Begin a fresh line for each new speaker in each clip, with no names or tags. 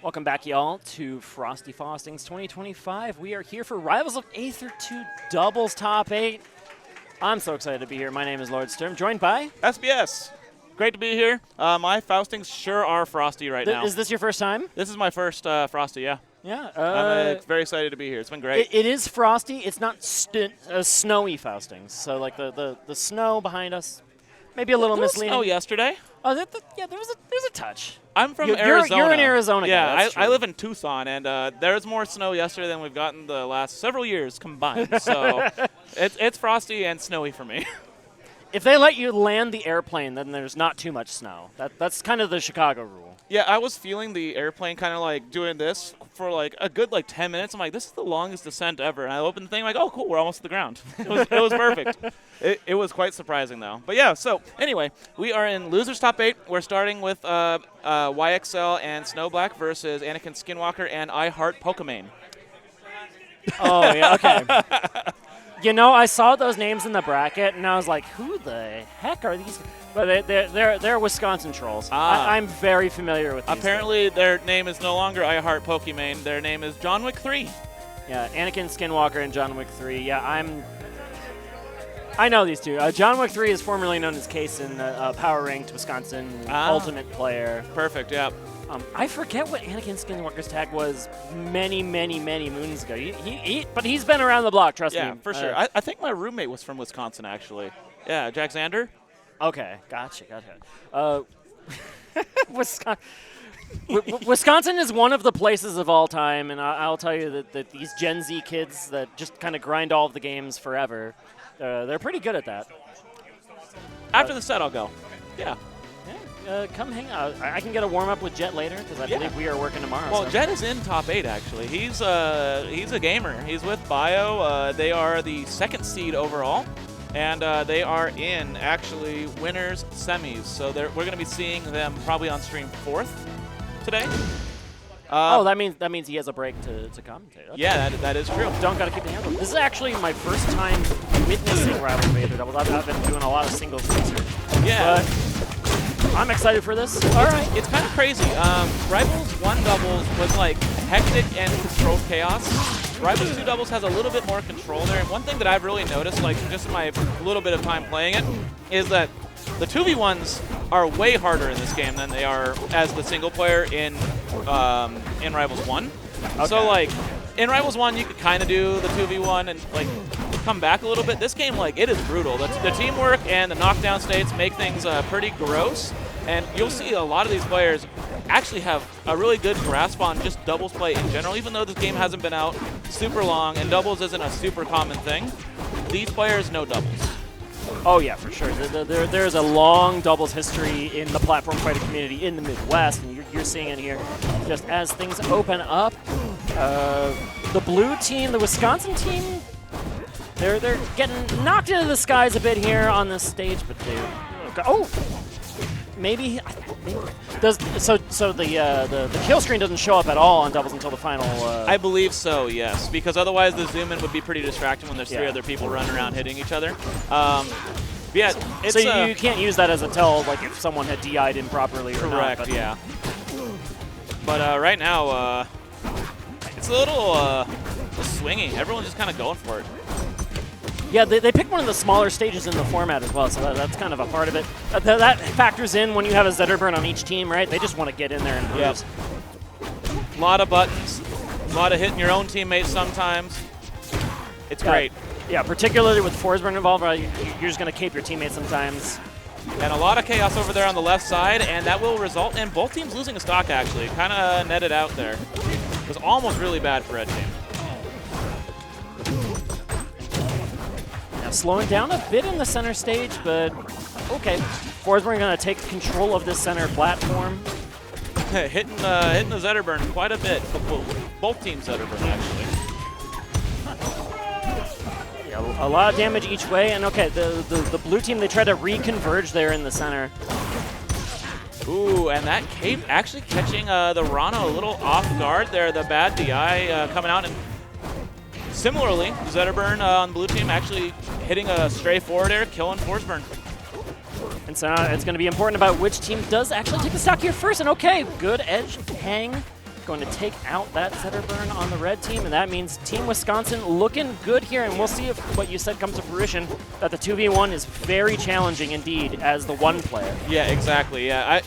Welcome back, y'all, to Frosty Faustings 2025. We are here for Rivals of Aether 2 Doubles Top 8. I'm so excited to be here. My name is Lord Sturm, joined by...
SBS. Great to be here. My Faustings sure are Frosty right now.
Is this your first time?
This is my first Frosty, yeah.
Yeah.
I'm very excited to be here. It's been great.
It is frosty. It's not snowy Faustings. So, like, the snow behind us, maybe a little misleading.
Snow yesterday.
Oh, yeah, there's a touch.
I'm from Arizona.
You're in Arizona.
Yeah,
guy.
I live in Tucson, and there's more snow yesterday than we've gotten the last several years combined. So it's frosty and snowy for me.
If they let you land the airplane, then there's not too much snow. That's kind of the Chicago rule.
Yeah, I was feeling the airplane kind of like doing this for like a good 10 minutes. I'm like, this is the longest descent ever. And I opened the thing, like, oh, cool, we're almost to the ground. It was perfect. It was quite surprising, though. But yeah, so anyway, we are in Losers Top 8. We're starting with YXL and Snowblack versus Anakin Skinwalker and I Heart Pokemon.
Oh, yeah, okay. You know, I saw those names in the bracket, and I was like, who the heck are these? But they're Wisconsin trolls. I'm very familiar with these.
Apparently, their name is no longer I Heart Pokemon. Their name is John Wick 3.
Yeah, Anakin Skinwalker and John Wick 3. Yeah, I know these two. John Wick 3 is formerly known as Case in Power Ranked Wisconsin Ultimate Player.
Perfect, yeah.
I forget what Anakin Skinwalker's tag was many moons ago. But he's been around the block, trust me.
Yeah, for sure. I think my roommate was from Wisconsin, actually. Yeah, Jack Xander.
Okay, gotcha. Wisconsin is one of the places of all time, and I'll tell you that these Gen Z kids that just kind of grind all of the games forever, they're pretty good at that.
After the set, I'll go. Yeah.
Come hang out. I can get a warm-up with Jet later, because I believe we are working tomorrow.
Well,
so.
Jet is in top 8, actually. He's a gamer. He's with Bio. They are the 2nd seed overall, and they are in, actually, winners semis. So we're going to be seeing them probably on stream 4th today.
That means he has a break to commentate. Okay.
Yeah, that is true.
Don't got to keep the handle. This is actually my first time witnessing Rivals of Aether Doubles. I've been doing a lot of singles research.
Yeah.
But I'm excited for this. All right.
It's kind of crazy. Rivals 1 doubles was like hectic and controlled chaos. Rivals 2 doubles has a little bit more control there. And one thing that I've really noticed, like just in my little bit of time playing it, is that the 2v1s are way harder in this game than they are as the single player in Rivals 1.
Okay.
So like in Rivals 1, you could kind of do the 2v1 and like come back a little bit. This game, like, it is brutal. The teamwork and the knockdown states make things pretty gross, and you'll see a lot of these players actually have a really good grasp on just doubles play in general, even though this game hasn't been out super long and doubles isn't a super common thing. These players know doubles.
Oh, yeah, for sure. There's a long doubles history in the platform fighter community in the Midwest, and you're seeing it here. Just as things open up, the blue team, the Wisconsin team, they're getting knocked into the skies a bit here on this stage, but maybe does so the kill screen doesn't show up at all on doubles until the final.
I believe so, yes, because otherwise the zoom in would be pretty distracting when there's 3 other people running around hitting each other. Yeah, it's,
so you can't use that as a tell, like if someone had DI'd improperly or not.
Correct, yeah. But right now, it's a little swingy. Everyone's just kind of going for it.
Yeah, they picked one of the smaller stages in the format as well, so that's kind of a part of it. That factors in when you have a Zetterburn on each team, right? They just want to get in there and bruise.
A lot of buttons, a lot of hitting your own teammates sometimes. It's great.
Yeah, particularly with Forsberg involved, right? You're just going to cape your teammates sometimes.
And a lot of chaos over there on the left side, and that will result in both teams losing a stock, actually. Kind of netted out there. It was almost really bad for Red Team.
Slowing down a bit in the center stage, but okay. Forsberg going to take control of this center platform.
hitting the Zetterburn quite a bit. Both teams Zetterburn, actually.
Yeah, a lot of damage each way, and okay, the blue team, they try to reconverge there in the center.
Ooh, and that cape actually catching the Rana a little off guard there. The bad DI coming out, and similarly, Zetterburn on the blue team actually hitting a stray forward air, killing Forsberg.
And so it's going to be important about which team does actually take the stock here first. And okay, good edge hang going to take out that Zetterburn on the red team, and that means Team Wisconsin looking good here, and we'll see if what you said comes to fruition, that the 2v1 is very challenging indeed as the one player.
Yeah, exactly. Yeah,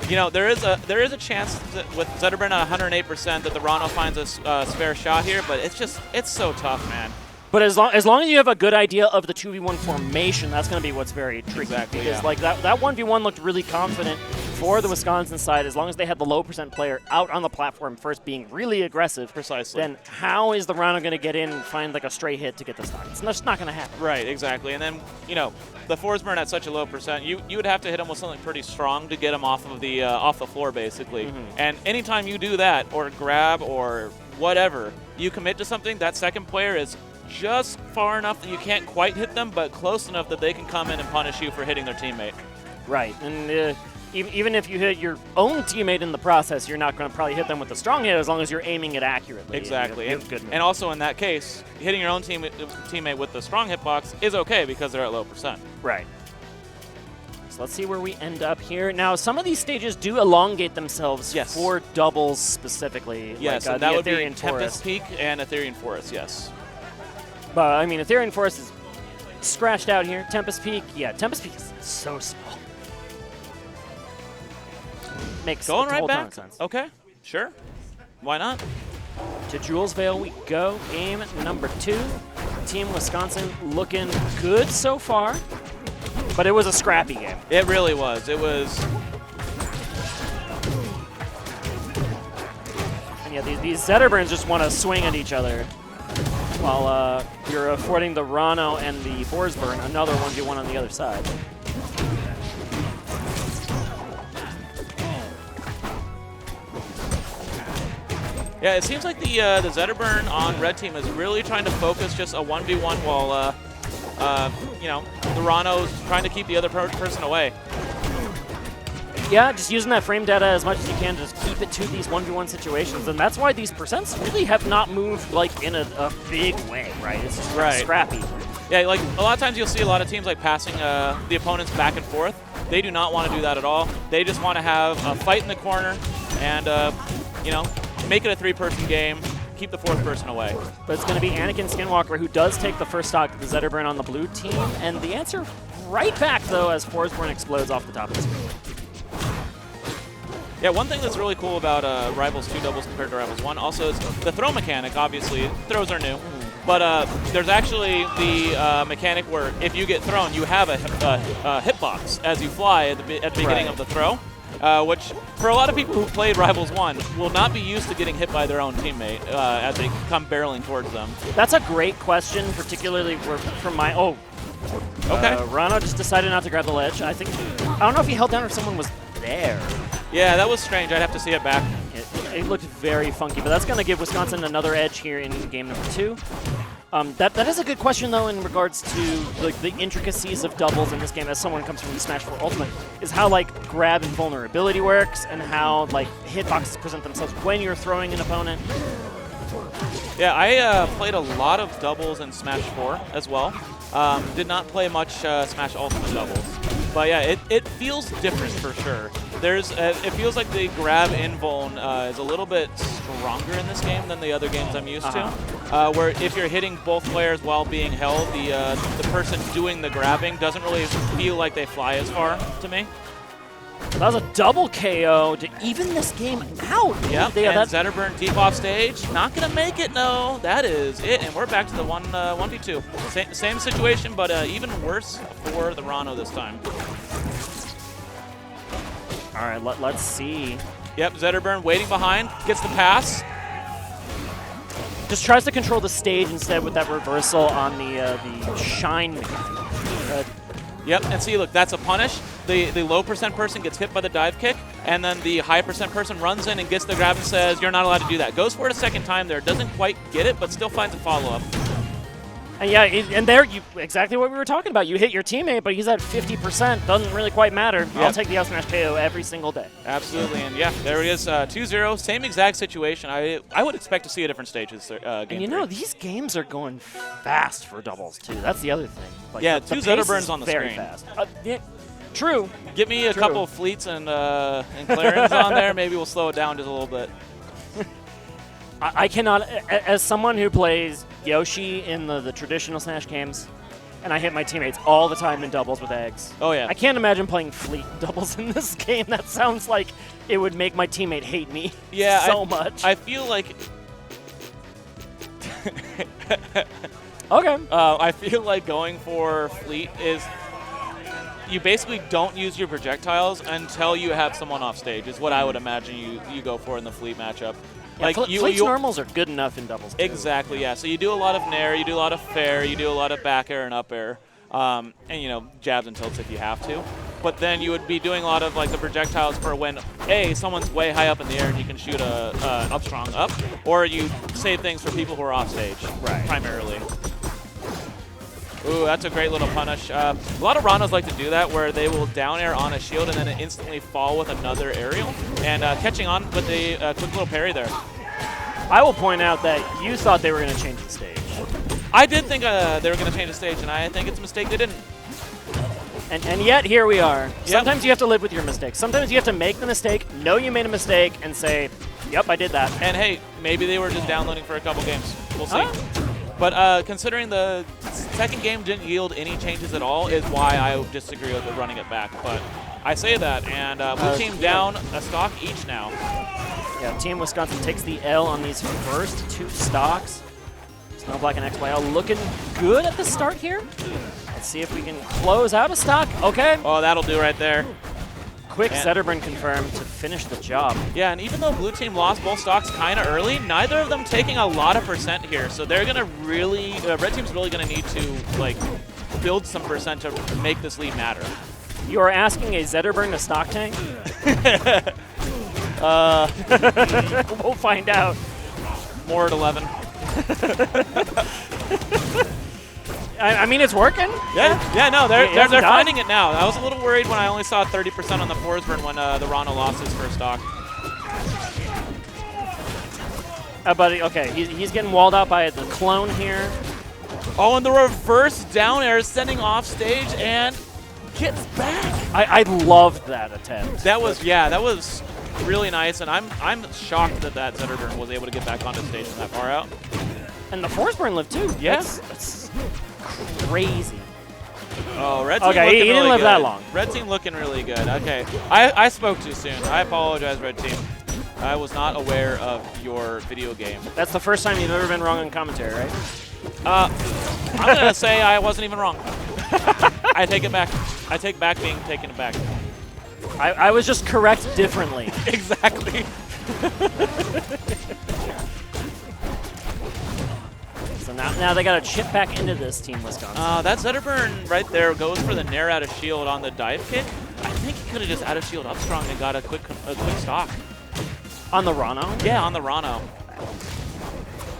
you know, there is a chance that with Zetterburn at 108% that the Rano finds a spare shot here, but it's so tough, man.
But as long as you have a good idea of the 2v1 formation, that's going to be what's very tricky.
Exactly,
because like that 1v1 looked really confident for the Wisconsin side. As long as they had the low percent player out on the platform first being really aggressive.
Precisely.
Then how is the Rano going to get in and find like a stray hit to get the stock? It's just not going to happen.
Right, exactly. And then, you know, the Forsburn at such a low percent, you would have to hit him with something pretty strong to get him off of the floor, basically. And anytime you do that, or grab, or whatever, you commit to something, that second player is just far enough that you can't quite hit them, but close enough that they can come in and punish you for hitting their teammate.
Right, and even if you hit your own teammate in the process, you're not going to probably hit them with a strong hit as long as you're aiming it accurately.
Exactly,
and
also in that case, hitting your own teammate with the strong hitbox is okay because they're at low percent.
Right. So let's see where we end up here. Now, some of these stages do elongate themselves for doubles specifically.
Yes,
like,
and that
the
would
Etherean
be
Forest.
Tempest Peak and Etherean Forest, yes.
But, I mean, Etherean Forest is scratched out here. Tempest Peak, yeah, Tempest Peak is so small. Makes
Going
a
right
whole ton
back.
of sense.
Okay, sure. Why not?
To Jules Vale we go. Game number 2. Team Wisconsin looking good so far, but it was a scrappy game.
It really was. It was.
And yeah, these Zetterburns just want to swing at each other, while you're affording the Rano and the Forsburn another 1v1 on the other side.
Yeah, it seems like the Zetterburn on red team is really trying to focus just a 1v1 while, you know, the Rano's trying to keep the other person away.
Yeah, just using that frame data as much as you can to just keep it to these 1v1 situations, and that's why these percents really have not moved like in a big way, right? It's just scrappy.
Yeah, like a lot of times you'll see a lot of teams like passing the opponents back and forth. They do not want to do that at all. They just want to have a fight in the corner and, you know, make it a 3-person game, keep the 4th person away.
But it's going to be Anakin Skinwalker who does take the first stock of the Zetterburn on the blue team, and the answer right back, though, as Forsburn explodes off the top of the screen.
Yeah, one thing that's really cool about Rivals 2 doubles compared to Rivals 1 also is the throw mechanic, obviously. Throws are new. But there's actually the mechanic where if you get thrown, you have a hitbox as you fly at the beginning of the throw. Which, for a lot of people who played Rivals 1, will not be used to getting hit by their own teammate as they come barreling towards them.
That's a great question, particularly from my... Oh,
okay.
Rano just decided not to grab the ledge. I don't know if he held down or if someone was there.
Yeah, that was strange. I'd have to see it back.
It looked very funky, but that's going to give Wisconsin another edge here in game number 2. That is a good question, though, in regards to like the intricacies of doubles in this game. As someone who comes from Smash 4 Ultimate, is how like grab and vulnerability works, and how like hitboxes present themselves when you're throwing an opponent.
Yeah, I played a lot of doubles in Smash 4 as well. Did not play much Smash Ultimate doubles, but yeah, it feels different for sure. It feels like the grab invuln is a little bit stronger in this game than the other games I'm used to. Where if you're hitting both players while being held, the person doing the grabbing doesn't really feel like they fly as far to me.
That was a double KO to even this game out.
Yep, and Zetterburn deep off stage. Not going to make it, no. That is it, and we're back to the 1v2. Same situation, but even worse for the Rano this time.
All right, let's see.
Yep, Zetterburn waiting behind, gets the pass.
Just tries to control the stage instead with that reversal on the shine mechanic.
Yep, and see, look, that's a punish. The low percent person gets hit by the dive kick, and then the high percent person runs in and gets the grab and says, you're not allowed to do that. Goes for it a second time there, doesn't quite get it, but still finds a follow-up.
And yeah, and there, exactly what we were talking about. You hit your teammate, but he's at 50%. Doesn't really quite matter. Yep. I'll take the L smash KO every single day.
Absolutely, and yeah, there it is, 2-0, same exact situation. I would expect to see a different stage this game.
And you know, these games are going fast for doubles, too. That's the other thing. Like,
yeah,
the
two Zetterburns on the
very
screen.
Fast. Yeah, true.
Give me a couple of fleets and Clarins on there. Maybe we'll slow it down just a little bit.
I cannot, as someone who plays Yoshi in the traditional Smash games, and I hit my teammates all the time in doubles with eggs.
Oh, yeah.
I can't imagine playing fleet doubles in this game. That sounds like it would make my teammate hate me so much.
I feel like...
Okay.
I feel like going for fleet is... You basically don't use your projectiles until you have someone off stage, is what I would imagine you go for in the fleet matchup.
Yeah, like fleet's normals are good enough in doubles, too.
Exactly, yeah. So you do a lot of nair, you do a lot of fair, you do a lot of back air and up air, and, you know, jabs and tilts if you have to. But then you would be doing a lot of, like, the projectiles for when, A, someone's way high up in the air and you can shoot an up strong up, or you save things for people who are off stage, primarily. Ooh, that's a great little punish. A lot of Ranos like to do that, where they will down air on a shield and then instantly fall with another aerial, and catching on with a quick little parry there.
I will point out that you thought they were going to change the stage.
I did think they were going to change the stage, and I think it's a mistake they didn't.
And yet, here we are.
Yep.
Sometimes you have to live with your mistakes. Sometimes you have to make the mistake, know you made a mistake, and say, yep, I did that.
And hey, maybe they were just downloading for a couple games. We'll see. But considering the second game didn't yield any changes at all is why I disagree with running it back. But I say that, and blue team down a stock each now.
Yeah, Team Wisconsin takes the L on these first 2 stocks. Snow Black and XYL looking good at the start here. Let's see if we can close out a stock. Okay.
Oh, that'll do right there.
Quick Zetterburn confirmed to finish the job.
Yeah, and even though blue team lost both stocks kind of early, neither of them taking a lot of percent here. So they're going to really, red team's really going to need to, like, build some percent to make this lead matter.
You are asking a Zetterburn to stock tank? We'll find out.
More at 11.
I mean, it's working.
Yeah, no, they're finding it now. I was a little worried when I only saw 30% on the Forsburn when the Rana lost his first stock.
But okay, he's getting walled out by the clone here.
Oh, and the reverse down air sending off stage and gets back.
I loved that attempt.
That was really nice, and I'm shocked that Zetterburn was able to get back onto stage from that far out.
And the Forsburn lived too.
Yes.
That's crazy.
Oh, red team
okay,
looking
he didn't
really
live
good.
that long.
Red team looking really good. Okay, I spoke too soon. I apologize, red team. I was not aware of your video game.
That's the first time you've ever been wrong on commentary, right?
I'm going to say I wasn't even wrong. I take it back. I take back being taken aback.
I was just correct differently.
Exactly.
So now they got to chip back into this Team Wisconsin.
That Zetterburn right there goes for the nair out of shield on the dive kick. I think he could have just out of shield up strong and got a quick stock.
On the Rano?
Yeah, on the Rano.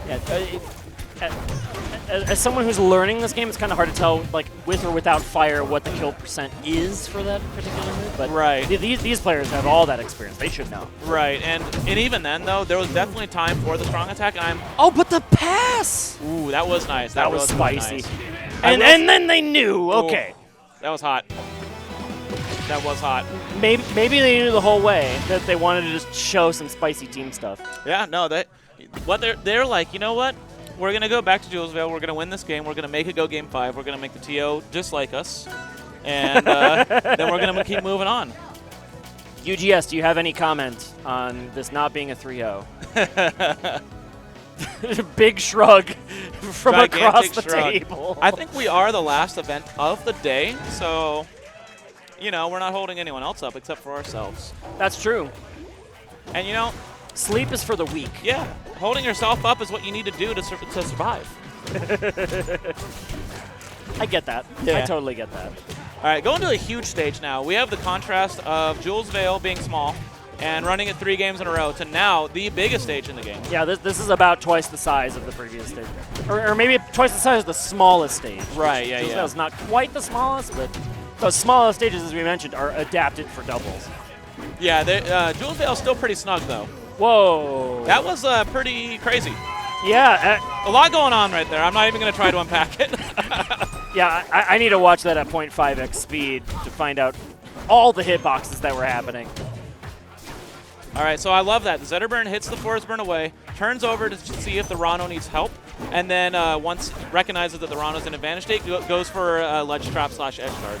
Yeah, as someone who's learning this game, it's kind of hard to tell, like, with or without fire, what the kill percent is for that particular move. But
right.
These players have all that experience. They should know.
Right, and even then, though, there was definitely time for the strong attack, and
Oh, but the pass!
Ooh, that was nice.
That was spicy.
Nice.
And then they knew. Okay.
That was hot. That was hot.
Maybe they knew the whole way that they wanted to just show some spicy team stuff.
Yeah, no, they're like, you know what? We're going to go back to Julesville. We're going to win this game. We're going to make it go Game 5. We're going to make the TO just like us. And then we're going to keep moving on.
UGS, do you have any comment on this not being a 3-0? Big shrug from across the table.
I think we are the last event of the day, so, you know, we're not holding anyone else up except for ourselves.
That's true.
And, you know,
sleep is for the weak.
Yeah, holding yourself up is what you need to do to survive.
I get that. Yeah. I totally get that.
All right, going to a huge stage now. We have the contrast of Julesvale being small and running it 3 games in a row to now the biggest stage in the game.
Yeah, this is about twice the size of the previous stage. Or maybe twice the size of the smallest stage.
Right, yeah.
Julesvale's not quite the smallest, but those smallest stages, as we mentioned, are adapted for doubles.
Yeah, Julesvale's still pretty snug, though.
Whoa.
That was pretty crazy.
Yeah.
A lot going on right there. I'm not even going to try to unpack it.
Yeah, I need to watch that at 0.5x speed to find out all the hitboxes that were happening.
All right, so I love that. The Zetterburn hits the Forsburn away. turns over to see if the Rano needs help, and then once recognizes that the Rano's in advantage state, goes for ledge trap / edge guard.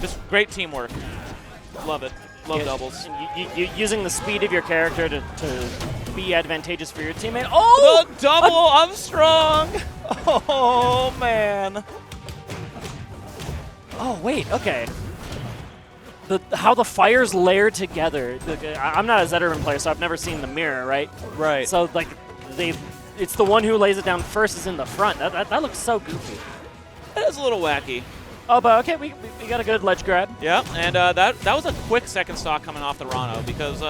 Just great teamwork. Love it. Love doubles.
Using the speed of your character to be advantageous for your teammate. Oh!
The double Armstrong! Oh, man.
Oh, wait, okay. How the fires layer together. I'm not a Zetterman player, so I've never seen the mirror, right?
Right.
So, like, it's the one who lays it down first is in the front. That looks so goofy.
It is a little wacky.
Oh, but okay, we got a good ledge grab.
Yeah, and that was a quick second stock coming off the Rano because...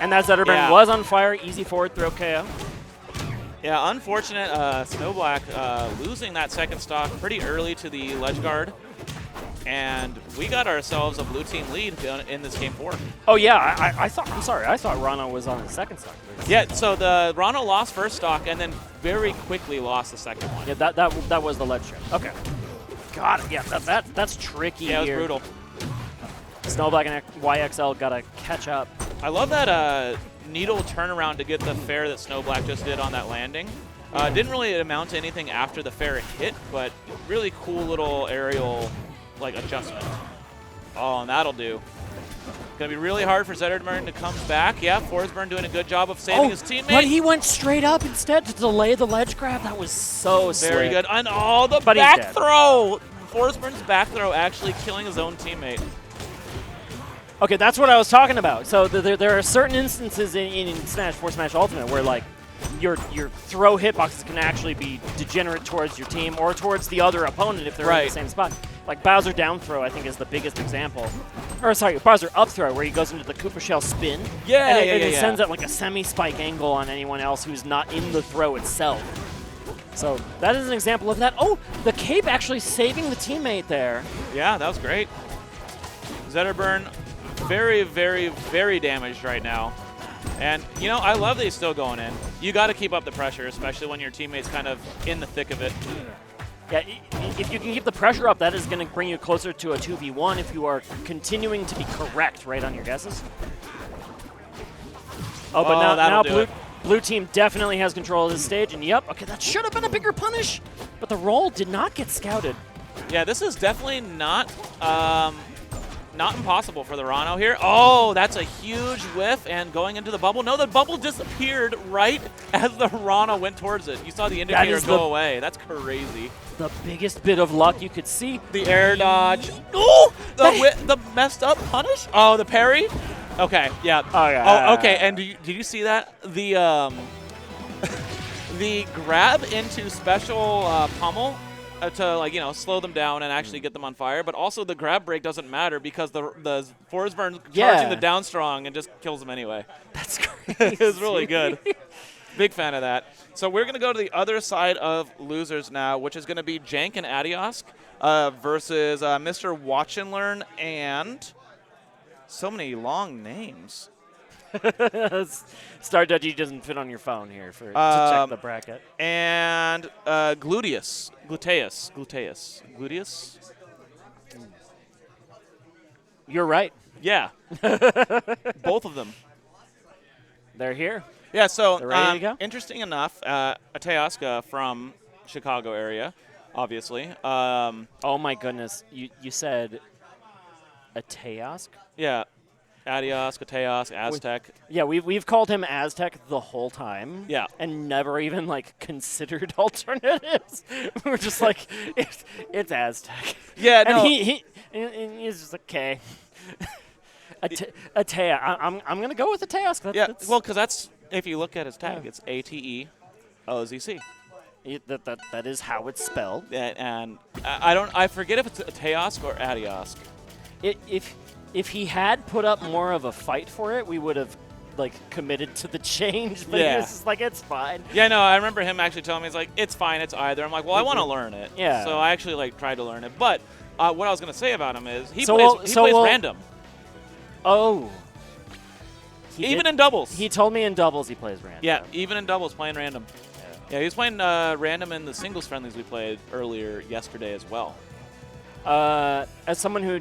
and that Zetterburn was on fire. Easy forward throw KO.
Yeah, unfortunate Snowblack losing that second stock pretty early to the ledge guard. And we got ourselves a blue team lead in this game 4.
Oh yeah, I thought Rano was on the second stock.
Yeah, so the Rano lost first stock and then very quickly lost the second one.
Yeah, that was the ledge trip. Okay. Got it. Yeah, that's tricky.
Yeah, it was
here.
brutal.
Snowblack and YXL gotta catch up.
I love that needle turnaround to get the fair that Snowblack just did on that landing. Didn't really amount to anything after the fair hit, but really cool little aerial like adjustment. Oh, and that'll do. Gonna be really hard for Zetterburn to come back. Yeah, Forsburn doing a good job of saving his teammate.
But he went straight up instead to delay the ledge grab. That was so
very
slick.
good. And the back throw. Forsburn's back throw actually killing his own teammate.
Okay, that's what I was talking about. So there are certain instances in Smash 4 Smash Ultimate where like your throw hitboxes can actually be degenerate towards your team or towards the other opponent if they're in the same spot. Like Bowser down throw, I think, is the biggest example. Or sorry, Bowser up throw, where he goes into the Koopa Shell spin.
Yeah,
and it sends out like a semi-spike angle on anyone else who's not in the throw itself. So that is an example of that. Oh, the cape actually saving the teammate there.
Yeah, that was great. Zetterburn, very, very, very damaged right now. And, you know, I love that he's still going in. You got to keep up the pressure, especially when your teammate's kind of in the thick of it.
Yeah, if you can keep the pressure up, that is going to bring you closer to a 2v1 if you are continuing to be correct right on your guesses. Oh, but now blue team definitely has control of this stage, and yep, okay, that should have been a bigger punish, but the roll did not get scouted.
Yeah, this is definitely not impossible for the Rano here. Oh, that's a huge whiff, and going into the bubble. No, the bubble disappeared right as the Rano went towards it. You saw the indicator go away. That's crazy.
The biggest bit of luck you could see.
The air dodge. Oh, the messed up punish. Oh, the parry. Okay, yeah.
Oh, yeah.
Oh, okay. And did you see that? The the grab into special pummel to, like, you know, slow them down and actually get them on fire, but also the grab break doesn't matter because the Forsburn charging the down strong and just kills them anyway.
That's crazy.
It was really good. Big fan of that. So we're going to go to the other side of losers now, which is going to be Jank and Adiosk versus Mr. Watch and Learn and so many long names.
Star Dudgy doesn't fit on your phone here to check the bracket.
And Gluteus.
You're right.
Yeah. Both of them.
They're here.
Yeah, so
They're ready to go?
Interesting enough, Ateaska from Chicago area, obviously.
Oh my goodness, you said Ateask?
Yeah. Adiosk, Ateask, Aztec.
Yeah, we've called him Aztec the whole time.
Yeah.
And never even, like, considered alternatives. We're just like, it's Aztec.
Yeah,
and
no.
he's just like, okay. Atea. I'm going to go with Ateask.
Well, because that's, if you look at his tag, it's ATEOZC.
That is how it's spelled.
And I forget if it's Ateask or Adiosk.
If he had put up more of a fight for it, we would have, like, committed to the change. But he was just like, it's fine.
Yeah, no, I remember him actually telling me, he's like, it's fine, it's either. I'm like, well, I want to learn it.
Yeah.
So I actually, like, tried to learn it. But what I was going to say about him is he plays random.
Oh.
Even in doubles.
He told me in doubles he plays random.
Yeah, even in doubles, playing random. Yeah, he was playing random in the singles friendlies we played earlier yesterday as well.
As someone who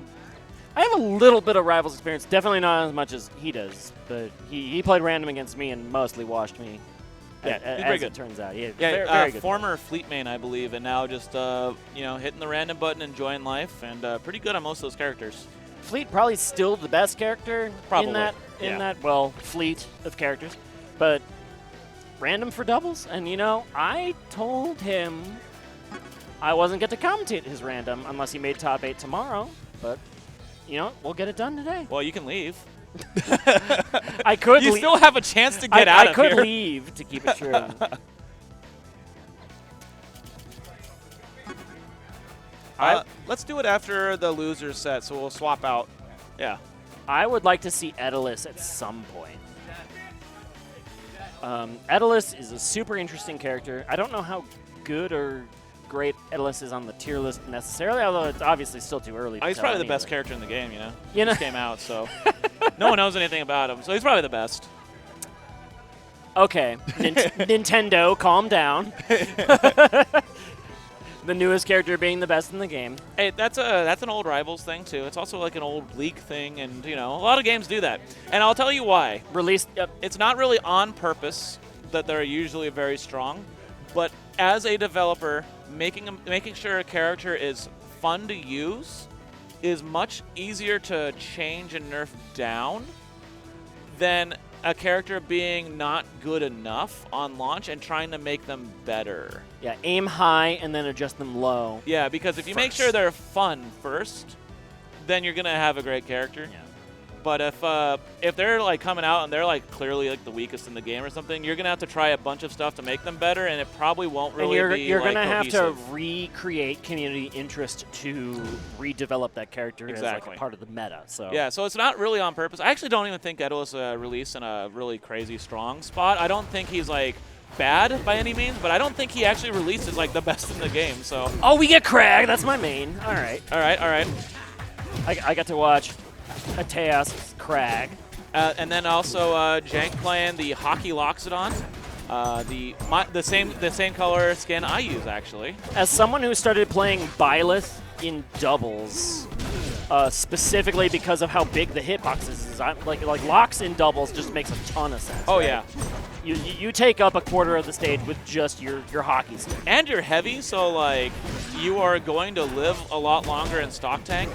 I have a little bit of Rivals experience, definitely not as much as he does, but he played random against me and mostly washed me.
Yeah, he's very good.
It turns out. Yeah,
Yeah,
very good.
former fleet main, I believe, and now just hitting the random button, enjoying life, and pretty good on most of those characters.
Fleet probably still the best character
Probably,
in that fleet of characters, but random for doubles. And I told him I wasn't get to commentate his random unless he made top 8 tomorrow, but we'll get it done today.
Well, you can leave.
I could.
You still have a chance to get out of here.
I could leave to keep it true.
Let's do it after the loser's set, so we'll swap out. Yeah.
I would like to see Aether at some point. Aether is a super interesting character. I don't know how good or great Aether is on the tier list necessarily, although it's obviously still too early to
He's
tell
probably the
anyway.
best character in the game, He just came out, so no one knows anything about him, so he's probably the best.
Okay, Nintendo, calm down. The newest character being the best in the game.
Hey, that's an old Rivals thing, too. It's also like an old League thing, and, a lot of games do that. And I'll tell you why. It's not really on purpose that they're usually very strong, but as a developer, making sure a character is fun to use is much easier to change and nerf down than a character being not good enough on launch and trying to make them better.
Yeah, aim high and then adjust them low.
Yeah, because if you make sure they're fun first, then you're going to have a great character.
Yeah.
But if they're like coming out and they're like clearly like the weakest in the game or something, you're gonna have to try a bunch of stuff to make them better, and it probably won't really be
you're
like
gonna have
cohesive.
to recreate community interest to redevelop that character as like a part of the meta. So
yeah, so it's not really on purpose. I actually don't even think Aether's released in a really crazy strong spot. I don't think he's like bad by any means, but I don't think he actually releases like the best in the game. So
we get Crag. That's my main. All right. I got to watch Aether's Crag.
And then also Jank playing the Hockey Loxodon. The same color skin I use, actually.
As someone who started playing Byleth in doubles, specifically because of how big the hitbox is, I'm like Lox in doubles just makes a ton of sense.
Oh,
right?
yeah.
You take up a quarter of the stage with just your hockey stick.
And you're heavy, so like you are going to live a lot longer in stock tank.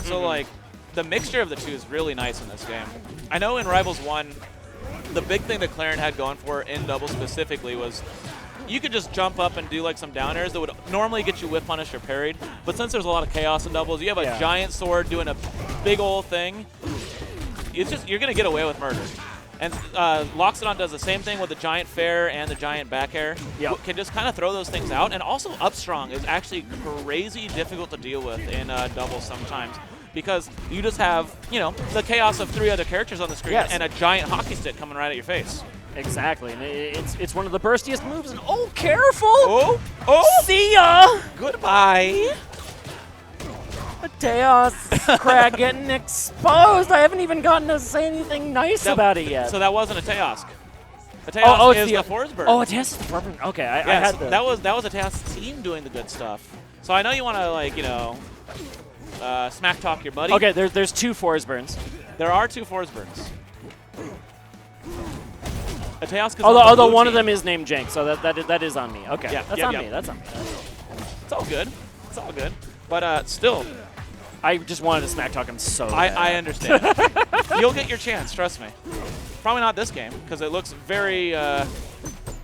So like the mixture of the two is really nice in this game. I know in Rivals 1, the big thing that Claren had going for it in doubles specifically was you could just jump up and do like some down airs that would normally get you whip punished or parried. But since there's a lot of chaos in doubles, you have a giant sword doing a big old thing. It's just you're gonna get away with murder. And Loxodon does the same thing with the giant fair and the giant back air.
Yep.
Can just kind of throw those things out. And also Upstrong is actually crazy difficult to deal with in doubles sometimes. Because you just have, the chaos of 3 other characters on the screen and a giant hockey stick coming right at your face.
Exactly. And it's one of the burstiest moves. And careful!
Oh!
See ya!
Goodbye!
Chaos Crag getting exposed. I haven't even gotten to say anything nice about it yet.
So that wasn't a Teosk. A Teosk is the Forsberg.
Oh, a Teosk is the Forsberg. Okay, I had the...
That was a Teosk team doing the good stuff. So I know you want to, smack talk your buddy.
Okay, there's 2 Forsbergs.
There are 2 Forsbergs. A Teosk is
although one of them is named Jank, so that is on me. Okay, that's on me. That's on me.
It's all good. It's all good. But still,
I just wanted to smack talk him so bad.
I understand. You'll get your chance, trust me. Probably not this game because it looks very.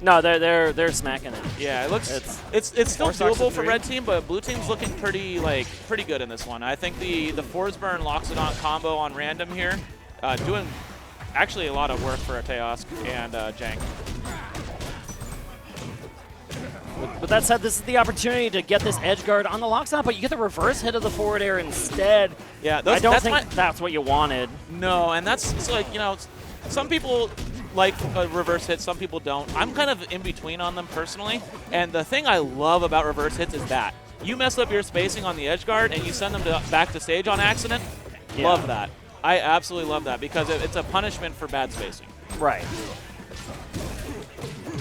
No, they're smacking it.
Yeah, it looks. It's still doable for red team, but blue team's looking pretty good in this one. I think the Forsberg and Loxodon combo on random here, doing actually a lot of work for a Teosk and Jank.
But that said, this is the opportunity to get this edge guard on the Loxodon, but you get the reverse hit of the forward air instead.
Yeah,
I don't think that's what you wanted.
No, and it's like, some people like a reverse hit, some people don't. I'm kind of in between on them personally, and the thing I love about reverse hits is that you mess up your spacing on the edge guard and you send them back to stage on accident. Yeah. Love that. I absolutely love that because it's a punishment for bad spacing.
Right.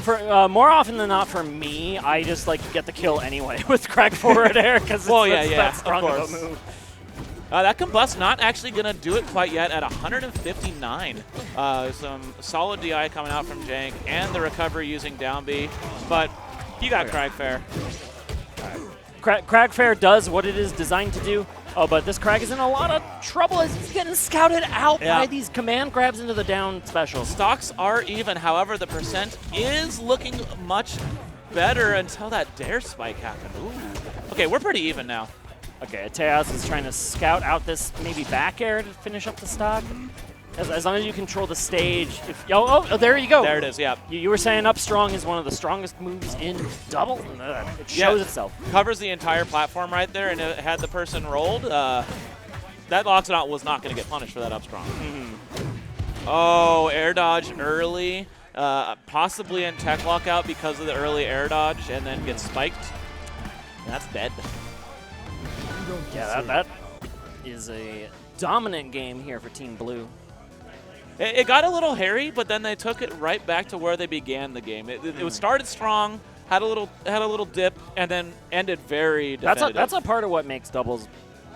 For more often than not, for me, I just like get the kill anyway with Crag forward air because it's that strong of a move.
That Combust not actually going to do it quite yet at 159. Some solid DI coming out from Jank and the recovery using down B, but you got Cragfair.
Cragfair does what it is designed to do. Oh, but this Crag is in a lot of trouble as he's getting scouted out by these command grabs into the down special.
Stocks are even, however, the percent is looking much better until that dare spike happened. Ooh. Okay, we're pretty even now.
Okay, Tejas is trying to scout out this maybe back air to finish up the stock. As long as you control the stage. Oh, there you go.
There it is, yeah.
You were saying up strong is one of the strongest moves in double. It shows itself.
Covers the entire platform right there, and it had the person rolled. That Loxodon was not going to get punished for that up strong. Oh, air dodge early. Possibly in tech lockout because of the early air dodge, and then gets spiked. That's dead.
Yeah, that is a dominant game here for Team Blue.
It got a little hairy, but then they took it right back to where they began the game. It started strong, had a little dip, and then ended very definitive.
That's a part of what makes doubles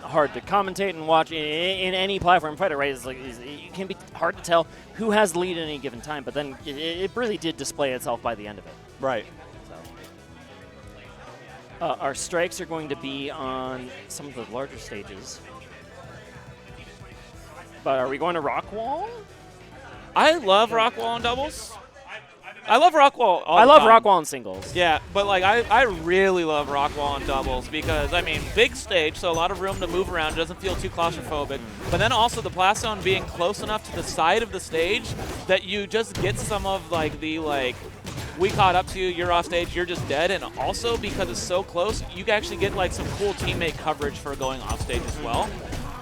hard to commentate and watch in any platform fighter, right? It can be hard to tell who has the lead at any given time, but then it really did display itself by the end of it.
Right.
Our strikes are going to be on some of the larger stages. But are we going to Rockwall?
I love Rockwall in doubles. I love Rockwall all
I
the
love
time.
Rockwall in singles.
Yeah, but like I really love Rockwall in doubles because, I mean, big stage, so a lot of room to move around. It doesn't feel too claustrophobic. But then also the blast zone being close enough to the side of the stage that you just get some of like the we caught up to you, you're off stage, you're just dead. And also because it's so close, you can actually get like some cool teammate coverage for going off stage as well.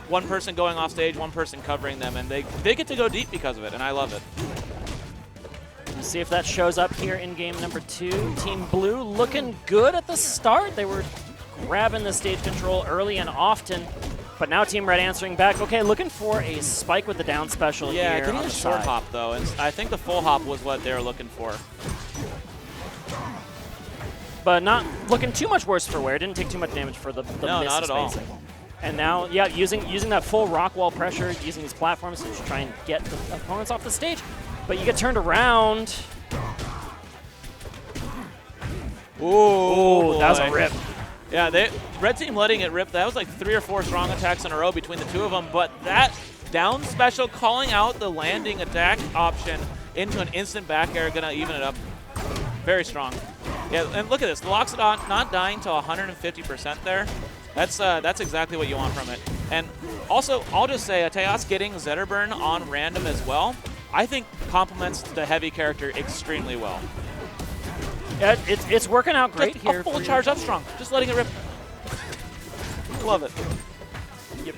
One person going off stage, one person covering them, and they get to go deep because of it, and I love it.
Let's see if that shows up here in game number 2. Team Blue looking good at the start. They were grabbing the stage control early and often, but now Team Red answering back. Okay, looking for a spike with the down special here.
Yeah, getting
on
a
the
short
side.
hop though, and I think the full hop was what they were looking for.
But not looking too much worse for wear. Didn't take too much damage for the
No,
miss
not at all.
spacing. And now, yeah, using that full rock wall pressure, using these platforms to try and get the opponents off the stage. But you get turned around.
Ooh,
that was a rip.
Yeah, red team letting it rip. That was like 3 or 4 strong attacks in a row between the two of them. But that down special calling out the landing attack option into an instant back air, gonna even it up. Very strong. Yeah, and look at this. The Loxodon not dying to 150% there. That's exactly what you want from it. And also, I'll just say, Tejas getting Zetterburn on random as well, I think complements the heavy character extremely well.
Yeah, it's working out great
just
here.
A full charge up strong, just letting it rip. Love it.
Yep.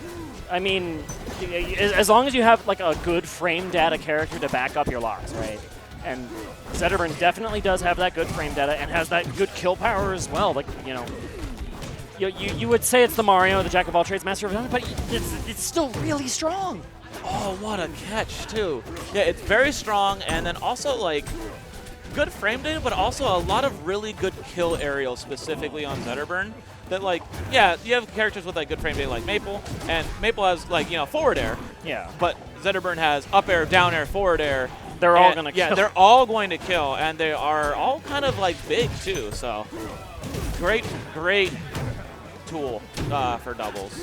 I mean, as long as you have like a good frame data character to back up your locks, right? And Zetterburn definitely does have that good frame data and has that good kill power as well. Like, you know, you would say it's the Mario, the jack of all trades, master of none, but it's still really strong.
Oh, what a catch, too. Yeah, it's very strong, and then also, like, good frame data, but also a lot of really good kill aerials, specifically on Zetterburn. That, like, yeah, you have characters with, like, good frame data like Maple, and Maple has, like, you know, forward air.
Yeah.
But Zetterburn has up air, down air, forward air.
They're all going to kill.
Yeah, they're all going to kill, and they are all kind of, like, big, too, so great tool for doubles.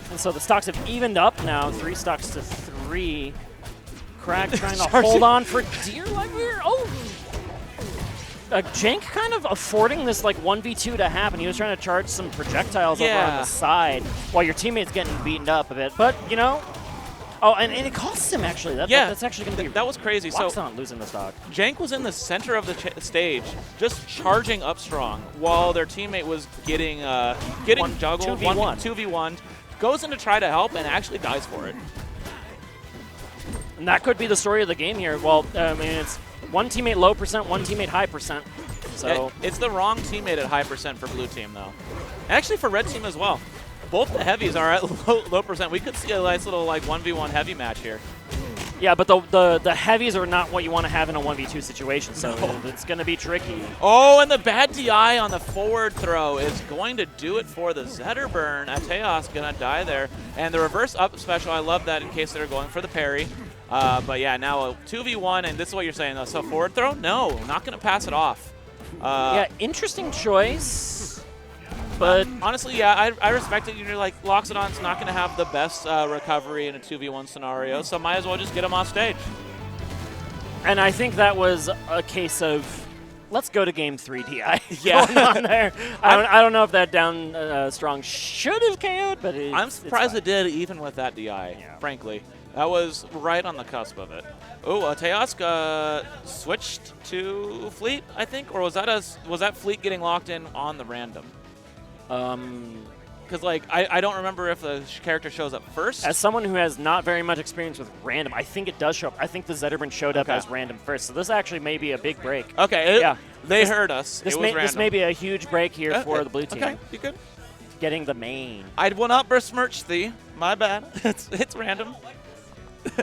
And so the stocks have evened up now, 3 stocks to 3. Crag trying to hold on for dear life here. Oh! Jank kind of affording this like 1v2 to happen. He was trying to charge some projectiles over on the side while your teammate's getting beaten up a bit. But, you know, oh, and it costs him actually. That's actually going to be
that was crazy.
So
So
not losing the stock.
Jank was in the center of the stage, just charging up strong, while their teammate was getting juggled, 2v1, goes in to try to help, and actually dies for it.
And that could be the story of the game here. Well, I mean, it's one teammate low percent, one teammate high percent. So
it's the wrong teammate at high percent for blue team, though. And actually for red team as well. Both the heavies are at low percent. We could see a nice little like 1v1 heavy match here.
Yeah, but the heavies are not what you want to have in a 1v2 situation, so it's going to be tricky.
Oh, and the bad DI on the forward throw is going to do it for the Zetterburn. Ateos going to die there. And the reverse up special, I love that in case they're going for the parry. But yeah, now a 2v1, and this is what you're saying, though. So forward throw? No, not going to pass it off.
Yeah, interesting choice. But
honestly, yeah, I respect it. You're like, Loxodon's not going to have the best recovery in a 2v1 scenario, so might as well just get him off stage.
And I think that was a case of, let's go to game 3 DI
Yeah.
going on there. I don't know if that down strong should have KO'd, but
I'm surprised it did, even with that DI, frankly. That was right on the cusp of it. Oh, Teoska switched to Fleet, I think, or was that Fleet getting locked in on the random? Because like I don't remember if the character shows up first.
As someone who has not very much experience with random, I think it does show up. I think the Zetterburn showed up as random first, so this actually may be a big break.
Okay, they heard us.
This may be a huge break here for the blue team.
Okay, you good?
Getting the main.
I will not besmirch thee. My bad. it's random.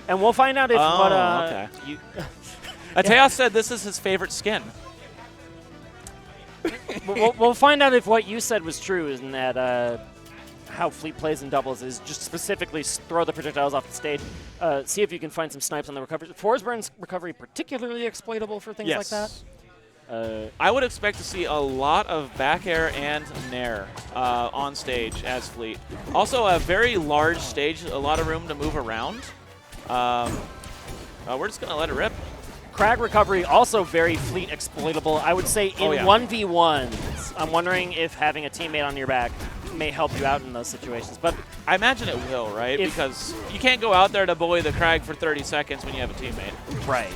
And we'll find out if
okay. Ateos said this is his favorite skin.
We'll find out if what you said was true, isn't that how Fleet plays in doubles is just specifically throw the projectiles off the stage. See if you can find some snipes on the recovery. Forsburn's recovery particularly exploitable for things like that.
I would expect to see a lot of back air and nair on stage as Fleet. Also a very large stage, a lot of room to move around. We're just going to let it rip.
Crag recovery, also very Fleet exploitable. I would say in 1v1s, I'm wondering if having a teammate on your back may help you out in those situations. But
I imagine it will, right? Because you can't go out there to bully the Crag for 30 seconds when you have a teammate.
Right.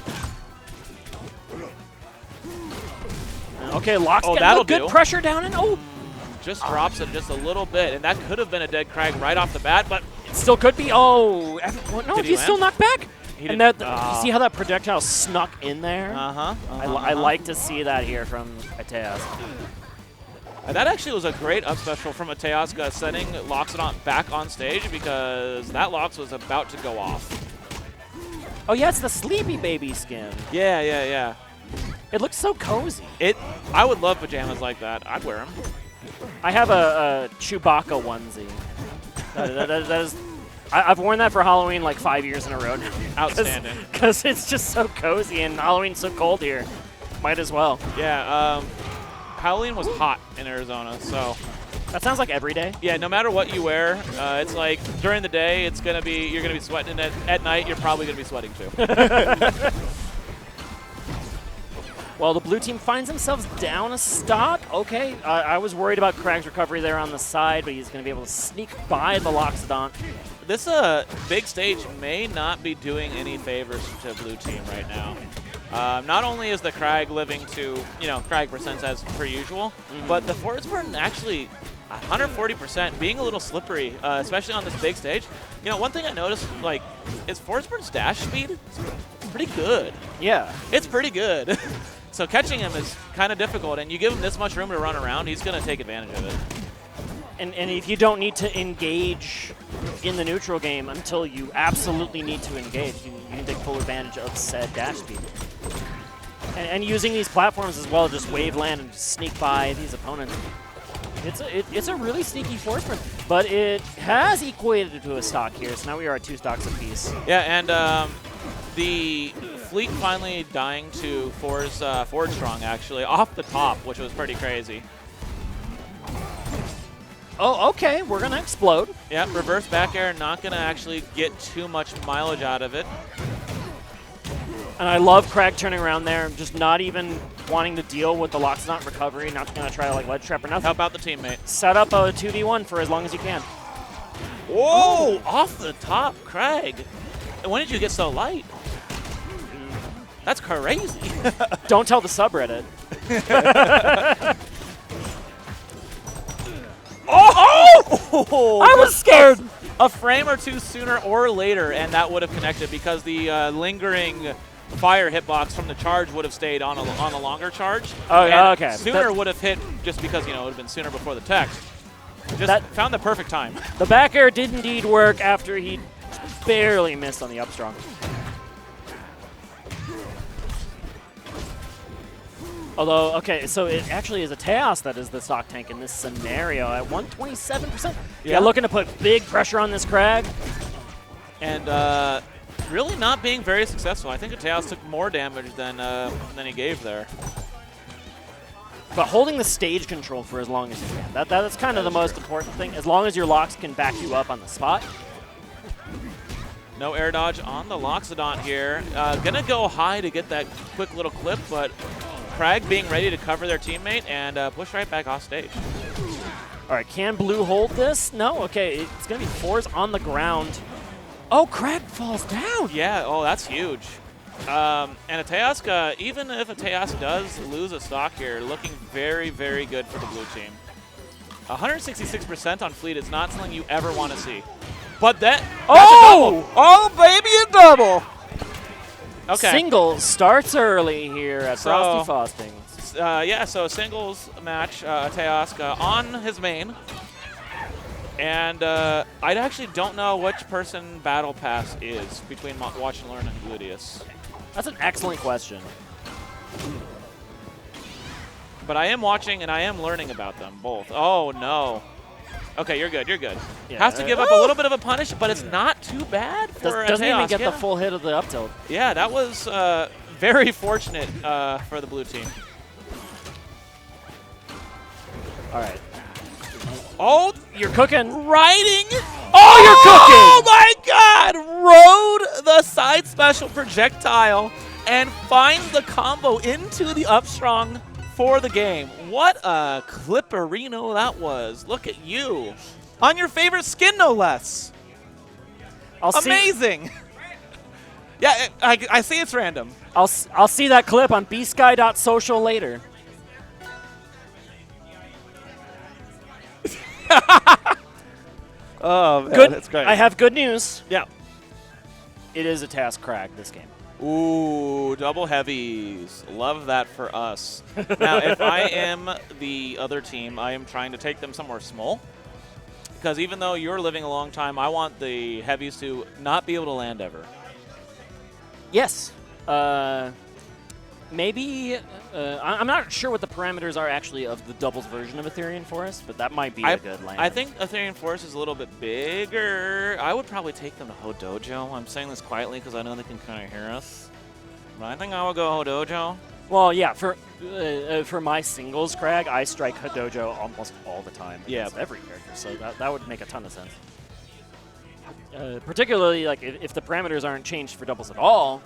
Okay, Locke's
that'll
getting good pressure down, and
just drops it just a little bit, and that could have been a dead Crag right off the bat, but
it still could be. No, he's still knocked back. And you see how that projectile snuck in there? I like to see that here from Ateos.
That actually was a great up special from Ateos, sending Loxodon back on stage because that Lox was about to go off.
Oh yeah, it's the Sleepy Baby skin.
Yeah.
It looks so cozy.
I would love pajamas like that. I'd wear them.
I have a Chewbacca onesie. That is... I've worn that for Halloween like 5 years in a row now.
Outstanding.
Because it's just so cozy, and Halloween's so cold here. Might as well.
Yeah, Halloween was hot in Arizona, so...
That sounds like every day.
Yeah, no matter what you wear, it's like during the day, you're going to be sweating, and at night, you're probably going to be sweating too.
Well, the blue team finds themselves down a stock. Okay, I was worried about Crag's recovery there on the side, but he's going to be able to sneak by the Loxodon.
This big stage may not be doing any favors to blue team right now. Not only is the Crag living to, Crag percents as per usual, but the Forsburn actually 140%, being a little slippery, especially on this big stage. One thing I noticed, is Forsburn's dash speed is pretty good.
Yeah.
It's pretty good. So catching him is kind of difficult, and you give him this much room to run around, he's going to take advantage of it.
And if you don't need to engage in the neutral game until you absolutely need to engage, you can take full advantage of said dash speed. And using these platforms as well, just wave land and just sneak by these opponents. It's a really sneaky Forsburn, but it has equated to a stock here, so now we are at 2 stocks apiece.
Yeah, and the Fleet finally dying to Forward Strong, actually, off the top, which was pretty crazy.
Oh, okay, we're going to explode.
Yeah, reverse back air, not going to actually get too much mileage out of it.
And I love Crag turning around there, just not even wanting to deal with the Loxodon recovery, not going to try to ledge trap or nothing.
Help out the teammate.
Set up a 2v1 for as long as you can.
Whoa, off the top, Crag. When did you get so light? That's crazy.
Don't tell the subreddit.
Oh!
I was scared.
A frame or two sooner or later, and that would have connected because the lingering fire hitbox from the charge would have stayed on a longer charge.
Oh, yeah, okay.
Sooner would have hit just because, it would have been sooner before the text. Just found the perfect time.
The back air did indeed work after he barely missed on the up strong. Although, okay, so it actually is a Teos that is the stock tank in this scenario at 127%. Yeah, looking to put big pressure on this Crag.
And really not being very successful. I think Ateos took more damage than he gave there.
But holding the stage control for as long as you can. That's kind of the most important thing. As long as your locks can back you up on the spot.
No air dodge on the Loxodon here. Gonna go high to get that quick little clip, but Crag being ready to cover their teammate and push right back off stage.
All right, can Blue hold this? No? Okay, it's going to be 4s on the ground. Oh, Crag falls down.
Yeah, oh, that's huge. And Ateos, even if Ateos does lose a stock here, looking very, very good for the blue team. 166% on Fleet is not something you ever want to see. But that's a double.
Oh, baby, a double.
Okay.
Singles starts early here at Frosty Faustings.
Yeah, so singles match, Ateos on his main. And I actually don't know which person Battle Pass is between Watch and Learn and Gluteus.
That's an excellent question.
But I am watching and I am learning about them both. Oh, no. Okay, you're good, you're good.
Yeah,
Has to give up a little bit of a punish, but it's not too bad for
Doesn't
Ateos.
even get the full hit of the up tilt.
Yeah, that was very fortunate for the blue team.
All right.
Oh,
You're cooking.
riding.
Oh, you're cooking!
Oh my God! Rode the side special projectile and finds the combo into the upstrong for the game. What a clipperino that was. Look at you. On your favorite skin, no less. Amazing. Yeah, I see it's random.
I'll see that clip on bsky.social later.
Oh, man,
Good.
that's great.
I have good news.
Yeah.
It is a task Crag this game.
Ooh, double heavies. Love that for us. Now, if I am the other team, I am trying to take them somewhere small. Because even though you're living a long time, I want the heavies to not be able to land ever.
Yes. Maybe. I'm not sure what the parameters are actually of the doubles version of Ethereum Forest, but that might be a good land.
I think Ethereum Forest is a little bit bigger. I would probably take them to Hodojo. I'm saying this quietly because I know they can kind of hear us. But I think I will go Hodojo.
Well, yeah, for my singles Crag, I strike Hodojo almost all the time against every character, so that would make a ton of sense. Particularly like if the parameters aren't changed for doubles at all.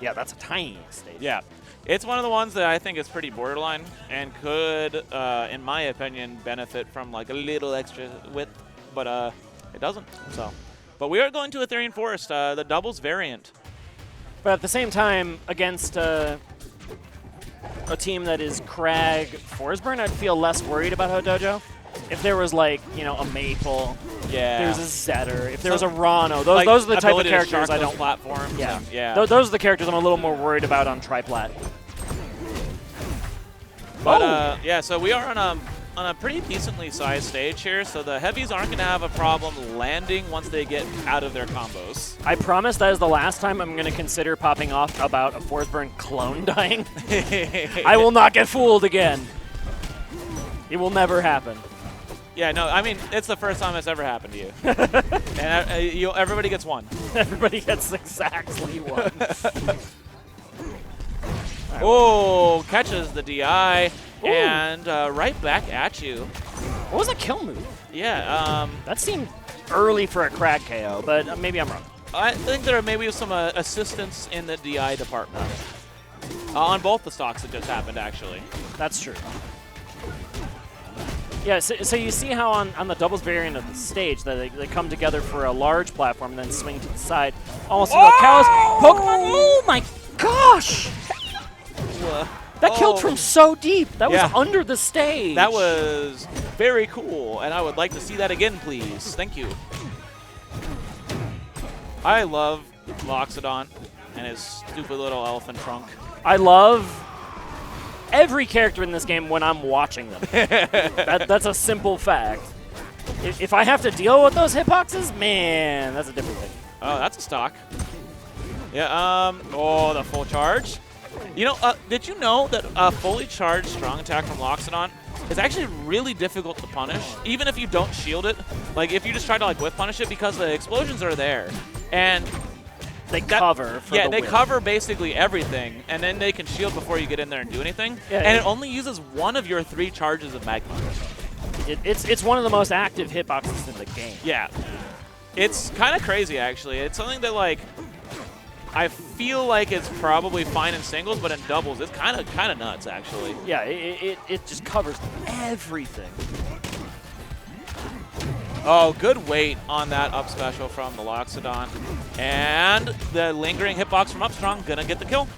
Yeah, that's a tiny stage.
Yeah. It's one of the ones that I think is pretty borderline and could, in my opinion, benefit from like a little extra width, but it doesn't. So, but we are going to Ethereum Forest, the doubles variant.
But at the same time, against a team that is Crag Forsburn, I'd feel less worried about Hodojo. If there was like, you know, a Maple, there's a Zetter, if there was a Rano, those are the type of characters I don't
platform.
Yeah,
yeah.
Those are the characters I'm a little more worried about on Triplat.
But yeah, so we are on a pretty decently sized stage here, so the heavies aren't going to have a problem landing once they get out of their combos.
I promise that is the last time I'm going to consider popping off about a Forsburn clone dying. I will not get fooled again. It will never happen.
Yeah, no, I mean, it's the first time it's ever happened to you. And everybody gets one.
Everybody gets exactly one.
Oh, catches the DI, and right back at you.
What was a kill move?
Yeah.
That seemed early for a Crag KO, but maybe I'm wrong.
I think there may be some assistance in the DI department. On both the stocks that just happened, actually.
That's true. Yeah, so you see how on the doubles variant of the stage that they come together for a large platform and then swing to the side. Almost into a callous Pokemon. Oh my gosh! That killed from so deep. That was under the stage.
That was very cool, and I would like to see that again, please. Thank you. I love Loxodon and his stupid little elephant trunk.
I love every character in this game when I'm watching them. That's a simple fact. If I have to deal with those hitboxes, man, that's a different thing.
Oh, that's a stock. Yeah, oh, the full charge. You know, did you know that a fully charged strong attack from Loxodon is actually really difficult to punish, even if you don't shield it? Like, if you just try to, like, whiff punish it, because the explosions are there. And
they cover for
yeah,
the
they
whip.
cover basically everything, and then they can shield before you get in there and do anything.
Yeah,
and it only uses one of your 3 charges of magma.
It's one of the most active hitboxes in the game.
Yeah. It's kind of crazy, actually. It's something that, like, I feel like it's probably fine in singles, but in doubles, it's kind of nuts, actually.
Yeah, it just covers everything.
Oh, good weight on that up special from the Loxodon. And the lingering hitbox from Upstrong gonna get the kill.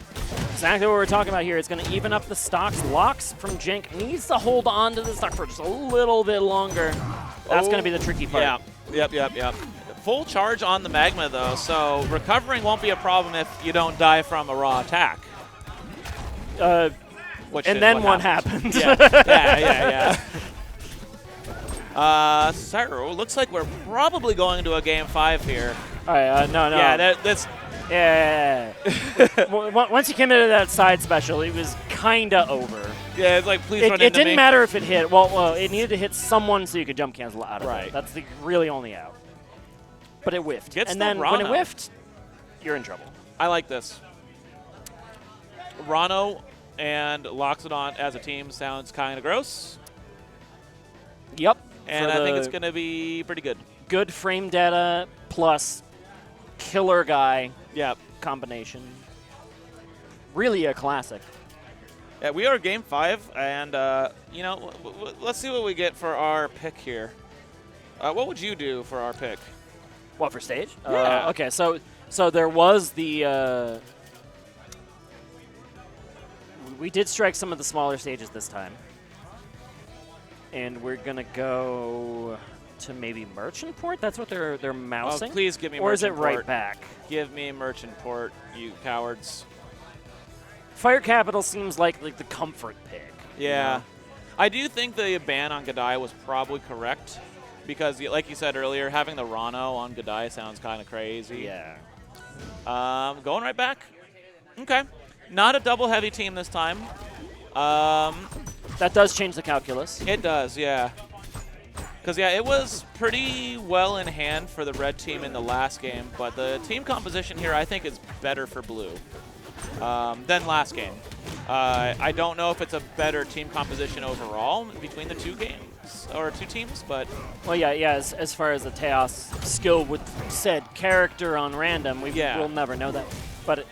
Exactly what we're talking about here. It's going to even up the stocks. Lox from Jenk needs to hold on to the stock for just a little bit longer. That's going to be the tricky part.
Yeah, yep. Full charge on the Magma, though, so recovering won't be a problem if you don't die from a raw attack.
And then what happens?
Yeah. So, looks like we're probably going into a Game 5 here.
All right, no.
Yeah, that's...
Yeah. Once you came into that side special, it was kind of over.
Yeah, it's like, please run into me.
It didn't matter if it hit. Well, it needed to hit someone so you could jump cancel out of it. That's the really only out. But it whiffed.
Gets
and
the
then
Rano.
when it whiffed, you're in trouble.
I like this. Rano and Loxodon as a team sounds kind of gross.
Yep.
And I think it's going to be pretty good.
Good frame data plus killer guy
Yep.
combination. Really a classic.
Yeah, we are Game 5, and, you know, let's see what we get for our pick here. What would you do for our pick?
What, for stage?
Yeah.
Okay, so there was the... we did strike some of the smaller stages this time. And we're going to go to maybe Merchant Port? That's what they're mousing?
Oh, please give me
Or
Merchant
is it right
Port.
back?
Give me Merchant Port, you cowards.
Fire Capital seems like the comfort pick.
Yeah.
You know?
I do think the ban on Godai was probably correct, because, like you said earlier, having the Rano on Godai sounds kind of crazy.
Yeah.
Going right back. Okay. Not a double heavy team this time.
That does change the calculus.
It does, yeah. Because, yeah, it was pretty well in hand for the red team in the last game, but the team composition here I think is better for blue than last game. I don't know if it's a better team composition overall between the two games, or two teams, but...
Well, yeah. As far as the Teos skill with said character on random, we'll never know that. But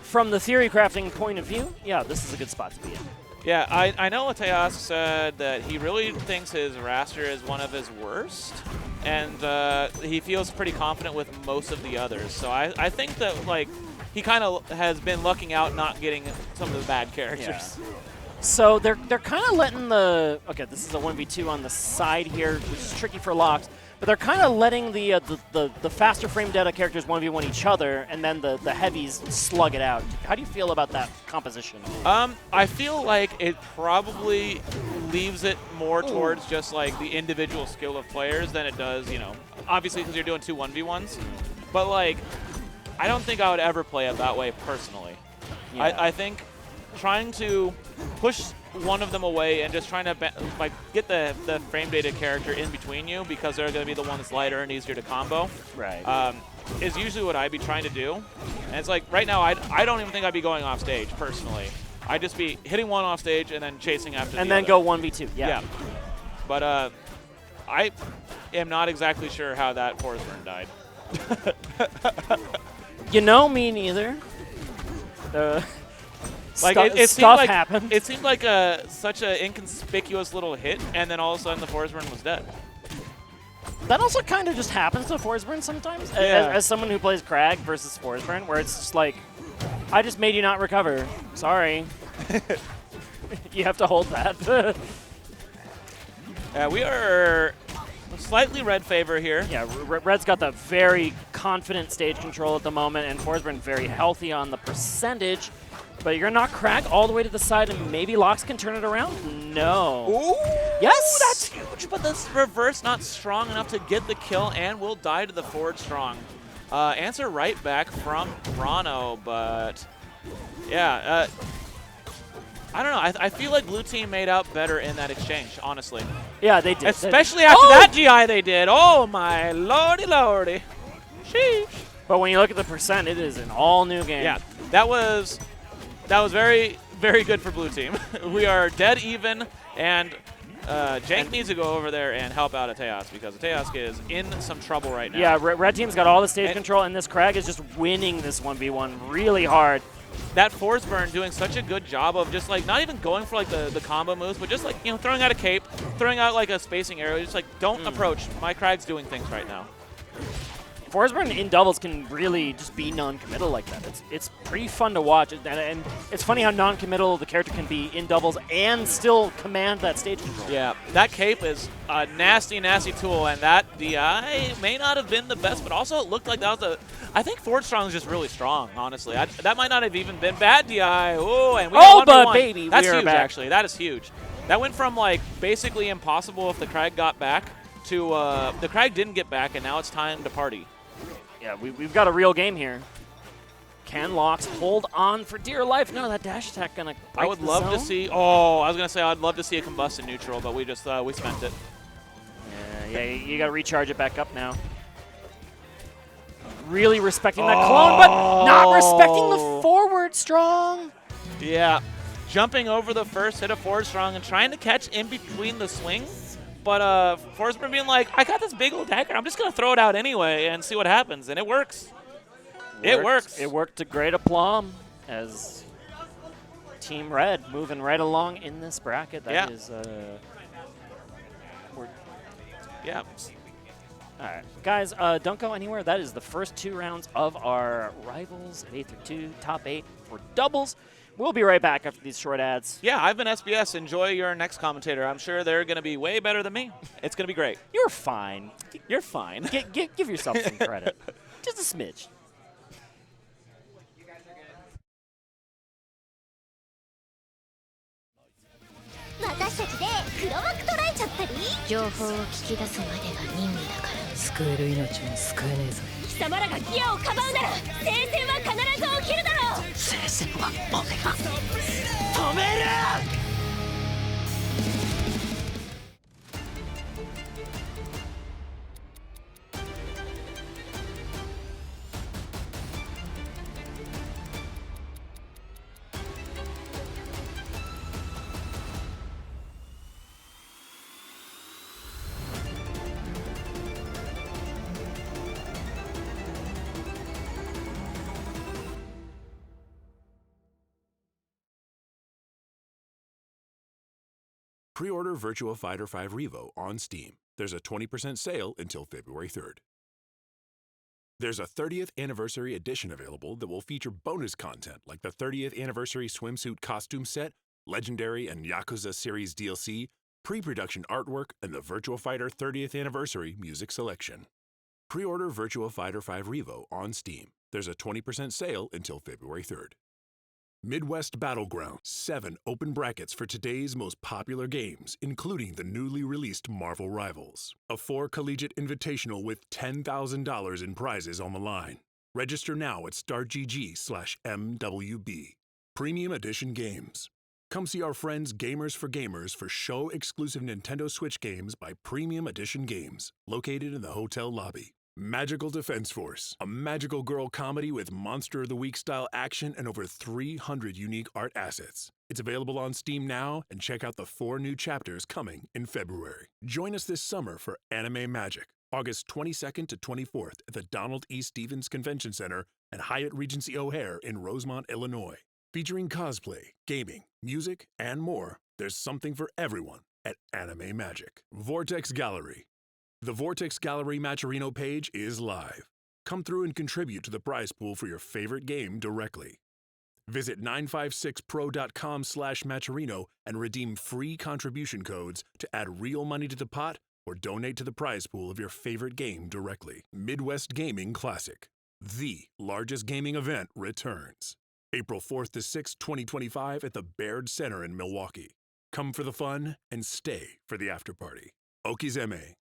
from the theory crafting point of view, yeah, this is a good spot to be in.
Yeah, I know Teos said that he really thinks his Raster is one of his worst, and he feels pretty confident with most of the others. So I think that, like, he kind of has been lucking out not getting some of the bad characters.
Yeah. So they're kind of letting the... Okay, this is a 1v2 on the side here, which is tricky for Lox. But they're kind of letting the faster frame data characters 1v1 each other, and then the heavies slug it out. How do you feel about that composition?
I feel like it probably leaves it more towards just like the individual skill of players than it does, you know, obviously because you're doing 2 1v1s. But like, I don't think I would ever play it that way personally. Yeah. I think trying to push one of them away and just trying to like get the frame data character in between you, because they're going to be the one that's lighter and easier to combo.
Right.
Is usually what I'd be trying to do. And it's like right now I don't even think I'd be going off stage personally. I'd just be hitting one off stage and then chasing after
and
the
then
other.
go 1v2. Yeah.
But I am not exactly sure how that Forsburn died.
You know, me neither.
Like
stuff happened.
It seemed like such an inconspicuous little hit, and then all of a sudden the Forsburn was dead.
That also kind of just happens to Forsburn sometimes.
Yeah.
As someone who plays Crag versus Forsburn, where it's just like, I just made you not recover. Sorry. You have to hold that.
We are slightly red favor here.
Yeah, Red's got the very confident stage control at the moment, and Forsburn very healthy on the percentage. But you're going to knock Crag all the way to the side, and maybe Lox can turn it around? No.
Ooh,
yes!
That's huge, but this reverse not strong enough to get the kill, and will die to the forward strong. Answer right back from Rano, but Yeah. I don't know. I feel like blue team made out better in that exchange, honestly.
Yeah, they did.
Especially after that GI they did. Oh, my lordy lordy. Sheesh.
But when you look at the percent, it is an all-new game.
Yeah, that was very, very good for blue team. We are dead even, and Jank needs to go over there and help out Ateos because Ateos is in some trouble right now.
Yeah, red team's got all the stage control, and this Krag is just winning this 1v1 really hard.
That Force Burn doing such a good job of just like not even going for like the combo moves, but just like, you know, throwing out a cape, throwing out like a spacing arrow, just like don't approach. My Krag's doing things right now.
Forsberg in doubles can really just be non-committal like that. It's pretty fun to watch, and it's funny how non-committal the character can be in doubles and still command that stage control.
Yeah, that cape is a nasty, nasty tool, and that DI may not have been the best, but also it looked like that was I think Ford Strong is just really strong, honestly. That might not have even been bad DI. Oh, and we got 1v1.
But baby,
that's
we're
huge,
back.
actually. That is huge. That went from like basically impossible if the Krag got back to the Krag didn't get back, and now it's time to party.
Yeah, we've got a real game here. Can Lox hold on for dear life? No, that dash attack gonna break
I would
the
love
zone.
to see. Oh, I was gonna say I'd love to see a combustion neutral, but we just we spent it.
Yeah, you gotta recharge it back up now. Really respecting that clone, but not respecting the forward strong.
Yeah, jumping over the first hit of Forward Strong and trying to catch in between the swing. But Forsberg being like, I got this big old dagger. I'm just going to throw it out anyway and see what happens. And it works. It works.
It worked to great aplomb as Team Red moving right along in this bracket. That is,
yeah.
All right, guys, don't go anywhere. That is the first 2 rounds of our Rivals at Aether 2 top 8 for doubles. We'll be right back after these short ads.
Yeah, I've been SBS. Enjoy your next commentator. I'm sure they're going to be way better than me. It's going to be great.
You're fine.
You're fine.
Give yourself some credit. Just a smidge.
Pre-order Virtua Fighter 5 Revo on Steam. There's a 20% sale until February 3rd. There's a 30th anniversary edition available that will feature bonus content like the 30th anniversary swimsuit costume set, Legendary and Yakuza series DLC, pre-production artwork, and the Virtua Fighter 30th anniversary music selection. Pre-order Virtua Fighter 5 Revo on Steam. There's a 20% sale until February 3rd. Midwest Battleground, 7 open brackets for today's most popular games, including the newly released Marvel Rivals. A 4 collegiate invitational with $10,000 in prizes on the line. Register now at startgg/MWB. Premium Edition Games. Come see our friends Gamers for Gamers for show-exclusive Nintendo Switch games by Premium Edition Games, located in the hotel lobby. Magical Defense Force, a magical girl comedy with Monster of the Week style action and over 300 unique art assets. It's available on Steam now, and check out the 4 new chapters coming in February. Join us this summer for Anime Magic, August 22nd to 24th at the Donald E. Stevens Convention Center at Hyatt Regency O'Hare in Rosemont, Illinois. Featuring cosplay, gaming, music, and more, there's something for everyone at Anime Magic. Vortex Gallery. The Vortex Gallery Matcherino page is live. Come through and contribute to the prize pool for your favorite game directly. Visit 956pro.com/Matcherino and redeem free contribution codes to add real money to the pot or donate to the prize pool of your favorite game directly. Midwest Gaming Classic, the largest gaming event, returns. April 4th to 6th, 2025 at the Baird Center in Milwaukee. Come for the fun and stay for the afterparty. Okizeme.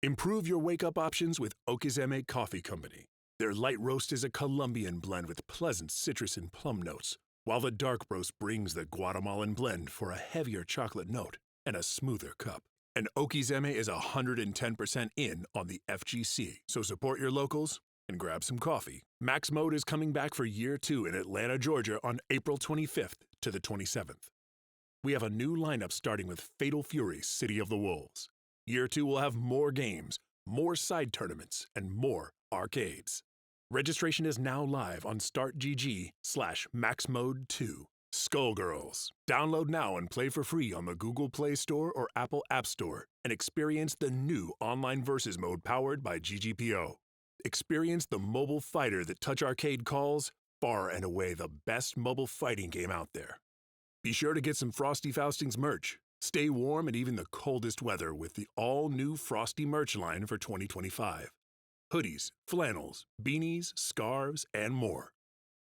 Improve your wake-up options with Okizeme Coffee Company. Their light roast is a Colombian blend with pleasant citrus and plum notes, while the dark roast brings the Guatemalan blend for a heavier chocolate note and a smoother cup. And Okizeme is 110% in on the FGC, so support your locals and grab some coffee. Max Mode is coming back for year 2 in Atlanta, Georgia on April 25th to the 27th. We have a new lineup starting with Fatal Fury City of the Wolves. Year 2 will have more games, more side tournaments, and more arcades. Registration is now live on StartGG/MaxMode2. Skullgirls. Download now and play for free on the Google Play Store or Apple App Store and experience the new online versus mode powered by GGPO. Experience the mobile fighter that Touch Arcade calls far and away the best mobile fighting game out there. Be sure to get some Frosty Faustings merch. Stay warm in even the coldest weather with the all-new Frosty merch line for 2025. Hoodies, flannels, beanies, scarves, and more.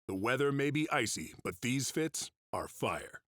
The weather may be icy, but these fits are fire.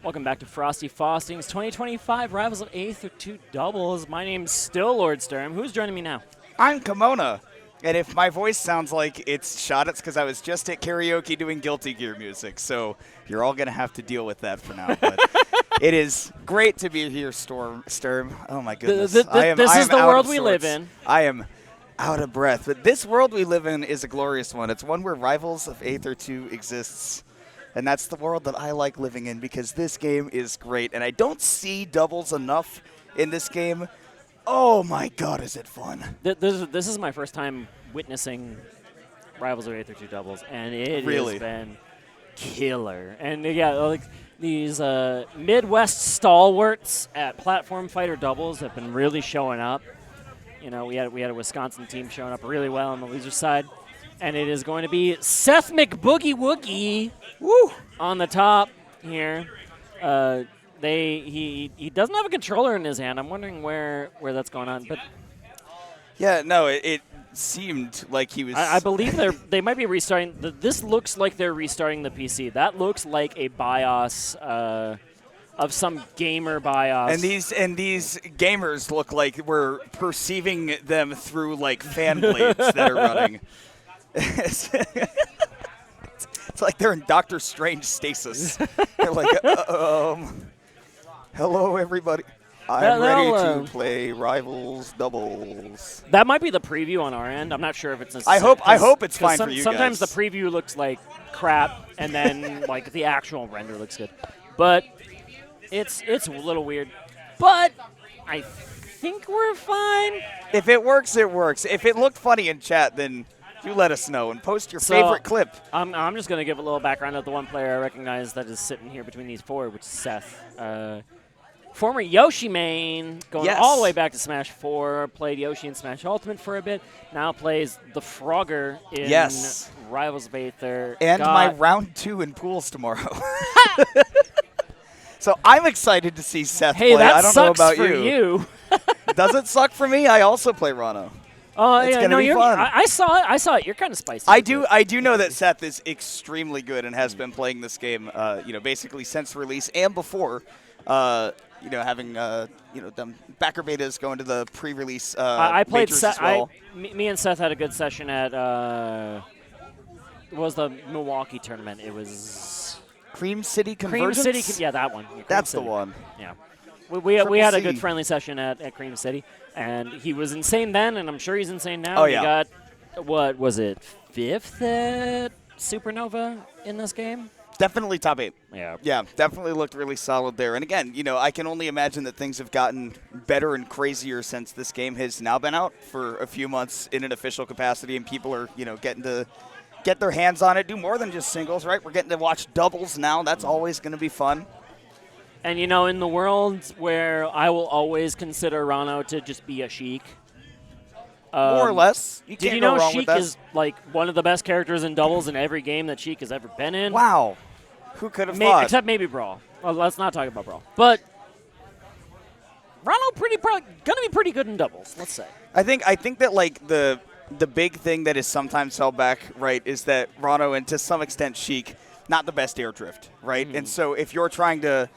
Welcome back to Frosty Faustings 2025 Rivals of Aether 2 Doubles. My name's still Lord Sturm. Who's joining me now?
I'm Kimona. And if my voice sounds like it's shot, it's because I was just at karaoke doing Guilty Gear music. So you're all going to have to deal with that for now. But it is great to be here, Sturm. Oh, my goodness.
This is the world we live in.
I am out of breath. But this world we live in is a glorious one. It's one where Rivals of Aether 2 exists. And that's the world that I like living in because this game is great. And I don't see doubles enough in this game. Oh, my God, is it fun.
This is my first time witnessing Rivals of Aether 2 Doubles, and it has been killer. And, yeah, like these Midwest stalwarts at Platform Fighter Doubles have been really showing up. You know, we had a Wisconsin team showing up really well on the loser side. And it is going to be Seth McBoogie Woogie on the top here. He doesn't have a controller in his hand. I'm wondering where that's going on. But
yeah, no, it seemed like he was.
I believe they might be restarting. This looks like they're restarting the PC. That looks like a BIOS of some gamer BIOS.
And these gamers look like we're perceiving them through like fan blades that are running. It's like they're in Doctor Strange stasis. They're like, hello, everybody. I'm ready to play Rivals Doubles.
That might be the preview on our end. I'm not sure if it's.
I hope it's fine for you
sometimes
guys.
The preview looks like crap, and then like the actual render looks good. But it's a little weird. But I think we're fine.
If it works, it works. If it looked funny in chat, then you let us know and post your favorite clip.
I'm just going to give a little background of the one player I recognize that is sitting here between these four, which is Seth. Former Yoshi main, going all the way back to Smash 4, played Yoshi in Smash Ultimate for a bit, now plays the Frogger in Rivals of Aether.
And my round 2 in pools tomorrow. So I'm excited to see Seth play.
That
I don't know
sucks
about
for you.
Doesn't suck for me. I also play Rano.
Oh,
It's
yeah,
gonna
no,
be
you're,
fun.
I saw it. I saw it. You're kind of spicy.
I
with
do.
it.
I do know that Seth is extremely good and has been playing this game, basically since release and before, having them backer betas going to the pre-release.
I played
majors
Seth.
as well.
Me and Seth had a good session at. What was the Milwaukee tournament? It was
Cream City
Cream
Convergence.
City. Yeah, that one. Yeah, Cream
That's
City.
the one.
Yeah. We
Triple
had a
C.
good friendly session at Cream City, and he was insane then, and I'm sure he's insane now.
Oh,
He
yeah.
got, what was it, 5th at Supernova in this game?
Definitely top 8.
Yeah.
Yeah, definitely looked really solid there. And again, I can only imagine that things have gotten better and crazier since this game has now been out for a few months in an official capacity, and people are, getting to get their hands on it, do more than just singles, right? We're getting to watch doubles now. That's always going to be fun.
And, in the world where I will always consider Rano to just be a Sheik.
More or less. You
Did
can't
you
go
know
wrong
Sheik
with that.
is, like, one of the best characters in doubles in every game that Sheik has ever been in?
Wow. Who could have thought?
Except maybe Brawl. Well, let's not talk about Brawl. But Rano gonna be pretty good in doubles, let's say.
I think that like the big thing that is sometimes held back, right, is that Rano and to some extent Sheik, not the best air drift, right? And so if you're trying to,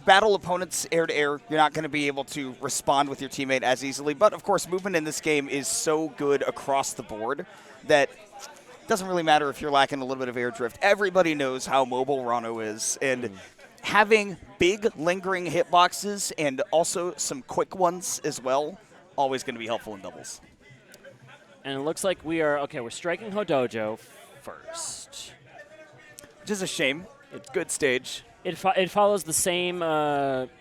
battle opponents air to air, you're not going to be able to respond with your teammate as easily. But of course, movement in this game is so good across the board that it doesn't really matter if you're lacking a little bit of air drift. Everybody knows how mobile Rano is, and having big lingering hitboxes and also some quick ones as well, always going to be helpful in doubles.
And it looks like we're striking Hodojo first.
Which is a shame. It's good stage.
It follows the same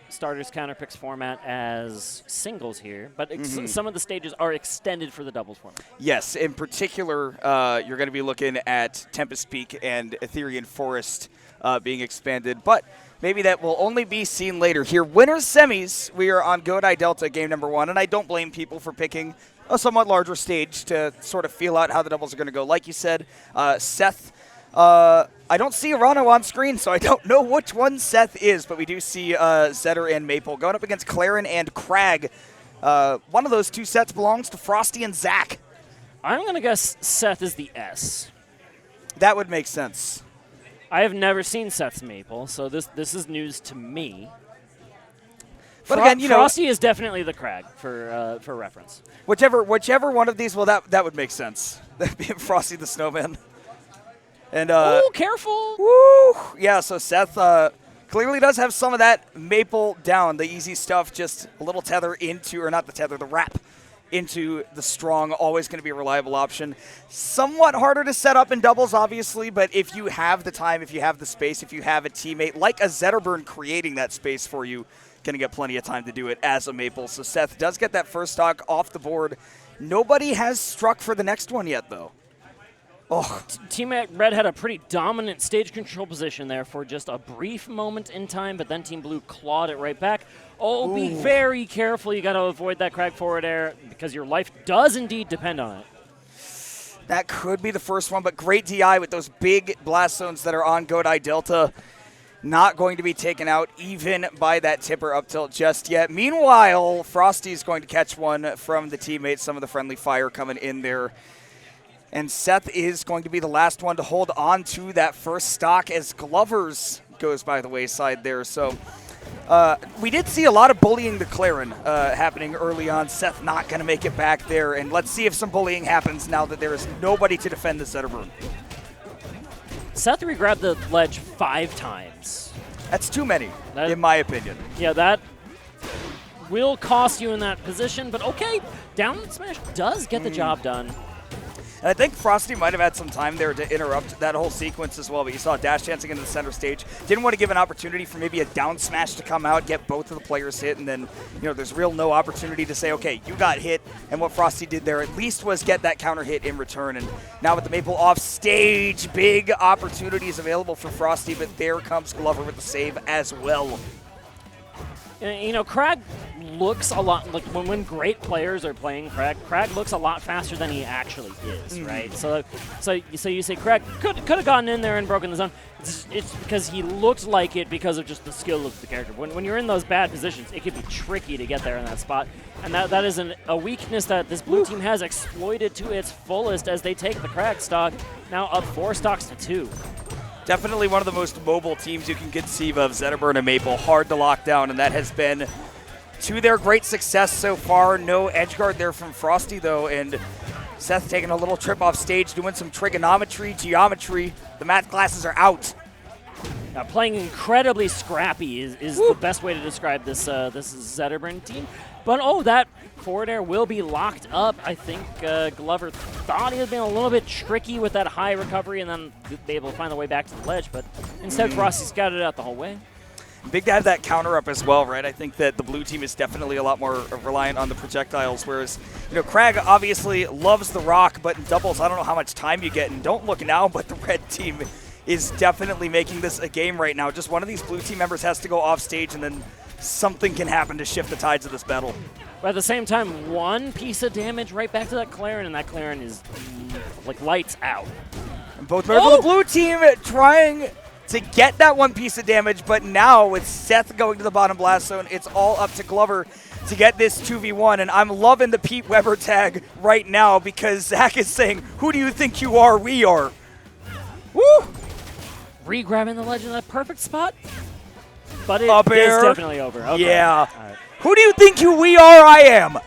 starters counter picks format as singles here, but some of the stages are extended for the doubles format.
Yes, in particular, you're going to be looking at Tempest Peak and Ethereal Forest being expanded, but maybe that will only be seen later. Here, winners semis, we are on Godai Delta game number 1, and I don't blame people for picking a somewhat larger stage to sort of feel out how the doubles are going to go. Like you said, Seth, I don't see Rano on screen, so I don't know which one Seth is, but we do see Zetter and Maple going up against Claren and Crag. One of those two sets belongs to Frosty and Zach.
I'm going to guess Seth is the S.
That would make sense.
I have never seen Seth's Maple, so this is news to me.
But again,
Frosty is definitely the Crag for reference.
Whichever one of these, well, that would make sense. Being Frosty the Snowman. And
oh, careful!
Woo! Yeah, so Seth clearly does have some of that Maple down. The easy stuff, just a little tether into, or not the tether, the wrap into the strong, always going to be a reliable option. Somewhat harder to set up in doubles, obviously, but if you have the time, if you have the space, if you have a teammate like a Zetterburn creating that space for you, going to get plenty of time to do it as a Maple. So Seth does get that first stock off the board. Nobody has struck for the next one yet, though. Oh.
Team Red had a pretty dominant stage control position there for just a brief moment in time, but then Team Blue clawed it right back. Oh, be very careful. You got to avoid that Crag forward air because your life does indeed depend on it.
That could be the first one, but great DI with those big blast zones that are on Godai Delta. Not going to be taken out even by that tipper up tilt just yet. Meanwhile, Frosty's going to catch one from the teammates, some of the friendly fire coming in there. And Seth is going to be the last one to hold on to that first stock as Glover's goes by the wayside there. So we did see a lot of bullying to Claren happening early on. Seth not going to make it back there. And let's see if some bullying happens now that there is nobody to defend the Zetterburn.
Seth re-grabbed the ledge 5 times.
That's too many, in my opinion.
Yeah, that will cost you in that position, but okay, down smash does get the job done.
And I think Frosty might have had some time there to interrupt that whole sequence as well, but you saw dash dancing into the center stage. Didn't want to give an opportunity for maybe a down smash to come out, get both of the players hit, and then, there's no opportunity to say, okay, you got hit, and what Frosty did there at least was get that counter hit in return. And now with the Maple off stage, big opportunities available for Frosty, but there comes Glover with the save as well.
Crag looks a lot like when great players are playing Crag. Crag looks a lot faster than he actually is, right? So you say Crag could have gotten in there and broken the zone. It's because he looked like it because of just the skill of the character. When you're in those bad positions, it can be tricky to get there in that spot, and that is a weakness that this blue team has exploited to its fullest as they take the Crag stock now up 4 stocks to 2.
Definitely one of the most mobile teams you can conceive of, Zetterburn and Maple. Hard to lock down, and that has been to their great success so far. No edge guard there from Frosty, though, and Seth taking a little trip off stage, doing some trigonometry, geometry. The math classes are out.
Now, playing incredibly scrappy is the best way to describe this this Zetterburn team. But, that forward air will be locked up. I think Glover thought he was being a little bit tricky with that high recovery and then be able to find the way back to the ledge. But instead, Frosty scouted it out the whole way.
Big to have that counter up as well, right? I think that the blue team is definitely a lot more reliant on the projectiles, whereas, Crag obviously loves the rock, but in doubles, I don't know how much time you get. And don't look now, but the red team is definitely making this a game right now. Just one of these blue team members has to go off stage, and then something can happen to shift the tides of this battle.
But at the same time, one piece of damage right back to that Claren, and that Claren is like lights out.
And both members of the blue team trying to get that one piece of damage, but now with Seth going to the bottom blast zone, it's all up to Glover to get this 2v1, and I'm loving the Pete Weber tag right now because Zach is saying, who do you think you are? We are. Woo!
Re-grabbing the ledge in that perfect spot, but it
is
definitely over. Okay.
Yeah.
Right.
Who do you think we are? I am.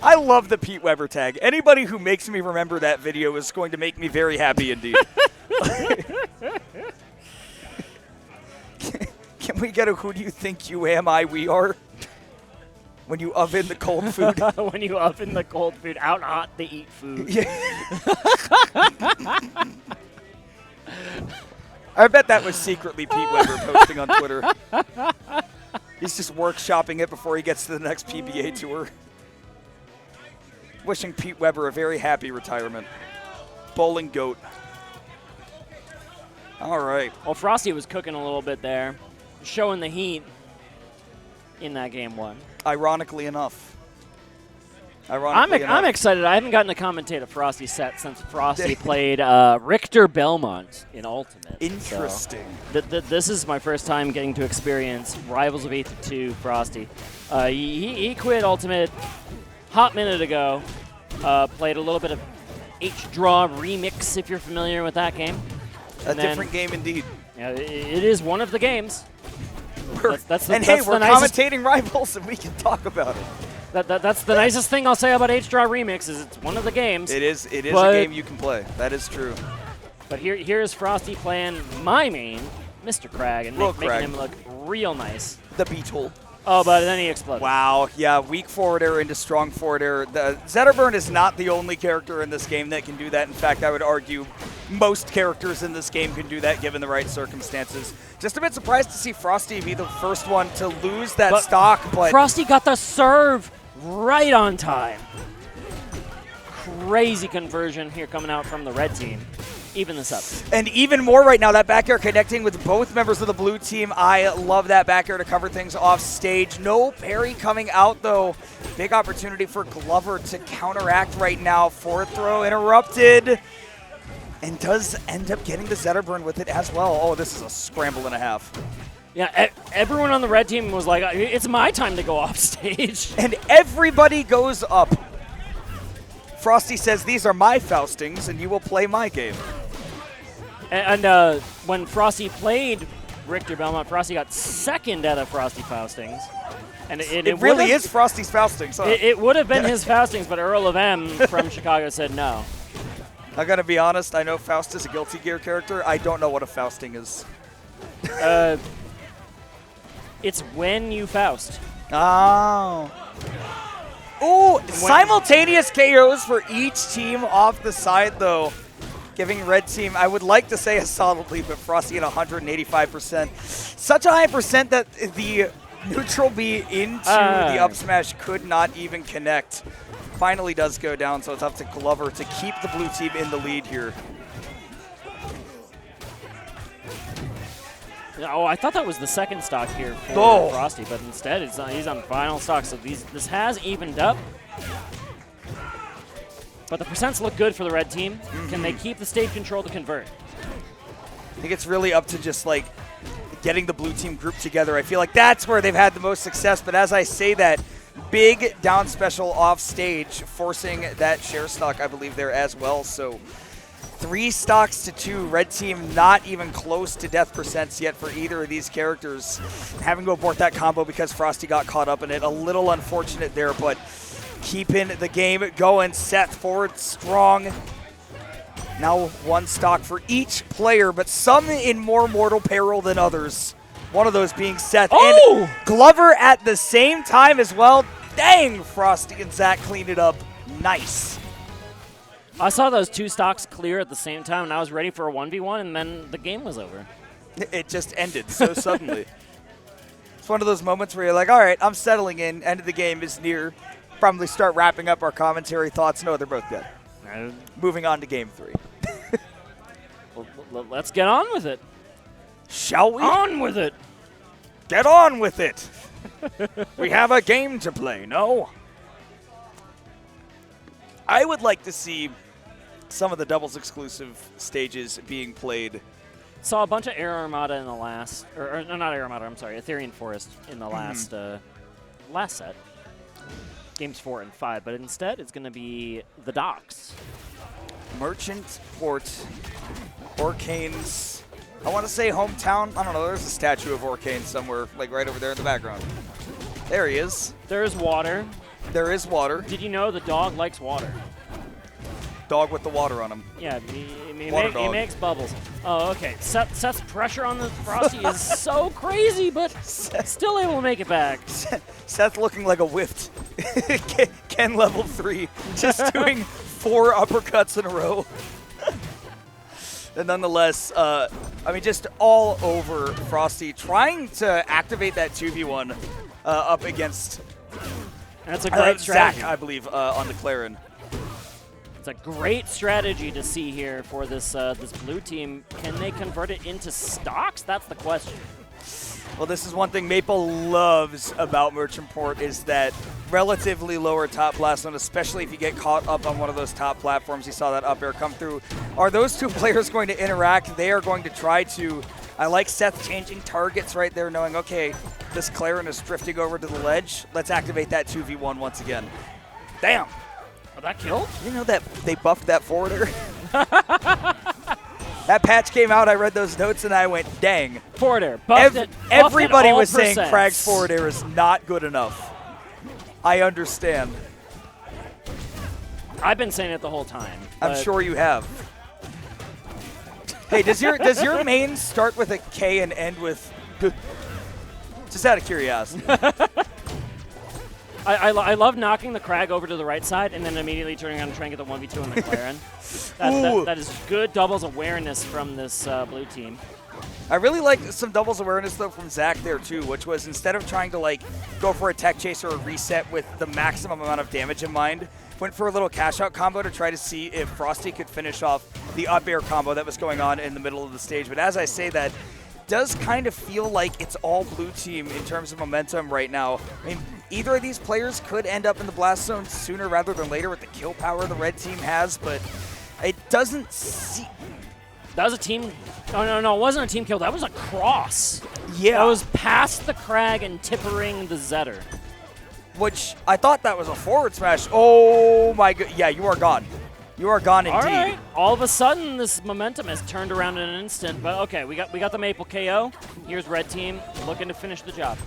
I love the Pete Weber tag. Anybody who makes me remember that video is going to make me very happy indeed. Can we get a who do you think you am, we are? When you oven the cold food.
When you oven the cold food, out hot to eat food.
Yeah. I bet that was secretly Pete Weber posting on Twitter. He's just workshopping it before he gets to the next PBA tour. Wishing Pete Weber a very happy retirement. Bowling goat. All right.
Well, Frosty was cooking a little bit there, showing the heat in that game 1.
Ironically enough.
I'm excited. I haven't gotten to commentate a Frosty set since Frosty played Richter Belmont in Ultimate.
Interesting.
So this is my first time getting to experience Rivals of Aether 2 Frosty. He quit Ultimate hot minute ago. Played a little bit of H-Draw Remix, if you're familiar with that game.
A different game indeed.
Yeah, it is one of the games.
We're commentating Rivals, and we can talk about it.
That's the nicest thing I'll say about H-Draw Remix is it's one of the games.
It is a game you can play. That is true.
But here's Frosty playing my main, Mr. Crag, and making him look real nice.
The Beetle.
Oh, but then he exploded.
Wow, yeah, weak forward air into strong forward air. Zetterburn is not the only character in this game that can do that. In fact, I would argue most characters in this game can do that given the right circumstances. Just a bit surprised to see Frosty be the first one to lose that stock, but
Frosty got the serve right on time. Crazy conversion here coming out from the red team. Even this up.
And even more right now, that back air connecting with both members of the blue team. I love that back air to cover things off stage. No parry coming out, though. Big opportunity for Glover to counteract right now. Forward throw interrupted. And does end up getting the Zetterburn with it as well. Oh, this is a scramble and a half.
Yeah, everyone on the red team was like, it's my time to go off stage.
And everybody goes up. Frosty says, these are my Faustings, and you will play my game.
And when Frosty played Richter Belmont, Frosty got second out of Frosty Faustings. And it
really is Frosty's Faustings, huh?
It would have been his Faustings, but Earl of M from Chicago said no.
I gotta be honest, I know Faust is a Guilty Gear character. I don't know what a Fausting is.
It's when you Faust.
Oh. Ooh, simultaneous KOs for each team off the side, though. Giving red team, I would like to say a solid lead, but Frosty at 185%. Such a high percent that the neutral B into the up smash could not even connect. Finally does go down, so it's up to Glover to keep the blue team in the lead here.
Oh, I thought that was the second stock here for Frosty, but instead he's on final stock, so this has evened up. But the percents look good for the red team. Can they keep the stage control to convert?
I think it's really up to just like getting the blue team group together. I feel like that's where they've had the most success, but as I say that, big down special off stage, forcing that share stock, I believe, there as well. So 3 stocks to 2. Red team not even close to death percents yet for either of these characters. Having to abort that combo because Frosty got caught up in it. A little unfortunate there, but keeping the game going. Seth forward strong. Now 1 stock for each player, but some in more mortal peril than others. One of those being Seth and Glover at the same time as well. Dang, Frosty and Zach cleaned it up. Nice.
I saw those 2 stocks clear at the same time, and I was ready for a 1v1, and then the game was over.
It just ended so suddenly. It's one of those moments where you're like, all right, I'm settling in. End of the game is near. Probably start wrapping up our commentary thoughts. No, they're both dead. Moving on to game 3.
Let's get on with it.
Shall we?
On with it.
Get on with it. We have a game to play, no? I would like to see some of the doubles exclusive stages being played.
Saw a bunch of Air Armada in the last, or no, not Air Armada, I'm sorry, Ethereal Forest in the last last set. Games 4 and 5, but instead it's going to be the docks.
Merchant Port, Orcane's, I want to say hometown. I don't know, there's a statue of Orcane somewhere, like right over there in the background. There he is.
There is water.
There is water.
Did you know the dog likes water?
Dog with the water on him.
Yeah, he makes bubbles. Oh, okay. Seth's pressure on the Frosty is so crazy, but still able to make it back.
Seth looking like a whiffed Ken level 3, just doing 4 uppercuts in a row. And nonetheless, I mean, just all over Frosty, trying to activate that 2v1 up against
That's a great strategy.
Zach, I believe, on the Clarin.
It's a great strategy to see here for this this blue team. Can they convert it into stocks? That's the question.
Well, this is one thing Maple loves about Merchant Port is that relatively lower top blast zone, especially if you get caught up on one of those top platforms. You saw that up air come through. Are those 2 players going to interact? They are going to try to. I like Seth changing targets right there, knowing, okay, this Clarin is drifting over to the ledge. Let's activate that 2v1 once again. Damn.
Oh, that killed?
You know that they buffed that forwarder? That patch came out, I read those notes, and I went, dang.
Forward air. Buffed it.
Everybody was
percents.
saying Krag's forward air is not good enough. I understand.
I've been saying it the whole time.
I'm sure you have. Hey, does your main start with a K and end with G? Just out of curiosity.
I love knocking the Krag over to the right side and then immediately turning around and trying to get the 1v2 on the Clarin. that is good doubles awareness from this blue team.
I really like some doubles awareness, though, from Zach there, too, which was instead of trying to, like, go for a tech chase or a reset with the maximum amount of damage in mind, went for a little cash-out combo to try to see if Frosty could finish off the up-air combo that was going on in the middle of the stage. But as I say that, does kind of feel like it's all blue team in terms of momentum right now. I mean, either of these players could end up in the blast zone sooner rather than later with the kill power the red team has, but it doesn't seem...
That was a team... Oh, no, it wasn't a team kill. That was a cross.
Yeah.
That was past the Krag and tippering the Zetter.
Which, I thought that was a forward smash. Oh, my God. Yeah, you are gone. You are gone indeed.
All right. All of a sudden, this momentum has turned around in an instant. But okay, we got the Maple KO. Here's red team looking to finish the job.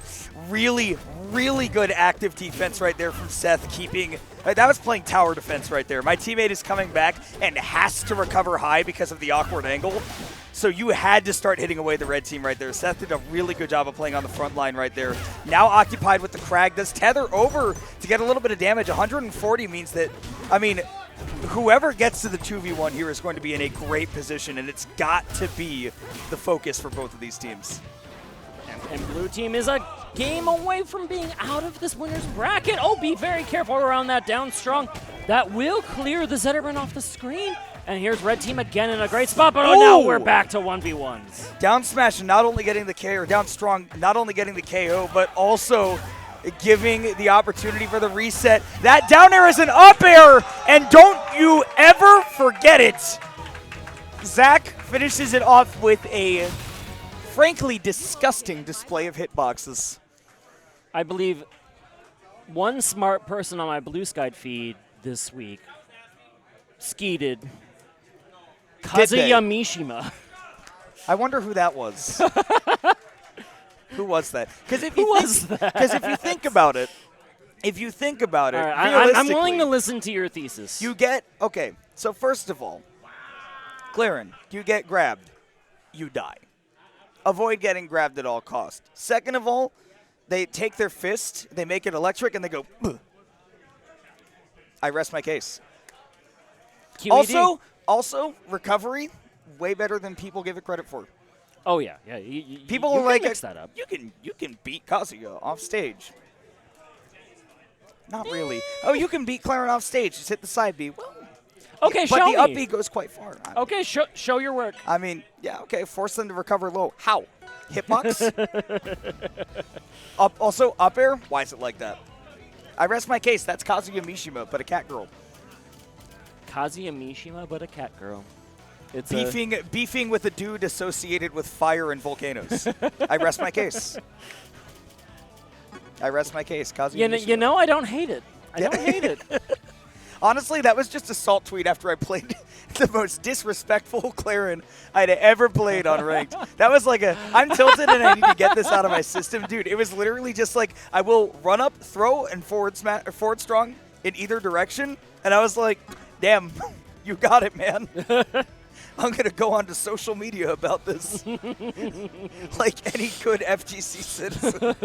Really, really good active defense right there from Seth, keeping... That was playing tower defense right there. My teammate is coming back and has to recover high because of the awkward angle. So you had to start hitting away the red team right there. Seth did a really good job of playing on the front line right there. Now occupied with the Krag. Does tether over to get a little bit of damage. 140 means that, I mean, whoever gets to the 2v1 here is going to be in a great position, and it's got to be the focus for both of these teams.
And blue team is a game away from being out of this winner's bracket. Oh, be very careful around that down strong. That will clear the Zetterman off the screen. And here's red team again in a great spot, but now we're back to 1v1s.
Down smash and not only getting the KO, or down strong, not only getting the KO, but also giving the opportunity for the reset. That down air is an up air, and don't you ever forget it. Zach finishes it off with a frankly disgusting display of hitboxes.
I believe one smart person on my Blue Sky feed this week skeeted Kazuya Mishima.
I wonder who that was. Who was that? Because if you think about it,
All right, I'm willing to listen to your thesis.
You get, okay, so first of all, Clarin, you get grabbed, you die. Avoid getting grabbed at all costs. Second of all, they take their fist, they make it electric, and they go, ugh. I rest my case.
QED?
Also, recovery, way better than people give it credit for.
Oh yeah.
People
you
are like,
mix that up.
You can beat Kazuya off stage. Not really. Oh, you can beat Clarin off stage. Just hit the side B. Well,
okay,
but
show
the
me.
up B goes quite far.
Okay, show your work.
I mean, yeah, okay. Force them to recover low. How? Hitbox? Also, up air? Why is it like that? I rest my case. That's Kazuya Mishima, but a cat girl.
Kazuya Mishima, but a cat girl. It's
Beefing with a dude associated with fire and volcanoes. I rest my case. I rest my case. Kazuya Mishima.
You know, I don't hate it. I don't hate it.
Honestly, that was just a salt tweet after I played the most disrespectful Clarin I'd ever played on Ranked. That was like I'm tilted and I need to get this out of my system. Dude, it was literally just like, I will run up, throw, and forward strong in either direction. And I was like, damn, you got it, man. I'm going to go on to social media about this. Like any good FGC citizen.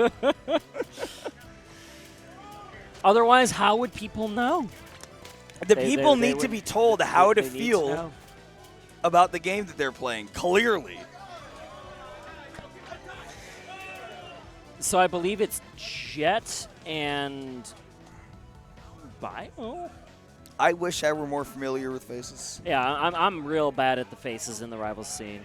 Otherwise, how would people know?
People need to be told how to feel about the game that they're playing, clearly.
So I believe it's Jet and Bio?
I wish I were more familiar with faces.
Yeah, I'm real bad at the faces in the Rivals scene.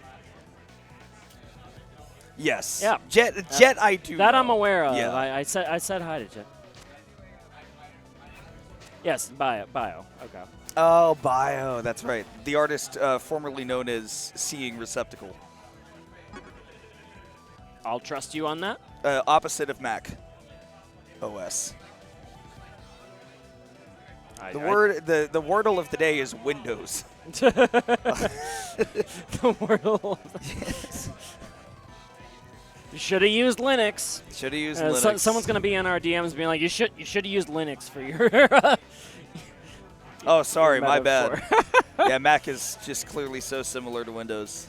Yes.
Yeah.
Jet I do
That
know.
I'm aware of.
Yeah.
I said hi to Jet. Yes, Bio. Okay.
Oh, Bio. That's right. The artist formerly known as Seeing Receptacle.
I'll trust you on that.
Opposite of Mac OS. The wordle of the day is Windows.
The Wordle. You should have used Linux.
Should have used Linux.
Someone's going to be in our DMs being like, you should have used Linux for your.
Oh, sorry, my bad.
metaphor.
Yeah, Mac is just clearly so similar to Windows.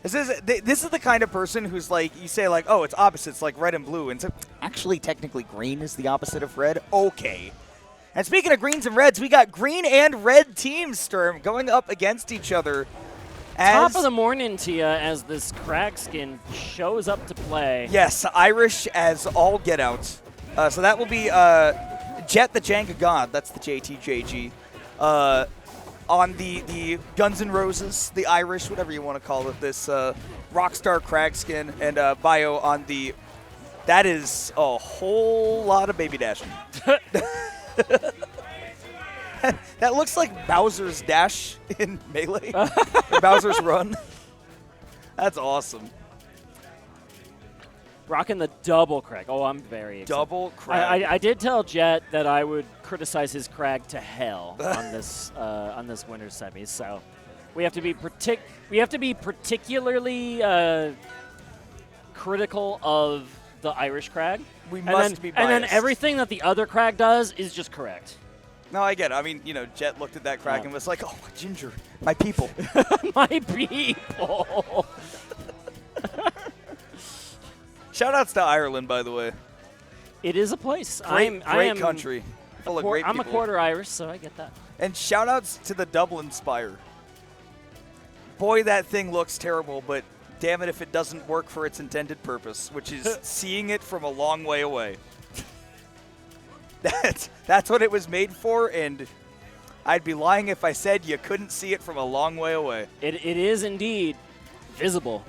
This is the kind of person who's like, you say like, oh, it's opposites, like red and blue, and so actually technically green is the opposite of red. Okay. And speaking of greens and reds, we got green and red teams, Sturm, going up against each other.
Top of the morning to you as this Crag skin shows up to play.
Yes, Irish as all get out. So that will be Jet the Jenga God. That's the JTJG. On the Guns N' Roses, the Irish, whatever you want to call it, this Rockstar Crag skin, and Bio on the. That is a whole lot of baby dashing. That looks like Bowser's dash in Melee. Or Bowser's run. That's awesome.
Rocking the double Crag. Oh, I'm very excited.
Double Crag.
I did tell Jet that I would criticize his Crag to hell on this winner's semis. So we have to be particularly critical of the Irish Crag.
We must be biased.
And then everything that the other Crag does is just correct.
No, I get it. I mean, Jet looked at that Crag and was like, oh, Ginger, my people.
My people.
Shout-outs to Ireland, by the way.
It is a place.
Great country. Full of great
I'm
people.
a quarter Irish, so I get that.
And shout-outs to the Dublin Spire. Boy, that thing looks terrible, but damn it if it doesn't work for its intended purpose, which is seeing it from a long way away. That's what it was made for, and I'd be lying if I said you couldn't see it from a long way away.
It is indeed visible.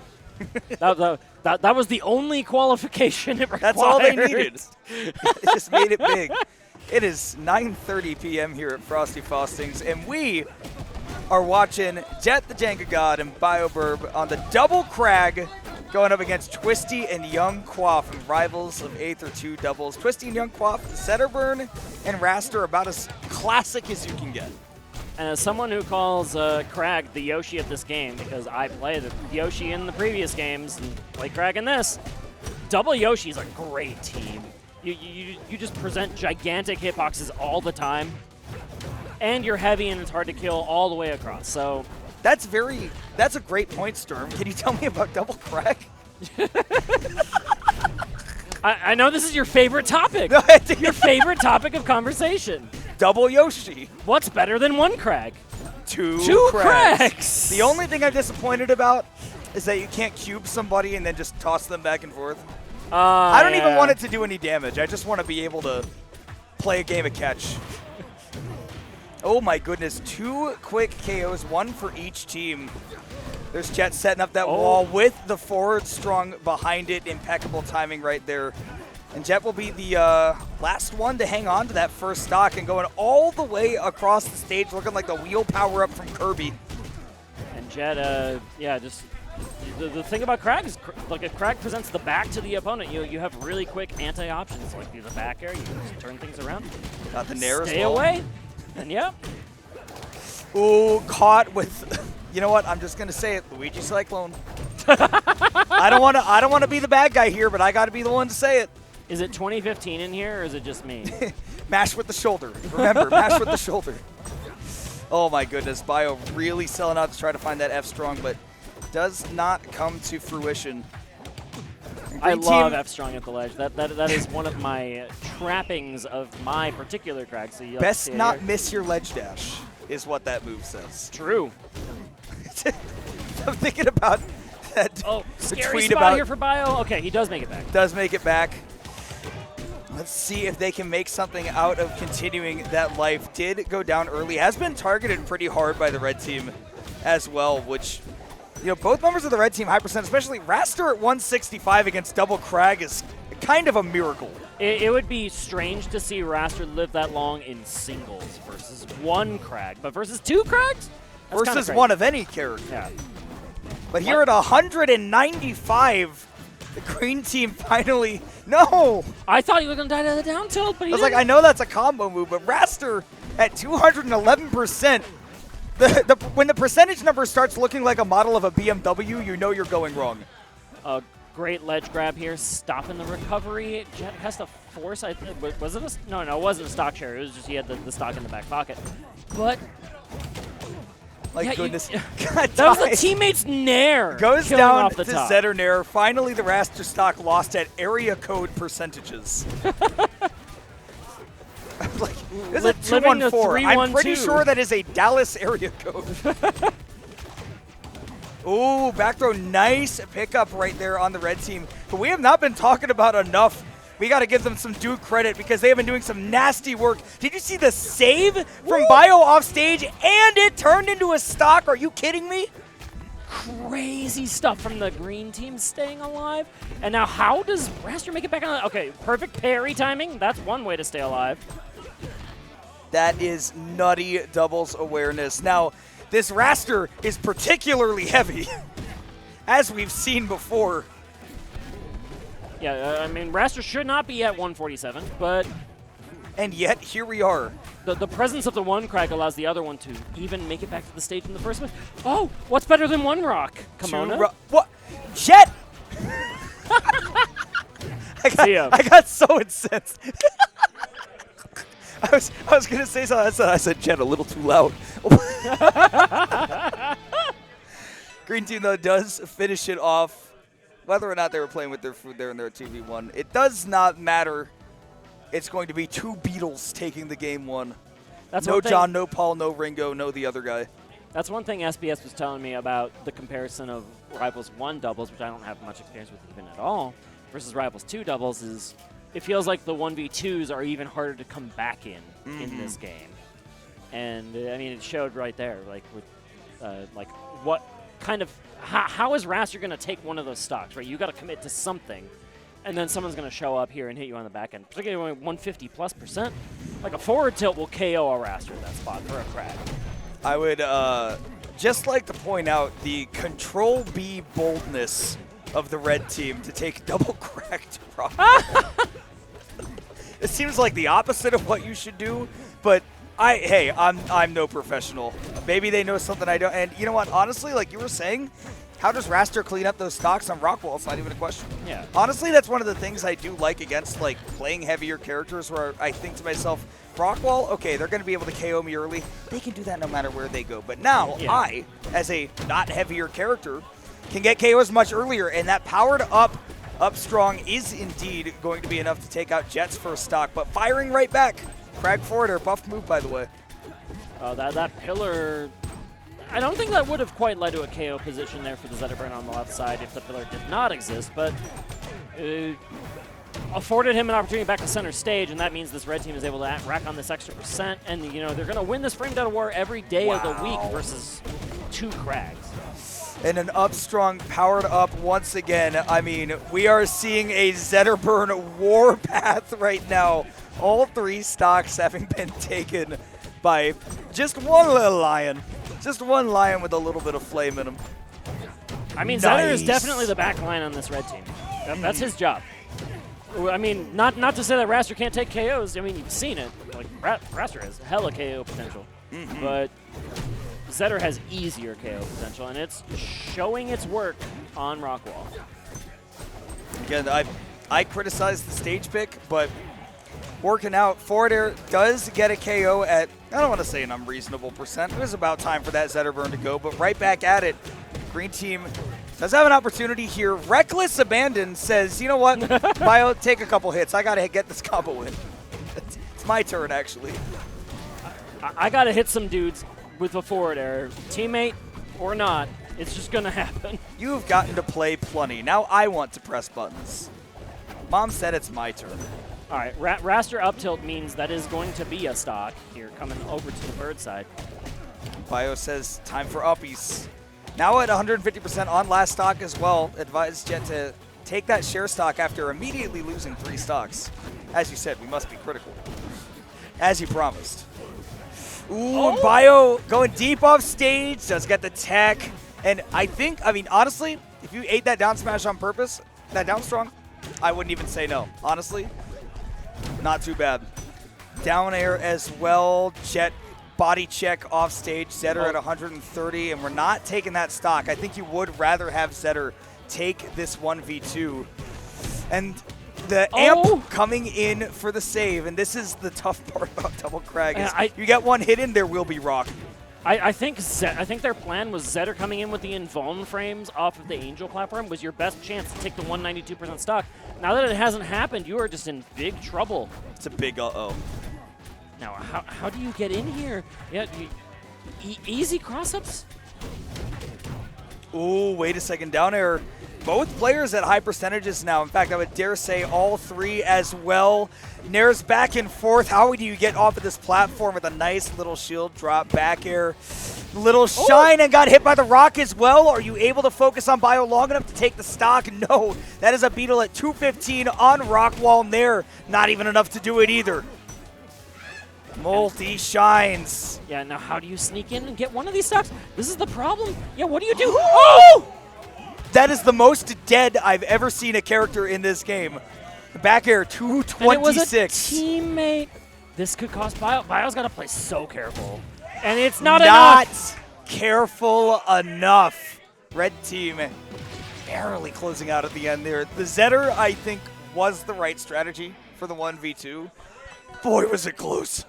that was the only qualification it required.
That's all they needed. It just made it big. It is 9:30 p.m. here at Frosty Faustings, and we are watching Jet the Jenga God and BioBurb on the double crag going up against Twisty and Young Qua from Rivals of Aether 2 doubles. Twisty and Young Qua, Setterburn and Raster, about as classic as you can get.
And as someone who calls Crag the Yoshi of this game, because I played the Yoshi in the previous games and played Crag in this, double Yoshi is a great team. You just present gigantic hitboxes all the time, and you're heavy and it's hard to kill all the way across. So
that's a great point, Sturm. Can you tell me about double Crag?
I know this is your favorite topic. Your favorite topic of conversation.
Double Yoshi.
What's better than one Crag?
Two
Crags.
Crags. The only thing I'm disappointed about is that you can't cube somebody and then just toss them back and forth. I don't even want it to do any damage. I just want to be able to play a game of catch. Oh my goodness, 2 quick KOs, 1 for each team. There's Jet setting up that wall with the forward strong behind it. Impeccable timing right there. And Jet will be the last one to hang on to that first stock and going all the way across the stage, looking like the wheel power up from Kirby.
And Jet, just the thing about Crag is, like, if Crag presents the back to the opponent, you have really quick anti-options. Like, do the back air, you can just turn things around.
Got the nair as well.
Stay away, and yeah.
Ooh, caught with. You know what? I'm just gonna say it, Luigi Cyclone. I don't want to be the bad guy here, but I got to be the one to say it.
Is it 2015 in here, or is it just me?
Mash with the shoulder. Remember, mash with the shoulder. Oh my goodness, Bio really selling out to try to find that F strong, but does not come to fruition.
I love F strong at the ledge. That is one of my trappings of my particular Crag. So you
best not miss your ledge dash is what that move says.
True.
I'm thinking about that.
Oh, scary
tweet
spot
about
here for Bio. Okay, he does make it back.
Does make it back. Let's see if they can make something out of continuing that life. Did go down early. Has been targeted pretty hard by the red team as well, which, you know, both members of the red team, high percent, especially Raster at 165 against double Crag is kind of a miracle.
It would be strange to see Raster live that long in singles versus one Crag, but versus 2 Crags? That's
versus one of any character.
Yeah.
But here at 195, the green team finally, no!
I thought you were going to die to the down tilt, but
I was like, I know that's a combo move, but Raster at 211%, when the percentage number starts looking like a model of a BMW, you know you're going wrong.
A great ledge grab here, stopping the recovery. Jet has to force, was it no, it wasn't a stock share, it was just he had the stock in the back pocket. But
my goodness.
That was the teammate's nair.
Goes down
off the
to
top.
Zetter nair. Finally, the Raster stock lost at area code percentages. Like, this is a 214. I'm pretty sure that is a Dallas area code. Ooh, back throw. Nice pickup right there on the red team. But we have not been talking about enough. We got to give them some due credit because they have been doing some nasty work. Did you see the save from Bio off stage and it turned into a stock? Are you kidding me?
Crazy stuff from the green team staying alive. And now how does Raster make it back on? Okay, perfect parry timing. That's one way to stay alive.
That is nutty doubles awareness. Now, this Raster is particularly heavy, as we've seen before.
Yeah, I mean, Raster should not be at 147, but...
And yet, here we are.
The presence of the one Crag allows the other one to even make it back to the stage in the first place. Oh, what's better than one rock? Kimona?
What? Jet! I got so incensed. I was going to say something. I said Jet a little too loud. Green team, though, does finish it off. Whether or not they were playing with their food there in their 2v1, it does not matter. It's going to be 2 Beatles taking the game 1.
That's
no John, no Paul, no Ringo, no the other guy.
That's one thing SBS was telling me about the comparison of Rivals 1 doubles, which I don't have much experience with even at all, versus Rivals 2 doubles, is it feels like the 1v2s are even harder to come back in this game. And I mean, it showed right there, like with what kind of how is Raster going to take one of those stocks, right? You got to commit to something, and then someone's going to show up here and hit you on the back end. Particularly 150+%, like a forward tilt will KO a Raster in that spot for a crag.
I would just like to point out the Control B boldness of the red team to take double crag to rock. It seems like the opposite of what you should do, but I'm no professional. Maybe they know something I don't. And you know what? Honestly, like you were saying, how does Raster clean up those stocks on Rockwall? It's not even a question.
Yeah.
Honestly, that's one of the things I do like against like playing heavier characters, where I think to myself, Rockwall, okay, they're going to be able to KO me early. They can do that no matter where they go. But now I, as a not heavier character, can get KOs much earlier, and that powered up strong is indeed going to be enough to take out Jet's first stock. But firing right back. Crag forwarder, buff move, by the way.
That pillar, I don't think that would have quite led to a KO position there for the Zetterburn on the left side if the pillar did not exist, but afforded him an opportunity back to center stage, and that means this red team is able to rack on this extra %, and you know they're going to win this framed out of war every day of the week versus 2 Crags.
And an up strong powered up once again. I mean, we are seeing a Zetterburn warpath right now. All 3 stocks having been taken by just one little lion. Just one lion with a little bit of flame in him.
I mean, Zetter is definitely the back line on this red team. That's his job. I mean, not to say that Raster can't take KOs. I mean, you've seen it. Like, Raster has hella KO potential. But Zetter has easier KO potential, and it's showing its work on Rockwall.
Again, I criticized the stage pick, but working out. Forward air does get a KO at, I don't want to say an unreasonable %. It was about time for that Zetterburn to go, but right back at it. Green team does have an opportunity here. Reckless Abandon says, you know what, Bio, take a couple hits. I got to get this combo in. It's my turn, actually.
I got to hit some dudes with a forward air. Teammate or not, it's just going to happen.
You've gotten to play plenty. Now I want to press buttons. Mom said it's my turn.
All right, Raster up tilt means that is going to be a stock here coming over to the bird side.
Bio says time for uppies. Now at 150% on last stock as well. Advised Jet to take that share stock after immediately losing 3 stocks. As you said, we must be critical. As you promised. Ooh, Bio going deep off stage, does get the tech. And I mean, honestly, if you ate that down smash on purpose, that down strong, I wouldn't even say no. Honestly, not too bad. Down air as well. Jet body check off stage. Zetter at 130, and we're not taking that stock. I think you would rather have Zetter take this 1v2. And the amp coming in for the save, and this is the tough part about double crag. Is you get one hit in, there will be rock.
I think their plan was Zetter coming in with the invuln frames off of the Angel platform was your best chance to take the 192% stock. Now that it hasn't happened, you are just in big trouble.
It's a big uh-oh.
Now, how do you get in here? Yeah, easy cross-ups?
Ooh, wait a second. Down air. Both players at high percentages now. In fact, I would dare say all 3 as well. Nair's back and forth. How do you get off of this platform with a nice little shield drop back air? Little shine and got hit by the rock as well. Are you able to focus on Bio long enough to take the stock? No. That is a Beetle at 215 on Rockwall Nair. Not even enough to do it either. Multi-shines.
Yeah, now how do you sneak in and get one of these stocks? This is the problem. Yeah, what do you do? Oh!
That is the most dead I've ever seen a character in this game. Back air, 226.
And it was a teammate. This could cost Bio. Bio's got to play so careful. And it's not enough.
Careful enough. Red team barely closing out at the end there. The Zetter, I think, was the right strategy for the 1v2. Boy, was it close.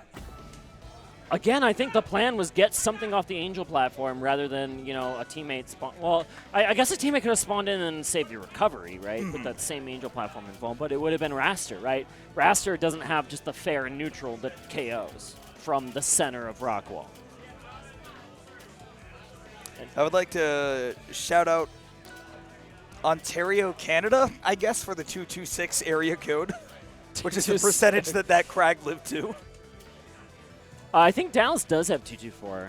Again, I think the plan was get something off the Angel platform rather than, you know, a teammate spawn. Well, I guess a teammate could have spawned in and saved your recovery, right, with that same Angel platform involved, but it would have been Raster, right? Raster doesn't have just the fair and neutral that KOs from the center of Rockwall.
I would like to shout out Ontario, Canada, I guess, for the 226 area code, which is the percentage that crag lived to.
I think Dallas does have 2-2-4.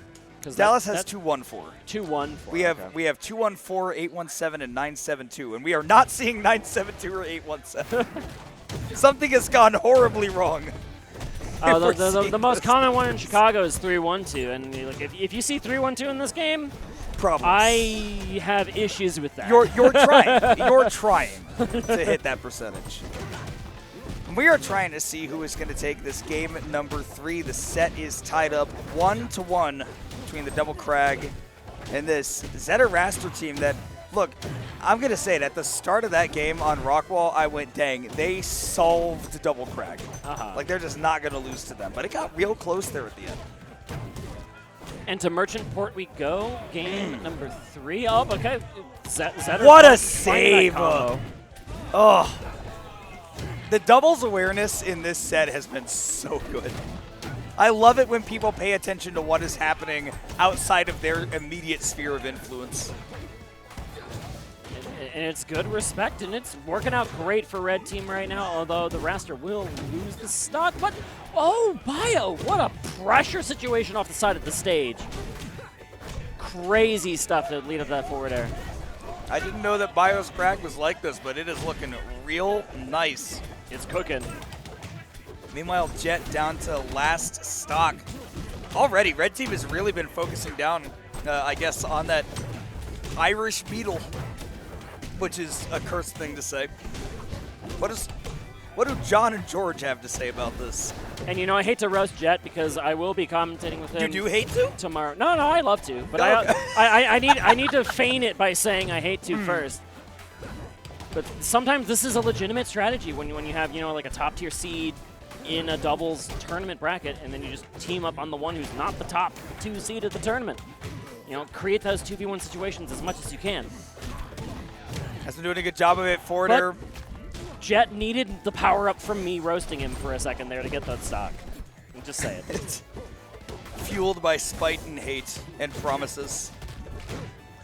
Dallas has 2-1-4.
2-1-4.
We have 2-1-4, 8-1-7, and 9-7-2, and we are not seeing 9-7-2 or 8-1-7. Something has gone horribly wrong.
The most common one in Chicago is 3-1-2, and like, if you see 3-1-2 in this game,
Problems.
I have issues with that.
You're trying. You're trying to hit that percentage. We are trying to see who is going to take this game number 3. The set is tied up 1-1 between the Double Crag and this Zeta Raster team that, look, I'm going to say it, at the start of that game on Rockwall, I went, dang, they solved Double Crag. Like, they're just not going to lose to them. But it got real close there at the end.
And to Merchant Port we go. Game number 3. Oh, okay. Zeta
what a save! Oh. The doubles awareness in this set has been so good. I love it when people pay attention to what is happening outside of their immediate sphere of influence.
And it's good respect, and it's working out great for Red Team right now, although the Raster will lose the stock. But, oh, Bio, what a pressure situation off the side of the stage. Crazy stuff to lead up that forward air.
I didn't know that Bio's crack was like this, but it is looking real nice.
It's cooking.
Meanwhile, Jet down to last stock. Already, Red Team has really been focusing down, I guess, on that Irish Beetle, which is a cursed thing to say. What do John and George have to say about this?
And you know, I hate to roast Jet because I will be commentating with him.
You do hate to?
Tomorrow. No, I love to, but
No.
I need to feign it by saying I hate to first. But sometimes this is a legitimate strategy when you have, you know, like a top tier seed in a doubles tournament bracket, and then you just team up on the one who's not the top 2 seed of the tournament. You know, create those 2v1 situations as much as you can.
Has been doing a good job of it forward air.
Jet needed the power up from me roasting him for a second there to get that stock. Just say it.
It's fueled by spite and hate and promises.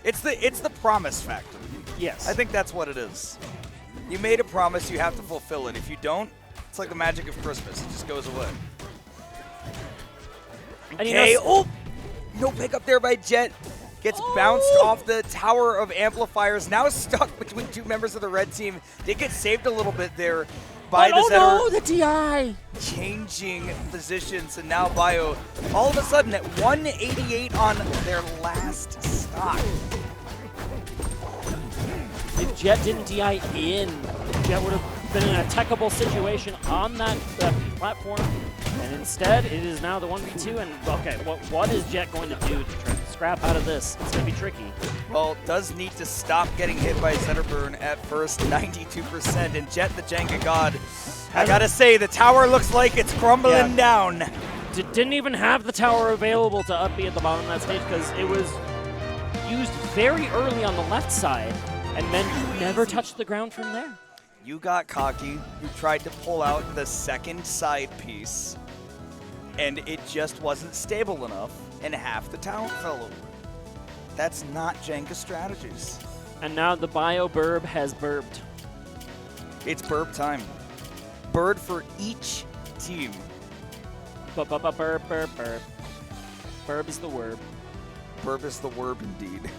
It's the promise factor.
Yes.
I think that's what it is. You made a promise, you have to fulfill it. If you don't, it's like the magic of Christmas. It just goes away.
And
Okay, no pickup there by Jet. Gets bounced off the tower of amplifiers. Now stuck between 2 members of the red team. Did get saved a little bit there by the Zetter.
Oh no, the DI!
Changing positions, and now Bio all of a sudden at 188 on their last stock.
If Jet didn't DI in, Jet would have been in a techable situation on that platform. And instead, it is now the 1v2. And okay, what is Jet going to do to try to scrap out of this? It's going to be tricky.
Well, does need to stop getting hit by Zetterburn at first, 92%. And Jet the Jenga God, I gotta say, the tower looks like it's crumbling down.
Didn't even have the tower available to up B at the bottom of that stage because it was used very early on the left side. And then never touched the ground from there.
You got cocky. You tried to pull out the second side piece, and it just wasn't stable enough, and half the tower fell over. That's not Jenga strategies.
And now the Bio Burb has burbed.
It's burb time. Bird for each team.
Burb, burb, burb. Burb is the word.
Burb is the word indeed.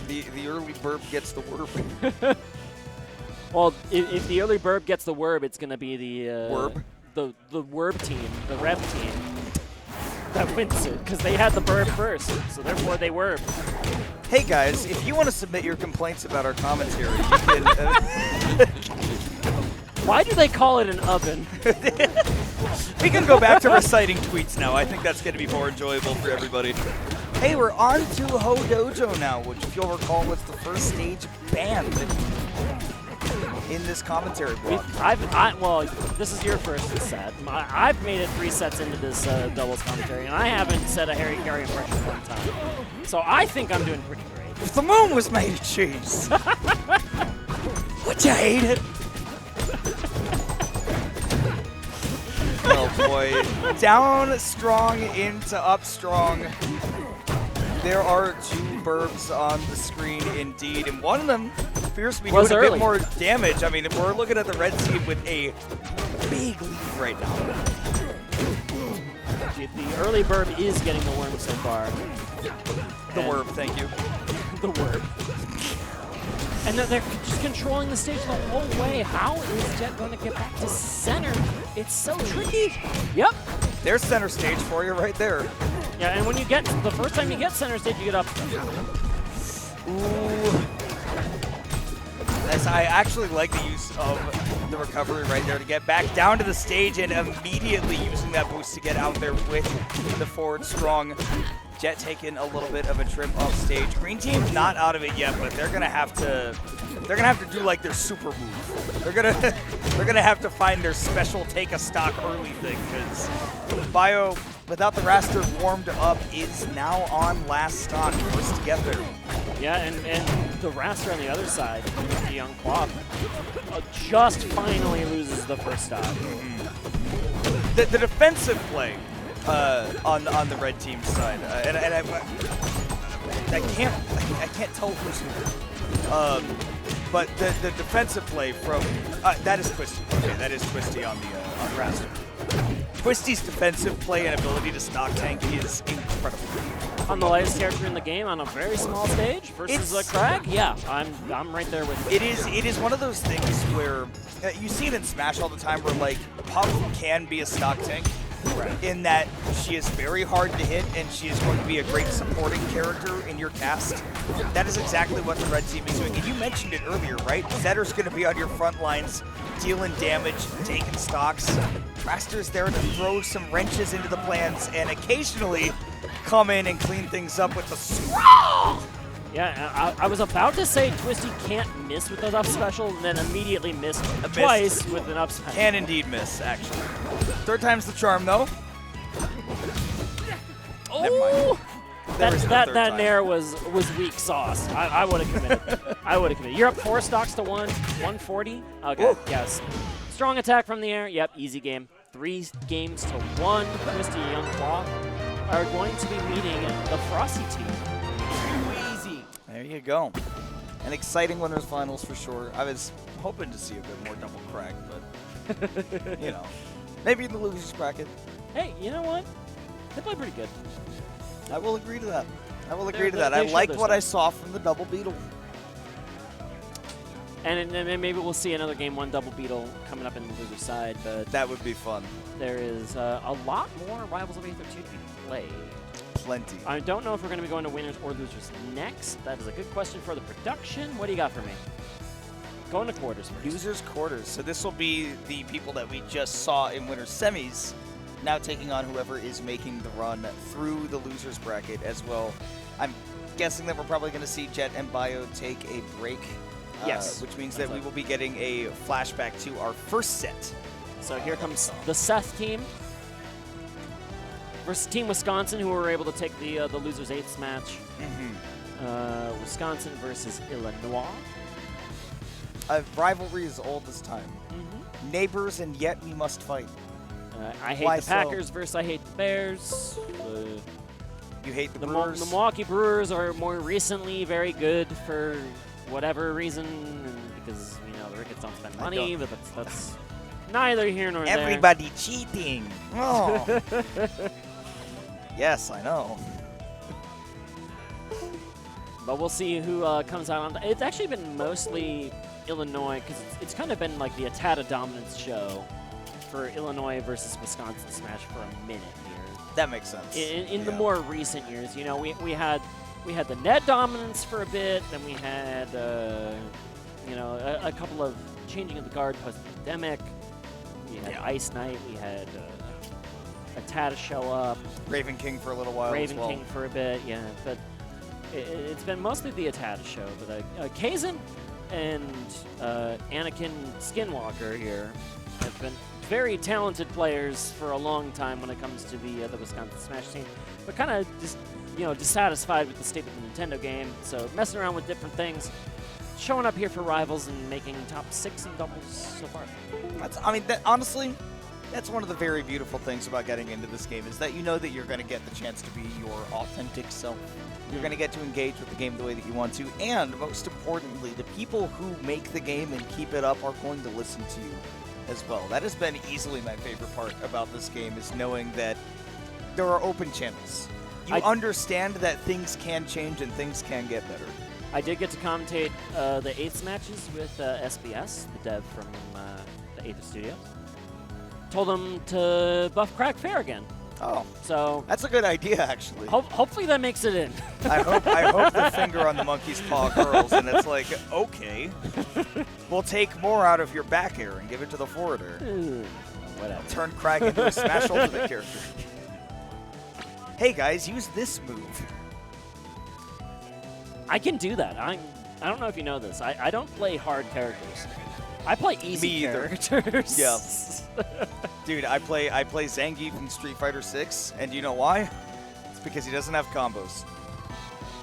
The early burb gets the word.
Well, if the early burb gets the word, it's going to be the
Werb?
The Werb team, the Rev team that wins it because they had the burb first, so therefore they werb.
Hey guys, if you want to submit your complaints about our commentary, you can.
Why do they call it an oven?
We can go back to reciting tweets now. I think that's going to be more enjoyable for everybody. Hey, we're on to Ho Dojo now, which, if you'll recall, was the first stage banned in this commentary block.
Well, this is your first set. I've made it 3 sets into this doubles commentary, and I haven't said a Harry Carey impression one time. So I think I'm doing pretty great.
If the moon was made of cheese, would you hate it? Oh boy. Down strong into up strong. There are 2 burbs on the screen indeed, and one of them appears to be doing a bit more damage. I mean, if we're looking at the red team with a big lead right now.
The early burb is getting the worm so far.
The worm, thank you.
The worm. And they're just controlling the stage the whole way. How is Jet going to get back to center? It's so tricky. Yep.
There's center stage for you right there.
Yeah, and when you get, the first time you get center stage, you get up.
Ooh. Nice. I actually like the use of the recovery right there to get back down to the stage and immediately using that boost to get out there with the forward strong. Jet taking a little bit of a trip off stage. Green team not out of it yet, but they're gonna have to do like their super move. They're gonna have to find their special take a stock early thing, because Bio, without the raster warmed up, is now on last stock, first to get there.
Yeah, and the raster on the other side, the young Quap, just finally loses the first stock.
The defensive play on the red team's side, and I can't tell who's who. But the defensive play from that is Twisty. Okay, that is Twisty on raster. Twisty's defensive play and ability to stock tank is incredible.
On the lightest character in the game on a very small stage versus a Crag, yeah, I'm right there with you.
It is one of those things where you see it in Smash all the time, where like Puff can be a stock tank. Right. In that she is very hard to hit and she is going to be a great supporting character in your cast. That is exactly what the red team is doing. And you mentioned it earlier, right? Zetter's going to be on your front lines, dealing damage, taking stocks. Raster's there to throw some wrenches into the plans and occasionally come in and clean things up with the scroll.
Yeah, I was about to say Twisty can't miss with those up special, and then immediately missed twice with an up special.
Can indeed miss, actually. Third time's the charm, though.
Oh!
Never mind.
That nair was weak sauce. I would have committed. I would have committed. You're up 4 stocks to 1, 140. Okay,
Ooh.
yes. Strong attack from the air. Yep, easy game. 3 games to 1. Twisty and Young Claw are going to be meeting the Frosty team.
There you go. An exciting winners finals for sure. I was hoping to see a bit more double Crag, but you know, maybe in the losers bracket.
Hey, you know what? They play pretty good.
I will agree to that. I will agree to that. I liked what I saw from the double Beetle.
And maybe we'll see another game 1 double Beetle coming up in the loser side, but
that would be fun.
There is a lot more Rivals of Aether 2 to be played.
Plenty.
I don't know if we're going to be going to winners or losers next. That is a good question for the production. What do you got for me? Going to quarters first.
Losers quarters. So this will be the people that we just saw in winners semis, now taking on whoever is making the run through the losers bracket as well. I'm guessing that we're probably going to see Jet and Bio take a break.
Yes.
Which means that we will be getting a flashback to our first set.
So here comes the Seth team versus Team Wisconsin, who were able to take the losers 8th match. Wisconsin versus Illinois.
A rivalry as old as time. Neighbors, and yet we must fight.
I hate the Packers versus I hate the Bears.
You hate the Brewers?
The Milwaukee Brewers are more recently very good for whatever reason, because you know the Ricketts don't spend money, but that's neither here nor there.
Everybody cheating. Oh. Yes, I know.
But we'll see who comes out on. It's actually been mostly Illinois, because it's kind of been like the Aether dominance show for Illinois versus Wisconsin Smash for a minute here.
That makes sense.
In the more recent years, you know, we had the Ned dominance for a bit, then we had you know, a couple of changing of the guard post-pandemic. We had Ice Knight, we had Aether show up.
Raven King for a little while
Raven
as well.
King for a bit, yeah. But it's been mostly the Aether show. But Kazin and Anakin Skinwalker here have been very talented players for a long time when it comes to the Wisconsin Smash team, but kind of just, you know, dissatisfied with the state of the Nintendo game, so messing around with different things, showing up here for Rivals and making top 6 in doubles so far.
Honestly, that's one of the very beautiful things about getting into this game, is that you know that you're going to get the chance to be your authentic self. You're going to get to engage with the game the way that you want to, and most importantly, the people who make the game and keep it up are going to listen to you. as well. That has been easily my favorite part about this game, is knowing that there are open channels. You understand that things can change and things can get better.
I did get to commentate the 8th matches with SBS, the dev from the Aether Studio. Told them to buff Crack Fair again.
Oh,
so
that's a good idea, actually.
Hopefully that makes it in.
I hope the finger on the monkey's paw curls, and it's like, okay, we'll take more out of your back air and give it to the forwarder.
Whatever.
Turn Crack into a Smash Ultimate character. Hey guys, use this move.
I can do that. I don't know if you know this. I don't play hard characters. I play easy characters.
Yeah. Dude, I play Zangief from Street Fighter 6, and you know why? It's because he doesn't have combos.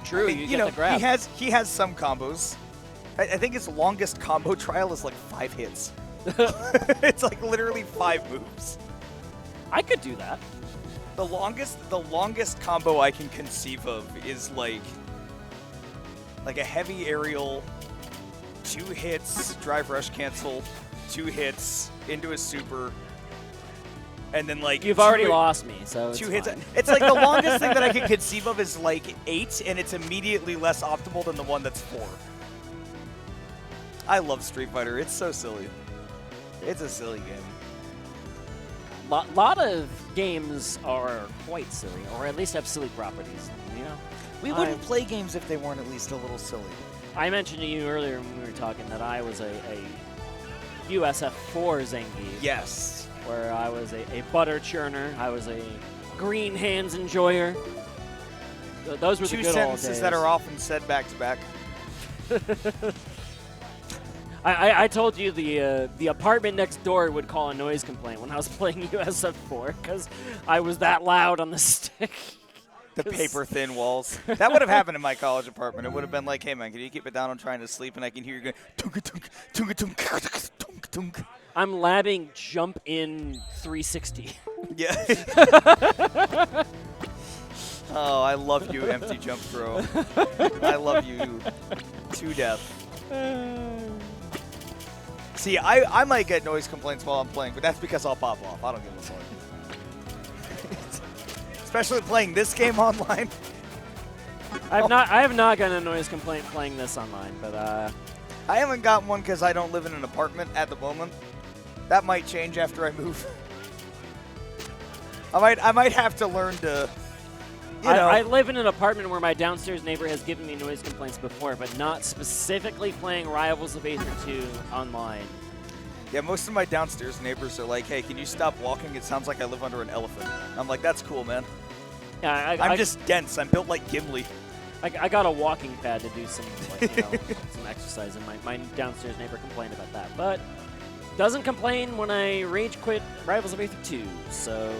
True,
I mean, you know, he has some combos. I think his longest combo trial is like 5 hits. It's like literally 5 moves.
I could do that.
The longest combo I can conceive of is like a heavy aerial, 2 hits, drive rush cancel, 2 hits into a super, and then like
you've already lost me, so it's
2 hits.
fine.
It's like the longest thing that I can conceive of is like 8, and it's immediately less optimal than the one that's 4. I love Street Fighter. It's so silly. It's a silly game.
Lot of games are quite silly, or at least have silly properties. You know,
We wouldn't play games if they weren't at least a little silly.
I mentioned to you earlier when we were talking that I was a USF4 Zangief.
Yes.
Where I was a butter churner. I was a green hands enjoyer. Those were the
2
good old
sentences
days.
that are often said back to back.
I told you the apartment next door would call a noise complaint when I was playing USF4 because I was that loud on the stick.
The paper-thin walls. That would have happened in my college apartment. It would have been like, hey, man, can you keep it down? I'm trying to sleep, and I can hear you going, tunk-a-tunk, tunk-a-tunk, tunk-a-tunk, tunk.
I'm labbing jump in 360.
Yeah. Oh, I love you, empty jump throw. I love you to death. See, I might get noise complaints while I'm playing, but that's because I'll pop off. I don't give a fuck. Especially playing this game online.
I have not gotten a noise complaint playing this online, but
I haven't gotten one because I don't live in an apartment at the moment. That might change after I move. I might have to learn to. You know.
I live in an apartment where my downstairs neighbor has given me noise complaints before, but not specifically playing Rivals of Aether 2 online.
Yeah, most of my downstairs neighbors are like, hey, can you stop walking? It sounds like I live under an elephant. I'm like, that's cool, man.
Yeah,
I'm just dense. I'm built like Gimli.
I got a walking pad to do some, like, you know, some exercise, and my downstairs neighbor complained about that. But doesn't complain when I rage quit Rivals of Aether 2, so...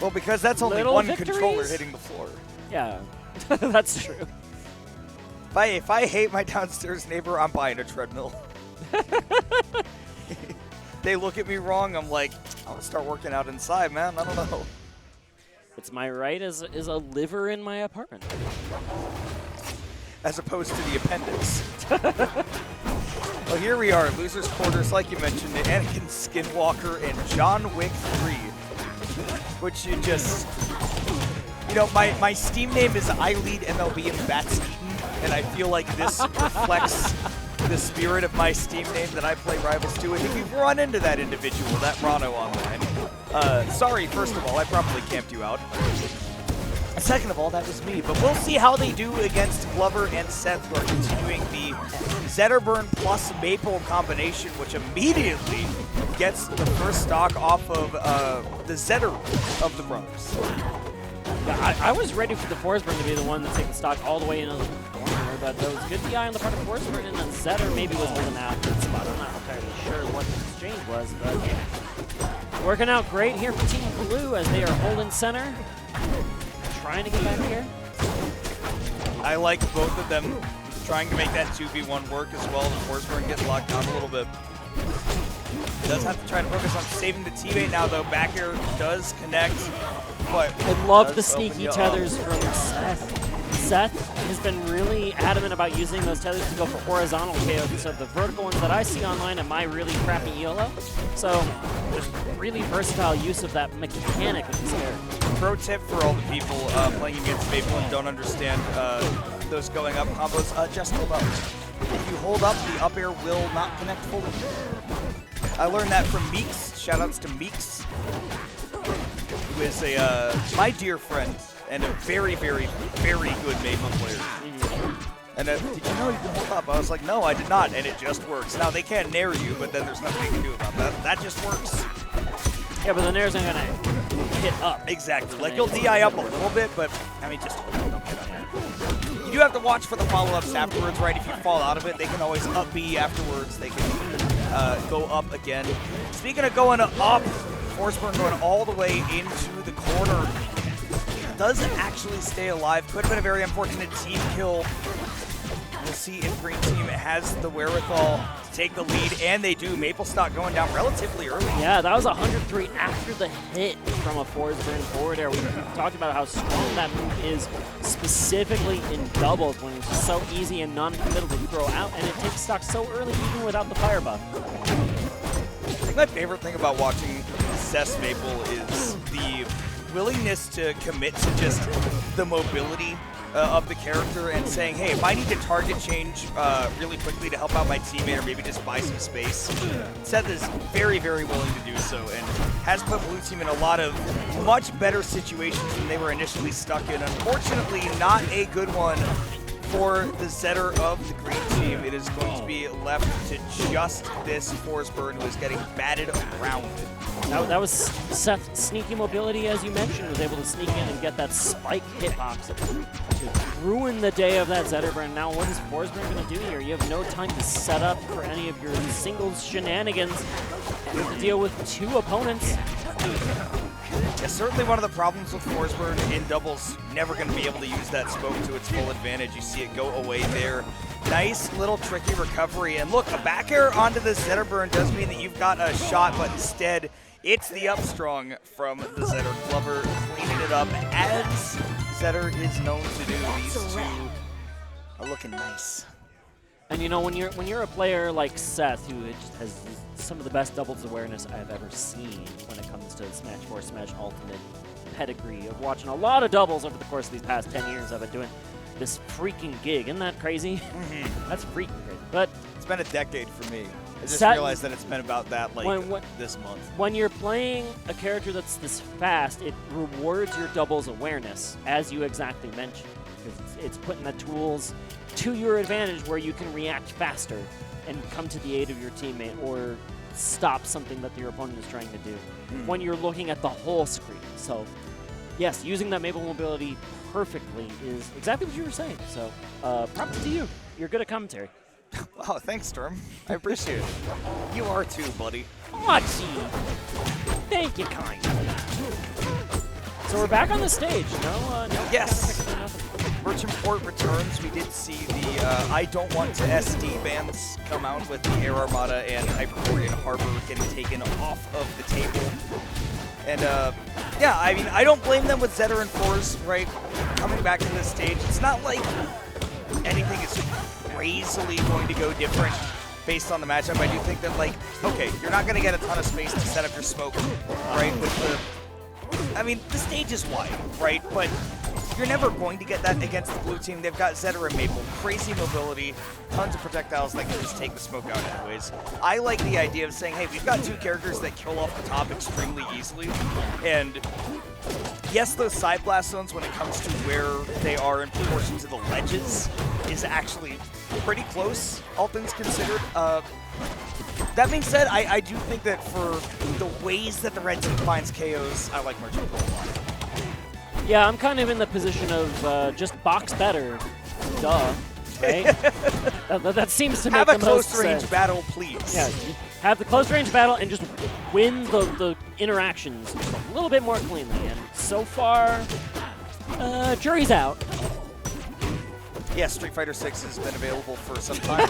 Well, because that's only
Little
one
victories?
controller hitting the floor.
Yeah, that's true.
If I hate my downstairs neighbor, I'm buying a treadmill. They look at me wrong, I'm like, I'm gonna start working out inside, man. I don't know.
It's my right as a liver in my apartment.
As opposed to the appendix. Well, here we are, Losers Quarters, like you mentioned, Anakin Skinwalker and John Wick 3. Which you just, you know, my Steam name is I Lead MLB in Bats Eaten, and I feel like this reflects the spirit of my Steam name that I play Rivals 2. And if you've run into that individual, that Rano online, sorry, first of all, I probably camped you out. Second of all, that was me. But we'll see how they do against Glover and Seth, who are continuing the Zetterburn plus Maple combination, which immediately gets the first stock off of the Zetter of the brothers.
Yeah, I was ready for the Forsberg to be the one to take the stock all the way into the corner, but there was good DI on the part of Forsberg, and then Zetter maybe was holding out that spot. I'm not entirely sure what the exchange was, but working out great here for Team Blue as they are holding center. Trying to get back here.
I like both of them trying to make that 2v1 work as well. The Forsberg gets locked down a little bit. Does have to try to focus on saving the teammate now, though. Back air does connect, but
I love the sneaky tethers from Seth. Seth has been really adamant about using those tethers to go for horizontal KOs instead of the vertical ones that I see online in my really crappy ELO. So, just really versatile use of that mechanic of this character.
Pro tip for all the people playing against Maple and don't understand those going up combos, just hold up. If you hold up, the up air will not connect fully. I learned that from Meeks. Shoutouts to Meeks, who is my dear friend and a very, very, very good Maple player. And did you know you can hold up? I was like, no, I did not, and it just works. Now, they can't nair you, but then there's nothing you can do about that. That just works.
Yeah, but the nairs aren't going to hit up.
Exactly. Like, you'll DI up a little bit, but, I mean, just don't hit up. You do have to watch for the follow-ups afterwards, right? If you fall out of it, they can always up B afterwards. They can go up again. Speaking of going up, Forsberg going all the way into the corner. Does actually stay alive. Could have been a very unfortunate team kill. We'll see if Green Team has the wherewithal to take the lead, and they do. Maple stock going down relatively early.
Yeah, that was 103 after the hit from a Forsberg forward air. We talked about how strong that move is, specifically in doubles, when it's just so easy and non-committal to throw out, and it takes stock so early even without the fire buff.
I think my favorite thing about watching Cess Maple is the willingness to commit to just the mobility of the character and saying, hey, if I need to target change really quickly to help out my teammate or maybe just buy some space, Seth is very, very willing to do so and has put Blue Team in a lot of much better situations than they were initially stuck in. Unfortunately, not a good one for the setter of the Green Team. It is going to be left to just this Forsberg, who is getting batted around.
That was Seth's sneaky mobility, as you mentioned, was able to sneak in and get that spike hitbox to ruin the day of that Zetterburn. Now what is Forsberg going to do here? You have no time to set up for any of your singles shenanigans. You have to deal with two opponents.
Yeah, certainly one of the problems with Forsberg in doubles, never going to be able to use that smoke to its full advantage. You see it go away there. Nice little tricky recovery. And look, a back air onto the Zetterburn does mean that you've got a shot, but instead it's the up strong from the Zetter. Glover cleaning it up as Zetter is known to do. These two are looking nice.
And you know, when you're a player like Seth, who just has some of the best doubles awareness I've ever seen when it comes to Smash 4, Smash Ultimate pedigree of watching a lot of doubles over the course of these past 10 years I've been doing this freaking gig. Isn't that crazy? That's freaking crazy. But
it's been a decade for me. I just
Seth,
realized that it's been about that like this month.
When you're playing a character that's this fast, it rewards your doubles awareness, as you exactly mentioned, because it's putting the tools to your advantage where you can react faster and come to the aid of your teammate or stop something that your opponent is trying to do when you're looking at the whole screen. So yes, using that Maple mobility perfectly is exactly what you were saying. So props to you. You're good at commentary.
Oh, thanks, Storm. I appreciate it. You are too, buddy.
Machi! Thank you, kind. So we're back on the stage. No.
Yes. Merchant Port returns. We did see the I don't want to SD bans come out with the Air Armada and Hyperborean Harbor getting taken off of the table. And yeah, I mean, I don't blame them with Zetter and Force, right? Coming back to this stage. It's not like anything is crazily going to go different based on the matchup. I do think that, like, okay, you're not going to get a ton of space to set up your smoke, right? With the, I mean, the stage is wide, right? But you're never going to get that against the blue team. They've got Zetter and Maple, crazy mobility, tons of projectiles that can just take the smoke out anyways. I like the idea of saying, hey, we've got two characters that kill off the top extremely easily, and yes, those side blast zones, when it comes to where they are in proportion to the ledges, is actually pretty close, all things considered. That being said, I do think that for the ways that the red team finds KOs, I like Merchant a lot.
Yeah, I'm kind of in the position of just box better. Duh. Right? that seems to make the most sense.
Have a close-range battle, please.
Yeah, have the close-range battle and just win the interactions a little bit more cleanly. And so far, jury's out.
Yeah, Street Fighter 6 has been available for some time.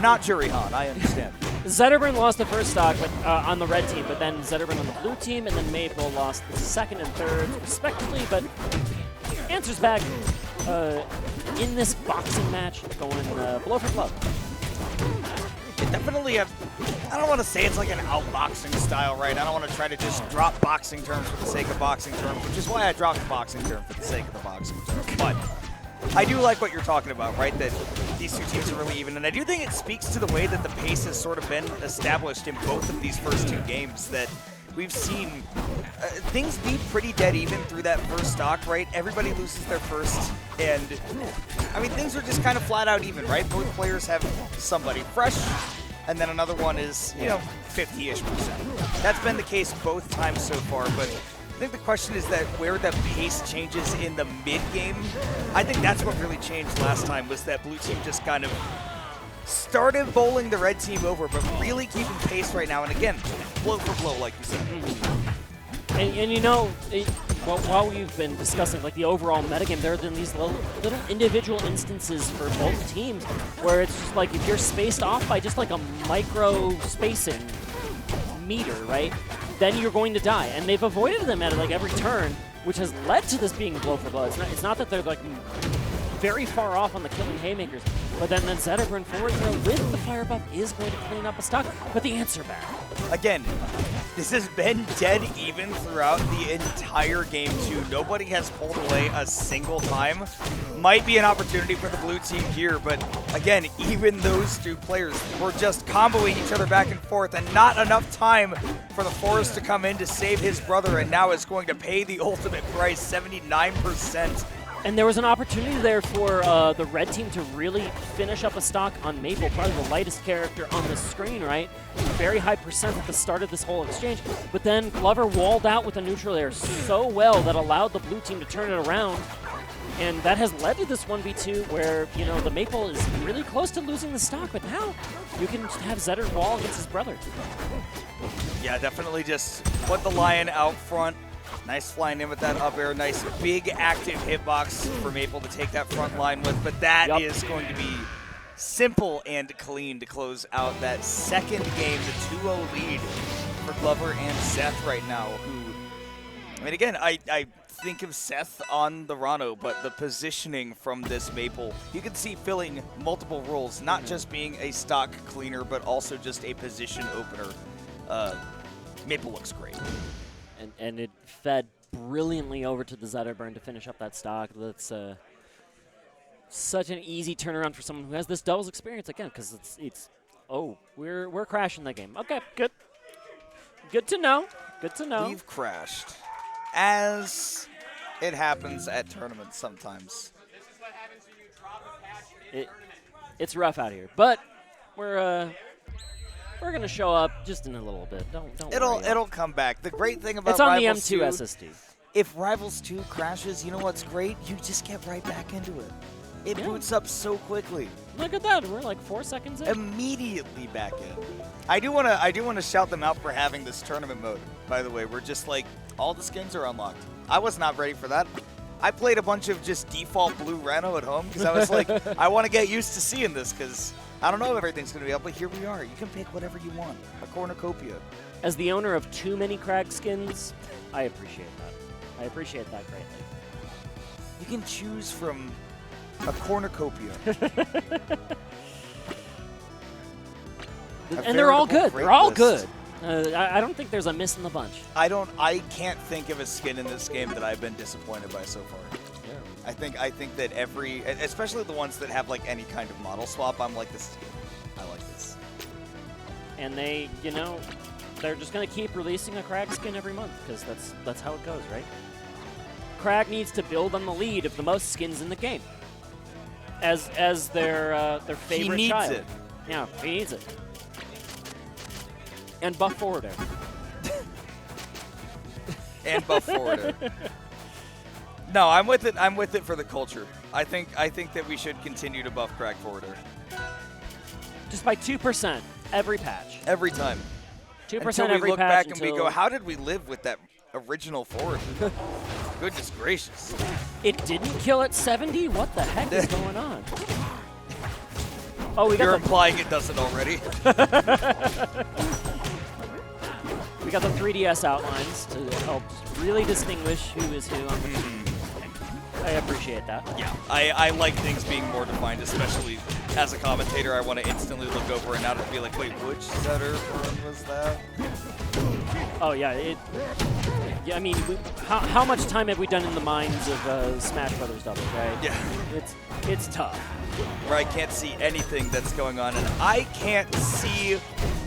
Not Jury Han, I understand.
Zetterburn lost the first stock on the red team, but then Zetterburn on the blue team, and then Maple lost the second and third, respectively. But Answers back in this boxing match, going blow for blow.
Definitely I don't want to say it's like an outboxing style, right? I don't want to try to just drop boxing terms for the sake of boxing terms, which is why I dropped the boxing term for the sake of the boxing term. But I do like what you're talking about, right? That these two teams are really even, and I do think it speaks to the way that the pace has sort of been established in both of these first two games, that we've seen things be pretty dead even through that first stock, right? Everybody loses their first, and I mean, things are just kind of flat out even, right? Both players have somebody fresh, and then another one is, you know, 50-ish%. That's been the case both times so far, but I think the question is that where the pace changes in the mid-game, I think that's what really changed last time, was that blue team just kind of started bowling the red team over, but really keeping pace right now. And again, blow for blow, like you said.
And you know, while we've been discussing like the overall metagame, there have been these little individual instances for both teams where it's just like if you're spaced off by just like a micro spacing meter, right, then you're going to die. And they've avoided them at like every turn, which has led to this being blow for blow. It's not that they're like very far off on the killing haymakers, but then Zeta run forward, you know, with the fire buff is going to clean up a stock, but the answer back.
Again, this has been dead even throughout the entire game too. Nobody has pulled away a single time. Might be an opportunity for the blue team here, but again, even those two players were just comboing each other back and forth, and not enough time for the Forest to come in to save his brother, and now is going to pay the ultimate price, 79%.
And there was an opportunity there for the red team to really finish up a stock on Maple, probably the lightest character on the screen, right? Very high percent at the start of this whole exchange. But then Glover walled out with a neutral air so well that allowed the blue team to turn it around. And that has led to this 1v2 where, you know, the Maple is really close to losing the stock, but now you can have Zetter wall against his brother.
Yeah, definitely just put the Lion out front. Nice flying in with that up air. Nice big active hitbox for Maple to take that front line with. But that is going to be simple and clean to close out that second game, the 2-0 lead for Glover and Seth right now. Who, I mean, again, I think of Seth on the Rano, but the positioning from this Maple, you can see filling multiple roles, not just being a stock cleaner, but also just a position opener. Maple looks great.
And it fed brilliantly over to the Zetterburn to finish up that stock. That's such an easy turnaround for someone who has this doubles experience again, because we're crashing that game. Okay, good to know. Good to know.
We've crashed, as it happens at tournaments sometimes.
It's rough out here, but we're gonna show up just in a little bit. Don't worry.
It'll come back. The great thing about
it's on
Rivals
the M2
2,
SSD.
If Rivals 2 crashes, you know what's great? You just get right back into it. It boots up so quickly.
Look at that. We're like 4 seconds in.
Immediately back in. I do wanna shout them out for having this tournament mode. By the way, we're just like all the skins are unlocked. I was not ready for that. I played a bunch of just default blue Rano at home because I was like, I want to get used to seeing this because I don't know if everything's going to be up, but here we are. You can pick whatever you want. A cornucopia.
As the owner of too many Crag skins, I appreciate that. I appreciate that greatly.
You can choose from a cornucopia.
And they're all good. They're all good. I don't think there's a miss in the bunch.
I can't think of a skin in this game that I've been disappointed by so far.
Yeah.
I think that every, especially the ones that have like any kind of model swap, I'm like, this is good. I like this.
And they, you know, they're just going to keep releasing a Crag skin every month because that's how it goes, right? Crag needs to build on the lead of the most skins in the game as their favorite
he needs
child.
It.
Yeah, he needs it. And buff forwarder.
And buff forwarder. No, I'm with it. I'm with it for the culture. I think that we should continue to buff Crag forwarder.
Just by 2% every patch.
Every time.
2% every patch.
Until we look back and we go, how did we live with that original forward? Goodness gracious.
It didn't kill at 70? What the heck is going on? Oh,
You're implying it doesn't already.
We got the 3DS outlines to help really distinguish who is who on the team. I appreciate that.
Yeah, I like things being more defined, especially as a commentator. I want to instantly look over and not be like, wait, which Zetterburn was that?
Oh yeah, yeah. I mean, how much time have we done in the minds of Smash Brothers doubles, right?
Yeah.
It's tough.
Where I can't see anything that's going on, and I can't see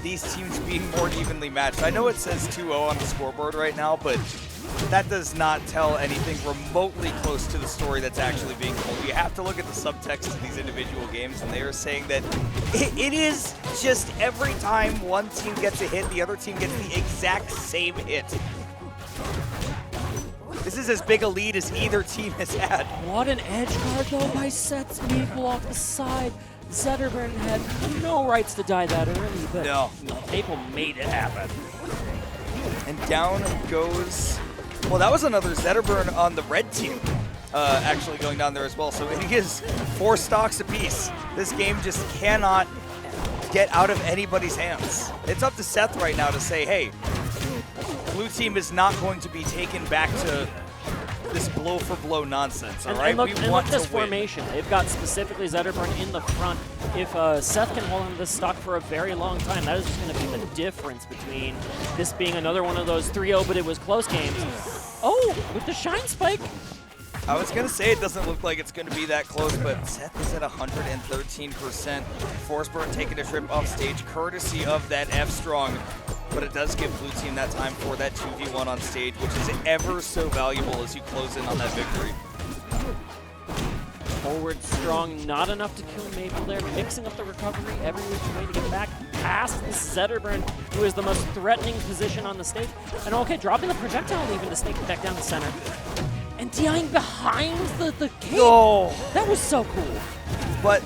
these teams being more evenly matched. I know it says 2-0 on the scoreboard right now, but that does not tell anything remotely close to the story that's actually being told. You have to look at the subtext of these individual games, and they are saying that it is just every time one team gets a hit, the other team gets the exact same hit. This is as big a lead as either team has had.
What an edge guard though by Seth's Maple off the side. Zetterburn had no rights to die that early, but
No.
Maple made it happen.
And down goes, well, that was another Zetterburn on the red team, actually going down there as well. So it is 4 stocks apiece. This game just cannot get out of anybody's hands. It's up to Seth right now to say, hey, blue team is not going to be taken back to this blow-for-blow nonsense, all right?
And look,
We
and
want
look this
to win.
formation. They've got specifically Zetterburn in the front. If Seth can hold on to this stock for a very long time, that is just going to be the difference between this being another one of those 3-0, but it was close games. Oh, with the Shine Spike.
I was going to say it doesn't look like it's going to be that close, but Seth is at 113%. Forsberg taking a trip off stage, courtesy of that F-Strong. But it does give blue team that time for that 2v1 on stage, which is ever so valuable as you close in on that victory.
Forward strong, not enough to kill Maple there, mixing up the recovery every which way to get back past this Zetterburn, who is the most threatening position on the stage. And okay, dropping the projectile even to snake it back down the center. And DIing behind the cape.
Oh,
That was so cool.
but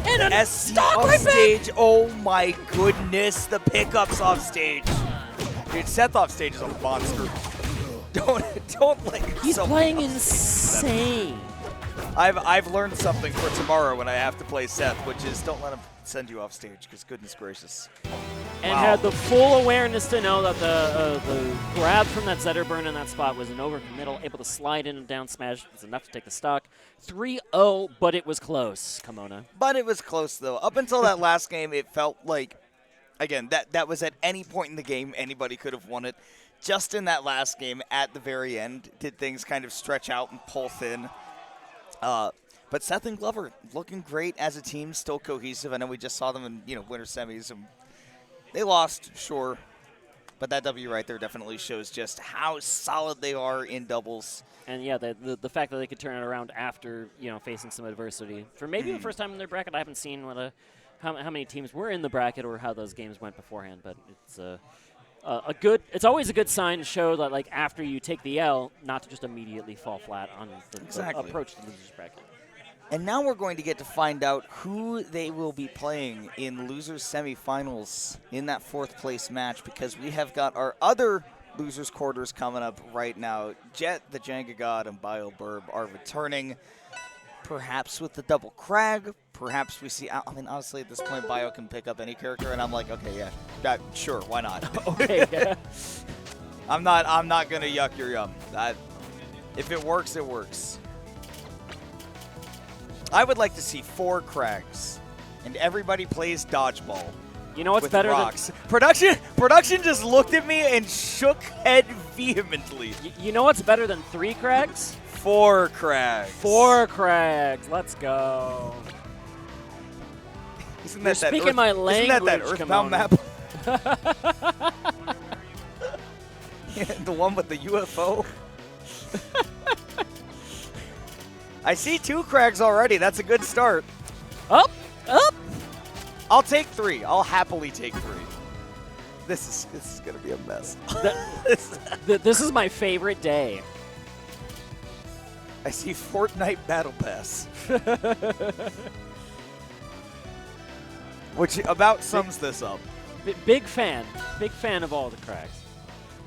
And a
SC
stock
off
right back.
stage, oh my goodness, the pickups off stage. Dude, Seth off stage is a monster. Don't like
He's
so
playing insane.
I've learned something for tomorrow when I have to play Seth, which is don't let him send you off stage, because goodness gracious.
And
Wow.
had the full awareness to know that the grab from that Zetterburn in that spot was an overcommittal, able to slide in and down smash. It's enough to take the stock. 3-0, but it was close, Kimona.
But it was close, though. Up until that last game, it felt like, again, that was at any point in the game, anybody could have won it. Just in that last game, at the very end, did things kind of stretch out and pull thin. But Seth and Glover looking great as a team, still cohesive. I know we just saw them in winter semis. And they lost, sure, but that W right there definitely shows just how solid they are in doubles.
And yeah, the fact that they could turn it around after facing some adversity for maybe the first time in their bracket. I haven't seen how many teams were in the bracket or how those games went beforehand, but it's it's always a good sign to show that like after you take the L, not to just immediately fall flat on the approach to the losers bracket.
And now we're going to get to find out who they will be playing in losers semifinals in that 4th place match, because we have got our other losers quarters coming up right now. Jet, the Jenga God, and BioBurb are returning, perhaps with the double Crag. Perhaps we see, I mean, honestly, at this point, Bio can pick up any character, and I'm like, okay, yeah, sure, why not?
Okay, yeah.
I'm not gonna yuck your yum. If it works, it works. I would like to see 4 Crags, and everybody plays dodgeball.
You know what's
with
better
rocks. Production just looked at me and shook head vehemently.
you know what's better than 3 Crags?
4 Crags.
4 Crags. Let's go.
Isn't
You're
that that
speaking my
Isn't that
language,
Earthbound
Kimona.
map? Yeah, the one with the UFO. I see 2 Crags already. That's a good start.
Up.
I'll take 3. I'll happily take 3. This is gonna be a mess.
This is my favorite day.
I see Fortnite Battle Pass. Which about sums this up.
Big fan of all the Crags.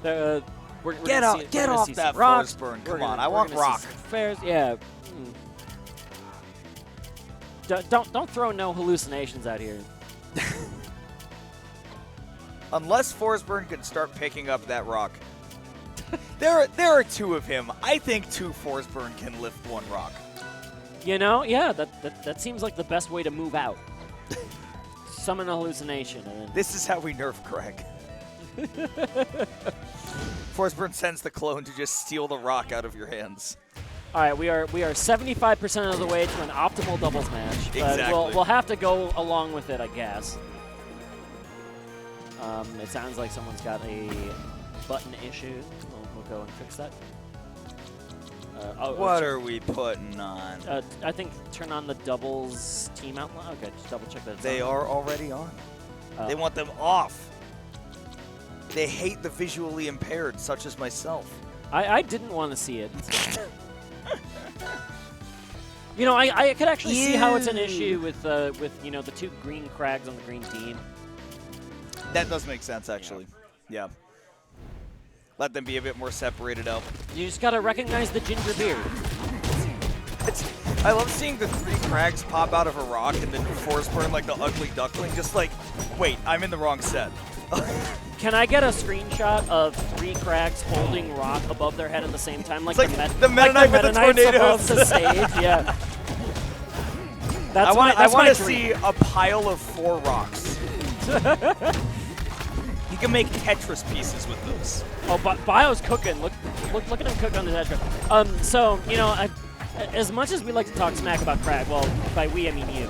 Get off that Forsberg. Come on, I want rock.
Fairs, yeah. Don't throw no hallucinations out here.
Unless Forsberg can start picking up that rock. There are two of him. I think two Forsburn can lift one rock.
You know, yeah, that seems like the best way to move out. Summon a hallucination. And then
This is how we nerf Craig. Forsburn sends the clone to just steal the rock out of your hands.
all right, we are 75% of the way to an optimal doubles match. But
Exactly.
we'll have to go along with it, I guess. It sounds like someone's got a button issue. We'll go and fix that.
What are we putting on?
I think turn on the doubles team outline. Okay, just double check that. It's
They
on.
are already on. They want them off. They hate the visually impaired, such as myself.
I didn't want to see it. You know, I could actually see how it's an issue with you know, the two green Crags on the green team.
That does make sense, actually. Yeah. Let them be a bit more separated out.
You just gotta recognize the ginger beard.
I love seeing the three Crags pop out of a rock and then Forsburn like the ugly duckling, just like, wait, I'm in the wrong set.
Can I get a screenshot of three Crags holding rock above their head at the same time, like,
It's like the Meta
like
Knight with the
Meta Knights above
tornadoes.
the stage? Yeah.
I
That's
want
my
to
dream.
see a pile of 4 rocks. You can make Tetris pieces with those.
Oh, but Bio's cooking. Look at him cook on the dash. So you know, as much as we like to talk smack about Crag, well, by we I mean you.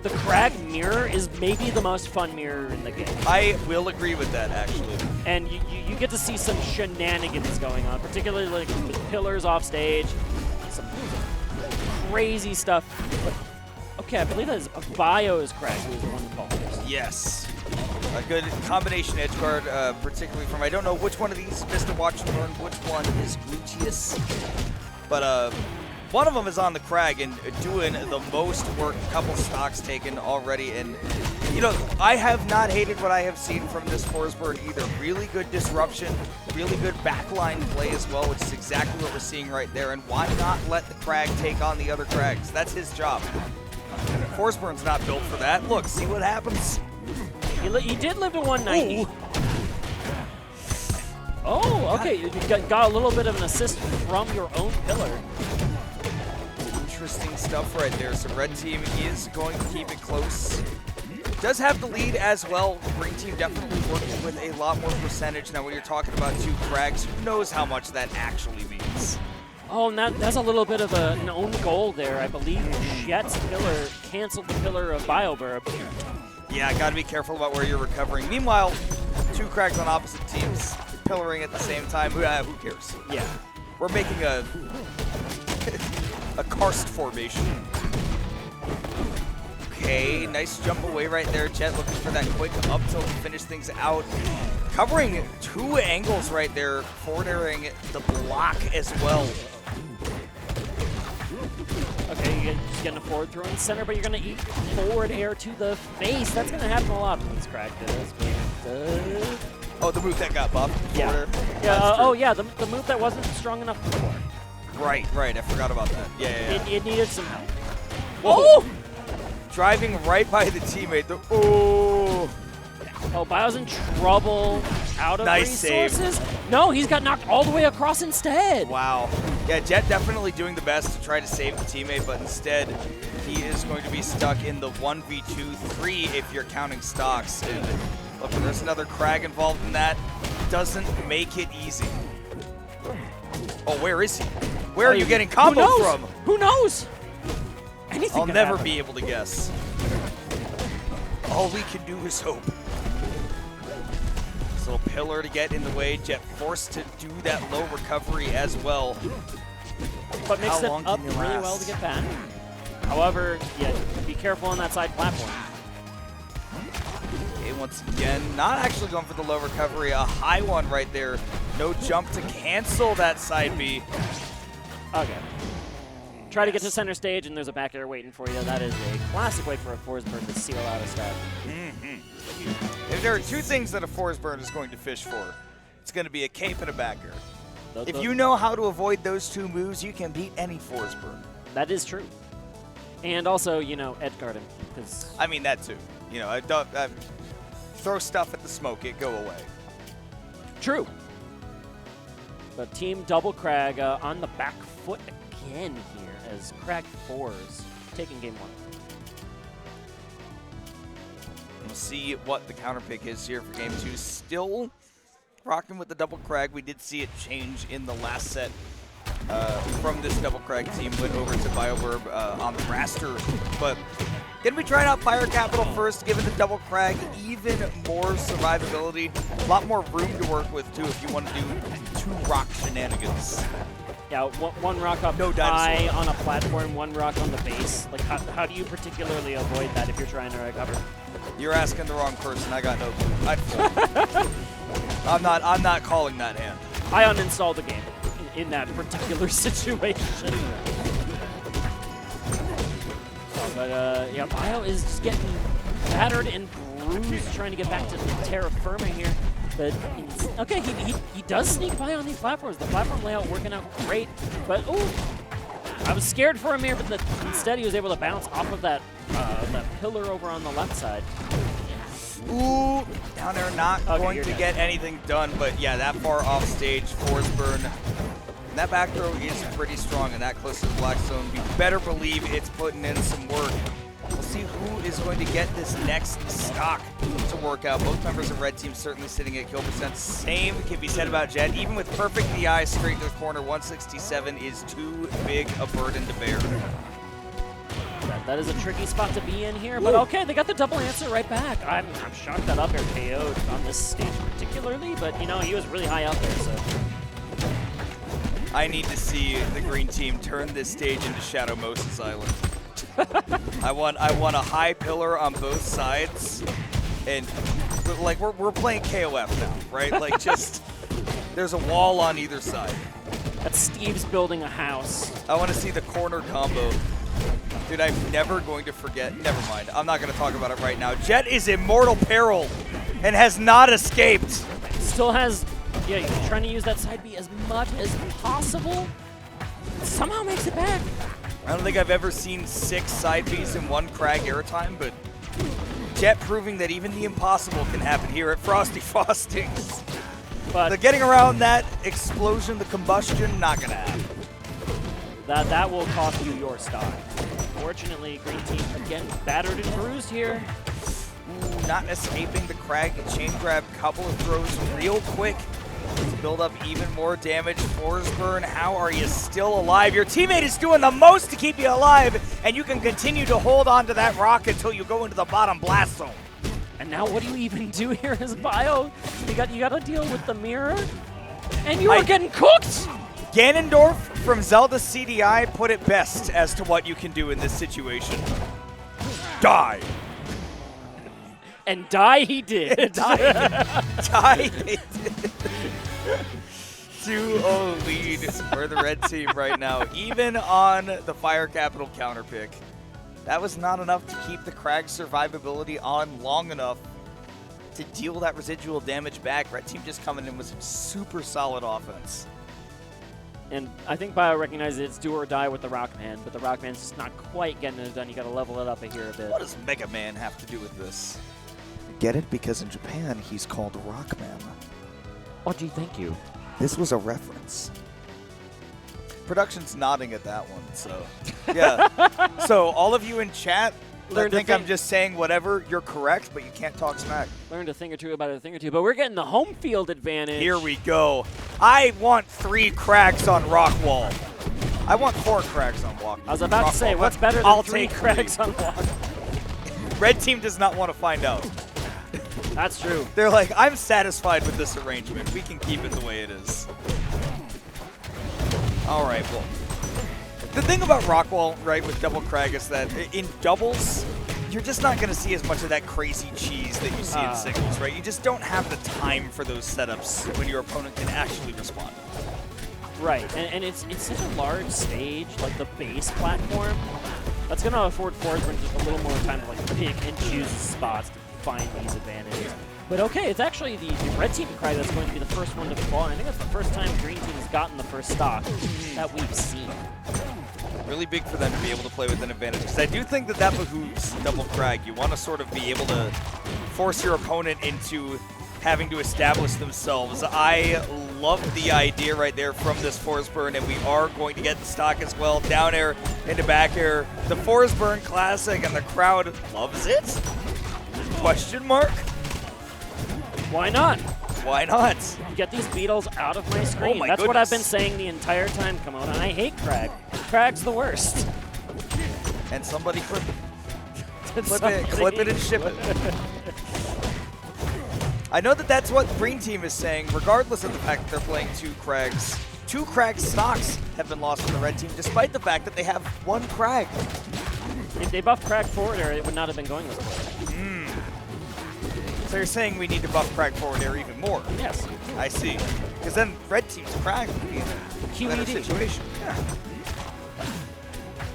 The Crag mirror is maybe the most fun mirror in the game,
I will agree with that, actually.
and you get to see some shenanigans going on, particularly like with pillars off stage, some crazy stuff. But, okay, I believe that is Bio's Crag who is the one who called this.
Yes. A good combination edge guard, particularly from, I don't know which one of these Mr. Watch and learn which one is Gluteus. But one of them is on the Crag and doing the most work, a couple stocks taken already. And, you know, I have not hated what I have seen from this Forsburn either. Really good disruption, really good backline play as well, which is exactly what we're seeing right there. And why not let the Crag take on the other Crags? That's his job. Forsburn's not built for that. Look, see what happens?
He did live to 190. Oh, okay. You got a little bit of an assist from your own pillar.
Interesting stuff right there. So red team is going to keep it close. Does have the lead as well. Green team definitely working with a lot more percentage. Now when you're talking about 2 Crags, who knows how much that actually means?
Oh, and that's a little bit of an own goal there. I believe Jet's pillar canceled the pillar of BioBurb.
Yeah, gotta be careful about where you're recovering. Meanwhile, 2 Crags on opposite teams, pillaring at the same time. Who cares?
Yeah.
We're making a karst formation. Okay, nice jump away right there. Jet looking for that quick up tilt to finish things out. Covering 2 angles right there, forwarding the block as well.
Okay, you're just getting a forward throw in the center, but you're going to eat forward air to the face. That's going to happen a lot when this Crack does.
Oh, the move that got buffed.
Yeah.
Forward air.
Yeah.
That's true.
Oh, yeah. The move that wasn't strong enough before.
Right. I forgot about that. Yeah.
It needed some help.
Whoa! Driving right by the teammate.
Oh, Bio's in trouble. Out of
Nice save.
resources. No, he's got knocked all the way across instead.
Wow. Yeah, Jet definitely doing the best to try to save the teammate, but instead he is going to be stuck in the 1v2-3 if you're counting stocks. And look, there's another Crag involved in that. Doesn't make it easy. Oh, where is he? Where are you getting comboed from?
Who knows? Anything
I'll
could
never
happen.
be able to guess. All we can do is hope. This little pillar to get in the way. Jet forced to do that low recovery as well.
But makes
How
it
long
up
can you
really
last?
well to get back. However, yeah, be careful on that side platform.
Okay, once again, not actually going for the low recovery. A high one right there. No jump to cancel that side B.
Okay. Try to get to center stage, and there's a back air waiting for you. That is a classic way for a Forsburn to seal out a stat.
If there are 2 things that a Forsburn is going to fish for, it's going to be a cape and a back air. If you know how to avoid those 2 moves, you can beat any Forsburn.
That is true. And also, you know, edgeguard him.
I mean, that too. You know, throw stuff at the smoke, it go away.
True. But Team Double Crag on the back foot again here as Crag 4's taking game 1.
We'll see what the counter pick is here for game 2. Still rocking with the Double Crag. We did see it change in the last set from this Double Crag team. Went over to BioVerb on the raster. But gonna be trying out Fire Capital first, giving the Double Crag even more survivability. A lot more room to work with, too, if you want to do 2 rock shenanigans.
Yeah, one rock up high on a platform, 1 rock on the base. Like, how do you particularly avoid that if you're trying to recover?
You're asking the wrong person. I got no clue. I'd fold. I'm not calling that hand.
I uninstalled the game in that particular situation. But yeah, Bio is just getting battered and bruised, trying to get back to terra firma here. But okay, he does sneak by on these platforms. The platform layout working out great. But I was scared for him here, but instead he was able to bounce off of that pillar over on the left side.
Ooh, down there not going to get anything done. But yeah, that far off stage, force burn. And that back throw is pretty strong, and that close to the black zone. You better believe it's putting in some work. We'll see who is going to get this next stock to work out. Both members of Red Team certainly sitting at kill percent. Same can be said about Jet. Even with perfect DI straight to the corner, 167 is too big a burden to bear.
That is a tricky spot to be in here, but okay, they got the double answer right back. I'm shocked that up air KO'd on this stage particularly, but you know, he was really high up there, so.
I need to see the green team turn this stage into Shadow Moses Island. I want a high pillar on both sides, and like we're playing KOF now, right? Like just there's a wall on either side.
That's Steve's building a house.
I want to see the corner combo. Dude, I'm never going to forget. Never mind. I'm not going to talk about it right now. Jet is in mortal peril and has not escaped.
Still has, yeah, he's trying to use that side B as much as possible. Somehow makes it back.
I don't think I've ever seen 6 side Bs in 1 Crag airtime, but Jet proving that even the impossible can happen here at Frosty Faustings.
But
the getting around that explosion, the combustion, not going to happen.
That will cost you your stock. Fortunately, green team again battered and bruised here.
Ooh, not escaping the Crag chain grab, couple of throws real quick to build up even more damage. Forsburn, how are you still alive? Your teammate is doing the most to keep you alive, and you can continue to hold on to that rock until you go into the bottom blast zone.
And now what do you even do here as Bio? You got to deal with the mirror, and you are getting cooked!
Ganondorf from Zelda CDI put it best as to what you can do in this situation. Die.
And die he did.
Die he did. 2-0 lead for the red team right now, even on the Fire Capital counter pick. That was not enough to keep the Crag survivability on long enough to deal that residual damage back. Red team just coming in with some super solid offense.
And I think Bio recognizes it's do or die with the Rockman, but the Rockman's just not quite getting it done. You got to level it up here a bit.
What does Mega Man have to do with this? Get it? Because in Japan, he's called Rockman.
Oh, gee, thank you.
This was a reference. Production's nodding at that one, so yeah. So all of you in chat that think I'm just saying whatever, you're correct, but you can't talk smack.
Learned a thing or two about a thing or two, but we're getting the home field advantage.
Here we go. I want 3 cracks on Rockwall. I want 4 cracks on Walk.
I was about to say, what's better than 3 cracks on Walk?
Red team does not want to find out.
That's true.
They're like, I'm satisfied with this arrangement. We can keep it the way it is. All right, well, the thing about Rockwall, right, with Double Crag is that in doubles, you're just not going to see as much of that crazy cheese that you see in singles, right? You just don't have the time for those setups when your opponent can actually respond.
Right, and it's such a large stage, like the base platform, that's going to afford Forsburn just a little more time to like pick and choose spots to find these advantages. But okay, it's actually the red team Crag that's going to be the first one to fall, and I think that's the first time green team has gotten the first stock that we've seen.
Really big for them to be able to play with an advantage, because I do think that that behooves Double Crag. You want to sort of be able to force your opponent into having to establish themselves. I love the idea right there from this Forest Burn, and we are going to get the stock as well. Down air into back air. The Forest Burn classic, and the crowd loves it? Question mark?
Why not?
Why not?
Get these beetles out of my screen.
Oh my
That's what I've been
goodness.
saying the entire time, Komodo. And I hate Crag. Crag's the worst.
And somebody clip it.
Somebody-
Clip it and ship it. I know that that's what Green Team is saying, regardless of the fact that they're playing 2 Krags. 2 Krag stocks have been lost to the Red Team, despite the fact that they have 1 Krag.
If they buffed Crag forward air, it would not have been going this way.
So you're saying we need to buff Krag forward air even more?
Yes.
I see. Because then Red Team's Krag would be in a better
QED.
situation. Yeah.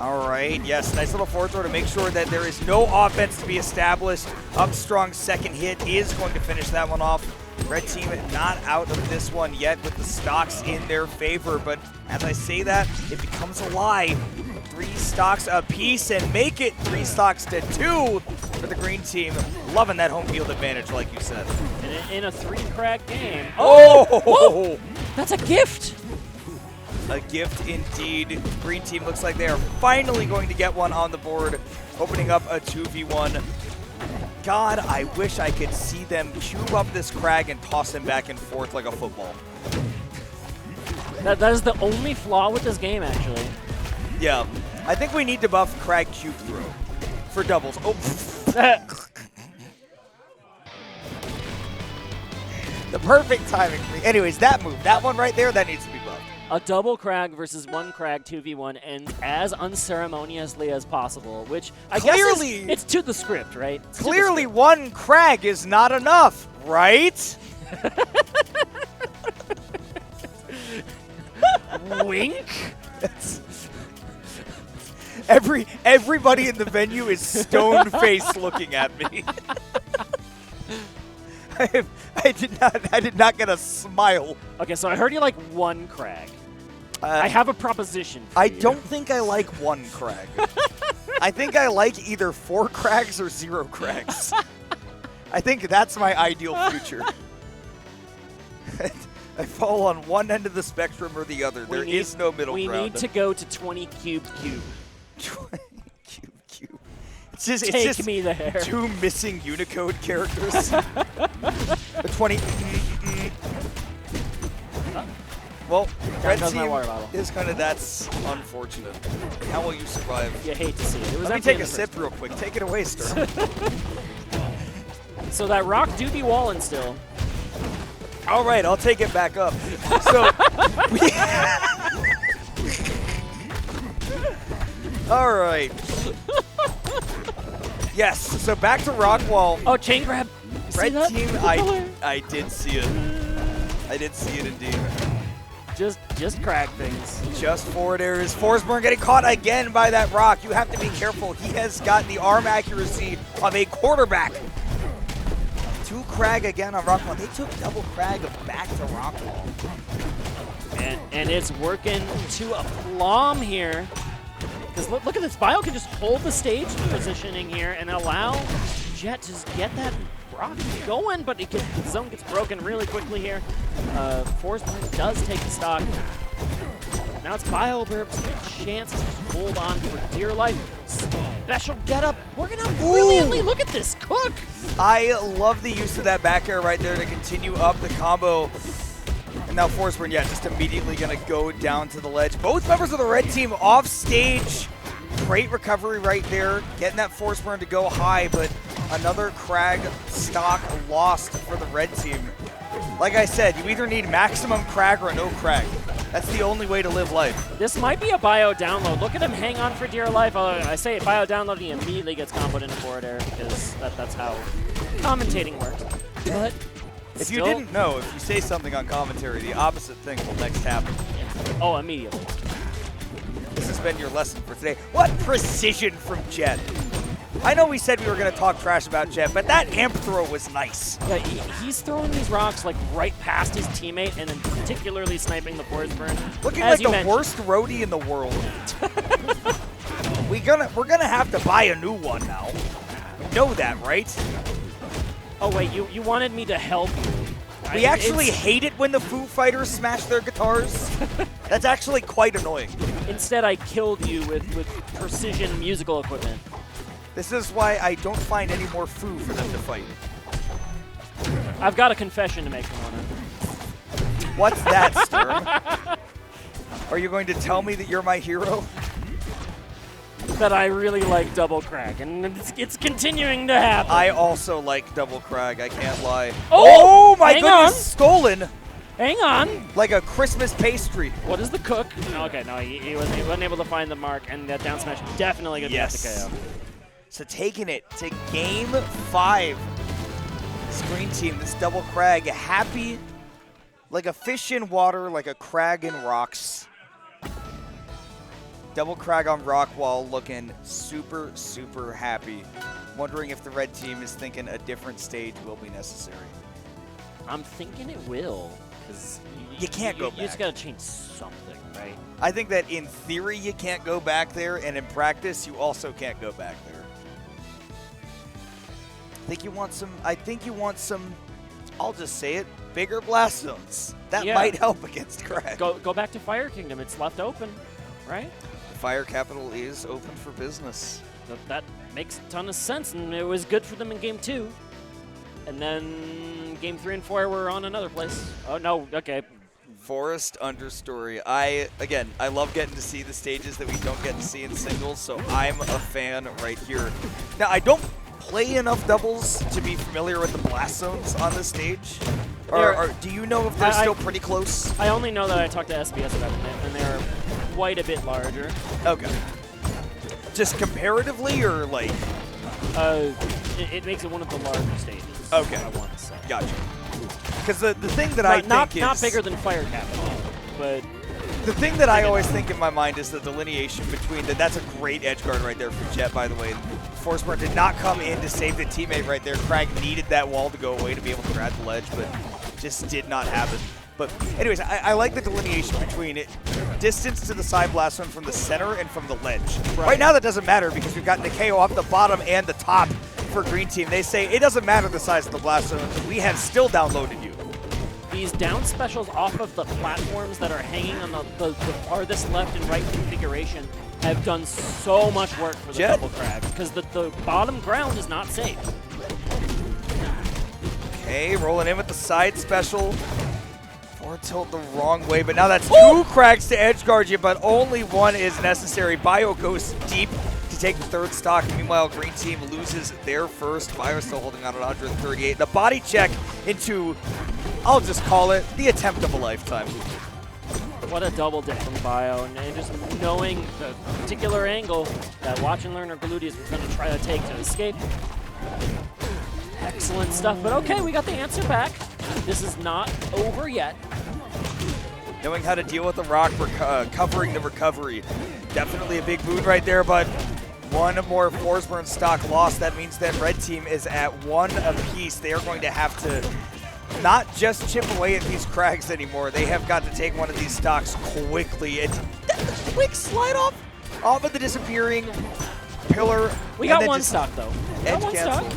All right, yes, nice little forward throw to make sure that there is no offense to be established. Up strong second hit is going to finish that one off. Red Team not out of this one yet with the stocks in their favor, but as I say that, it becomes a lie. 3 stocks apiece and make it 3 stocks to 2 for the Green Team. Loving that home field advantage, like you said.
And in a 3 Crag game.
Oh!
That's a gift!
A gift indeed. Green Team looks like they are finally going to get one on the board, opening up a 2v1. God, I wish I could see them cube up this Krag and toss him back and forth like a football.
That is the only flaw with this game, actually.
Yeah, I think we need to buff Krag cube throw for doubles. Oh, the perfect timing for me. Anyways, that move, that one right there, that needs to be buffed.
A double Crag versus 1 Crag 2v1 ends as unceremoniously as possible, which I
Clearly-
guess it's to the script, right? It's to the
Clearly,
script.
1 Krag is not enough, right?
Wink.
Everybody in the venue is stone-faced looking at me. I did not get a smile.
Okay, so I heard you like 1 Crag. I have a proposition for
I
you.
don't think I like 1 Krag. I think I like either 4 Krags or 0 Krags. I think that's my ideal future. I fall on one end of the spectrum or the other. There is no middle ground.
We need to go to 20 cube.
20 cube. It's
Take
just
me there.
2 missing Unicode characters. A 20. Well, Red
goes my
Team
water bottle.
is kind of, that's unfortunate. How will you survive?
You hate to see it. It was
Let me
empty
take
in
a
the
sip real quick. Take it away, Stir.
first. So that rock do be walling still.
All right, I'll take it back up. So, all right. Yes, so back to Rockwall.
Oh, chain grab. See
Red
that?
Team,
Color.
I did see it. I did see it indeed.
Just Crag things.
Just forward air is Forsberg getting caught again by that rock. You have to be careful. He has got the arm accuracy of a quarterback. 2 Krag again on Rockwall. They took double Krag back to Rockwall.
And it's working to a plum here. Because look at this. Bio can just hold the stage positioning here and allow Jet to just get that rock going, but the zone gets broken really quickly here. Forsberg does take the stock. Now it's BioBurb's chance to hold on for dear life. Special getup. Working out brilliantly. Look at this cook.
I love the use of that back air right there to continue up the combo. And now Forsberg, yeah, just immediately going to go down to the ledge. Both members of the red team off stage. Great recovery right there. Getting that Forsberg to go high, but another Krag stock lost for the red team. Like I said, you either need maximum Krag or no Krag. That's the only way to live life.
This might be a bio download. Look at him hang on for dear life. I say bio download, he immediately gets comboed into forward air because that's how commentating works. But
If you didn't know, if you say something on commentary, the opposite thing will next happen.
Oh, immediately.
This has been your lesson for today. What precision from Jet. I know we said we were going to talk trash about Jet, but that amp throw was nice.
Yeah, he's throwing these rocks like right past his teammate and then particularly sniping the Forsberg.
Looking
As
like
you
the
mentioned.
worst roadie in the world. We're gonna have to buy a new one now. You know that, right?
Oh, wait, you wanted me to help you.
We actually hate it when the Foo Fighters smash their guitars. That's actually quite annoying.
Instead, I killed you with precision musical equipment.
This is why I don't find any more Foo for them to fight.
I've got a confession to make, Ramona.
What's that, Sturm? Are you going to tell me that you're my hero?
That I really like Double Crag, and it's continuing to happen.
I also like Double Crag, I can't lie.
Oh,
my
hang
goodness,
on.
stolen!
Hang on.
Like a Christmas pastry.
What is the cook? Okay, no, he wasn't able to find the mark, and that down smash definitely going to have to KO.
So taking it to game 5. This green team, this Double Crag, happy like a fish in water, like a crag in rocks. Double Crag on rock wall looking super, super happy. Wondering if the red team is thinking a different stage will be necessary.
I'm thinking it will, because
you can't go back.
You just got to change something, right?
I think that in theory you can't go back there, and in practice you also can't go back there. I think you want some, I'll just say it, bigger blast zones. That might help against Crag.
Go back to Fire Kingdom. It's left open, right?
Fire Capital is open for business.
That makes a ton of sense, and it was good for them in Game 2. And then Game 3 and 4 were on another place. Oh, no, okay.
Forest Understory. I love getting to see the stages that we don't get to see in singles, so I'm a fan right here. Now, I don't play enough doubles to be familiar with the blast zones on this stage. Or do you know if they're still pretty close?
I only know that I talked to SBS about them, and they're quite a bit larger.
Okay. Just comparatively, or like?
It makes it one of the larger stages.
Okay.
I want to say.
Gotcha. Because the thing that I think is
not bigger than Fire Capital, but
the thing that I always think in my mind is the delineation between that's a great edge guard right there for Jet, by the way. Forceburn did not come in to save the teammate right there. Crag needed that wall to go away to be able to grab the ledge, but just did not happen. But anyways, I like the delineation between it. Distance to the side blast zone from the center and from the ledge. Right now that doesn't matter because we've got Nikeo up the bottom and the top for green team. They say it doesn't matter the size of the blast zone. We have still downloaded you.
These down specials off of the platforms that are hanging on the farthest left and right configuration have done so much work for the Double Crag because the bottom ground is not safe.
Okay, rolling in with the side special. Forward tilt the wrong way, but now that's two Crags to edge guard you, but only one is necessary. Bio goes deep to take the third stock. Meanwhile, green team loses their first. Bio still holding on at 138. The body check into, I'll just call it, the attempt of a lifetime.
What a double dip from Bio, and just knowing the particular angle that Watch and Learn or Gluteus was going to try to take to escape. Excellent stuff, but okay, we got the answer back. This is not over yet.
Knowing how to deal with the rock, covering the recovery. Definitely a big boon right there, but one more Forceburn stock lost. That means that red team is at 1 apiece. They are going to have to not just chip away at these Crags anymore. They have got to take one of these stocks quickly. It's a quick slide off of the disappearing pillar.
We got one stock, though.
Edge cancel.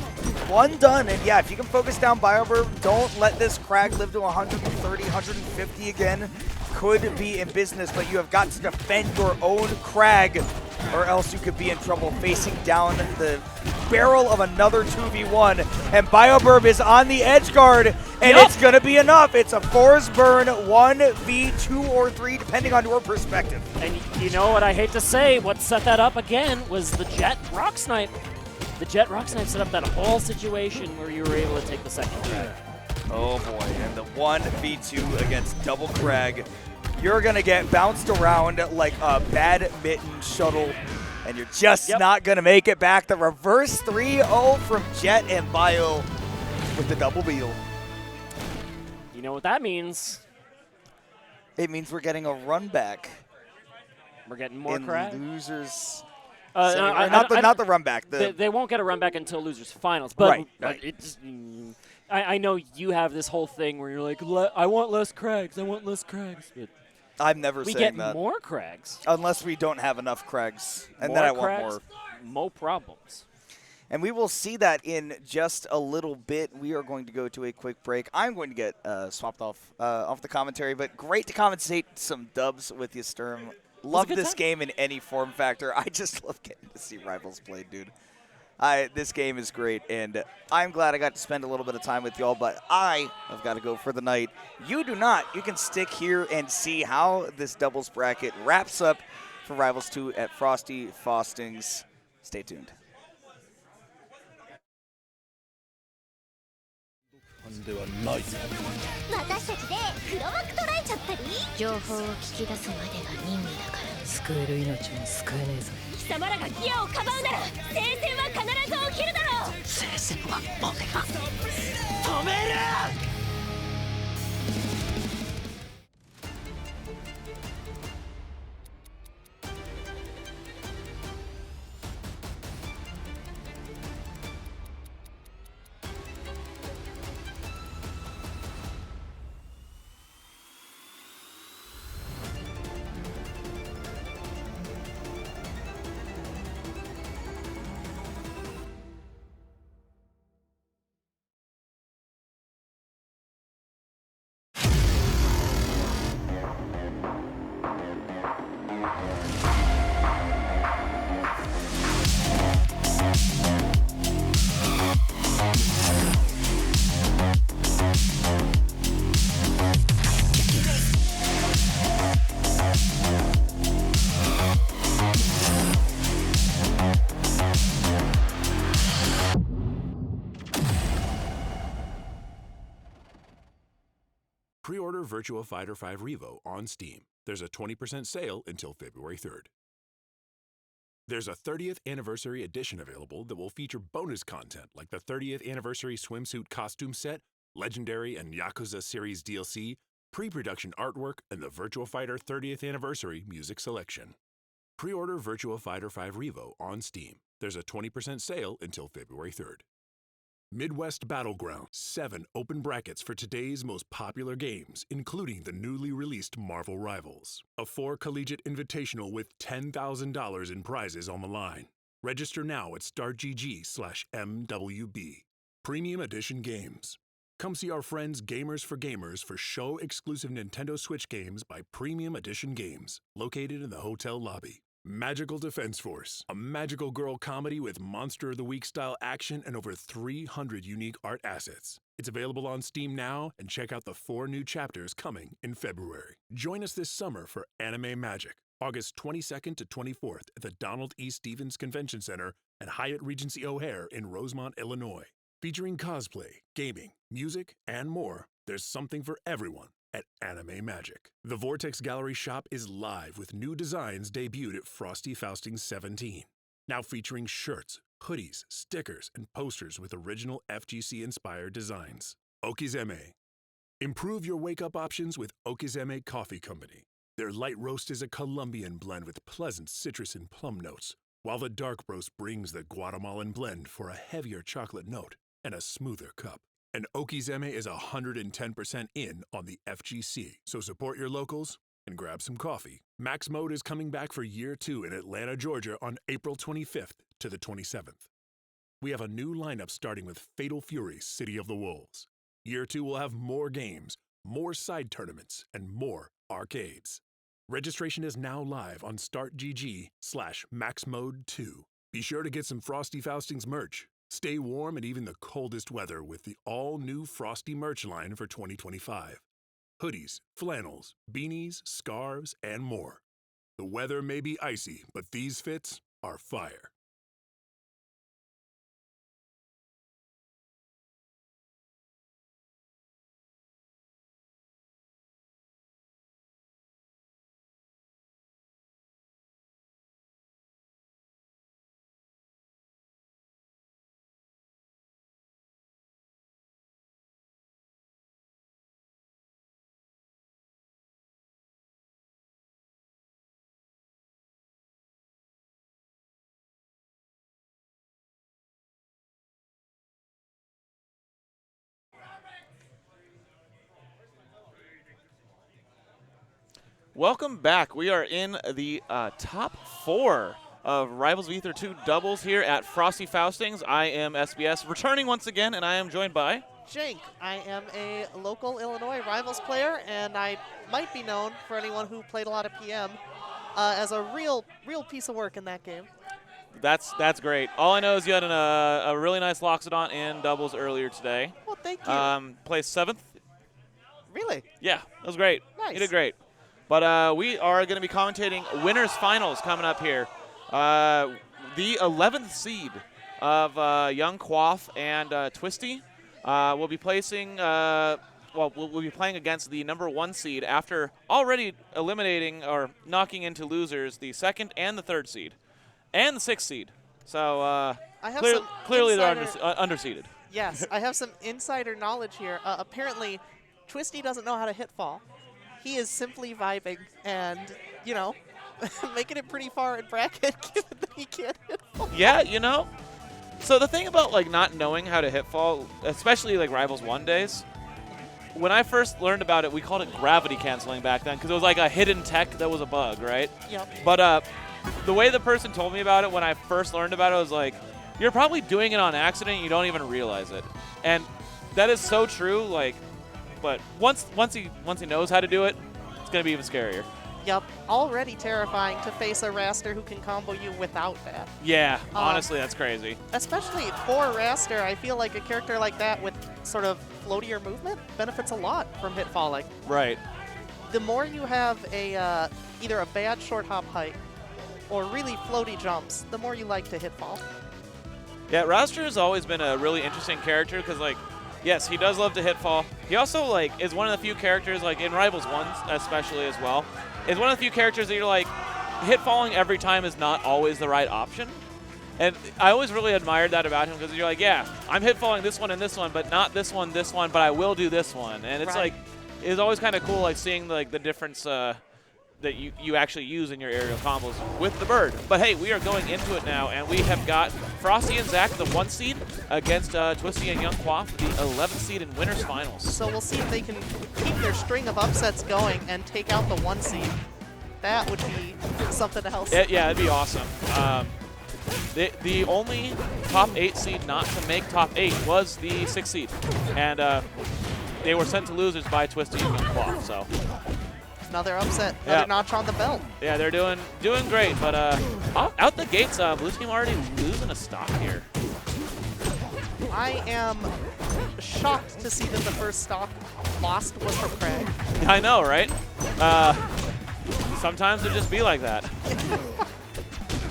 One done, and yeah, if you can focus down BioBurb, don't let this Crag live to 130, 150 again. Could be in business, but you have got to defend your own Crag, or else you could be in trouble facing down the barrel of another 2v1. And BioBurb is on the edge guard, and it's going to be enough. It's a Forceburn 1v2 or 3, depending on your perspective.
And you know what I hate to say, what set that up again was the Jet Rock Snipe. The Jet Rock Snipe set up that whole situation where you were able to take the second Crag.
Oh boy, and the 1v2 against Double Crag. You're going to get bounced around like a badminton shuttle, and you're just not going to make it back. The reverse 3-0 from Jet and Bio with the double wheel.
You know what that means?
It means we're getting a run back.
We're getting more Crag.
Losers.
Not
the run back.
They won't get a run back until losers finals. But
right.
It's, I know you have this whole thing where you're like, I want less Crags. I want less Crags. But
I'm never saying that.
We get more Crags.
Unless we don't have enough Crags. And then I want more.
More problems.
And we will see that in just a little bit. We are going to go to a quick break. I'm going to get swapped off the commentary, but great to commentate some dubs with you, Sturm. Love this game in any form factor. I just love getting to see Rivals play, dude. This game is great, and I'm glad I got to spend a little bit of time with y'all, but I have got to go for the night. You do not. You can stick here and see how this doubles bracket wraps up for Rivals 2 at Frosty Faustings. Stay tuned.
ではない私たちで黒幕捉えちゃったり情報を聞き出すまでが任務だから救える命も救えねえぞ貴様らがギアをかばうなら聖戦は必ず起きるだろう聖戦は俺が止める
Pre-order Virtua Fighter 5 Revo on Steam. There's a 20% sale until February 3rd. There's a 30th anniversary edition available that will feature bonus content like the 30th anniversary swimsuit costume set, Legendary and Yakuza series DLC, pre-production artwork, and the Virtua Fighter 30th anniversary music selection. Pre-order Virtua Fighter 5 Revo on Steam. There's a 20% sale until February 3rd. Midwest Battleground, 7 open brackets for today's most popular games, including the newly released Marvel Rivals. A 4 collegiate invitational with $10,000 in prizes on the line. Register now at startgg/MWB. Premium Edition Games. Come see our friends Gamers for show-exclusive Nintendo Switch games by Premium Edition Games, located in the hotel lobby. Magical Defense Force, a magical girl comedy with Monster of the Week style action and over 300 unique art assets. It's available on Steam now, and check out the 4 new chapters coming in February. Join us this summer for Anime Magic, August 22nd to 24th at the Donald E. Stevens Convention Center at Hyatt Regency O'Hare in Rosemont, Illinois. Featuring cosplay, gaming, music, and more, there's something for everyone at Anime Magic. The Vortex Gallery shop is live with new designs debuted at Frosty Faustings 17. Now featuring shirts, hoodies, stickers, and posters with original FGC-inspired designs. Okizeme. Improve your wake-up options with Okizeme Coffee Company. Their light roast is a Colombian blend with pleasant citrus and plum notes, while the dark roast brings the Guatemalan blend for a heavier chocolate note and a smoother cup. And Okizeme is 110% in on the FGC, so support your locals and grab some coffee. Max Mode is coming back for Year 2 in Atlanta, Georgia on April 25th to the 27th. We have a new lineup starting with Fatal Fury City of the Wolves. Year 2 will have more games, more side tournaments, and more arcades. Registration is now live on startgg/maxmode2. Be sure to get some Frosty Faustings merch. Stay warm in even the coldest weather with the all-new Frosty merch line for 2025. Hoodies, flannels, beanies, scarves, and more. The weather may be icy, but these fits are fire.
Welcome back. We are in the top 4 of Rivals of Aether 2 doubles here at Frosty Faustings. I am SBS, returning once again, and I am joined by...
Jake. I am a local Illinois Rivals player, and I might be known for anyone who played a lot of PM as a real piece of work in that game.
That's great. All I know is you had a really nice Loxodon in doubles earlier today.
Well, thank you.
Placed 7th.
Really?
Yeah, that was great.
Nice.
You did great. But we are going to be commentating winners finals coming up here. The 11th seed of Young Quaff and Twisty will be placing. We'll be playing against the number 1 seed after already eliminating or knocking into losers the 2nd and the 3rd seed, and the 6th seed. So
I have
clearly they're
insider-
underseeded.
Yes, I have some insider knowledge here. Apparently, Twisty doesn't know how to hit fall. He is simply vibing and, you know, making it pretty far in bracket given that he can't hit fall.
Yeah, you know. So the thing about like not knowing how to hit fall, especially like Rivals 1 days, when I first learned about it, we called it gravity canceling back then because it was like a hidden tech that was a bug, right?
Yep.
But the way the person told me about it when I first learned about it was like, you're probably doing it on accident and you don't even realize it. And that is so true, like, but once he knows how to do it, it's going to be even scarier.
Yep. Already terrifying to face a Raster who can combo you without that.
Yeah, honestly, that's crazy.
Especially for Raster, I feel like a character like that with sort of floatier movement benefits a lot from hit falling.
Right.
The more you have a either a bad short hop height or really floaty jumps, the more you like to hit fall.
Yeah, Raster has always been a really interesting character because, like, yes, he does love to hit fall. He also, like, is one of the few characters, like, in Rivals 1 especially as well, is one of the few characters that you're like, hit falling every time is not always the right option. And I always really admired that about him because you're like, yeah, I'm hit falling this one and this one, but not this one, but I will do this one. And it's
right.
like, it's always kind of cool, like, seeing, like, the difference that you actually use in your aerial combos with the bird. But hey, we are going into it now, and we have got Frosty and Zach, the 1 seed, against Twisty and Young Quaff, the 11th seed in winners finals.
So we'll see if they can keep their string of upsets going and take out the 1 seed. That would be something else.
Yeah, it'd be awesome. The only top 8 seed not to make top 8 was the 6th seed, and they were sent to losers by Twisty and Young Quaff. So.
Another upset, another notch on the belt.
Yeah, they're doing great, but out the gates, blue team already losing a stock here.
I am shocked to see that the first stock lost was from Craig.
I know, right? Sometimes it just be like that.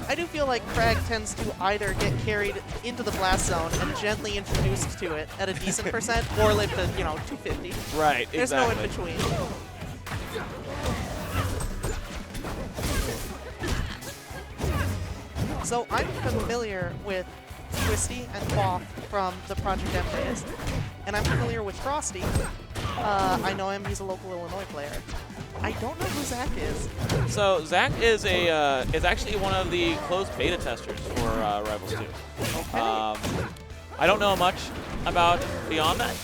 I do feel like Craig tends to either get carried into the blast zone and gently introduced to it at a decent percent, or live to 250.
Right,
There's
exactly.
no in between. So I'm familiar with Twisty and Quaff from the Project M days, and I'm familiar with Frosty. I know him; he's a local Illinois player. I don't know who Zach is.
So Zach is is actually one of the closed beta testers for Rivals 2.
Okay.
I don't know much about beyond that,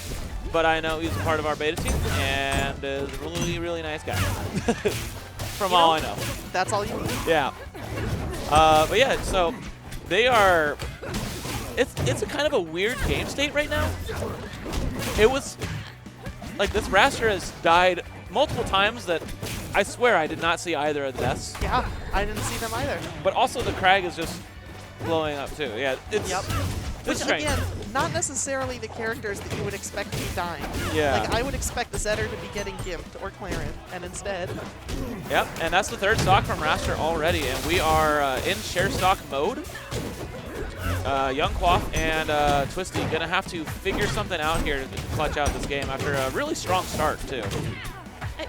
but I know he's a part of our beta team and is a really, really nice guy. From all I know.
That's all you need.
Yeah. But yeah, so they are. It's a kind of a weird game state right now. It was like this Raster has died multiple times that I swear I did not see either of the deaths.
Yeah, I didn't see them either.
But also the Crag is just blowing up too. Yeah, it's
Which,
strange.
again, not necessarily the characters that you would expect to be dying.
Yeah.
Like, I would expect the Zetter to be getting gimped or Clarent, and instead...
Yep, and that's the 3rd stock from Raster already, and we are in share stock mode. Young Quaff and Twisty gonna have to figure something out here to clutch out this game after a really strong start, too.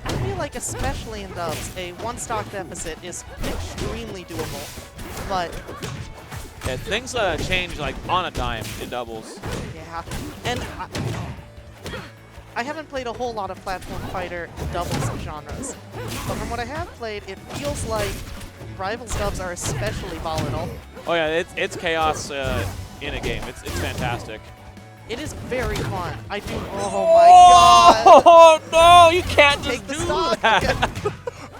I feel like, especially in dubs, a 1 stock deficit is extremely doable, but...
Yeah, things change like on a dime in doubles.
Yeah, and I haven't played a whole lot of platform fighter doubles genres, but from what I have played, it feels like Rivals dubs are especially volatile.
Oh yeah, it's chaos in a game. It's fantastic.
It is very fun. I do. Oh my god!
Oh no! You can't just
Take the
do
stock.
that.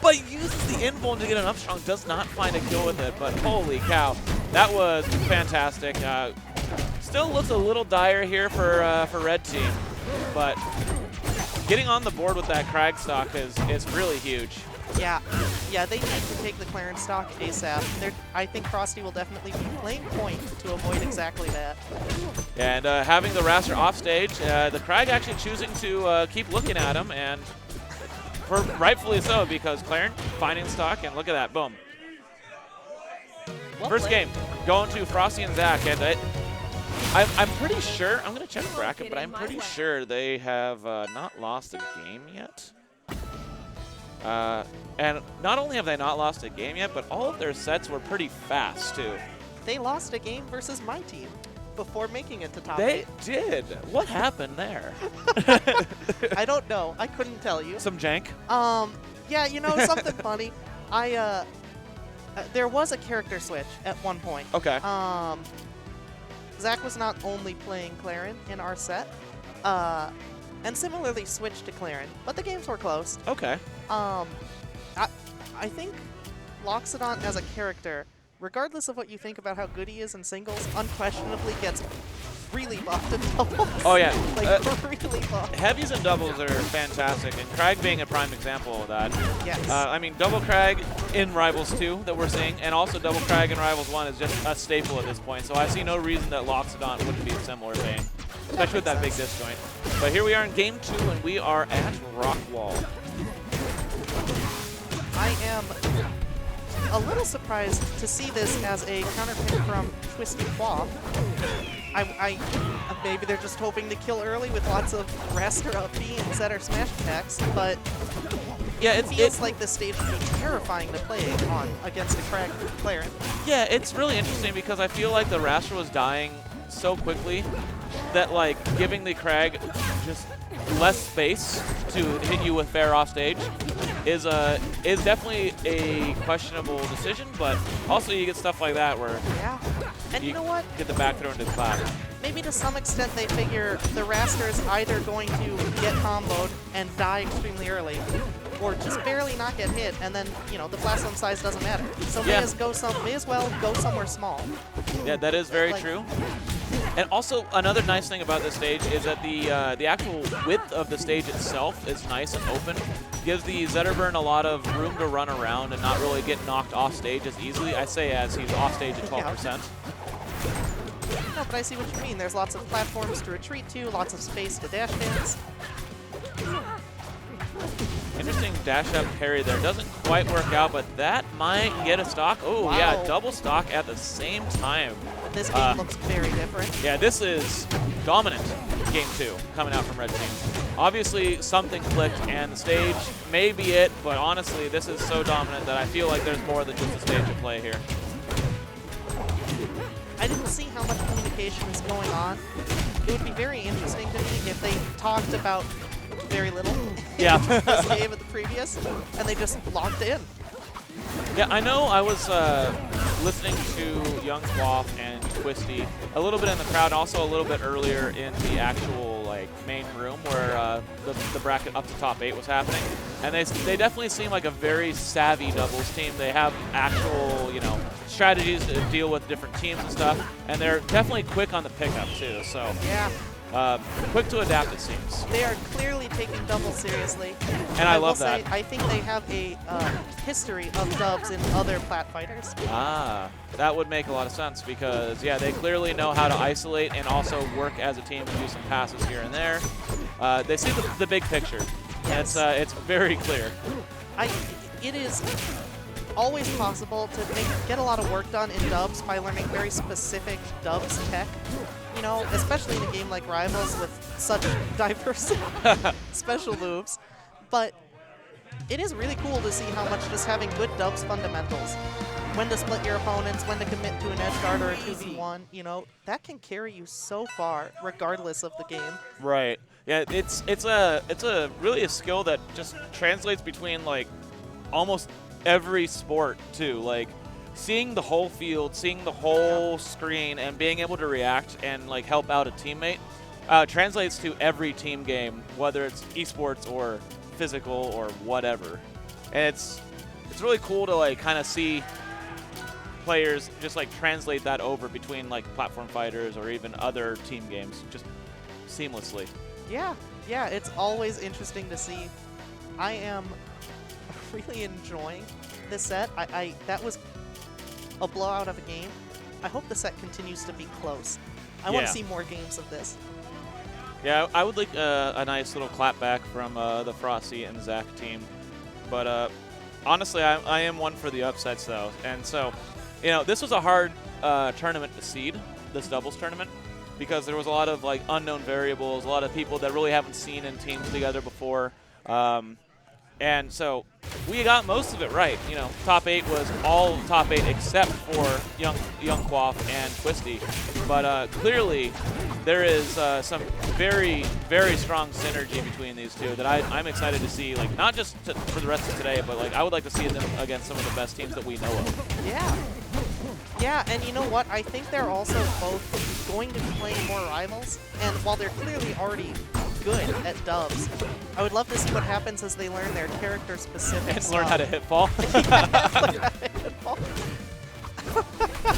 But he uses the invuln to get an up strong, does not find a kill with it, but holy cow, that was fantastic. Still looks a little dire here for red team, but getting on the board with that Krag stock is really huge.
Yeah, they need to take the clearance stock ASAP. I think Frosty will definitely be playing point to avoid exactly that.
And having the Raster off stage, the Krag actually choosing to keep looking at him, and rightfully so, because Clarence finding stock, and look at that, boom.
Well
First
played.
game, going to Frosty and Zach, and I'm pretty sure, I'm going to check the bracket, but I'm pretty sure they have not lost a game yet. And not only have they not lost a game yet, but all of their sets were pretty fast, too.
They lost a game versus my team before making it to top
They
8.
did. What happened there?
I don't know. I couldn't tell you.
Some jank?
Yeah, you know, something funny. There was a character switch at one point.
Okay.
Zach was not only playing Claren in our set, and similarly switched to Claren, but the games were close.
Okay.
I think Loxodon as a character, regardless of what you think about how good he is in singles, unquestionably gets really buffed in doubles.
Oh, yeah.
Like, really buffed.
Heavies and doubles are fantastic, and Krag being a prime example of that.
Yes.
I mean, double Krag in Rivals 2 that we're seeing, and also double Krag in Rivals 1 is just a staple at this point, so I see no reason that Loxodon wouldn't be a similar vein, especially with that big disjoint. But here we are in Game 2, and we are at Rockwall.
I am a little surprised to see this as a counterpick from Twisty Claw. Maybe they're just hoping to kill early with lots of Raster up B and Setter smash attacks, but
yeah,
it feels like this stage would be terrifying to play on against a Krag player.
Yeah, it's really interesting because I feel like the Raster was dying so quickly that, like, giving the Krag just less space to hit you with fair off stage is definitely a questionable decision, but also you get stuff like that where
Yeah. And you know what?
Get the back throw into the cloud.
Maybe to some extent they figure the Raster is either going to get comboed and die extremely early, or just barely not get hit, and then, you know, the blast zone size doesn't matter. So may as well go somewhere small.
Yeah, that is very true. And also, another nice thing about this stage is that the actual width of the stage itself is nice and open. Gives the Zetterburn a lot of room to run around and not really get knocked off stage as easily. I say as he's off stage at 12%.
No, but I see what you mean. There's lots of platforms to retreat to, lots of space to dash dance.
Interesting dash up parry there. Doesn't quite work out, but that might get a stock. Oh,
Wow.
yeah, double stock at the same time.
This game looks very different.
Yeah, this is dominant Game 2 coming out from Red Team. Obviously, something clicked, and the stage may be it, but honestly, this is so dominant that I feel like there's more than just a stage at play here.
I didn't see how much communication is going on. It would be very interesting to me if they talked about very little
Yeah.
in this game of the previous, and they just locked in.
Yeah, I know I was listening to Young Quaff and Twisty a little bit in the crowd, also a little bit earlier in the actual main room where the bracket up to top 8 was happening, and they definitely seem like a very savvy doubles team. They have actual strategies to deal with different teams and stuff, and they're definitely quick on the pickup too. So
Yeah.
quick to adapt, it seems.
They are clearly taking doubles seriously.
And I
will
love
say,
that.
I think they have a history of dubs in other plat fighters.
Ah, that would make a lot of sense because, yeah, they clearly know how to isolate and also work as a team and do some passes here and there. They see the big picture.
Yes.
It's very clear.
It is always possible to get a lot of work done in dubs by learning very specific dubs tech. You know, especially in a game like Rivals with such diverse special moves. But it is really cool to see how much just having good dubs fundamentals, when to split your opponents, when to commit to an edge guard or a 2v1, that can carry you so far regardless of the game.
Right. Yeah, it's really a skill that just translates between almost every sport too. Seeing the whole field, seeing the whole screen, and being able to react and help out a teammate translates to every team game, whether it's esports or physical or whatever. And it's it's really cool to like kind of see players just like translate that over between like platform fighters or even other team games just seamlessly.
Yeah, it's always interesting to see. I am really enjoying this set. That was a blowout of a game. I hope the set continues to be close. I want to see more games of this.
Yeah, I would like a nice little clapback from the Frosty and Zach team. But honestly, I am one for the upsets, though. And so, you know, this was a hard tournament to seed, this doubles tournament, because there was a lot of like unknown variables, a lot of people that really haven't seen in teams together before. And so we got most of it right. You know, top 8 was all top 8 except for Young Quaff and Twisty. But clearly, there is some very, very strong synergy between these two that I'm excited to see. Like not just for the rest of today, but like I would like to see them against some of the best teams that we know of.
Yeah, and you know what? I think they're also both going to be playing more rivals. And while they're clearly already good at dubs, I would love to see what happens as they learn their character specific
And learn how to hit fall.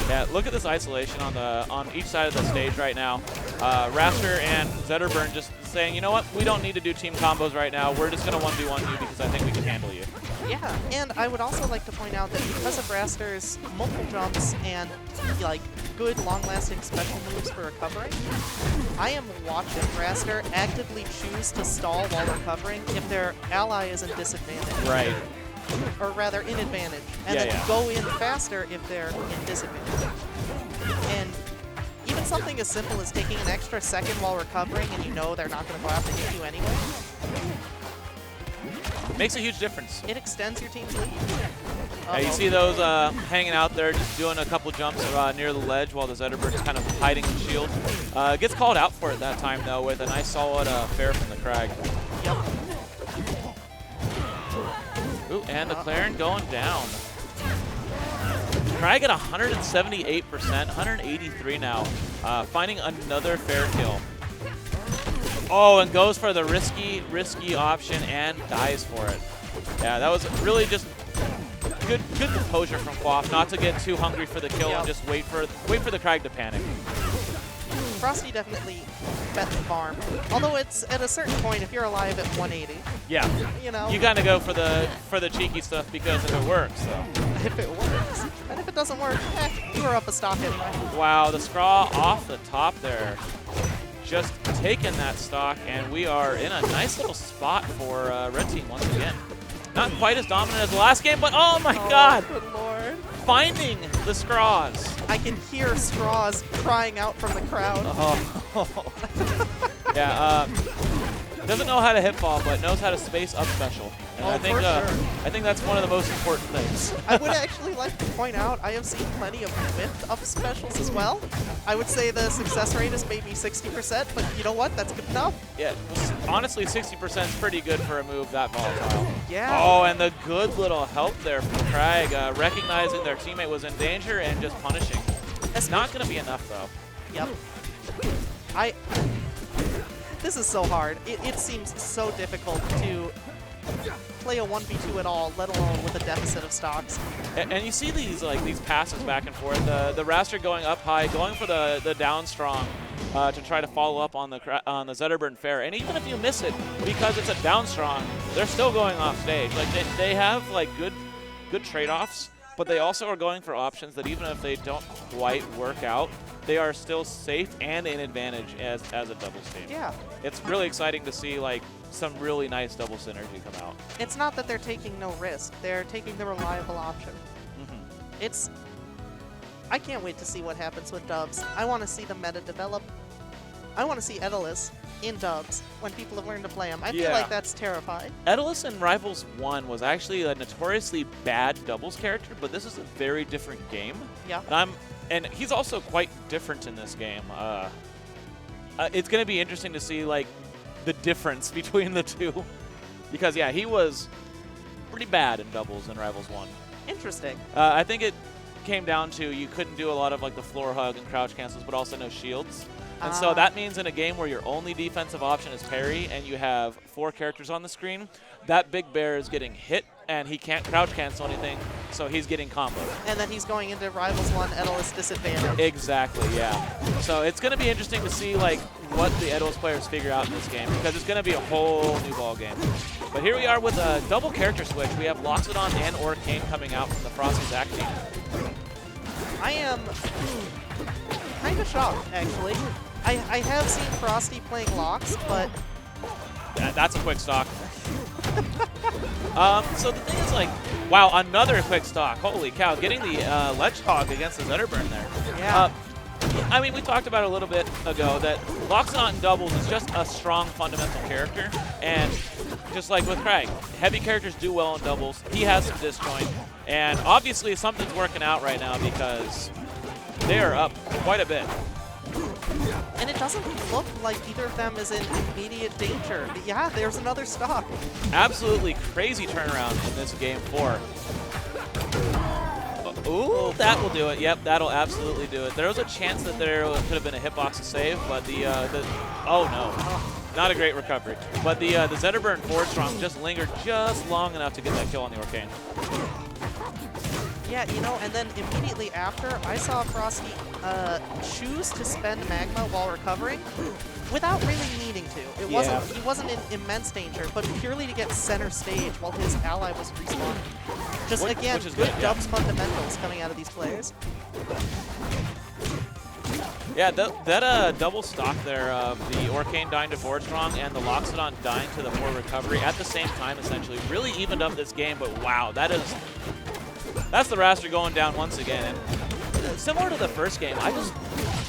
Yeah, look at this isolation on each side of the stage right now. Raster and Zetterburn just saying, you know what, we don't need to do team combos right now. We're just going to 1v1 you because I think we can handle you.
Yeah, and I would also like to point out that because of Raster's multiple jumps and like good long-lasting special moves for recovering, I am watching Raster actively choose to stall while recovering if their ally is in disadvantage.
Right.
Or rather, in advantage. And then go in faster if they're in disadvantage. And even something as simple as taking an extra second while recovering and you know they're not going to go out to hit you anyway.
Makes a huge difference.
It extends your team's lead.
Yeah, you see those hanging out there, just doing a couple jumps near the ledge while the Zetterburn is kind of hiding in shield. Gets called out for it that time, though, with a nice solid fair from the Crag.
Yep.
Ooh, and the Claren going down. Crag at 178%, 183 now, finding another fair kill. Oh, and goes for the risky option and dies for it. Yeah, that was really just good composure from Quaff, not to get too hungry for the kill and just wait for the Crag to panic.
Frosty definitely bet the farm. Although it's at a certain point, if you're alive at 180, you know,
you gotta go for the cheeky stuff because if it works, though.
If it works, and if it doesn't work, you were up a stock anyway.
Wow, the Scraw off the top there, just taking that stock, and we are in a nice little spot for Red Team once again. Not quite as dominant as the last game, but oh my God!
Good Lord.
Finding the Scraws.
I can hear Scraws crying out from the crowd.
Yeah, doesn't know how to hit fall, but knows how to space up special. And I think I think that's one of the most important things.
I would actually like to point out I have seen plenty of width up specials as well. I would say the success rate is maybe 60%, but you know what? That's good enough.
Yeah, honestly, 60% is pretty good for a move that volatile.
Yeah.
Oh, and the good little help there from Crag, recognizing their teammate was in danger and just punishing. It's not going to be enough, though.
Yep. This is so hard. It seems so difficult to play a 1v2 at all, let alone with a deficit of stocks.
And you see these passes back and forth. The Raster going up high, going for the down strong to try to follow up on the Zetterburn fair. And even if you miss it, because it's a down strong, they're still going off stage. Like they have like good trade-offs, but they also are going for options that even if they don't quite work out, they are still safe and in advantage as a doubles team.
Yeah.
It's really exciting to see like some really nice double synergy come out.
It's not that they're taking no risk. They're taking the reliable option. I can't wait to see what happens with dubs. I want to see the meta develop. I want to see Aether in dubs when people have learned to play them. I feel like that's terrifying.
Aether in Rivals 1 was actually a notoriously bad doubles character, but this is a very different game.
Yeah.
And he's also quite different in this game. It's going to be interesting to see like the difference between the two, because yeah, he was pretty bad in doubles in Rivals 1.
Interesting.
I think it came down to you couldn't do a lot of like the floor hug and crouch cancels, but also no shields. And so that means in a game where your only defensive option is parry and you have 4 characters on the screen, that big bear is getting hit, and he can't crouch cancel anything, so he's getting comboed.
And then he's going into Rivals 1 Edalus disadvantage.
Exactly, yeah. So it's going to be interesting to see like what the Edalus players figure out in this game, because it's going to be a whole new ball game. But here we are with a double character switch. We have Loxodon and Orcane coming out from the Frosty Zac team.
I am kind of shocked, actually. I have seen Frosty playing Lox, but...
That's a quick stock. So the thing is, like, wow, another quick stock. Holy cow, getting the Ledge Hog against the Zetterburn there.
Yeah.
I mean, we talked about it a little bit ago that Loxodon in doubles is just a strong fundamental character, and just like with Craig, heavy characters do well in doubles. He has some disjoint, and obviously something's working out right now because they are up quite a bit.
And it doesn't look like either of them is in immediate danger. Yeah, there's another stock.
Absolutely crazy turnaround in this game 4. Ooh, that will do it. Yep, that'll absolutely do it. There was a chance that there could have been a hitbox to save, but oh no, not a great recovery. But the Zetterburn forward strong just lingered just long enough to get that kill on the Orcane.
Yeah, you know, and then immediately after, I saw Frosty choose to spend Magma while recovering without really needing to. It wasn't, he wasn't in immense danger, but purely to get center stage while his ally was respawning. Just, again, good dubs fundamentals coming out of these players.
Yeah, that double stock there of the Orcane dying to forward strong and the Loxodon dying to the forward recovery at the same time, essentially, really evened up this game, but wow, that's the Raster going down once again. And similar to the first game,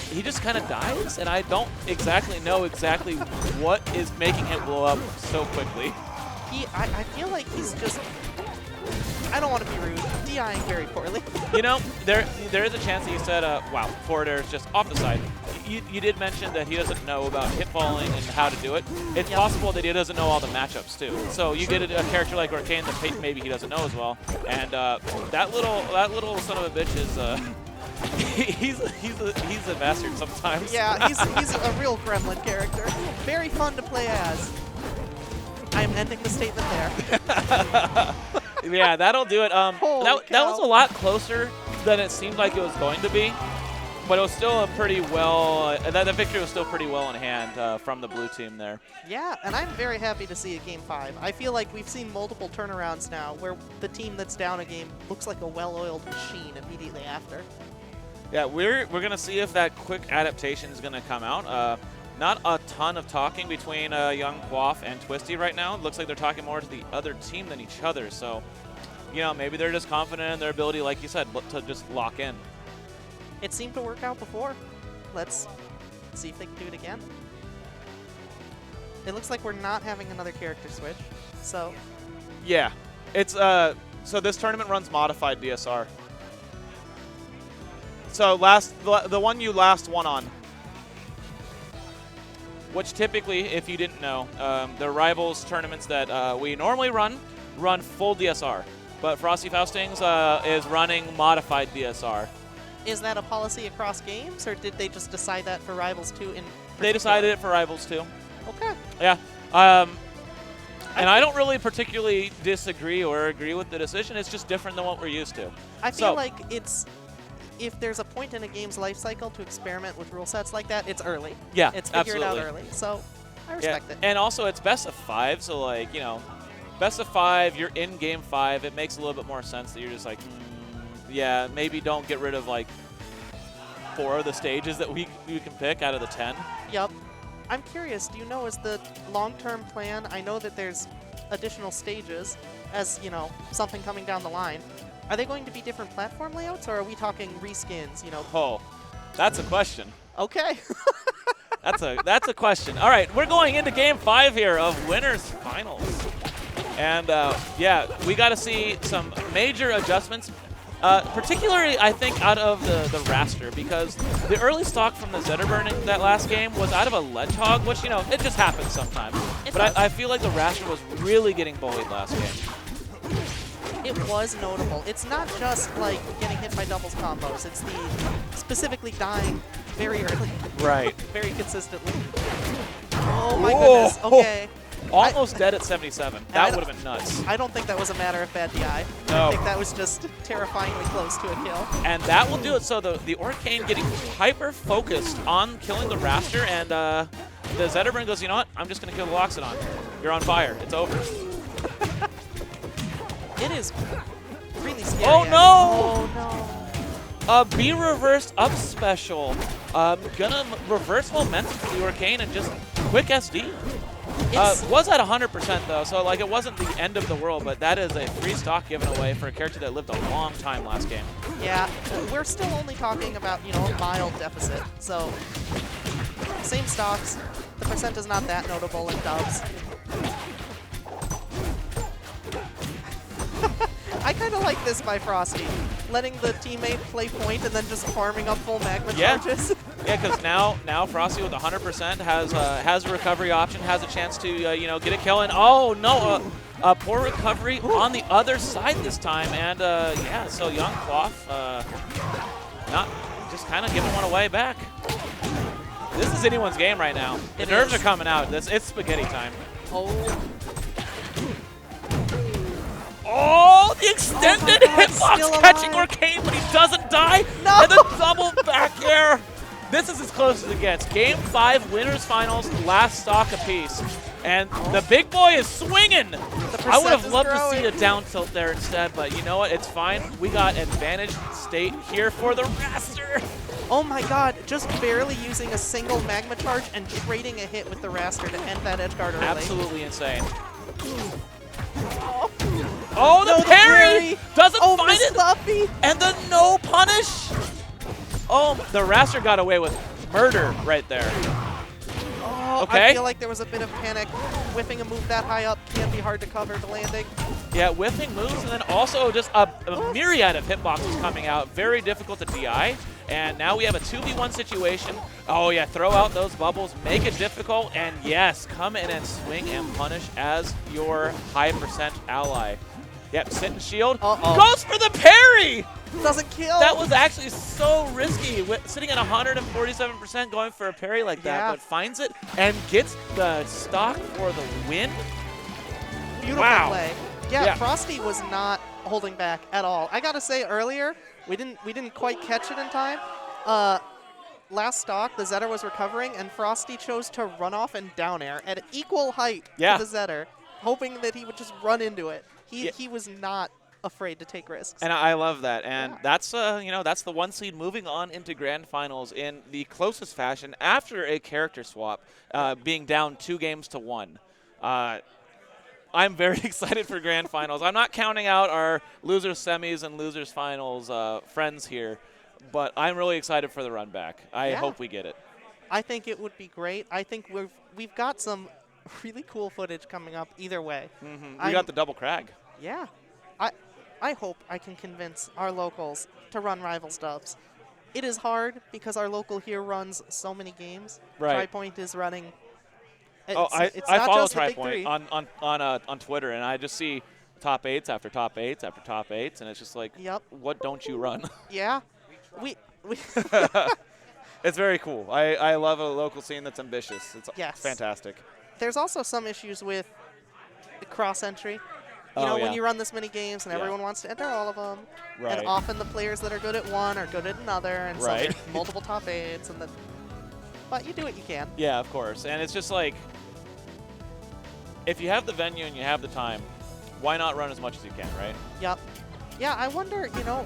he just kind of dies, and I don't exactly know exactly what is making him blow up so quickly.
I feel like he's just, I don't want to be rude, DIing very poorly.
You know, there is a chance that you said, wow, forward air is just off the side. You did mention that he doesn't know about hit falling and how to do it. It's possible that he doesn't know all the matchups too. So you get a character like Orcane that maybe he doesn't know as well. And that little son of a bitch is he's a bastard sometimes.
Yeah, he's a real gremlin character. Very fun to play as. I am ending the statement there.
Yeah, that'll do it. That was a lot closer than it seemed like it was going to be. But it was still a pretty well, that victory was still pretty well in hand from the blue team there.
Yeah, and I'm very happy to see a Game 5. I feel like we've seen multiple turnarounds now where the team that's down a game looks like a well-oiled machine immediately after.
Yeah, we're going to see if that quick adaptation is going to come out. Not a ton of talking between Young Quaff and Twisty right now. It looks like they're talking more to the other team than each other. So, you know, maybe they're just confident in their ability, like you said, to just lock in.
It seemed to work out before. Let's see if they can do it again. It looks like we're not having another character switch, so...
Yeah. It's, so this tournament runs modified DSR. So the one you last won on, which typically, if you didn't know, the Rivals tournaments that we normally run full DSR. But Frosty Faustings is running modified DSR.
Is that a policy across games, or did they just decide that for Rivals 2 in particular?
They decided it for Rivals 2.
Okay.
Yeah. And I don't really particularly disagree or agree with the decision. It's just different than what we're used to.
I feel like it's, if there's a point in a game's life cycle to experiment with rule sets like that, it's early.
Yeah,
it's figured out early. So I respect it.
And also, it's best of 5, so like, you know, best of 5, you're in game 5. It makes a little bit more sense that you're just like, yeah, maybe don't get rid of like 4 of the stages that we can pick out of the 10.
Yup. I'm curious, do you know, is the long-term plan, I know that there's additional stages as, you know, something coming down the line. Are they going to be different platform layouts, or are we talking reskins, you know?
Oh, that's a question.
Okay.
That's a question. All right, we're going into game 5 here of Winners Finals. And yeah, we got to see some major adjustments. Particularly, I think, out of the Raster, because the early stock from the Zetterburn in that last game was out of a Ledge Hog, which, you know, it just happens sometimes. But I feel like the Raster was really getting bullied last game.
It was notable. It's not just, like, getting hit by doubles combos. It's the specifically dying very early.
Right.
Very consistently. Oh, my goodness. Okay.
Almost dead at 77. That would have been nuts.
I don't think that was a matter of bad DI.
No.
I think that was just terrifyingly close to a kill.
And that will do it. So the Arcane getting hyper-focused on killing the Raster, and the Zetterburn goes, you know what? I'm just going to kill the Loxodon. You're on fire. It's over.
It is really scary.
Oh, no!
Oh, no.
B reversed up special. Gonna reverse momentum for the Arcane and just quick SD. Was at 100% though, so like it wasn't the end of the world, but that is a free stock given away for a character that lived a long time last game.
Yeah, we're still only talking about, you know, a mild deficit. So, same stocks. The percent is not that notable in dubs. I kind of like this by Frosty, letting the teammate play point and then just farming up full magma charges.
Yeah, because now Frosty with 100% has a recovery option, has a chance to you know, get a kill. And oh no, a poor recovery on the other side this time. And yeah, so Young Cloth not just kind of giving one away back. This is anyone's game right now. The nerves are coming out. It's spaghetti time. Oh, the extended hitbox catching Arcane, but he doesn't die.
No.
And the double back air. This is as close as it gets. Game 5, winners finals, last stock apiece. And the big boy is swinging. I would have loved to see a down tilt there instead, but you know what? It's fine. We got advantage state here for the Raster.
Oh my god, just barely using a single magma charge and trading a hit with the Raster to end that edgeguard early.
Absolutely insane. Oh, the parry! Doesn't find it!
Sloppy.
And the no punish! Oh, the Raster got away with murder right there.
Oh,
okay.
I feel like there was a bit of panic. Whiffing a move that high up can be hard to cover the landing.
Yeah, whiffing moves, and then also just a myriad of hitboxes coming out. Very difficult to DI. And now we have a 2v1 situation. Oh yeah, throw out those bubbles, make it difficult, and yes, come in and swing and punish as your high percent ally. Yep, sit and shield. Goes for the parry!
Doesn't kill.
That was actually so risky. Sitting at 147% going for a parry like that, but finds it and gets the stock for the win.
Beautiful play. Yeah, Frosty was not holding back at all. I gotta say earlier, we didn't quite catch it in time. Last stock, the Zetter was recovering, and Frosty chose to run off and down air at equal height to the Zetter, hoping that he would just run into it. He was not afraid to take risks.
And I love that. And that's you know, that's the 1 seed moving on into grand finals in the closest fashion after a character swap, being down 2-1. I'm very excited for grand finals. I'm not counting out our losers semis and losers finals friends here, but I'm really excited for the run back. I hope we get it.
I think it would be great. I think we've got some really cool footage coming up either way.
We got the double crag.
Yeah. I hope I can convince our locals to run Rivals dubs. It is hard because our local here runs so many games.
Right.
TriPoint is running.
I follow TriPoint on Twitter, and I just see top 8s after top 8s after top 8s, and it's just like, what don't you run?
Yeah. We
It's very cool. I love a local scene that's ambitious. It's fantastic.
There's also some issues with the cross-entry. You know, when you run this many games and everyone wants to enter all of them, and often the players that are good at one are good at another, and so there's multiple top 8s, and but you do what you can.
Yeah, of course. And it's just like, if you have the venue and you have the time, why not run as much as you can, right?
Yep. Yeah, I wonder, you know,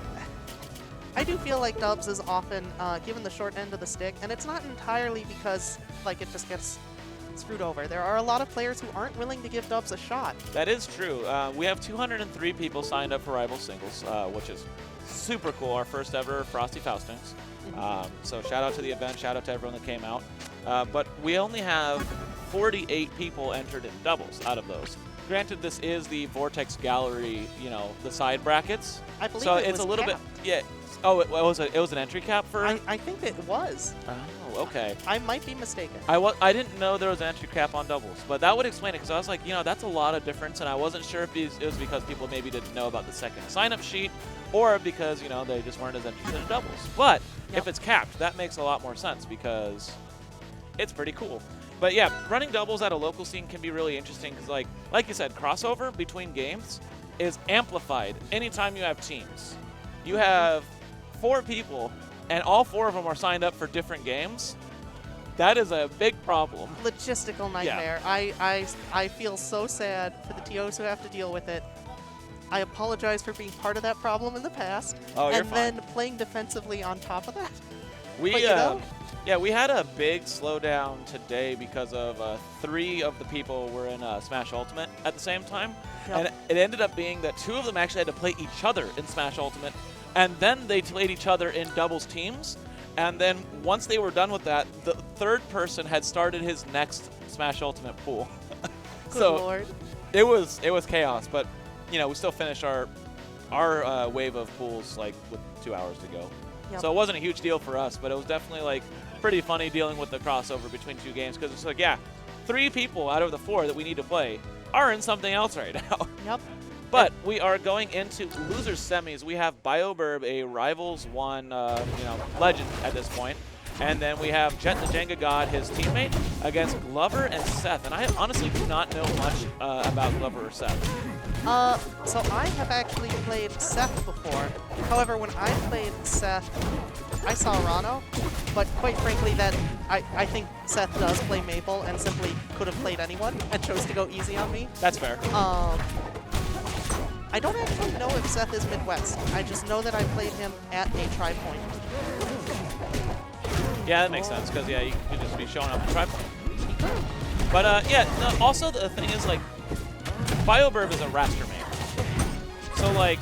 I do feel like dubs is often given the short end of the stick, and it's not entirely because, like, it just gets screwed over. There are a lot of players who aren't willing to give dubs a shot.
That is true. We have 203 people signed up for Rival Singles, which is super cool. Our first ever Frosty Faustings. So shout out to the event, shout out to everyone that came out. But we only have 48 people entered in doubles out of those. Granted, this is the Vortex Gallery, you know, the side brackets.
I believe
so
it
it's
was
a little
capped.
bit, yeah. Oh, it was an entry cap for.
I think it was.
Oh, okay.
I might be mistaken.
I didn't know there was an entry cap on doubles, but that would explain it, because I was like, you know, that's a lot of difference, and I wasn't sure if it was because people maybe didn't know about the second sign-up sheet, or because, you know, they just weren't as interested in doubles. But if it's capped, that makes a lot more sense, because it's pretty cool. But yeah, running doubles at a local scene can be really interesting because, like you said, crossover between games is amplified anytime you have teams. You have 4 people, and all 4 of them are signed up for different games. That is a big problem.
Logistical nightmare. Yeah. I feel so sad for the TOs who have to deal with it. I apologize for being part of that problem in the past.
Oh, you're
and
fine.
then playing defensively on top of that.
Yeah, we had a big slowdown today because of 3 of the people were in Smash Ultimate at the same time. Yep. And it ended up being that 2 of them actually had to play each other in Smash Ultimate, and then they played each other in doubles teams. And then once they were done with that, the 3rd person had started his next Smash Ultimate pool.
Good Lord.
It was chaos, but you know, we still finished our wave of pools like with 2 hours to go. Yep. So it wasn't a huge deal for us, but it was definitely like pretty funny dealing with the crossover between 2 games because it's like, yeah, 3 people out of the 4 that we need to play are in something else right now.
Yep.
But we are going into losers semis. We have BioBurb, a Rivals 1 legend at this point. And then we have Jet the Jenga God, his teammate, against Glover and Seth. And I honestly do not know much about Glover or Seth.
So I have actually played Seth before. However, when I played Seth, I saw Rano. But quite frankly, I think Seth does play Maple and simply could have played anyone and chose to go easy on me.
That's fair.
I don't actually know if Seth is Midwest. I just know that I played him at a tri-point.
Yeah, that makes sense, because, yeah, you could just be showing up at tri-point. But, yeah, no, also the thing is, like, BioBurb is a raster main. So, like,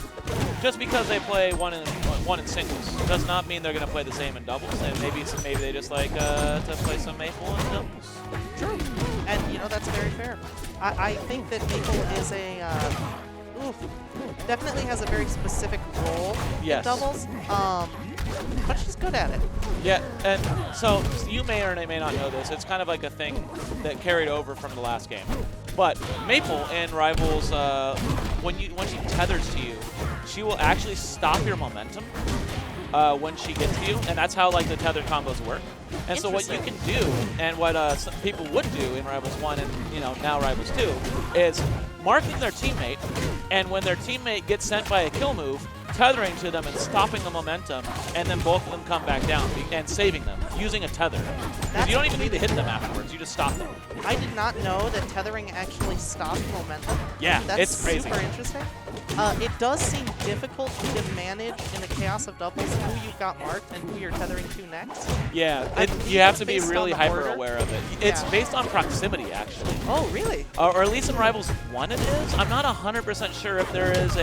just because they play one in singles does not mean they're going to play the same in doubles, and maybe they just like to play some Maple in doubles.
True. And, you know, that's very fair. I think that Maple is definitely has a very specific role in doubles, but she's good at it.
Yeah, and so you may or may not know this. It's kind of like a thing that carried over from the last game. But Maple in Rivals, when she tethers to you, she will actually stop your momentum when she gets to you, and that's how like the tethered combos work. And so what you can do, and what some people would do in Rivals 1 and now Rivals 2, is marking their teammate, and when their teammate gets sent by a kill move, tethering to them and stopping the momentum, and then both of them come back down and saving them using a tether. You don't even need to hit them afterwards, you just stop them.
I did not know that tethering actually stopped momentum.
Yeah,
that's
it's crazy.
Super interesting. It does seem difficult to manage in the chaos of doubles who you've got marked and who you're tethering to next.
Yeah, you have to be really hyper aware of it. It's based on proximity, actually.
Oh, really?
Or at least in Rivals 1 it is. I'm not 100% sure if there is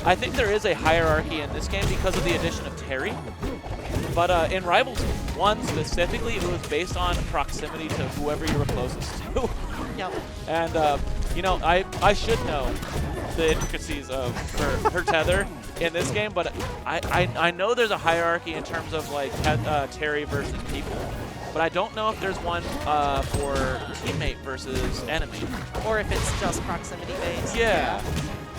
I think there is a hierarchy in this game because of the addition of Terry. But in Rivals 1 specifically, it was based on proximity to whoever you were closest to.
Yep.
And, I should know the intricacies of her tether in this game, but I know there's a hierarchy in terms of, like, Terry versus people. But I don't know if there's one for teammate versus enemy.
Or if it's just proximity based.
Yeah.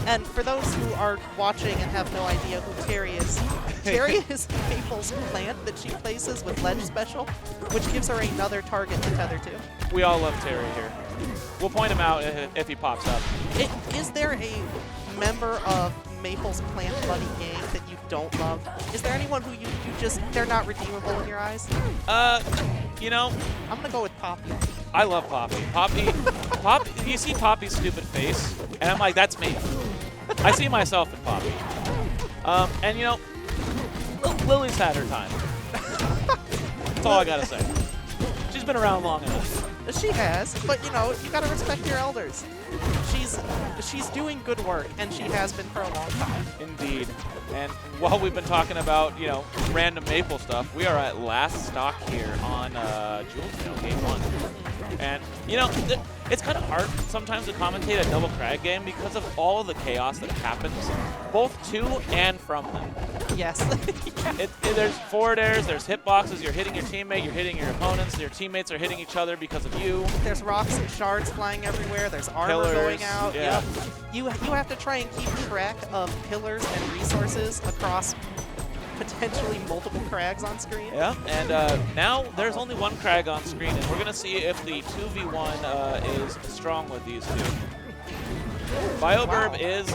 And for those who are watching and have no idea who Terry is, Terry is Maple's plant that she places with Ledge Special, which gives her another target to tether to.
We all love Terry here. We'll point him out if he pops up.
Is there a member of Maple's plant buddy gang that you don't love? Is there anyone who you just, they're not redeemable in your eyes?
You know,
I'm going to go with Poppy.
I love Poppy. Poppy, you see Poppy's stupid face, and I'm like, that's me. I see myself in Poppy. And you know, Lily's had her time. That's all I gotta say. She's been around long enough.
She has, but you know, you gotta respect your elders. She's doing good work, and she has been for a long time.
Indeed. And while we've been talking about, you know, random Maple stuff, we are at last stock here on Jewel Game 1. And, you know, it's kind of hard sometimes to commentate a double crag game because of all of the chaos that happens, both to and from them.
Yes.
There's forward airs, there's hitboxes, you're hitting your teammate, you're hitting your opponents, your teammates are hitting each other because of you.
There's rocks and shards flying everywhere, there's armor
Pillars,
going out.
Yeah.
Yep. You have to try and keep track of pillars and resources across potentially multiple Crags on screen.
Yeah, and now there's only one Crag on screen, and we're going to see if the 2v1 is strong with these two. BioBurb is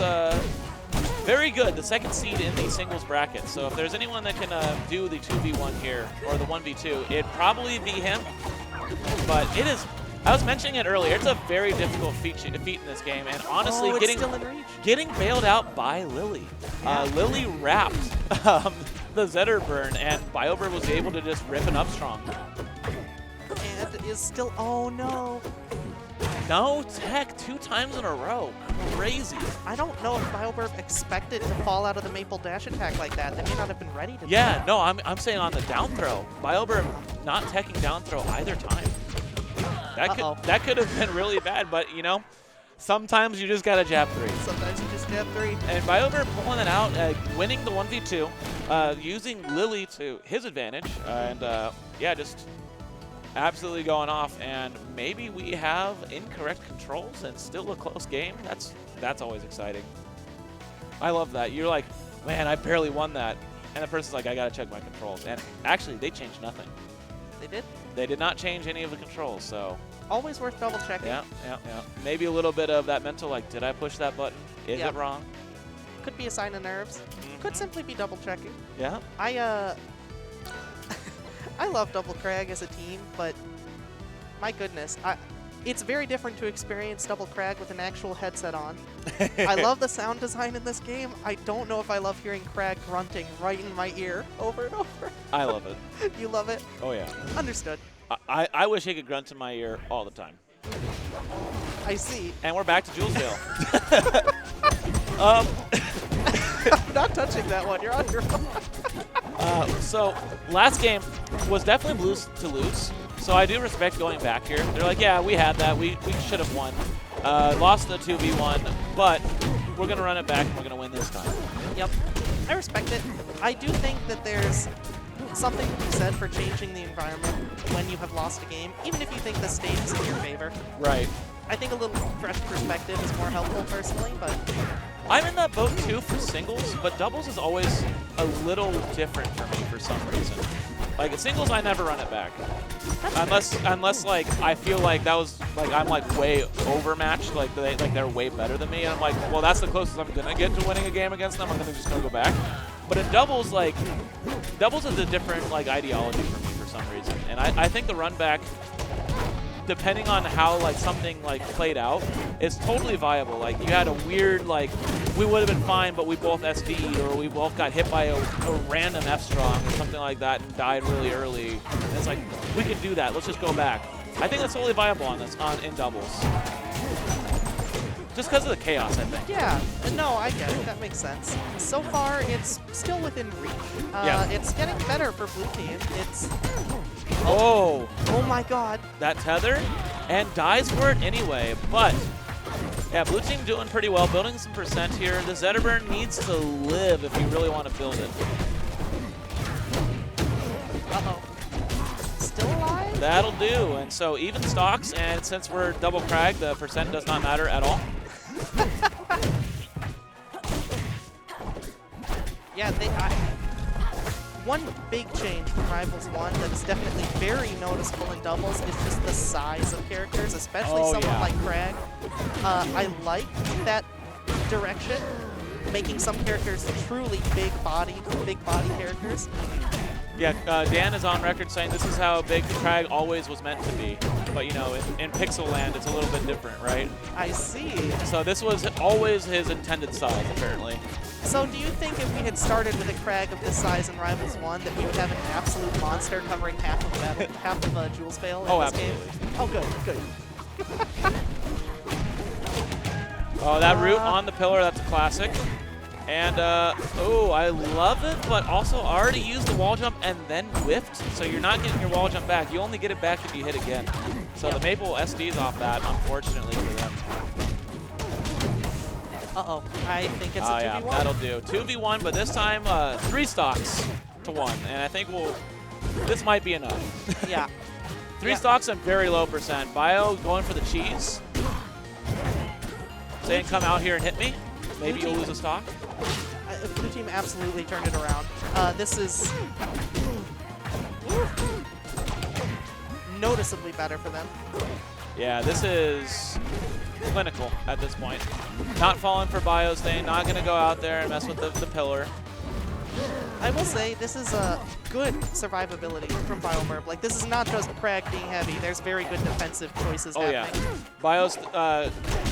very good, the second seed in the singles bracket. So if there's anyone that can do the 2v1 here, or the 1v2, it'd probably be him. But it is, I was mentioning it earlier, it's a very difficult feat in this game. And honestly, getting bailed out by Lily. Lily wrapped the Zetterburn, and BioBurb was able to just rip an up strong.
And is still, oh no.
No tech 2 times in a row. Crazy.
I don't know if BioBurb expected to fall out of the Maple Dash attack like that. They may not have been ready to do that.
No, I'm saying on the down throw. BioBurb not teching down throw either time. That could have been really bad, but you know, sometimes you just gotta jab 3.
Sometimes you just jab 3.
And BioBurb pulling it out, winning the 1v2, using Lily to his advantage, and yeah, just absolutely going off, and maybe we have incorrect controls and still a close game. That's always exciting. I love that. You're like, man, I barely won that. And the person's like, I gotta check my controls. And actually, they changed nothing.
They did?
They did not change any of the controls, so.
Always worth double checking.
Yeah. Maybe a little bit of that mental, like, did I push that button? Is it wrong?
Could be a sign of nerves. Could simply be double checking.
Yeah.
I love Double Crag as a team, but my goodness, it's very different to experience Double Crag with an actual headset on. I love the sound design in this game. I don't know if I love hearing Crag grunting right in my ear over and over.
I love it.
You love it?
Oh, yeah.
Understood.
I wish he could grunt in my ear all the time.
I see.
And we're back to Julesville.
I'm not touching that one. You're on your own.
So last game was definitely Blues to lose. So I do respect going back here. They're like, yeah, we had that. We should have won. Lost the 2v1, but we're going to run it back and we're going to win this time.
Yep. I respect it. I do think that there's something to be said for changing the environment when you have lost a game, even if you think the stage is in your favor.
Right.
I think a little fresh perspective is more helpful personally, but
I'm in that boat too for singles, but doubles is always a little different for me for some reason. Like in singles, I never run it back, unless like I feel like that was like I'm like way overmatched, like they're way better than me, and I'm like, well, that's the closest I'm gonna get to winning a game against them. I'm just gonna go back. But in doubles, like doubles is a different like ideology for me for some reason, and I think the run back, depending on how like something like played out, is totally viable. Like you had a weird like we would have been fine, but we both SV'd, or we both got hit by a random F strong or something like that and died really early. And it's like we could do that. Let's just go back. I think that's totally viable on this in doubles. Just because of the chaos, I think.
Yeah, no, I get it. That makes sense. So far, it's still within reach.
Yeah.
It's getting better for blue team. It's
oh
my God.
That tether, and dies for it anyway. But yeah, blue team doing pretty well, building some percent here. The Zetterburn needs to live if you really want to build it.
Uh-oh. Still alive?
That'll do. And so even stocks, and since we're double crag, the percent does not matter at all.
Yeah, one big change from Rivals 1 that is definitely very noticeable in doubles is just the size of characters, especially someone like Crag. I like that direction, making some characters truly big body characters.
Yeah, Dan is on record saying this is how big Crag always was meant to be. But, you know, in Pixel Land, it's a little bit different, right?
I see.
So this was always his intended size, apparently.
So do you think if we had started with a Crag of this size in Rivals 1 that we would have an absolute monster covering half of Jules Vale in this game? Oh, good.
Oh, that root on the pillar, that's a classic. And, oh, I love it, but also already used the wall jump and then whiffed, so you're not getting your wall jump back. You only get it back if you hit again. So the Maple SD's off that, unfortunately for them.
Uh-oh, I think it's a 2v1.
Yeah, that'll do. 2v1, but this time 3 stocks to 1, and I think this might be enough.
Yeah.
3 stocks and very low percent. Bio going for the cheese. Saying come out here and hit me. Maybe you'll lose a stock.
Blue team absolutely turned it around. This is noticeably better for them.
Yeah, this is clinical at this point. Not falling for Bio's thing, not going to go out there and mess with the pillar.
I will say this is a good survivability from BioMerb. Like, this is not just Crag being heavy. There's very good defensive choices happening.
Yeah. Bio's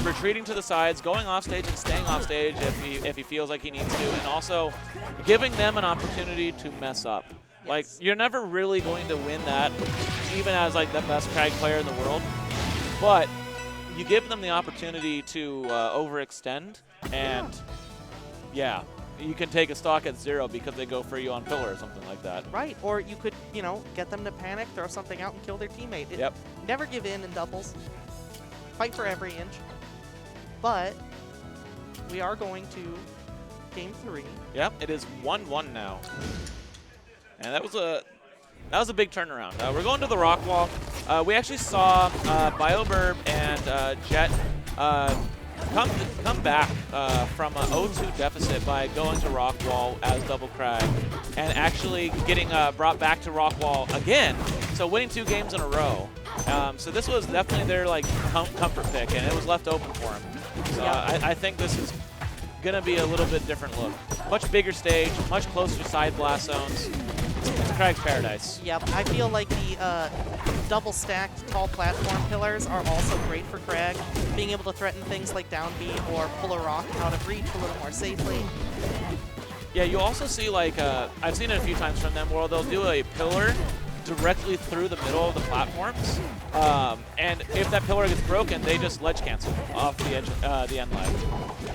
retreating to the sides, going off stage and staying off stage if he feels like he needs to, and also giving them an opportunity to mess up.
Yes.
Like, you're never really going to win that, even as like the best Crag player in the world. But you give them the opportunity to overextend, and yeah, you can take a stock at 0 because they go for you on pillar or something like that.
Right, or you could, you know, get them to panic, throw something out, and kill their teammate.
Yep.
Never give in doubles. Fight for every inch. But we are going to game 3.
Yep, it is 1-1 now. And that was a big turnaround. We're going to the rock wall. We actually saw BioMerb and Jet come back from an 0-2 deficit by going to rock wall as double Crag and actually getting brought back to rock wall again, so winning 2 games in a row. So this was definitely their like comfort pick, and it was left open for him. So I think this is going to be a little bit different look. Much bigger stage, much closer side blast zones. It's Crag's paradise.
Yep, I feel like the double-stacked tall platform pillars are also great for Crag. Being able to threaten things like down B or pull a rock out of reach a little more safely.
Yeah, you also see, like, I've seen it a few times from them where they'll do a pillar directly through the middle of the platforms, and if that pillar gets broken, they just ledge cancel off the edge, the end ledge.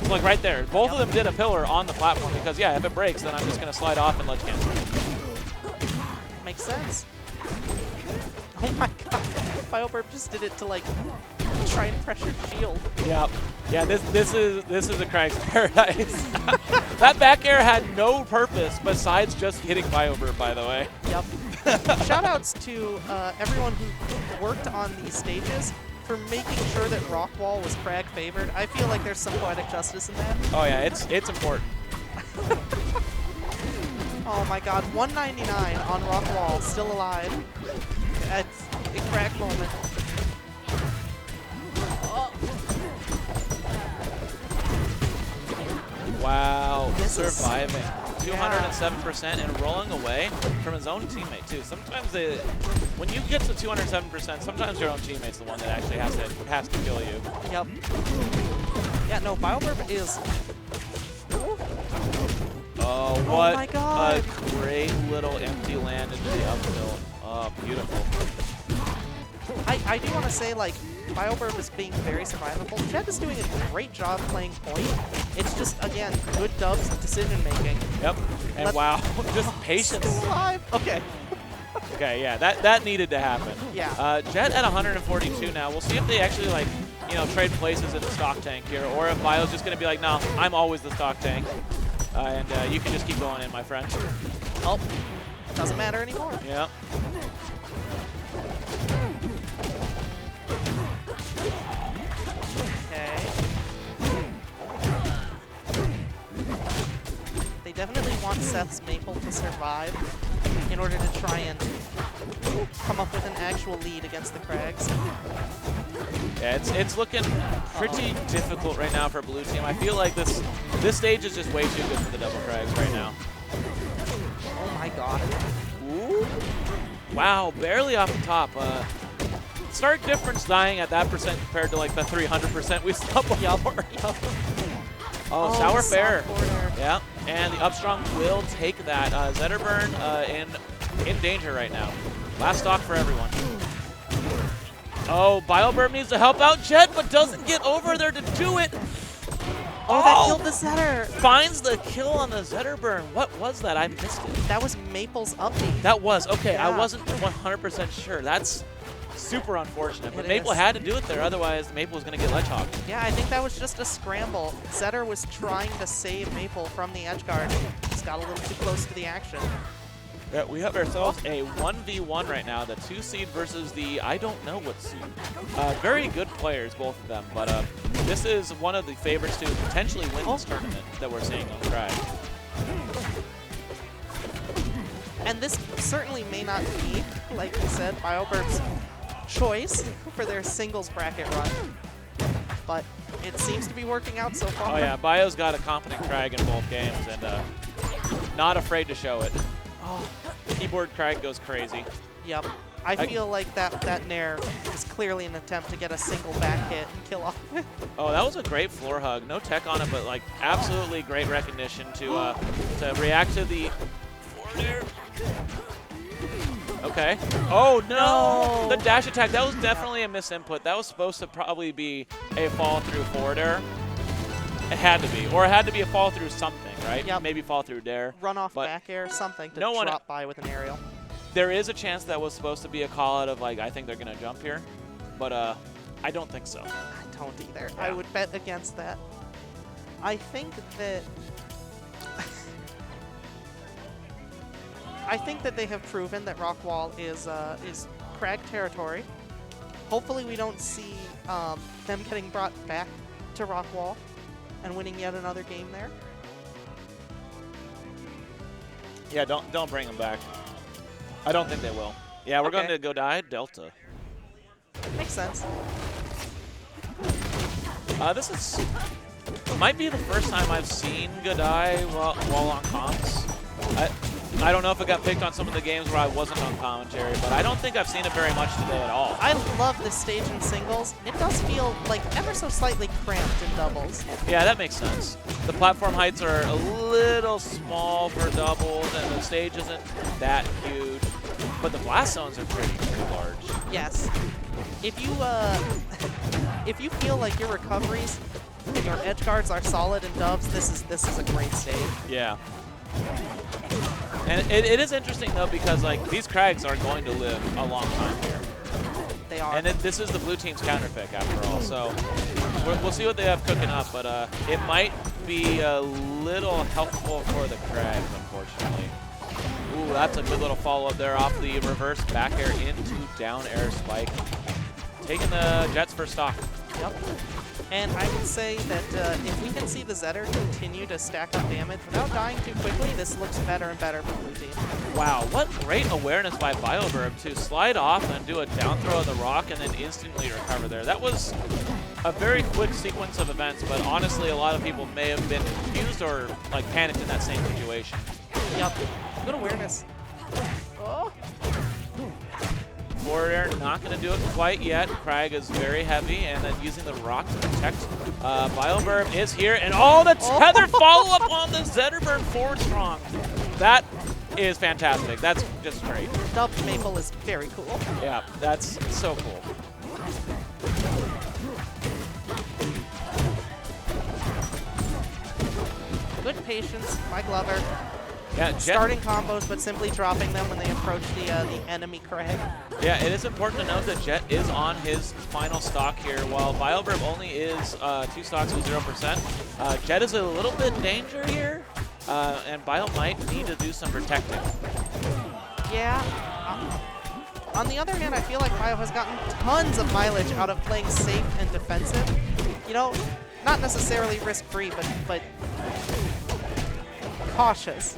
So, like right there, both of them did a pillar on the platform because, yeah, if it breaks, then I'm just going to slide off and ledge cancel.
Makes sense. Oh my god, BioMerb just did it to like try and pressure shield.
Yeah, yeah. This is a Crag's paradise. That back air had no purpose besides just hitting BioMerb, by the way.
Yep. Shoutouts to everyone who worked on these stages for making sure that rock wall was Crag favored. I feel like there's some poetic justice in that.
Oh yeah, it's important.
Oh my god, 199 on rock wall, still alive. It's a Crag moment. Oh.
Wow,
This
surviving. 207% and rolling away from his own teammate too. Sometimes when you get to 207%, sometimes your own teammate's the one that actually has to kill you.
Yep. Yeah, no, BioMerb is...
Oh, what
my god.
a great little empty land into the uphill. Oh, beautiful.
I do want to say, like, BioMerb is being very survivable. Jet is doing a great job playing point. It's just, again, good dubs decision making.
Yep. And wow, just patience.
Still alive. Okay.
Okay, yeah, that needed to happen.
Yeah.
Jet at 142 now. We'll see if they actually, like, you know, trade places in the stock tank here, or if Bio's just going to be like, no, I'm always the stock tank. And you can just keep going in, my friend.
Oh, doesn't matter anymore.
Yeah.
Okay. They definitely want Seth's Maple to survive in order to try and come up with an actual lead against the Crags.
Yeah, it's looking pretty difficult right now for Blue Team. I feel like this stage is just way too good for the Double Crags right now.
Oh my god.
Ooh. Wow, barely off the top. Stark difference dying at that percent compared to like the 300% we saw before. Oh, Sour Fair. Yeah, and the Upstrong will take that. Zetterburn in danger right now. Last stock for everyone. Oh, BioMerb needs to help out Jet, but doesn't get over there to do it.
Oh, that killed the Zetter.
Finds the kill on the Zetterburn. What was that? I missed it.
That was Maple's update.
That was. Okay,
Yeah.
I wasn't 100% sure. That's super unfortunate. But
It
Maple
is.
had to do it there. Otherwise, Maple was going to get ledge hogged.
Yeah, I think that was just a scramble. Zetter was trying to save Maple from the edge guard. Just got a little too close to the action.
Yeah, we have ourselves a 1v1 right now. The 2 seed versus the I don't know what seed. Very good players, both of them. But this is one of the favorites to potentially win this tournament that we're seeing on Crag.
And this certainly may not be, like you said, BioBurb's choice for their singles bracket run. But it seems to be working out so far.
Oh yeah, Bio's got a competent Krag in both games and not afraid to show it.
Oh,
Keyboard Krag goes crazy.
yep. I feel like that Nair is clearly an attempt to get a single back hit and kill off.
Oh, that was a great floor hug. No tech on it, but like absolutely great recognition to react to the forward air. Okay. Oh no! The dash attack, that was definitely a misinput. That was supposed to probably be a fall through forward air. It had to be. Or it had to be a fall through something, right?
Yep.
Maybe fall through dare.
Run off
But
back air, something to
no one-
drop by with an aerial.
There is a chance that was supposed to be a call out of like, I think they're going to jump here. But I don't think so.
I don't either.
Yeah.
I would bet against that. I think that they have proven that rock wall is Krag territory. Hopefully we don't see them getting brought back to rock wall and winning yet another game there.
Yeah, don't bring them back. I don't think they will. Yeah, we're going
Okay.
to go die Delta.
Makes sense.
This might be the first time I've seen Godai while on comms. I don't know if it got picked on some of the games where I wasn't on commentary, but I don't think I've seen it very much today at all.
I love this stage in singles. It does feel like ever so slightly cramped in doubles.
Yeah, that makes sense. The platform heights are a little small for doubles, and the stage isn't that huge, but the blast zones are pretty large.
Yes. If you if you feel like your recoveries and your edge guards are solid in dubs, this is a great stage.
Yeah. And it is interesting though because like these Krags are going to live a long time here.
They are.
And this is the blue team's counter pick after all, so we'll see what they have cooking up, but it might be a little helpful for the Krags, unfortunately. Ooh, that's a good little follow-up there off the reverse back air into down air spike. Taking the Jets for stock.
Yep. And I would say that if we can see the Zetter continue to stack up damage without dying too quickly, this looks better and better for blue team.
Wow, what great awareness by BioBurb to slide off and do a down throw of the rock and then instantly recover there. That was a very quick sequence of events, but honestly, a lot of people may have been confused or like panicked in that same situation.
Yep. Good awareness. Oh.
Forward air, not going to do it quite yet. Krag is very heavy, and then using the rock to protect. BioBurb is here, and oh, the tether follow-up on the Zetterburn forward strong. That is fantastic. That's just great.
Dub Maple is very cool.
Yeah, that's so cool.
Good patience by Glover.
Yeah, Jet,
Starting combos, but simply dropping them when they approach the enemy Krag.
yeah, it is important to note that Jet is on his final stock here, while BioBurb only is 2 stocks with 0%. Jet is a little bit in danger here, and Bio might need to do some protecting.
Yeah. On the other hand, I feel like Bio has gotten tons of mileage out of playing safe and defensive. You know, not necessarily risk-free, but cautious.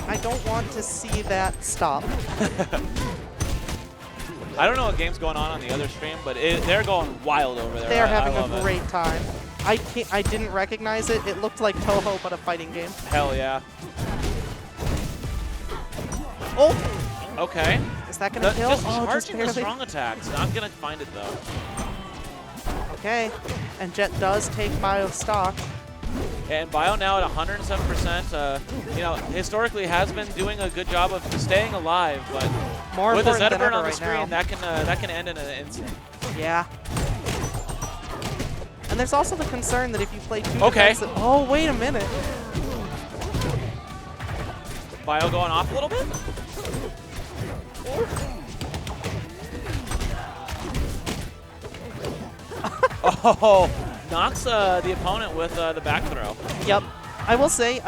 I don't want to see that stop.
I don't know what game's going on the other stream, but they're going wild over there.
They are
I
having
love
a great time. I didn't recognize it. It looked like Toho, but a fighting game.
Hell yeah.
Oh!
Okay.
Is that going to kill?
Just
Oh,
charging the
barely.
strong attacks. Not going to find it, though.
Okay. And Jet does take Bio stock.
And Bio now at 107%. You know, historically has been doing a good job of staying alive, but
More
with the
important than
Zetterburn
ever
on the
right
screen,
now.
that can end in an instant.
Yeah. And there's also the concern that if you play too
Okay.
defensive... Oh, wait a minute.
Bio going off a little bit? Oh, knocks the opponent with the back throw.
Yep. I will say,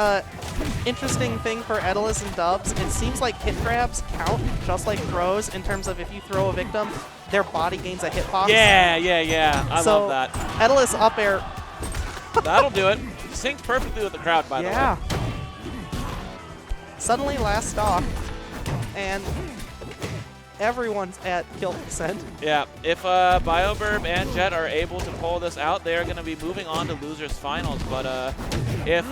interesting thing for Edelus and Dubs, it seems like hit grabs count just like throws in terms of if you throw a victim, their body gains a hitbox.
Yeah. I
So,
love that.
Edelus up air.
That'll do it. synced perfectly with the crowd, by the way.
Yeah. Suddenly last stock, and everyone's at kill percent.
Yeah, if BioBurb and Jet are able to pull this out, they are going to be moving on to losers finals. But if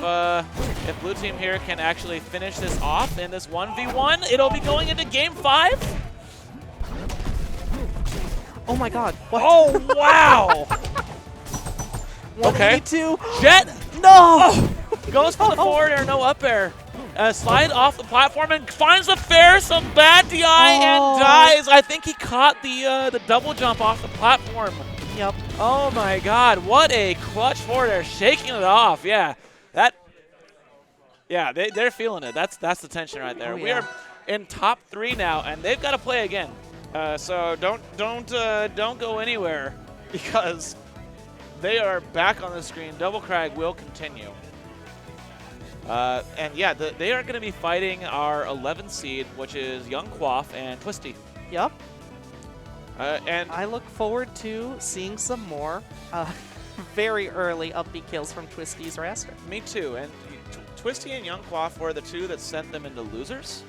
blue team here can actually finish this off in this 1v1, it'll be going into game 5.
Oh my god. What?
Oh, wow. Okay.
182.
Jet
No!
goes for the forward air, no up air. Slide off the platform and finds the fair, some bad DI and dies. I think he caught the double jump off the platform.
Yep.
Oh my god, what a clutch forward air, shaking it off. Yeah, they're feeling it. That's the tension right there.
Oh,
We
yeah.
are in top 3 now, and they've got to play again. So don't go anywhere because they are back on the screen. Double Crag will continue. And yeah, they are going to be fighting our 11th seed, which is Young Quaff and Twisty.
Yep.
And
I look forward to seeing some more very early upbeat kills from Twisty's Raster.
me too. And Twisty and Young Quaff were the 2 that sent them into losers.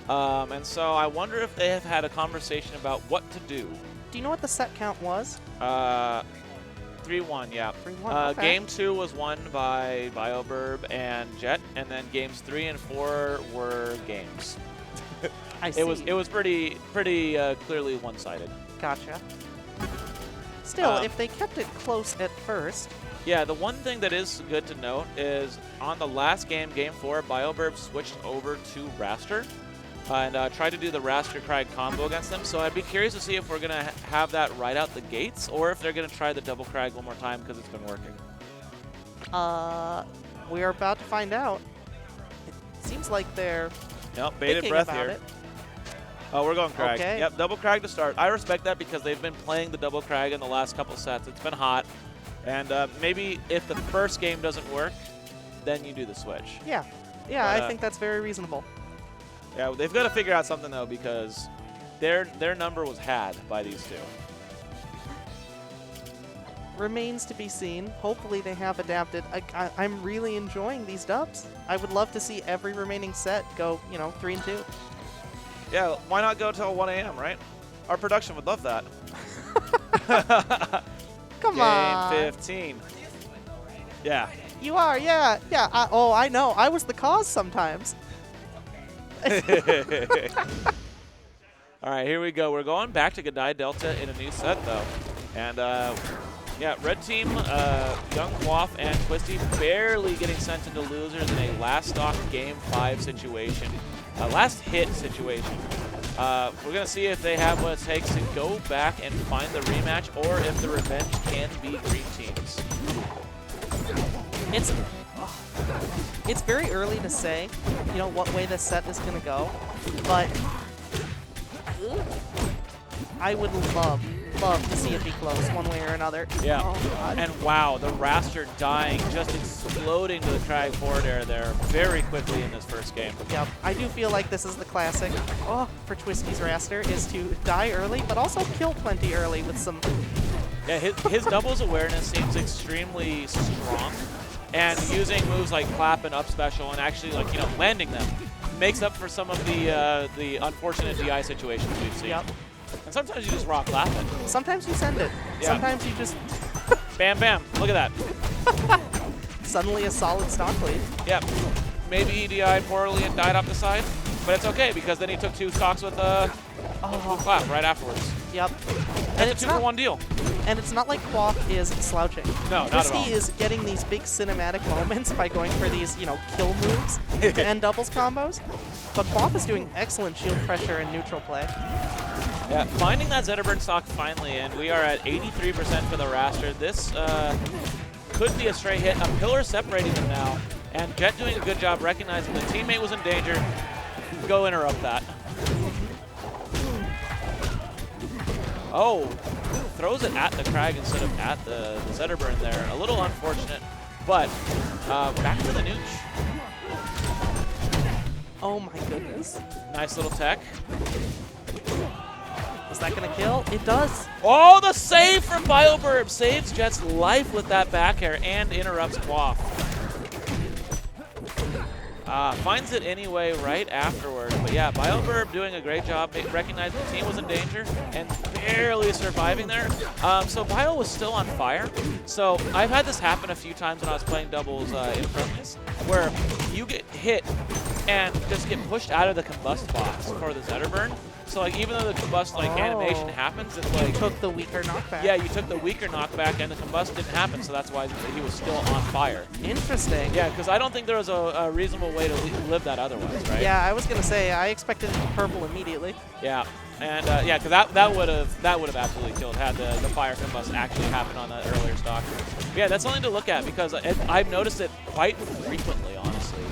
And so I wonder if they have had a conversation about what to do.
Do you know what the set count was?
3-1, yeah.
3-1, okay.
Game 2 was won by BioBurb and Jet, and then games 3 and 4 were games.
I see.
It was pretty clearly one-sided.
Gotcha. Still, if they kept it close at first.
Yeah, the one thing that is good to note is on the last game, Game 4, BioBurb switched over to Raster and tried to do the Raster-Krag combo against them. So I'd be curious to see if we're going to have that right out the gates or if they're going to try the double Krag one more time because it's been working.
We're about to find out. It seems like they're
Yep, bated
thinking
breath
about
here.
it.
Oh, we're going Krag.
Okay.
Yep, double Krag to start. I respect that because they've been playing the double Krag in the last couple sets. It's been hot. And maybe if the first game doesn't work, then you do the switch.
Yeah. Yeah, I think that's very reasonable.
Yeah, they've got to figure out something, though, because their number was had by these 2.
Remains to be seen. Hopefully they have adapted. I'm really enjoying these dubs. I would love to see every remaining set go, 3-2.
Yeah, why not go till 1 a.m., right? Our production would love that.
Come on.
Game 15. Yeah.
You are, yeah. Yeah, I know. I was the cause sometimes.
All right, here we go. We're going back to Godai Delta in a new set, though. And, yeah, red team, Young Quaff and Twisty barely getting sent into losers in a last stock Game 5 situation. Last hit situation. We're going to see if they have what it takes to go back and find the rematch or if the revenge can be green teams.
It's very early to say, what way this set is going to go, but I would love to see it be close one way or another.
Yeah.
Oh, God.
And wow, the Raster dying, just exploding to the Krag forward air there very quickly in this first game.
Yep, I do feel like this is the classic for Twisty's Raster is to die early, but also kill plenty early with some...
Yeah, his doubles awareness seems extremely strong, and using moves like clap and up special and actually landing them makes up for some of the unfortunate DI situations we've seen.
Yep.
And sometimes you just rock laughing.
Sometimes you send it.
Yeah.
Sometimes you just...
Bam, bam. Look at that.
Suddenly a solid stock lead.
Yep. Maybe he DI'd poorly and died off the side, but it's okay because then he took 2 stocks with clap right afterwards.
Yep.
And it's a 2-for-1 deal.
And it's not like Quaff is slouching.
No, not at all.
Twisty is getting these big cinematic moments by going for these, kill moves to end doubles combos. But Quaff is doing excellent shield pressure and neutral play.
Yeah, finding that Zetterburn stock finally, and we are at 83% for the Raster. This could be a straight hit. A pillar separating them now, and Jet doing a good job recognizing the teammate was in danger. Go interrupt that. Oh, throws it at the Krag instead of at the Zetterburn there. A little unfortunate, but back to the Nooch.
Oh my goodness.
Nice little tech.
Is that going to kill? It does.
Oh, the save from BioBurb. Saves Jet's life with that back air and interrupts Quaff. Finds it anyway right afterward. But yeah, BioBurb doing a great job recognizing the team was in danger and barely surviving there. So Bio was still on fire. So I've had this happen a few times when I was playing doubles in friendlies, where you get hit and just get pushed out of the combust box for the Zetter burn. So like even though the combust animation happens, it's like
took the weaker knockback.
Yeah, you took the weaker knockback and the combust didn't happen, so that's why he was still on fire.
Interesting.
Yeah, because I don't think there was a reasonable way to live that otherwise, right?
Yeah, I was gonna say I expected it to be purple immediately.
Yeah, and yeah, because that would have absolutely killed had the fire combust actually happened on that earlier stock. But yeah, that's something to look at because I've noticed it quite frequently, honestly.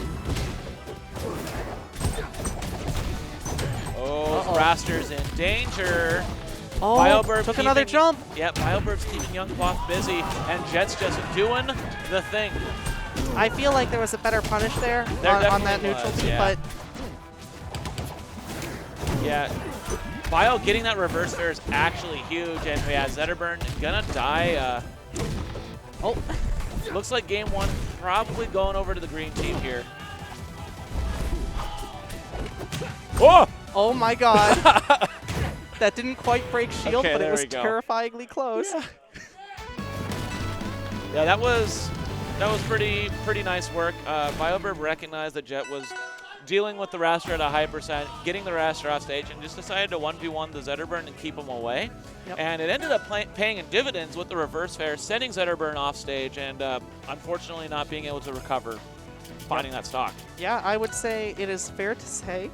Oh, Raster's in danger.
Oh,
BioBurb
took another jump.
Yep, BioBurb's keeping Young Quaff busy, and Jet's just doing the thing.
I feel like there was a better punish there on that neutral team,
yeah.
but
yeah, Bio getting that reverse fair is actually huge, and yeah, Zetterburn gonna die. Oh, looks like game one probably going over to the green team here. Oh!
Oh my god. That didn't quite break shield,
Okay,
but it was
we go.
terrifyingly close.
Yeah, that was pretty nice work. BioBurb recognized that Jet was dealing with the Raster at a high percent, getting the Raster off stage, and just decided to 1v1 the Zetterburn and keep him away.
Yep.
And it ended up paying in dividends with the reverse fair, sending Zetterburn off stage, and unfortunately not being able to recover, finding that stock.
Yeah, I would say it is fair to say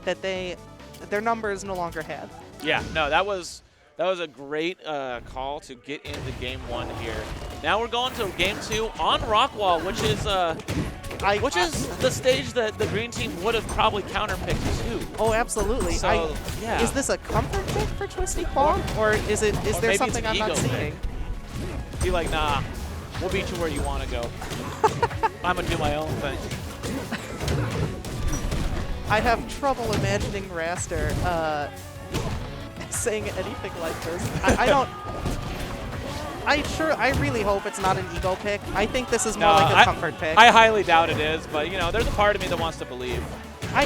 that their number is no longer had.
Yeah, no, that was a great call to get into game one here. Now we're going to game two on Rockwall, which is the stage that the green team would have probably counterpicked too.
Oh, absolutely.
So, yeah.
Is this a comfort pick for Twisty Quaff, or is there
maybe
something
it's an
I'm not
ego
seeing?
Be like, nah, we'll beat you where you want to go. I'm gonna do my own thing.
I have trouble imagining Raster saying anything like this. I really hope it's not an ego pick. I think this is more like a comfort pick.
I highly doubt it is, but you know, there's a part of me that wants to believe.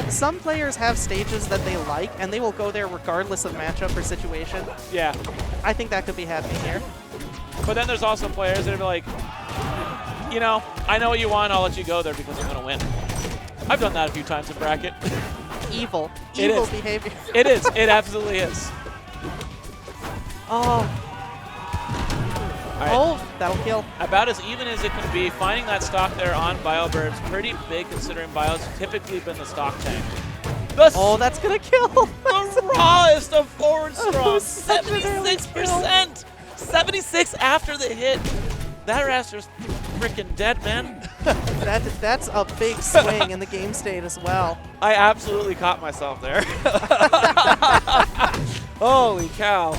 Some players have stages that they like, and they will go there regardless of matchup or situation.
Yeah.
I think that could be happening here.
But then there's also players that are like, you know, I know what you want, I'll let you go there because I'm going to win. I've done that a few times in bracket.
Evil
is.
behavior.
It is. It absolutely is.
Oh.
Right.
Oh, that'll kill.
About as even as it can be, finding that stock there on BioBurb's pretty big considering Bio's typically been the stock tank.
Oh, that's going to kill.
The rawest of forward strong.
Such an early kill.
76%. 76 after the hit. That Raster's freaking dead, man.
That's a big swing in the game state as well.
I absolutely caught myself there. Holy cow.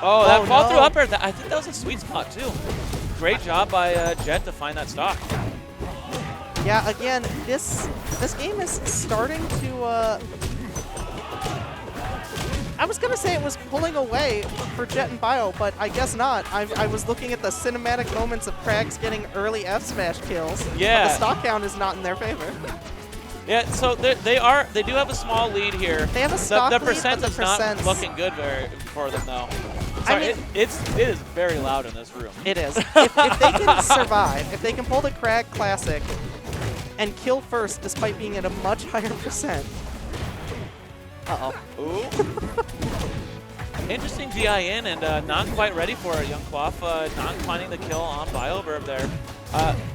Oh, that fall through upper, I think that was a sweet spot too. Great job by Jet to find that stock.
Yeah, again, this game is starting to I was going to say it was pulling away for Jet and Bio, but I guess not. I was looking at the cinematic moments of Krags getting early F smash kills.
Yeah.
But the stock count is not in their favor.
Yeah, so they do have a small lead here.
They have a stock
the
lead,
percent
but
is
the
not
percent's
looking good for them though.
I
Sorry,
mean,
it is very loud in this room.
It is. If they can survive, if they can pull the Krag Classic and kill first despite being at a much higher percent. Uh-oh.
Ooh. Interesting DI in and not quite ready for it. Young Quaff not finding the kill on BioBurb there.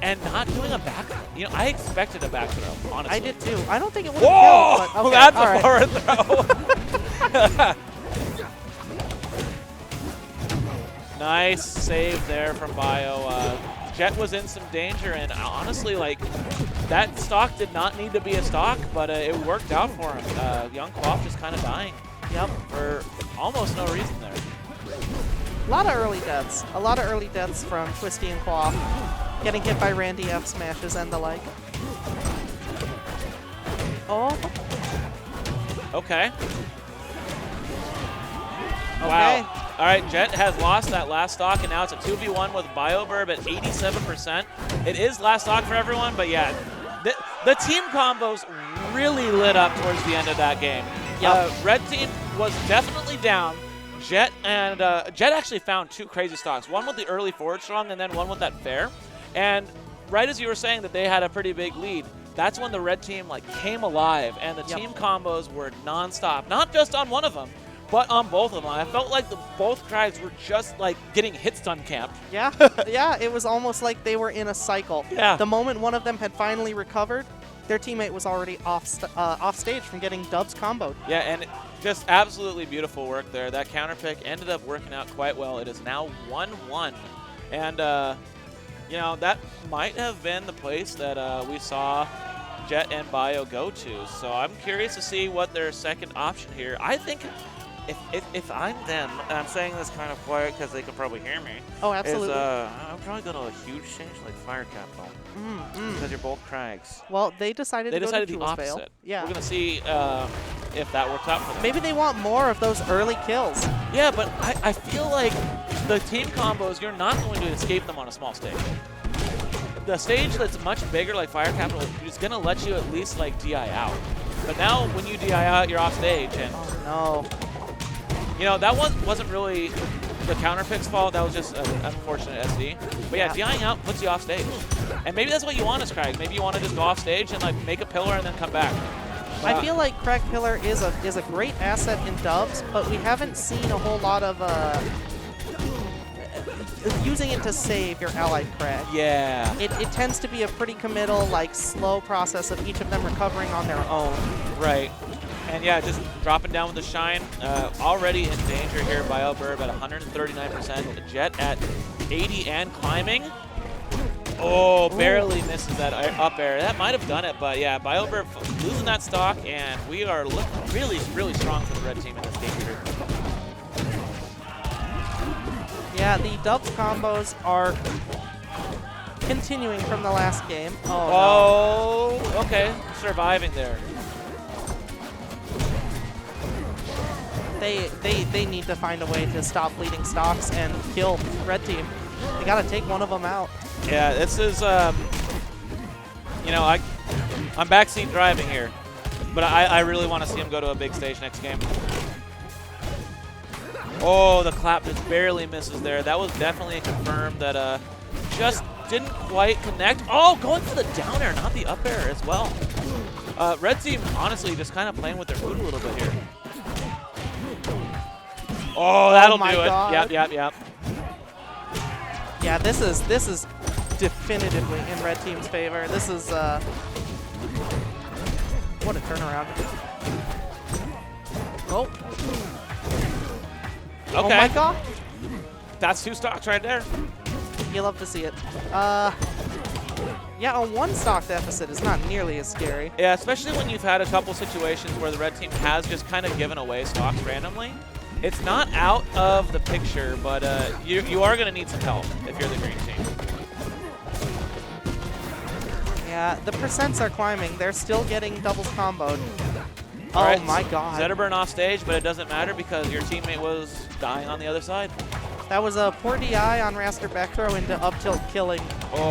And not doing a back. You know, I expected a back throw, honestly.
I did too. I don't think it would have killed. But okay,
that's a forward throw. Nice save there from Bio. Jet was in some danger, and honestly, like, that stock did not need to be a stock, but it worked out for him. Young Quaff just kind of dying.
Yep.
For almost no reason there.
A lot of early deaths. A lot of early deaths from Twisty and Quaff. Getting hit by Randy F smashes and the like. Oh.
Okay. Wow. All right, Jet has lost that last stock, and now it's a 2v1 with BioBurb at 87%. It is last stock for everyone, but yeah, the team combos really lit up towards the end of that game. Red team was definitely down. Jet actually found 2 crazy stocks, one with the early forward strong and then one with that fair. And right as you were saying that they had a pretty big lead, that's when the red team came alive and the team combos were nonstop. Not just on one of them, but on both of them. I felt like both Crags were just getting hit stun camped.
Yeah, yeah, it was almost like they were in a cycle.
Yeah.
The moment one of them had finally recovered, their teammate was already off stage from getting dubs comboed.
Yeah, and just absolutely beautiful work there. That counter pick ended up working out quite well. It is now 1-1. And, that might have been the place that we saw Jet and Bio go to. So I'm curious to see what their second option here. I think if I'm them, and I'm saying this kind of quiet because they can probably hear me.
Oh, absolutely.
I'm probably going to a huge stage like Fire Capital. Because you're both Crags.
Well, they decided to go to
the opposite.
Veil. Yeah.
We're going to see if that works out for them.
Maybe they want more of those early kills.
Yeah, but I feel like the team combos, you're not going to escape them on a small stage. The stage that's much bigger, like Fire Capital, is going to let you at least DI out. But now when you DI out, you're off stage. And
oh, no.
That one wasn't really the counter pick's fault. That was just an unfortunate SD. But yeah, DIing out puts you off stage. And maybe that's what you want as Crag. Maybe you want to just go off stage and make a pillar and then come back.
I feel like Crag Pillar is a great asset in dubs, but we haven't seen a whole lot of using it to save your allied Crag.
Yeah.
It tends to be a pretty committal, slow process of each of them recovering on their own.
Right. And yeah, just dropping down with the shine. Already in danger here. BioBurb at 139%. Jet at 80 and climbing. Oh, barely misses that up air. That might have done it, but yeah, BioBurb losing that stock, and we are looking really, really strong for the red team in this game here.
Yeah, the dubs combos are continuing from the last game.
Oh, no. Okay. Surviving there.
They need to find a way to stop bleeding stocks and kill red team. They got to take one of them out.
Yeah, this is, I'm backseat driving here, but I really want to see him go to a big stage next game. Oh, the clap just barely misses there. That was definitely confirmed that just didn't quite connect. Oh, going for the down air, not the up air as well. Red team, honestly, just kind of playing with their food a little bit here. Oh, that'll do it.
God.
Yep.
Yeah, this is definitively in red team's favor. This is what a turnaround. Oh.
Okay.
Oh my God.
That's 2 stocks right there.
You love to see it. Yeah, a 1 stock deficit is not nearly as scary.
Yeah, especially when you've had a couple situations where the red team has just kind of given away stocks randomly. It's not out of the picture, but you are going to need some help if you're the green team.
Yeah, the percents are climbing. They're still getting doubles comboed.
All right,
my God.
Zetterburn off stage, but it doesn't matter because your teammate was dying on the other side.
That was a poor DI on Raster back throw into up tilt killing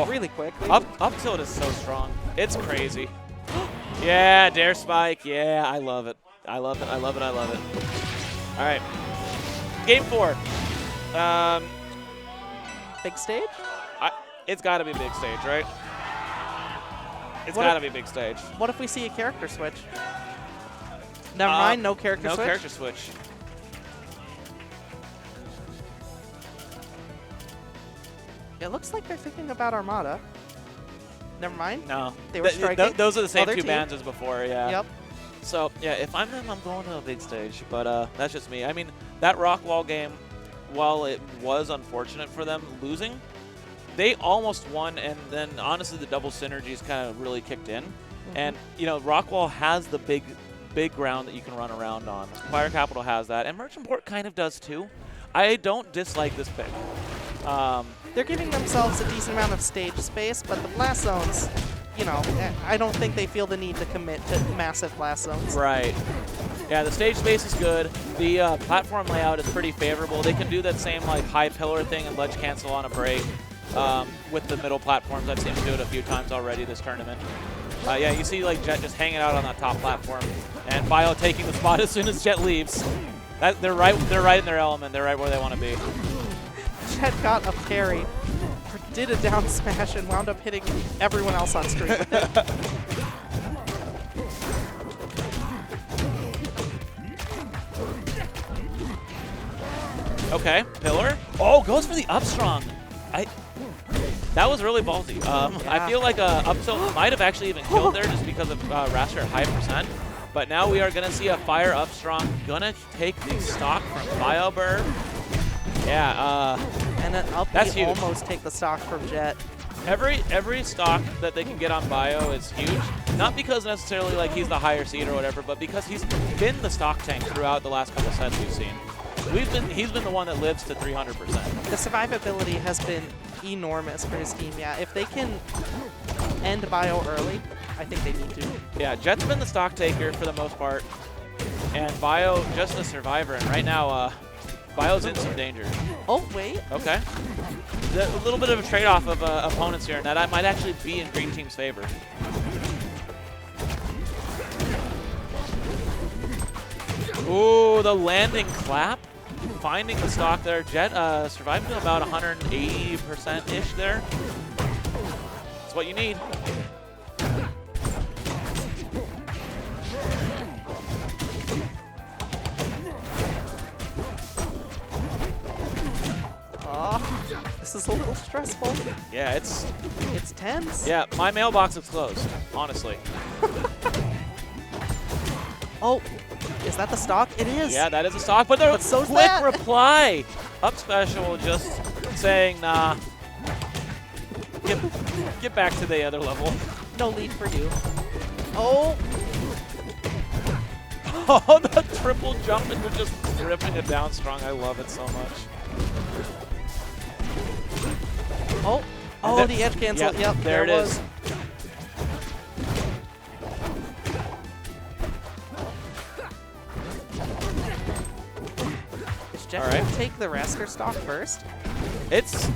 really quick.
Up tilt is so strong. It's crazy. Yeah, dare spike. Yeah, I love it. I love it. All right. Game 4.
Big stage?
It's got to be big stage, right? It's got to be big stage.
What if we see a character switch? Never mind, no character switch?
No character switch.
It looks like they're thinking about Armada. Never mind.
No.
They were striking.
Those are the same
Other
2
team.
bands as before, yeah.
Yep.
So, yeah, if I'm them, I'm going to a big stage. But that's just me. I mean, that Rockwall game, while it was unfortunate for them losing, they almost won, and then, honestly, the double synergies kind of really kicked in. And, Rockwall has the big ground that you can run around on. Fire Capital has that, and Merchantport kind of does, too. I don't dislike this pick.
They're giving themselves a decent amount of stage space, but the blast zones, I don't think they feel the need to commit to massive blast zones.
Right. Yeah, the stage space is good. The platform layout is pretty favorable. They can do that same like high pillar thing and ledge cancel on a break with the middle platforms. I've seen them do it a few times already this tournament. Yeah, you see like Jet just hanging out on that top platform, and Bio taking the spot as soon as Jet leaves. They're right in their element. They're right where they want to be.
Jet got a parry, did a down smash, and wound up hitting everyone else on screen with it.
Okay, pillar. Oh, goes for the up strong. That was really ballsy. I feel like up tilt might have actually even killed there just because of Raster at high percent. But now we are going to see a fire up strong. Gonna take the stock from BioBurb. Yeah,
and an up
that's huge.
Almost take the stock from Jet.
Every stock that they can get on Bio is huge. Not because necessarily like he's the higher seed or whatever, but because he's been the stock tank throughout the last couple sets we've seen. He's been the one that lives to 300%.
The survivability has been enormous for his team. Yeah, if they can end Bio early, I think they need to.
Yeah, Jet's been the stock taker for the most part, and Bio just a survivor. And right now, Bio's in some danger.
Oh wait.
Okay. A little bit of a trade-off of opponents here, and that might actually be in Green Team's favor. Ooh, the landing clap. Finding the stock there. Jet survived to about 180%-ish there. That's what you need.
This is a little stressful.
Yeah, it's
tense.
Yeah, my mailbox is closed, honestly.
Oh, is that the stock? It is.
Yeah, that is a stock, but there's
so
quick reply. Up special just saying, nah, get back to the other level.
No lead for you. Oh.
Oh, the triple jump into just ripping it down strong. I love it so much.
Oh, the edge cancel. Yep,
there it is.
Is Jet going to take the Raster stock first?
It's...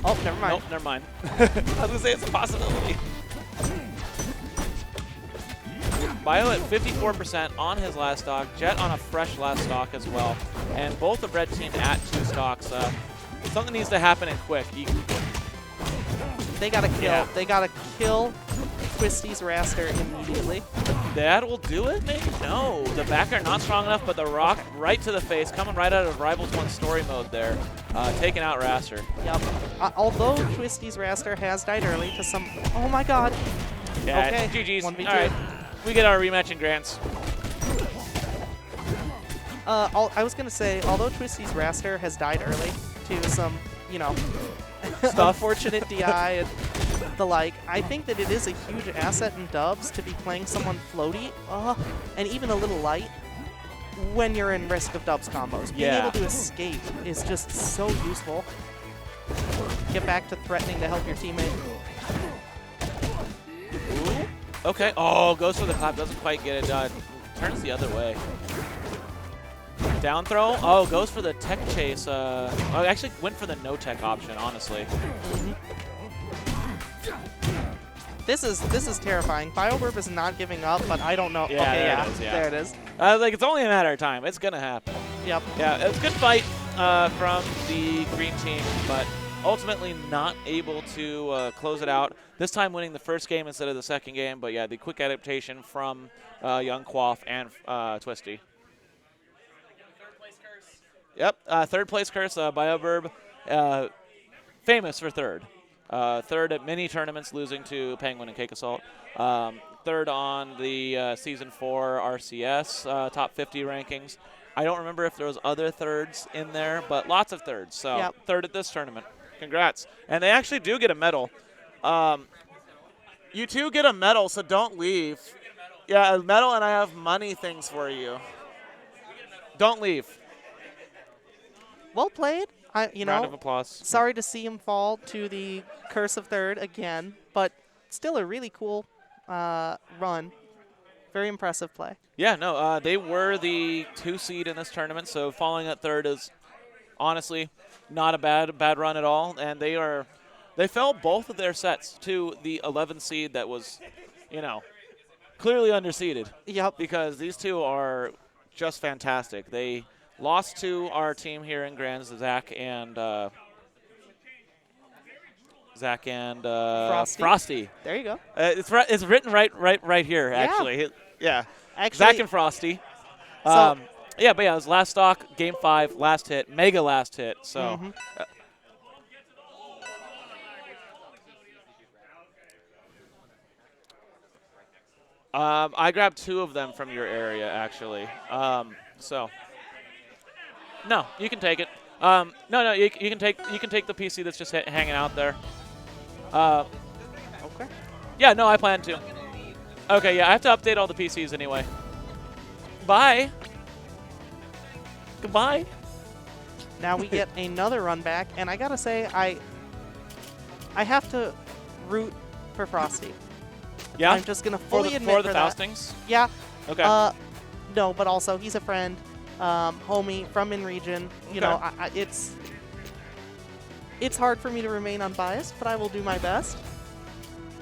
Oh, never mind.
Nope, never mind. I was going to say it's a possibility. Bio at 54% on his last stock. Jet on a fresh last stock as well. And both the red team at 2 stocks. Something needs to happen and quick.
They gotta kill. Yeah. They gotta kill Twisty's Raster immediately.
That will do it, maybe? No. The back air not strong enough, but the rock right to the face, coming right out of Rivals 1 story mode there. Taking out Raster.
Yep. Although Twisty's Raster has died early to some... Oh my god.
Yeah,
okay.
GG's.
1v2.
All right. We get our rematch in grants.
I was going to say, although Twisty's Raster has died early to some, you know, unfortunate DI and the like, I think that it is a huge asset in dubs to be playing someone floaty and even a little light when you're in risk of dubs combos. Being able to escape is just so useful. Get back to threatening to help your teammate.
Ooh. Okay. Oh, goes for the clap. Doesn't quite get it done. Turns the other way. Down throw. Oh, goes for the tech chase. Oh, actually went for the no tech option, honestly.
This is terrifying. BioBurb is not giving up, but I don't know.
Yeah,
okay, there it is.
Like, it's only a matter of time. It's going to happen.
Yep.
Yeah, it's a good fight from the green team, but ultimately not able to close it out. This time winning the first game instead of the second game, but yeah, the quick adaptation from Young Quaff and Twisty. Yep, third place curse, BioBurb, famous for third. Third at many tournaments, losing to Penguin and Cake Assault. Third on the Season 4 RCS top 50 rankings. I don't remember if there was other thirds in there, but lots of thirds. So third at this tournament. Congrats. And they actually do get a medal. You two get a medal, so don't leave. Yeah, a medal, and I have money things for you. Don't leave.
Well played.
Round of applause.
Sorry to see him fall to the curse of third again, but still a really cool run Very impressive play.
Yeah, no, they were the 2 seed in this tournament, so falling at 3rd is honestly not a bad run at all. And they fell both of their sets to the 11 seed that was, clearly underseeded.
Yep.
Because these two are just fantastic. They lost to our team here in Grand, Zach and Frosty.
There you go.
It's written right here, actually. Yeah.
Actually,
Zach and Frosty.
So,
it was last stock, game 5, last hit, mega last hit. So. I grabbed 2 of them from your area, actually. No, you can take it. No, you can take the PC that's just hanging out there.
okay.
Yeah, no, I plan to. Okay, yeah, I have to update all the PCs anyway. Bye. Goodbye.
Now we get another run back, and I gotta say, I have to root for Frosty.
Yeah.
I'm just gonna fully admit
for the
that.
Faustings.
Yeah.
Okay.
No, but also he's a friend, homie from in region. You know, it's hard for me to remain unbiased, but I will do my best.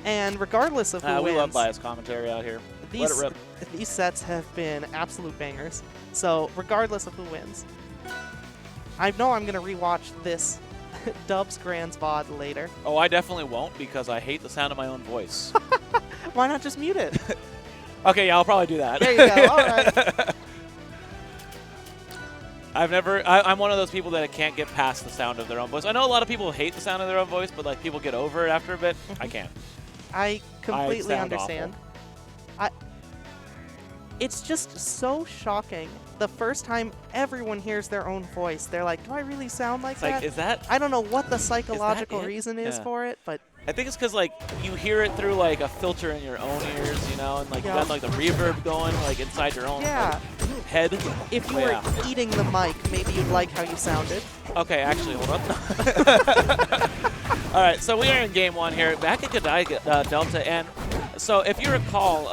And regardless of who wins,
we love biased commentary out here. Let it rip.
These sets have been absolute bangers. So regardless of who wins, I know I'm gonna rewatch this Dubs Grands VOD later.
Oh, I definitely won't because I hate the sound of my own voice.
Why not just mute it?
Okay, yeah, I'll probably do that.
There you go. All right.
I'm one of those people that can't get past the sound of their own voice. I know a lot of people hate the sound of their own voice, but like people get over it after a bit. I can't.
I completely
sound
understand. It's just so shocking. The first time everyone hears their own voice, they're like, do I really sound like that?
Like, is that?
I don't know what the psychological
it?
reason is
Yeah.
for it, but
I think it's because like you hear it through like a filter in your own ears, and like you got like the reverb going like inside your own like, head.
If you were eating the mic, maybe you'd like how you sounded.
Okay, actually, hold on. All right, so we are in game 1 here, back at Godai Delta, and so if you recall,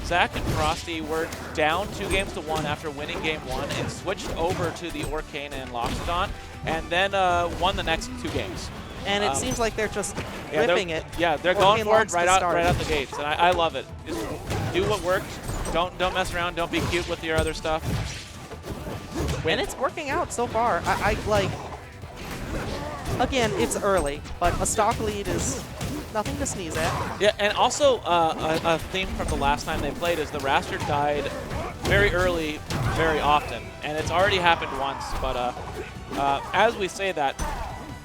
Zach and Frosty were down 2-1 after winning game 1 and switched over to the Orcane and Loxodon, and then won the next 2 games.
And it seems like they're just ripping it.
Yeah, they're going for it right out the gates, and I love it. Just do what works. Don't mess around. Don't be cute with your other stuff.
And it's working out so far. I like. Again, it's early, but a stock lead is nothing to sneeze at.
Yeah, and also a theme from the last time they played is the Raster died very early, very often, and it's already happened once. But as we say that,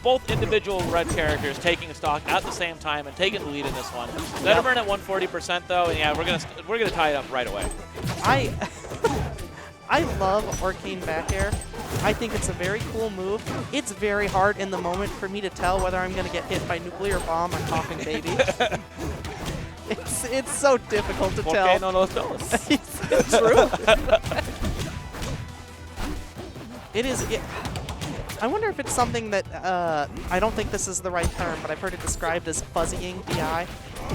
both individual red characters taking a stock at the same time and taking the lead in this one. Zetterburn at 140% though, and yeah, we're gonna tie it up right away.
I love Arcane back air. I think it's a very cool move. It's very hard in the moment for me to tell whether I'm going to get hit by nuclear bomb or coughing baby. It's so difficult to tell.
No los dos.
It's true. It is. I wonder if it's something that, I don't think this is the right term, but I've heard it described as fuzzying DI.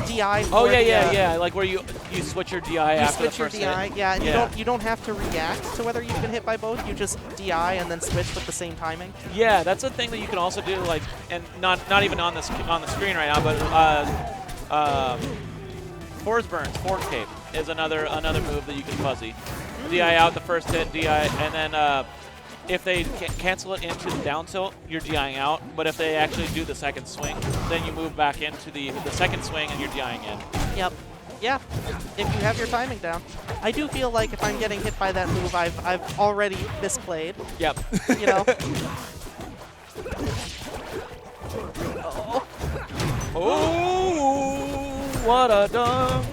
DI.
Oh yeah, like where you switch your DI after the first
hit. You switch your DI,
hit.
yeah, and you don't have to react to whether you've been hit by both. You just DI and then switch with the same timing.
Yeah, that's a thing that you can also do, like, and not even on the screen right now, but Forsburn's Ford Cape is another move that you can fuzzy. DI out the first hit, DI, and then if they cancel it into the down tilt, you're DIing out. But if they actually do the second swing, then you move back into the second swing and you're DIing in.
Yep. Yeah. If you have your timing down. I do feel like if I'm getting hit by that move, I've already misplayed.
Yep.
You know.
Oh, what a dunk!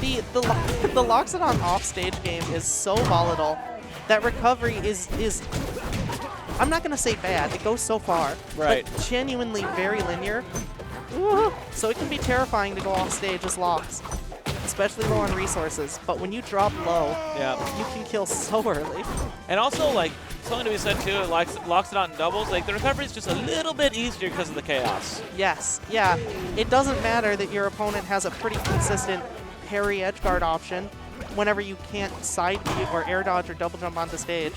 The Loxodon offstage game is so volatile. That recovery is I'm not going to say bad. It goes so far.
Right.
But genuinely very linear. So it can be terrifying to go off stage as Lox, especially low on resources. But when you drop low, you can kill so early.
And also, like, something to be said too, like Loxodon doubles, like the recovery is just a little bit easier because of the chaos.
Yes. Yeah. It doesn't matter that your opponent has a pretty consistent parry edge guard option whenever you can't side B or air dodge or double jump onto stage.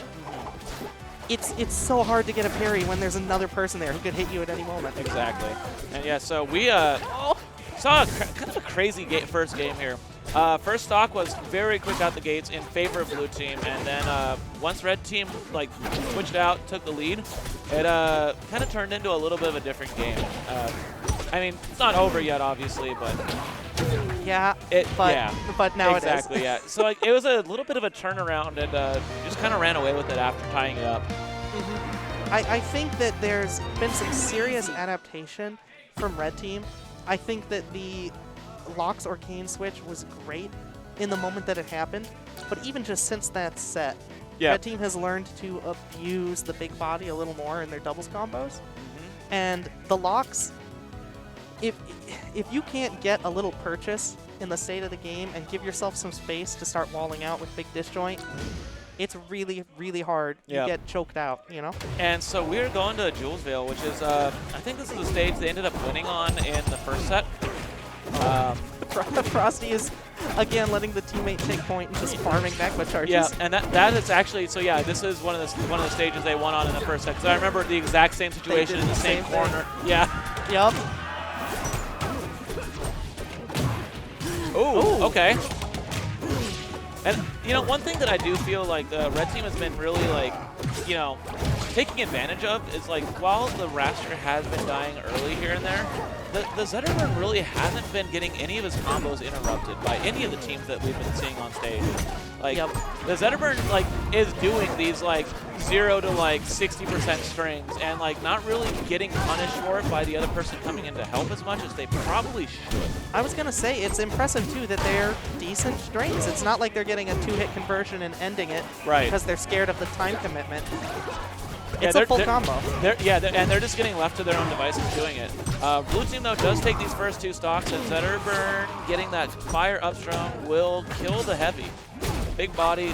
It's so hard to get a parry when there's another person there who could hit you at any moment.
Exactly. And yeah, so we saw kind of a crazy first game here. First stock was very quick out the gates in favor of blue team, and then once red team like switched out, took the lead, it kind of turned into a little bit of a different game. I mean, it's not over yet, obviously, but
yeah, but now it is.
Exactly, yeah. So like, it was a little bit of a turnaround, and just kind of ran away with it after tying it up.
I think that there's been some serious adaptation from red team. I think that the Locks Arcane switch was great in the moment that it happened, but even just since that set, red team has learned to abuse the big body a little more in their doubles combos. And the Locks, if you can't get a little purchase in the state of the game and give yourself some space to start walling out with big disjoint, it's really, really hard. You get choked out, you know?
And so we're going to Julesville, which is, I think this is the stage they ended up winning on in the first set.
Frosty is, again, letting the teammate take point and just farming Magma charges.
Yeah, and that is actually, so yeah, this is one of the stages they won on in the first set. Because I remember the exact same situation in the same corner. Yeah.
Yep.
Ooh, okay. And, you know, one thing that I do feel like the red team has been really, like, you know, taking advantage of is, like, while the Raster has been dying early here and there, the Zetterburn really hasn't been getting any of his combos interrupted by any of the teams that we've been seeing on stage. Like, the Zetterburn, like, is doing these, like, 0 to, like, 60% strings and, like, not really getting punished for it by the other person coming in to help as much as they probably should.
I was going to say, it's impressive, too, that they're decent strings. It's not like they're getting a 2-hit conversion and ending it because they're scared of the time commitment. It's a full combo.
And they're just getting left to their own devices doing it. Blue team, though, does take these first 2 stocks, and Zetterburn getting that fire up strong will kill the heavy. Big body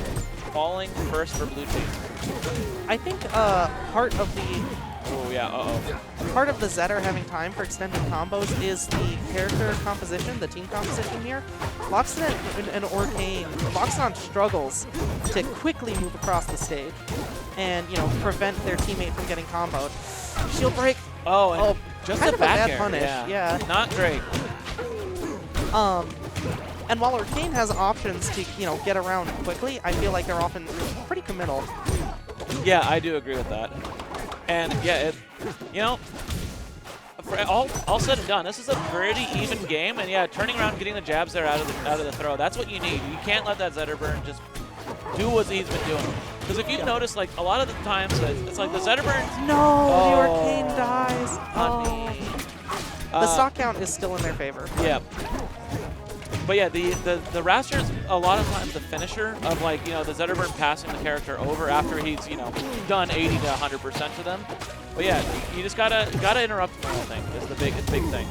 falling first for blue team.
I think part of the part of the Zetter having time for extended combos is the character composition, the team composition here. Loxodon and Arcane, Loxodon struggles to quickly move across the stage and, you know, prevent their teammate from getting comboed. Shield break.
Just
kind
a
of a bad
air.
punish. Yeah.
Not great.
And while Arcane has options to, you know, get around quickly, I feel like they're often pretty committal.
Yeah, I do agree with that. And yeah, you know, for all said and done, this is a pretty even game. And yeah, turning around, getting the jabs there out of the throw, that's what you need. You can't let that Zetterburn just do what he's been doing. Because if you've noticed, like a lot of the times, it's like the Zetterburn.
No, the Arcane dies.
Oh.
The stock count is still in their favor.
Yeah. But yeah, the Raster is a lot of times the finisher of, like, you know, the Zetterburn passing the character over after he's, you know, done 80 to 100% to them. But yeah, you just gotta interrupt them, I think. It's the big thing.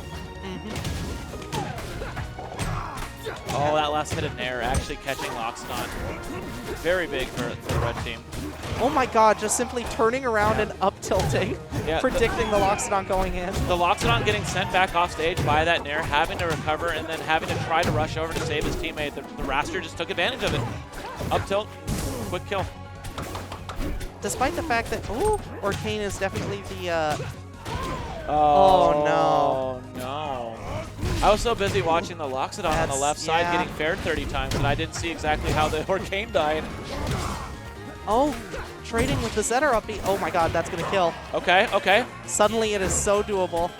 Oh, that last hit in air actually catching Loxodon. Very big for the red team.
Oh my god, just simply turning around and up tilting, predicting the Loxodon going in.
The Loxodon getting sent back off stage by that nair, having to recover, and then having to try to rush over to save his teammate. The Raster just took advantage of it. Up tilt, quick kill.
Despite the fact that, Arcane is definitely the,
Oh no. I was so busy watching the Loxodon on the left side getting fared 30 times that I didn't see exactly how the Arcane died.
Oh, trading with the Zetter up B. Oh my god, that's going to kill.
Okay.
Suddenly it is so doable.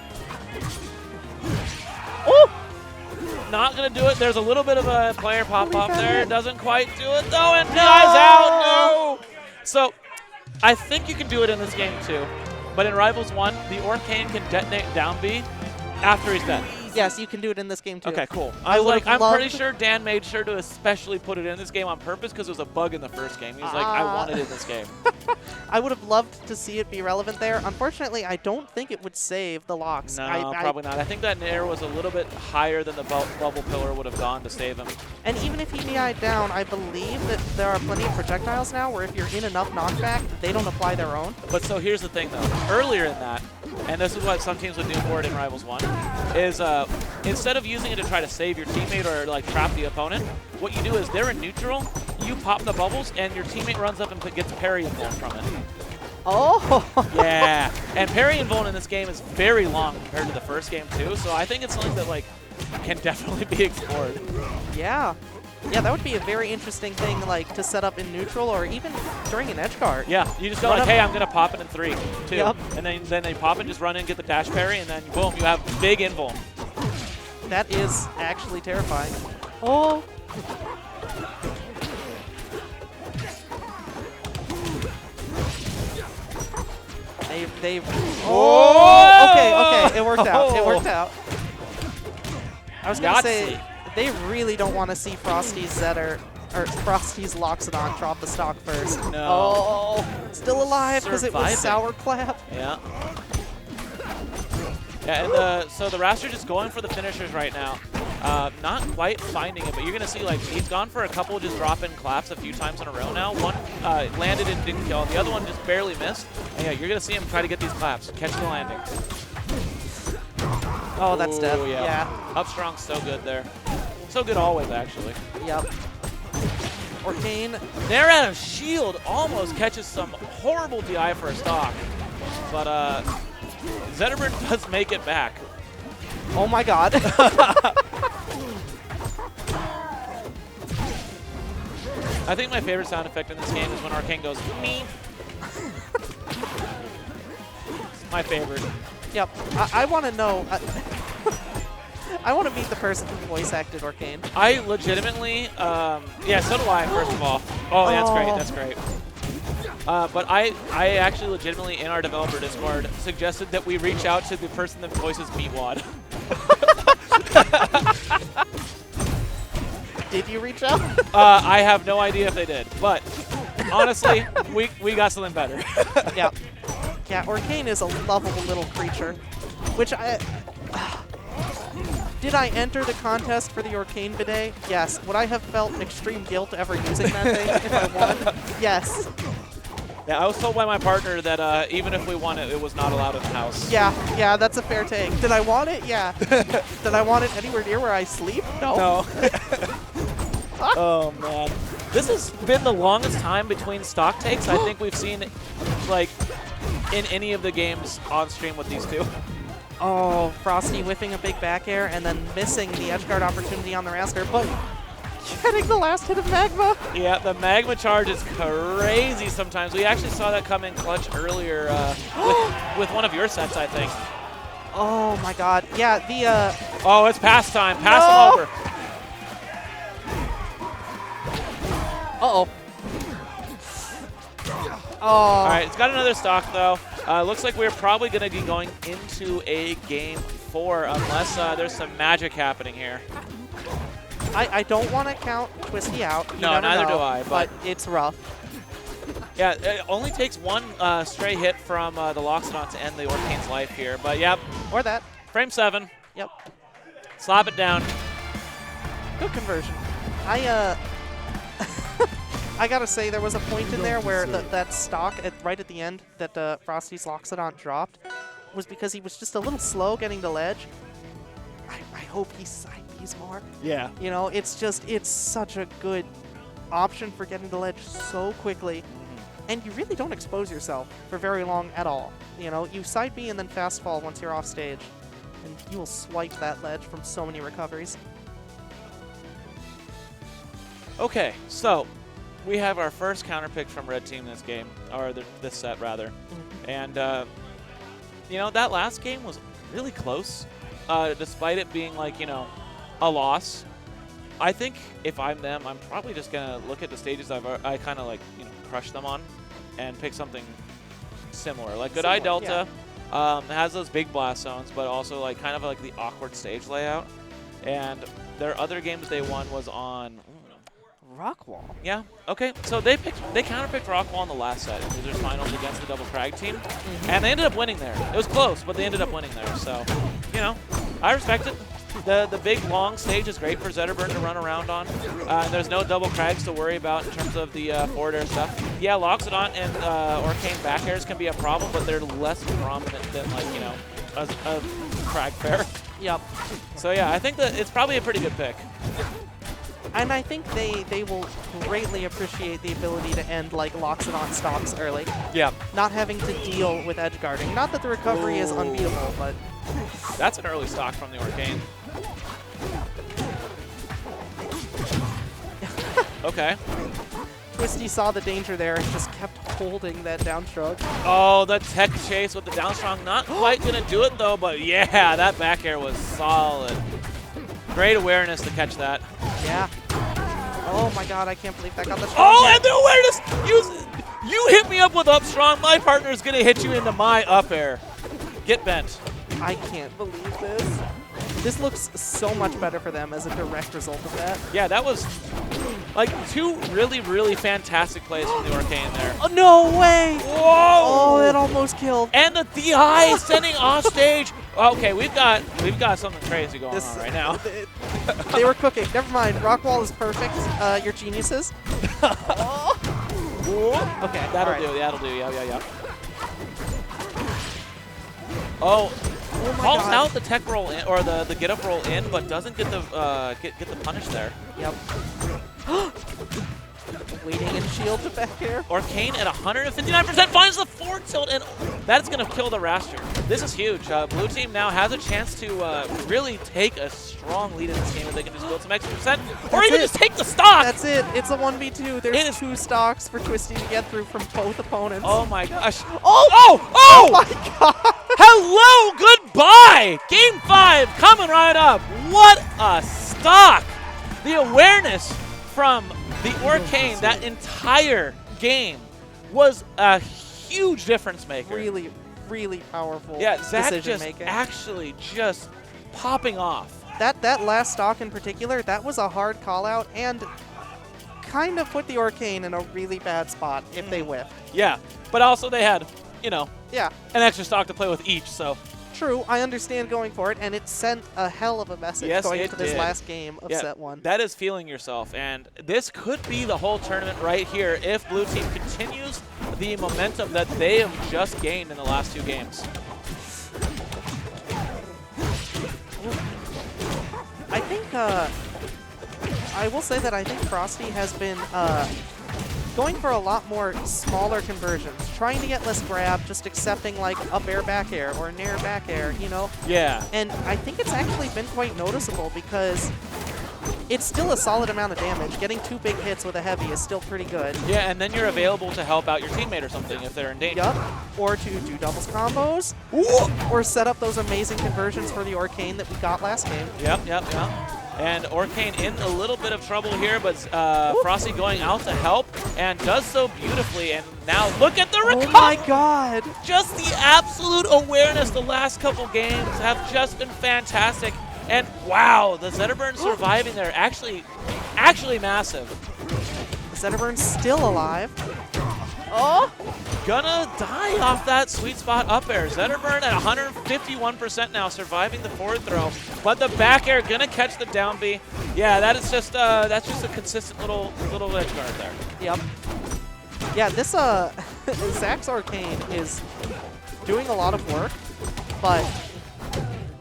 Not going to do it. There's a little bit of a player pop-off there. Doesn't quite do it, though, and dies out. No! So, I think you can do it in this game, too. But in Rivals 1, the Arcane can detonate down B after he's dead.
Yes, you can do it in this game, too.
Okay, cool. I'm pretty sure Dan made sure to especially put it in this game on purpose because it was a bug in the first game. He was like, I want it in this game.
I would have loved to see it be relevant there. Unfortunately, I don't think it would save the Locks.
No, probably not. I think that nair was a little bit higher than the bubble pillar would have gone to save him.
And even if he DI'd down, I believe that there are plenty of projectiles now where if you're in enough knockback, they don't apply their own.
But so here's the thing, though. Earlier in that, and this is what some teams would do for it in Rivals 1, is instead of using it to try to save your teammate or like trap the opponent, what you do is they're in neutral, you pop the bubbles, and your teammate runs up and gets parry invuln from it.
Oh!
Yeah, and parry invuln in this game is very long compared to the first game too, so I think it's something that like can definitely be explored.
Yeah. Yeah, that would be a very interesting thing, like, to set up in neutral or even during an edge guard.
Yeah, you just go
Run
like,
up.
hey, I'm going to pop it in 3, 2.
Yep.
And then they pop and just run in, get the dash parry, and then boom, you have big invuln.
That is actually terrifying. Oh! They've... Oh! Okay, it worked out. It worked out. I was going to say, they really don't want to see Frosty's Zetter, or Frosty's Loxodon drop the stock first.
No.
Oh! Still alive because it was Sour Clap.
Yeah. Yeah, and so the Raster just going for the finishers right now. Not quite finding it, but you're going to see, like, he's gone for a couple just drop-in claps a few times in a row now. One landed and didn't kill, and the other one just barely missed. And yeah, you're going to see him try to get these claps, catch the landing.
Oh, that's death.
Yeah.
Yeah.
Up strong, so good there. So good always, actually.
Yep. Orcane.
Nair out of shield almost catches some horrible DI for a stock. But Zetterburn does make it back.
Oh my god.
I think my favorite sound effect in this game is when Arcane goes, me. My favorite.
Yep. I want to know. I want to meet the person who voice acted Orcane.
I legitimately, yeah, so do I, first of all. Oh, that's great, that's great. But I actually legitimately, in our developer Discord, suggested that we reach out to the person that voices Meatwad.
Did you reach out?
I have no idea if they did, but honestly, we got something better.
Yeah. Yeah, Orcane is a lovable little creature, which I... Did I enter the contest for the Orcane bidet? Yes. Would I have felt extreme guilt ever using that thing if I won? Yes.
Yeah, I was told by my partner that even if we won it, it was not allowed in the house.
Yeah, that's a fair take. Did I want it? Yeah. Did I want it anywhere near where I sleep? No.
No. Oh, man. This has been the longest time between stock takes I think we've seen, like, in any of the games on stream with these two.
Oh, Frosty whiffing a big back air and then missing the edge guard opportunity on the Raster, but getting the last hit of Magma.
Yeah, the Magma charge is crazy sometimes. We actually saw that come in clutch earlier with one of your sets, I think.
Oh my god. Yeah, the...
Oh, it's pass time. Pass him over.
Uh-oh. Oh.
All right, it's got another stock, though. Looks like we're probably going to be going into a game 4 unless there's some magic happening here.
I don't want to count Twisty out. You
No,
never
neither
know,
do I.
But it's rough.
Yeah, it only takes one stray hit from the Loxodon to end the Orcane's life here. But, yep.
Or that.
Frame 7.
Yep.
Slap it down.
Good conversion. I gotta say, there was a point in there where that stock right at the end that Frosty's Loxodon dropped was because he was just a little slow getting to ledge. I hope he side Bs more.
Yeah.
You know, it's such a good option for getting to ledge so quickly. And you really don't expose yourself for very long at all. You know, you side B and then fast fall once you're off stage. And you will swipe that ledge from so many recoveries.
Okay, so we have our first counter pick from Red Team this game, or this set, rather. And, you know, that last game was really close, despite it being, like, you know, a loss. I think if I'm them, I'm probably just going to look at the stages I kind of, like, you know, crush them on and pick something similar. Like, Good Eye Delta has those big blast zones, but also, like, kind of like the awkward stage layout. And their other games they won was on...
Rockwall.
Yeah. Okay. So they counterpicked Rockwall in the last set in losers finals against the Double Crag team, and they ended up winning there. It was close, but they ended up winning there. So, you know, I respect it. The big long stage is great for Zetterburn to run around on. There's no Double Crags to worry about in terms of the forward air stuff. Yeah, Loxodon and Orcane back airs can be a problem, but they're less prominent than, like, you know, a Crag pair.
Yep.
So yeah, I think that it's probably a pretty good pick.
And I think they will greatly appreciate the ability to end like Loxodon stocks early.
Yeah.
Not having to deal with edge guarding. Not that the recovery is unbeatable, but
That's an early stock from the Arcane. Okay.
Twisty saw the danger there and just kept holding that down shrug.
Oh, the tech chase with the down strong. Not quite going to do it, though, but yeah, that back air was solid. Great awareness to catch that.
Yeah. Oh my god, I can't believe that got the strong
Oh,
hit.
and the awareness! You hit me up with up strong. My partner's going to hit you into my up air. Get bent.
I can't believe this. This looks so much better for them as a direct result of that.
Yeah, that was like two really, really fantastic plays from the Arcane there.
Oh, no way!
Whoa!
Oh, it almost killed.
And the DI sending off stage. Okay, we've got something crazy going on right now.
They were cooking. Never mind. Rockwall is perfect. You're geniuses. Okay,
That'll
all right.
do. That'll do. Yeah. Oh,
Oh my
calls
god.
out the tech roll in, or the get up roll in, but doesn't get the get the punish there.
Yep. Waiting and shield to back air.
Arcane at 159% finds the forward tilt, and that's going to kill the Raster. This is huge. Blue team now has a chance to really take a strong lead in this game if they can just build some extra percent, or even just take the stock.
That's it. It's a 1v2.
It
There's
is-
2 stocks for Twisty to get through from both opponents.
Oh my gosh.
Oh!
Oh!
my god!
Hello, goodbye! Game 5 coming right up. What a stock! The awareness from the Arcane that entire game was a huge difference maker.
Really, really powerful
Yeah, Zach
decision
just
making.
actually just popping off.
That last stock in particular, that was a hard call out and kind of put the Arcane in a really bad spot if they whiffed.
Yeah, but also they had, you know,
Yeah,
an extra stock to play with each, so
true. I understand going for it, and it sent a hell of a message
Yes,
going
it
into this
did.
last game of
yeah,
set 1.
that is feeling yourself, and this could be the whole tournament right here if Blue Team continues the momentum that they have just gained in the last 2 games.
I think, I will say that I think Frosty has been going for a lot more smaller conversions, trying to get less grab, just accepting like up air back air or nair back air, you know?
Yeah.
And I think it's actually been quite noticeable because it's still a solid amount of damage. Getting 2 big hits with a heavy is still pretty good.
Yeah, and then you're available to help out your teammate or something if they're in danger.
Yup. Or to do doubles combos. Or set up those amazing conversions for the Arcane that we got last game.
Yep. And Arcane in a little bit of trouble here, but Frosty going out to help and does so beautifully. And now look at the recovery!
Oh my god!
Just the absolute awareness the last couple games have just been fantastic. And wow, the Zetterburn surviving there actually massive.
Zetterburn's still alive. Oh!
Gonna die off that sweet spot up air. Zetterburn at 151% now, surviving the forward throw. But the back air gonna catch the down B. Yeah, that is just that's just a consistent little edge guard there.
Yep. Yeah, this Zach's Arcane is doing a lot of work, but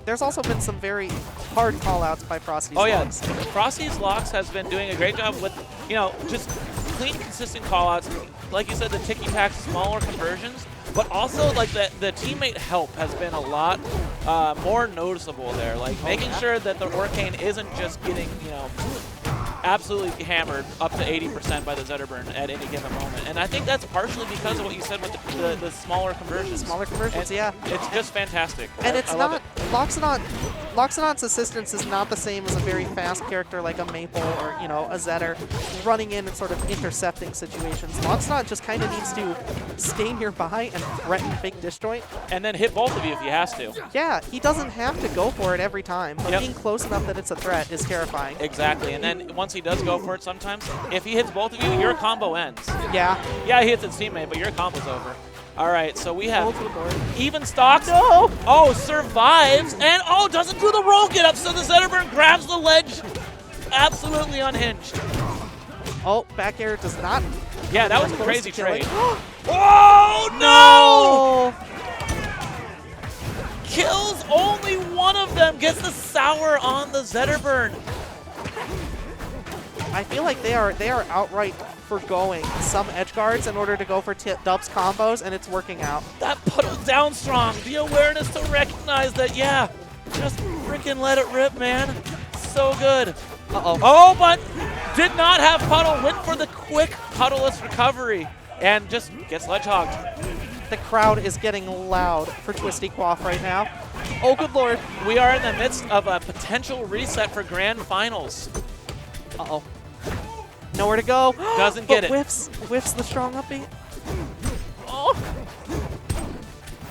there's also been some very hard callouts by Frosty's Locks.
Frosty's Locks has been doing a great job with, you know, just clean, consistent callouts. Like you said, the ticky-tack, smaller conversions, but also like the teammate help has been a lot more noticeable there. Like making sure that the Arcane isn't just getting, you know, absolutely hammered up to 80% by the Zetterburn at any given moment. And I think that's partially because of what you said with the smaller conversions.
Smaller conversions, yeah.
It's just fantastic.
And it's
I love
not, Loxodon's assistance is not the same as a very fast character like a Maple or, you know, a Zetter running in and sort of intercepting situations. Loxodon just kind of needs to stay nearby and threaten big disjoint.
And then hit both of you if he has to.
Yeah, he doesn't have to go for it every time, but
Yep.
being close enough that it's a threat is terrifying.
Exactly. And then once he does go for it sometimes, if he hits both of you, your combo ends.
Yeah.
Yeah, he hits his teammate, but your combo's over. All right, so we have
Roll to the board.
even stocks.
No!
Oh, survives, and oh, doesn't do the roll get up, so the Zetterburn grabs the ledge. Absolutely unhinged.
Oh, back air does not.
Yeah, that was a
Close
crazy
to killing.
trade. Oh, no! kills. Only one of them gets the sour on the Zetterburn.
I feel like they are outright forgoing some edge guards in order to go for Dubs combos, and it's working out.
That puddle down strong. The awareness to recognize that, yeah, just freaking let it rip, man. So good.
Uh-oh.
Oh, but did not have puddle. Went for the quick puddleless recovery and just gets ledge hogged.
The crowd is getting loud for Twisty Quaff right now. Oh, good lord.
We are in the midst of a potential reset for grand finals.
Uh-oh. Nowhere to go.
Doesn't get it.
Whiffs the strong upbeat. Oh.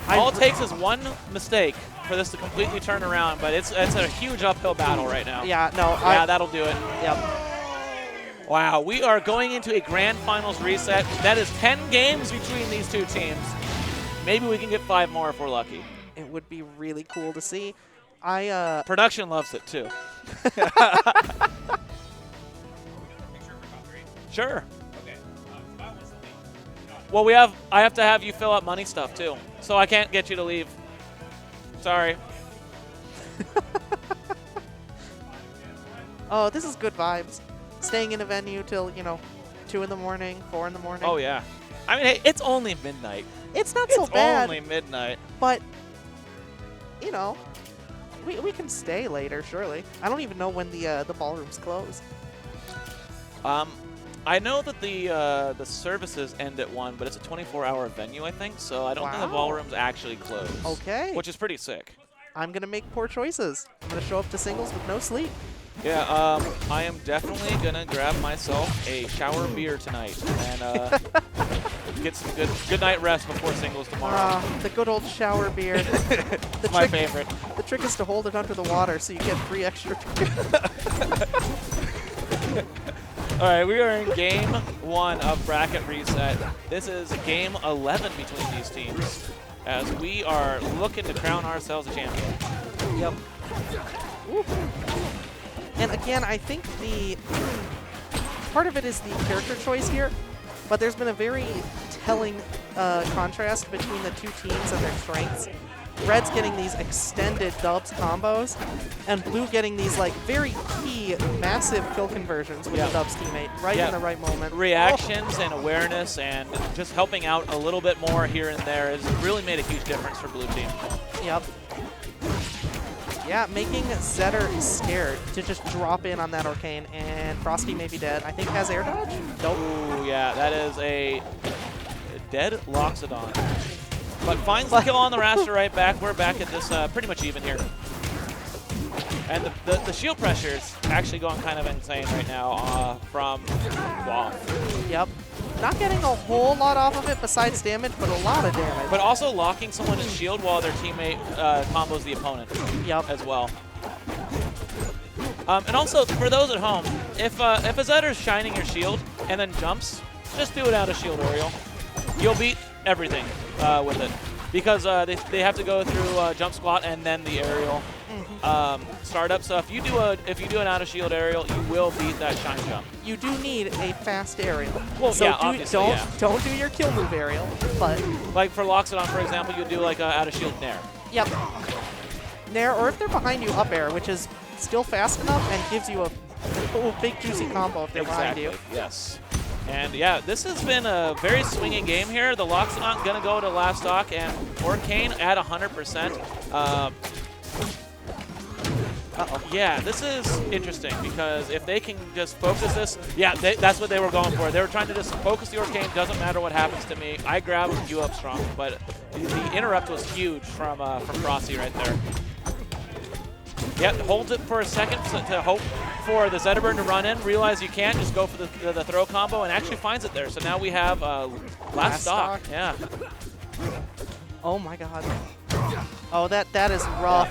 All it takes is one mistake for this to completely turn around, but it's a huge uphill battle right now.
Yeah, no.
Yeah, that'll do it.
Yep.
Wow, we are going into a grand finals reset. That is 10 games between these two teams. Maybe we can get 5 more if we're lucky.
It would be really cool to see.
Production loves it too. Sure. Well, I have to have you fill up money stuff too, so I can't get you to leave. Sorry.
Oh, this is good vibes. Staying in a venue till, 2 in the morning, 4 in the morning.
Oh yeah. I mean, hey, it's only midnight.
It's not so bad.
It's only midnight.
But, we can stay later, surely. I don't even know when the ballrooms close.
I know that the services end at 1, but it's a 24-hour venue, I think, so I don't think the ballrooms actually close.
Okay.
Which is pretty sick.
I'm going to make poor choices. I'm going to show up to singles with no sleep.
Yeah, I am definitely going to grab myself a shower beer tonight and get some good night rest before singles tomorrow.
The good old shower beer.
It's my favorite.
The trick is to hold it under the water so you get 3 extra.
All right, we are in game 1 of bracket reset. This is game 11 between these teams as we are looking to crown ourselves a champion.
Yep. Ooh. And again, I think part of it is the character choice here, but there's been a very telling contrast between the two teams and their strengths. Red's getting these extended Dubs combos, and Blue getting these like very key, massive kill conversions with the Dubs teammate right in the right moment.
Reactions and awareness and just helping out a little bit more here and there has really made a huge difference for Blue team.
Yep. Yeah, making Zetter scared to just drop in on that Arcane, and Frosty may be dead. I think has air dodge? Nope.
Ooh, yeah, that is a dead Loxodon. But finds the kill on the raster right back. We're back at this pretty much even here. And the shield pressure is actually going kind of insane right now from Quaff.
Yep. Not getting a whole lot off of it besides damage, but a lot of damage.
But also locking someone in shield while their teammate combos the opponent as well. And also, for those at home, if a Zetter's shining your shield and then jumps, just do it out of shield aerial. You'll beat everything with it. Because they have to go through jump squat and then the aerial startup. So if you do an out of shield aerial, you will beat that shine jump.
You do need a fast aerial.
Well,
so
yeah, obviously,
don't do your kill move aerial, but
like for Loxodon, for example, you do like a out of shield nair.
Yep. Nair, or if they're behind you, up air, which is still fast enough and gives you a big juicy combo if they're behind you.
Yes. And yeah, this has been a very swinging game here. The Loxodon gonna go to last stock, and Arcane at 100%. Yeah, this is interesting because if they can just focus this, that's what they were going for. They were trying to just focus the Arcane. Doesn't matter what happens to me. I grab you up strong, but the interrupt was huge from Frosty right there. Yep, holds it for a second to hope for the Zetterburn to run in. Realize you can't, just go for the throw combo, and actually finds it there. So now we have last stock. Yeah.
Oh my god. Oh, that is rough.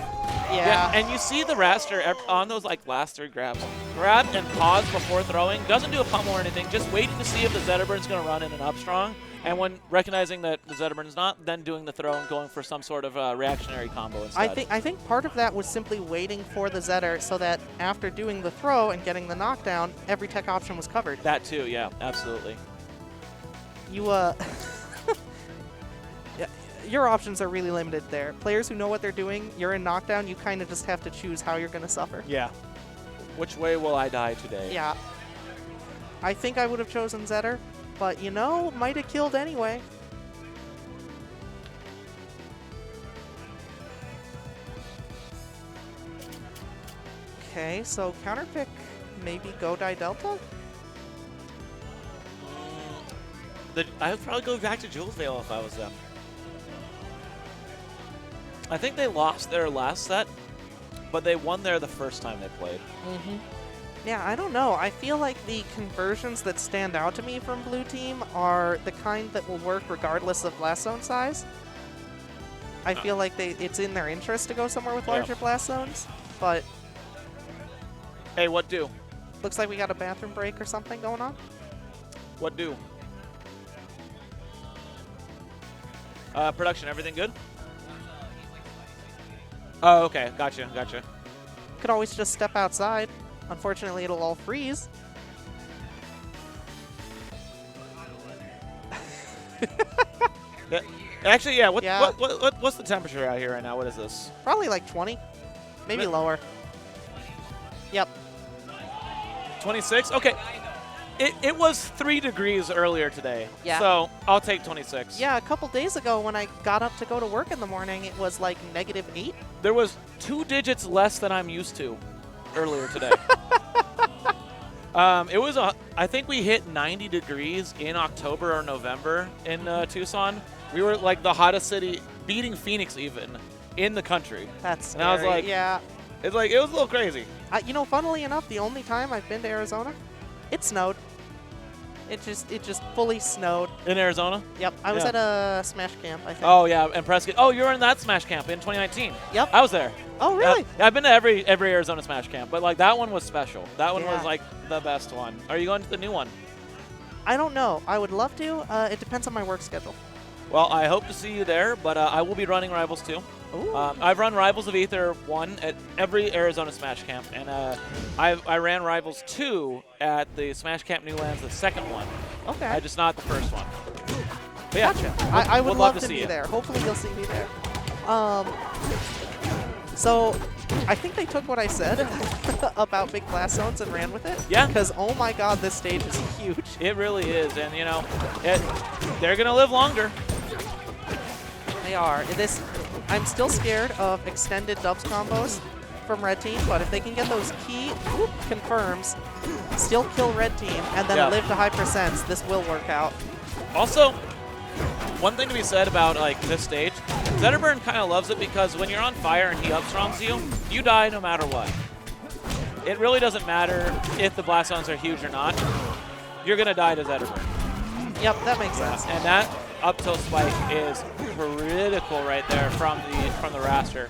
Yeah.
And you see the raster on those like last 3 grabs. Grab and pause before throwing. Doesn't do a pummel or anything. Just waiting to see if the Zetterburn's going to run in and up strong. And when recognizing that the Zetterburn's not, then doing the throw and going for some sort of reactionary combo instead.
I think part of that was simply waiting for the Zetter so that after doing the throw and getting the knockdown, every tech option was covered.
That too, yeah, absolutely.
You your options are really limited there. Players who know what they're doing, you're in knockdown, you kind of just have to choose how you're going to suffer.
Yeah. Which way will I die today?
Yeah. I think I would have chosen Zetter, but you know, might have killed anyway. Okay, so counterpick, maybe go die Delta?
I would probably go back to Jules Vale if I was them. I think they lost their last set, but they won there the first time they played.
Yeah, I don't know. I feel like the conversions that stand out to me from Blue Team are the kind that will work regardless of blast zone size. I feel like it's in their interest to go somewhere with larger blast zones, but...
Hey, what do?
Looks like we got a bathroom break or something going on.
What do? Production, everything good? Oh, okay. Gotcha, gotcha.
Could always just step outside. Unfortunately, it'll all freeze.
Actually, yeah. What's the temperature out here right now? What is this?
Probably like 20, maybe lower. Yep.
26? Okay. It was 3 degrees earlier today.
Yeah.
So I'll take 26.
Yeah, a couple days ago when I got up to go to work in the morning, it was like -8.
There was 2 digits less than I'm used to earlier today. It was I think we hit 90 degrees in October or November in Tucson. We were like the hottest city, beating Phoenix even in the country.
That's scary.
And I was like,
yeah.
It was a little crazy.
You know, funnily enough, the only time I've been to Arizona, it snowed. It just fully snowed.
In Arizona?
Yep. I was at a Smash camp, I think.
Oh, yeah, and Prescott. Oh, you were in that Smash camp in 2019.
Yep.
I was there.
Oh, really?
Yeah, I've been to every Arizona Smash camp, but like that one was special. That one was
Yeah.
like the best one. Are you going to the new one?
I don't know. I would love to. It depends on my work schedule.
Well, I hope to see you there, but I will be running Rivals 2. I've run Rivals of Aether 1 at every Arizona Smash Camp, and I ran Rivals 2 at the Smash Camp Newlands, the second one.
Okay.
Just not the first one. But yeah,
Gotcha. I would love to
see
be
you
there. Hopefully you'll see me there. So I think they took what I said about big blast zones and ran with it.
Yeah.
Because, oh my god, this stage is huge.
It really is, and you know, they're going to live longer.
They are. I'm still scared of extended dubs combos from Red Team, but if they can get those key confirms, still kill Red Team, and then live to high percents, this will work out.
Also, one thing to be said about like this stage, Zetterburn kind of loves it because when you're on fire and he upstrongs you, you die no matter what. It really doesn't matter if the blast zones are huge or not. You're going to die to Zetterburn.
Yep, that makes sense.
And that up tilt spike is critical right there from the raster.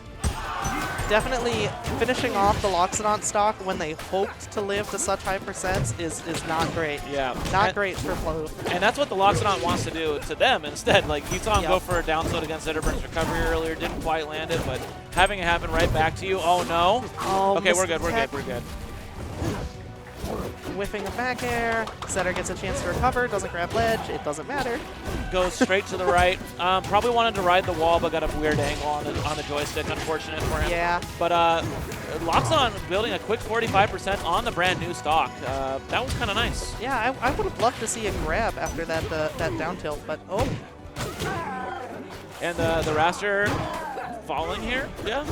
Definitely finishing off the Loxodon stock when they hoped to live to such high percents is not great.
Yeah.
Not great for Blue.
And that's what the Loxodon wants to do to them instead. Like, you saw him go for a down tilt against Zetterburn's recovery earlier, didn't quite land it, but having it happen right back to you, oh no.
Oh,
okay, we're good, we're good, we're good.
Whiffing a back air. Zetter gets a chance to recover, doesn't grab ledge, it doesn't matter.
Goes straight to the right. Probably wanted to ride the wall, but got a weird angle on the joystick. Unfortunate for him.
Yeah.
But Loxodon building a quick 45% on the brand new stock. That was kind of nice.
Yeah, I would have loved to see a grab after that that down tilt, but oh.
And the raster falling here. Yeah.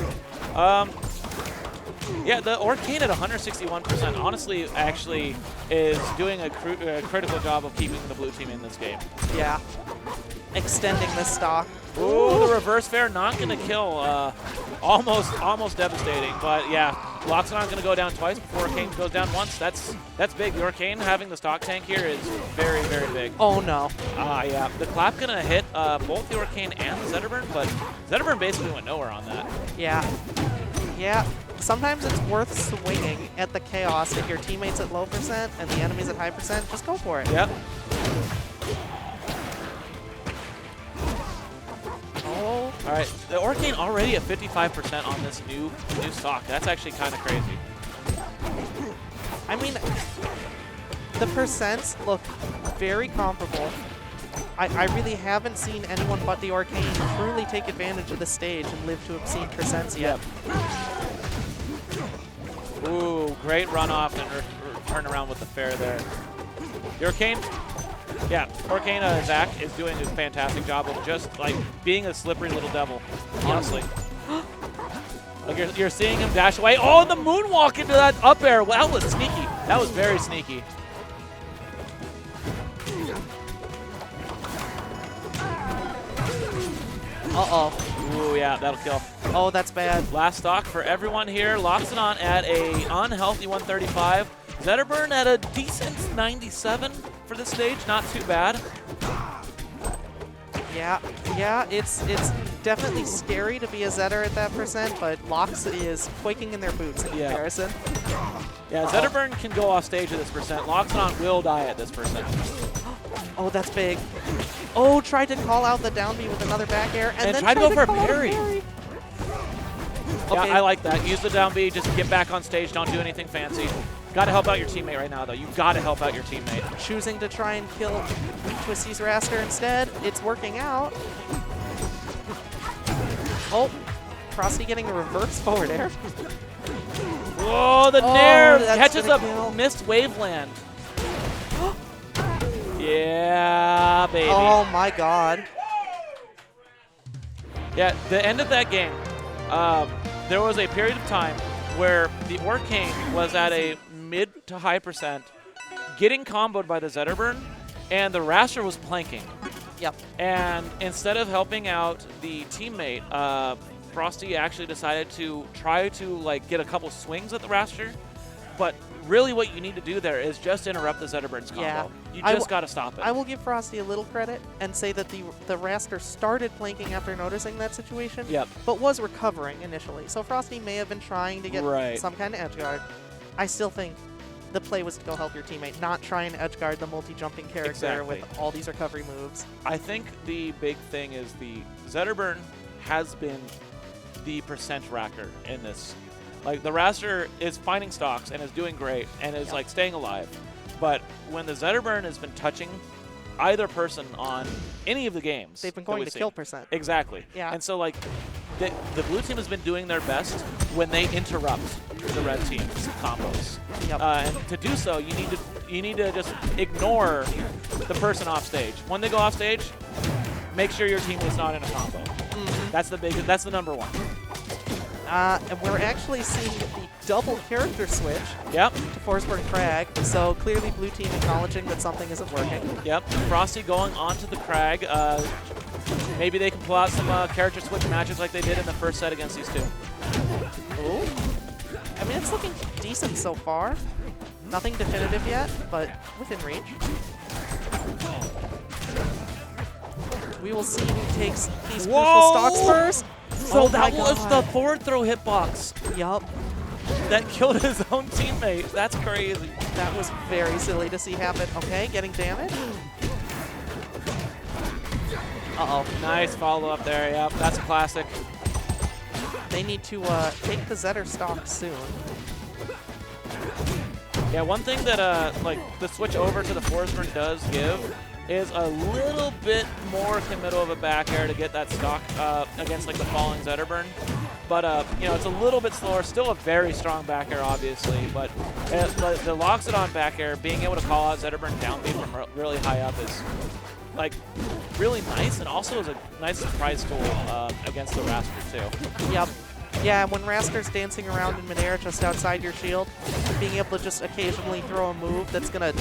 Yeah, the Orcane at 161% honestly actually is doing a critical job of keeping the blue team in this game.
Yeah. Extending this stock.
Ooh, the reverse fair not going to kill. Almost devastating. But yeah, Loxodon's going to go down twice before Orcane goes down once. That's big. The Orcane having the stock tank here is very, very big.
Oh no.
Yeah. The clap going to hit both the Orcane and the Zetterburn, but Zetterburn basically went nowhere on that.
Yeah. Yeah. Sometimes it's worth swinging at the chaos if your teammate's at low percent and the enemy's at high percent. Just go for it.
Yep.
Oh.
All right. The Orcane already at 55% on this new stock. That's actually kind of crazy.
I mean, the percents look very comparable I really haven't seen anyone but the Arcane truly take advantage of the stage and live to obscene percents yet.
Ooh, great runoff and turn around with the fair there. The Arcane, yeah, Arcane Zach is doing a fantastic job of just like being a slippery little devil, honestly. Like you're seeing him dash away. Oh, and the moonwalk into that up air. That was sneaky. That was very sneaky.
Uh-oh.
Ooh, yeah, that'll kill.
Oh, that's bad.
Last stock for everyone here. Locks it on at a unhealthy 135. Zetterburn at a decent 97 for this stage. Not too bad.
Yeah, it's definitely scary to be a Zetter at that percent, but Lox is quaking in their boots in comparison.
Yeah, Zetterburn can go off stage at this percent. Loxodon will die at this percent.
Oh, that's big. Oh, tried to call out the down B with another back air, and then
tried to go for a
call out
parry.
Okay.
Yeah, I like that. Use the down B, just get back on stage, don't do anything fancy. Got to help out your teammate right now, though. You've got to help out your teammate.
Choosing to try and kill Twisty's Raster instead. It's working out. Oh, Frosty getting a reverse forward air.
Whoa, the Nair catches a
kill.
missed waveland. Yeah, baby.
Oh my god.
Yeah, the end of that game, there was a period of time where the Arcane was at a mid to high percent, getting comboed by the Zetterburn, and the Raster was planking.
Yep.
And instead of helping out the teammate, Frosty actually decided to try to like get a couple swings at the Raster. But really what you need to do there is just interrupt the Zetterburn's combo.
Yeah.
You just got to stop it.
I will give Frosty a little credit and say that the Raster started planking after noticing that situation, but was recovering initially. So Frosty may have been trying to get some kind of edge guard. I still think the play was to go help your teammate, not try and edge guard the multi-jumping character with all these recovery moves.
I think the big thing is the Zetterburn has been the percent racker in this. Like, the Raster is finding stocks and is doing great and is, like, staying alive. But when the Zetterburn has been touching either person on any of the games,
they've been going to kill percent.
Exactly.
Yeah.
And so, like, the blue team has been doing their best when they interrupt the red team's combos.
Yep.
And to do so, you need to just ignore the person off stage. When they go off stage, make sure your teammate's not in a combo. That's the number one.
And we're actually seeing the double character switch to Forsberg Crag, so clearly blue team acknowledging that something isn't working.
Yep, Frosty going onto the Crag. Maybe they can pull out some character switch matches like they did in the first set against these two.
Ooh. I mean, it's looking decent so far. Nothing definitive yet, but within reach. We will see who takes these crucial stocks first.
So that was the forward throw hitbox.
Yup.
That killed his own teammate. That's crazy.
That was very silly to see happen. Okay, getting damage. Uh-oh.
Nice follow-up there. Yep, that's a classic.
They need to take the Zetter stock soon.
Yeah, one thing that like the switch over to the Forsberg does give is a little bit more committal of a back air to get that stock against like the falling Zetterburn. But you know, it's a little bit slower. Still a very strong back air, obviously. But the Loxodon back air, being able to call out Zetterburn down B from really high up is like really nice, and also is a nice surprise tool against the Raster too.
Yep. Yeah, when Raster's dancing around in midair just outside your shield, being able to just occasionally throw a move that's gonna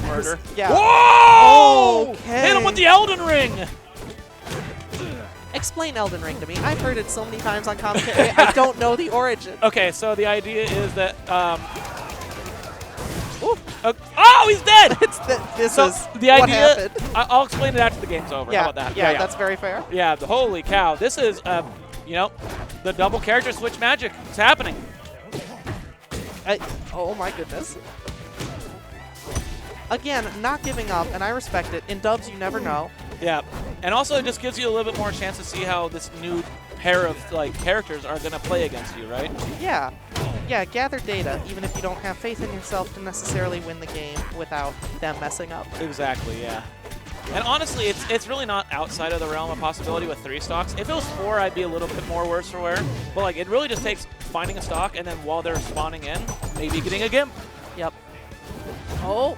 murder.
Yeah.
Whoa!
Okay.
Hit him with the Elden Ring!
Explain Elden Ring to me. I've heard it so many times on commentary. I don't know the origin.
Okay, so the idea is that oh, he's dead!
This is
the idea.
what happened.
I'll explain it after the game's over.
Yeah,
How about that?
Yeah, that's very fair.
Yeah, holy cow. This is, you know, the double character switch magic. It's happening.
Oh my goodness. Again, not giving up, and I respect it. In dubs, you never know.
Yeah, and also it just gives you a little bit more chance to see how this new pair of like characters are going to play against you, right?
Yeah. Yeah, gather data, even if you don't have faith in yourself to necessarily win the game without them messing up.
Exactly, yeah. And honestly, it's really not outside of the realm of possibility with 3 stocks. If it was 4, I'd be a little bit more worse for wear. But like, it really just takes finding a stock, and then while they're spawning in, maybe getting a Gimp.
Yep. Oh.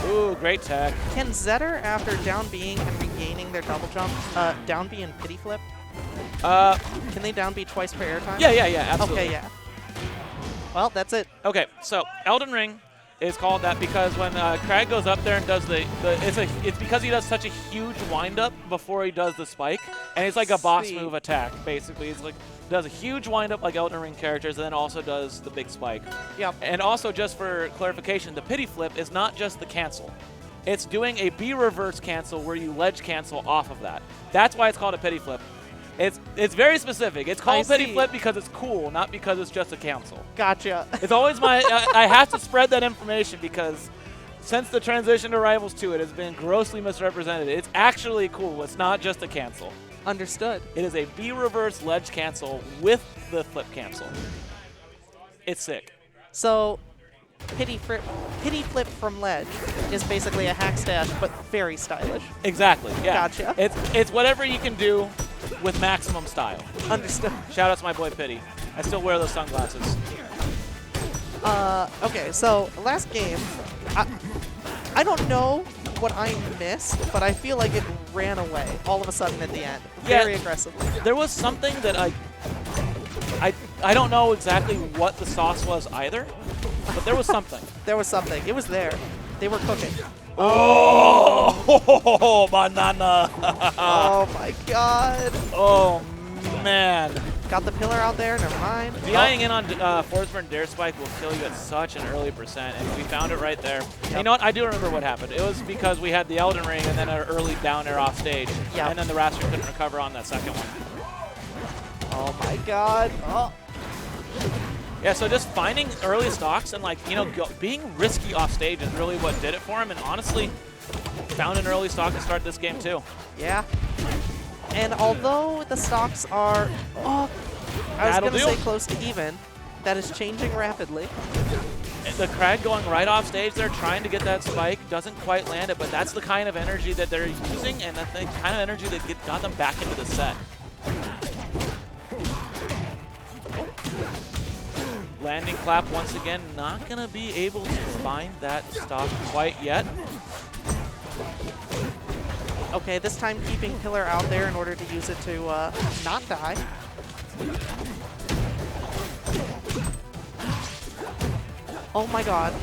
Ooh, great tech.
Can Zetter, after down being and regaining their double jump, down B and pity flip? Can they down B twice per airtime?
Yeah, absolutely.
Okay, yeah. Well, that's it.
Okay, so Elden Ring is called that because when Crag goes up there and does it's because he does such a huge windup before he does the spike, and it's like a boss move attack basically. It's like does a huge windup like Elden Ring characters, and then also does the big spike.
Yep.
And also, just for clarification, the pity flip is not just the cancel. It's doing a B reverse cancel where you ledge cancel off of that. That's why it's called a pity flip. It's very specific. It's called pity flip because it's cool, not because it's just a cancel.
Gotcha.
It's always my I have to spread that information because since the transition to Rivals 2, it has been grossly misrepresented. It's actually cool. It's not just a cancel.
Understood.
It is a B reverse ledge cancel with the flip cancel. It's sick.
So, pity flip from ledge is basically a hack stash, but very stylish.
Exactly. Yeah.
Gotcha.
It's whatever you can do with maximum style.
Understood.
Shout out to my boy Pity. I still wear those sunglasses.
Okay, so last game, I don't know what I missed, but I feel like it ran away all of a sudden at the end, very aggressively.
There was something that I don't know exactly what the sauce was either, but there was something.
There was something. It was there. They were cooking.
Oh, banana.
Oh my god.
Oh man.
Got the pillar out there, never mind.
DIing in on Forsburn Dare Spike will kill you at such an early percent, and we found it right there. Yep. You know what? I do remember what happened. It was because we had the Elden Ring and then an early down air off stage, and then the Raster couldn't recover on that second one.
Oh my god. Oh.
Yeah, so just finding early stocks and being risky off stage is really what did it for him, and honestly, found an early stock to start this game too.
Yeah. And although the stocks are, I was going to say close to even, that is changing rapidly.
The Crag going right off stage there, trying to get that spike, doesn't quite land it, but that's the kind of energy that they're using, and that's the kind of energy that got them back into the set. Landing clap once again, not going to be able to find that stock quite yet.
Okay, this time keeping pillar out there in order to use it to not die. Oh my god.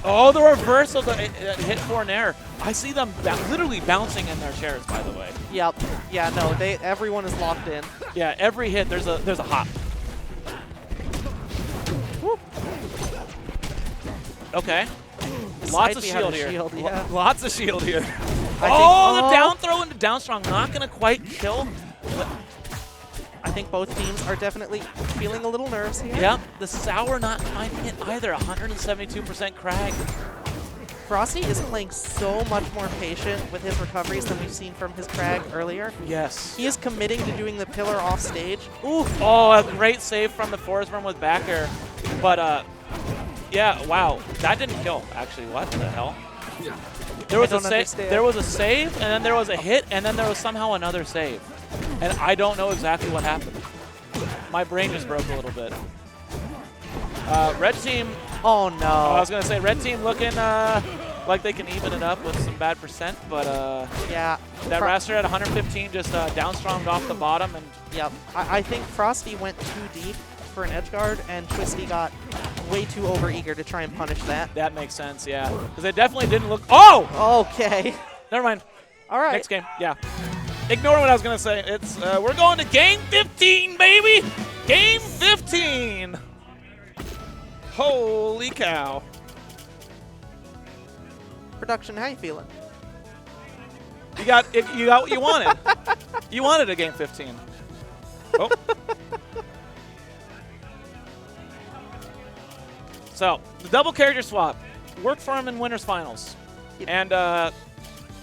Oh, the reversal to hit for an air. I see them literally bouncing in their chairs, by the way.
Yep. Yeah, no, everyone is locked in.
Yeah, every hit there's a hop. Whoop. Okay. Lots of shield here. Lots of shield here. The down throw into down strong, not going to quite kill. But
I think both teams are definitely feeling a little nerves here.
Yep, the Sour not finding it either, 172% Crag.
Frosty is playing so much more patient with his recoveries than we've seen from his Crag earlier.
Yes.
He is committing to doing the pillar off stage.
Oof. Oh, a great save from the Forsburn with back air. But, yeah, wow. That didn't kill, actually. What the hell? There was a save, and then there was a hit, and then there was somehow another save. And I don't know exactly what happened. My brain just broke a little bit. Red team.
Oh no.
I was gonna say red team looking like they can even it up with some bad percent, but
yeah.
That Raster at 115 just down stronged off the bottom, and
yep. I think Frosty went too deep for an edge guard, and Twisty got way too overeager to try and punish that.
That makes sense, yeah. Because it definitely didn't look. Oh!
Okay.
Never mind.
All right.
Next game, yeah. Ignore what I was gonna say. It's we're going to game 15, baby. Game 15. Holy cow.
Production, how you feeling?
You got what you wanted. You wanted a game 15. Oh. So, the double character swap worked for them in Winners Finals.
Yep.
And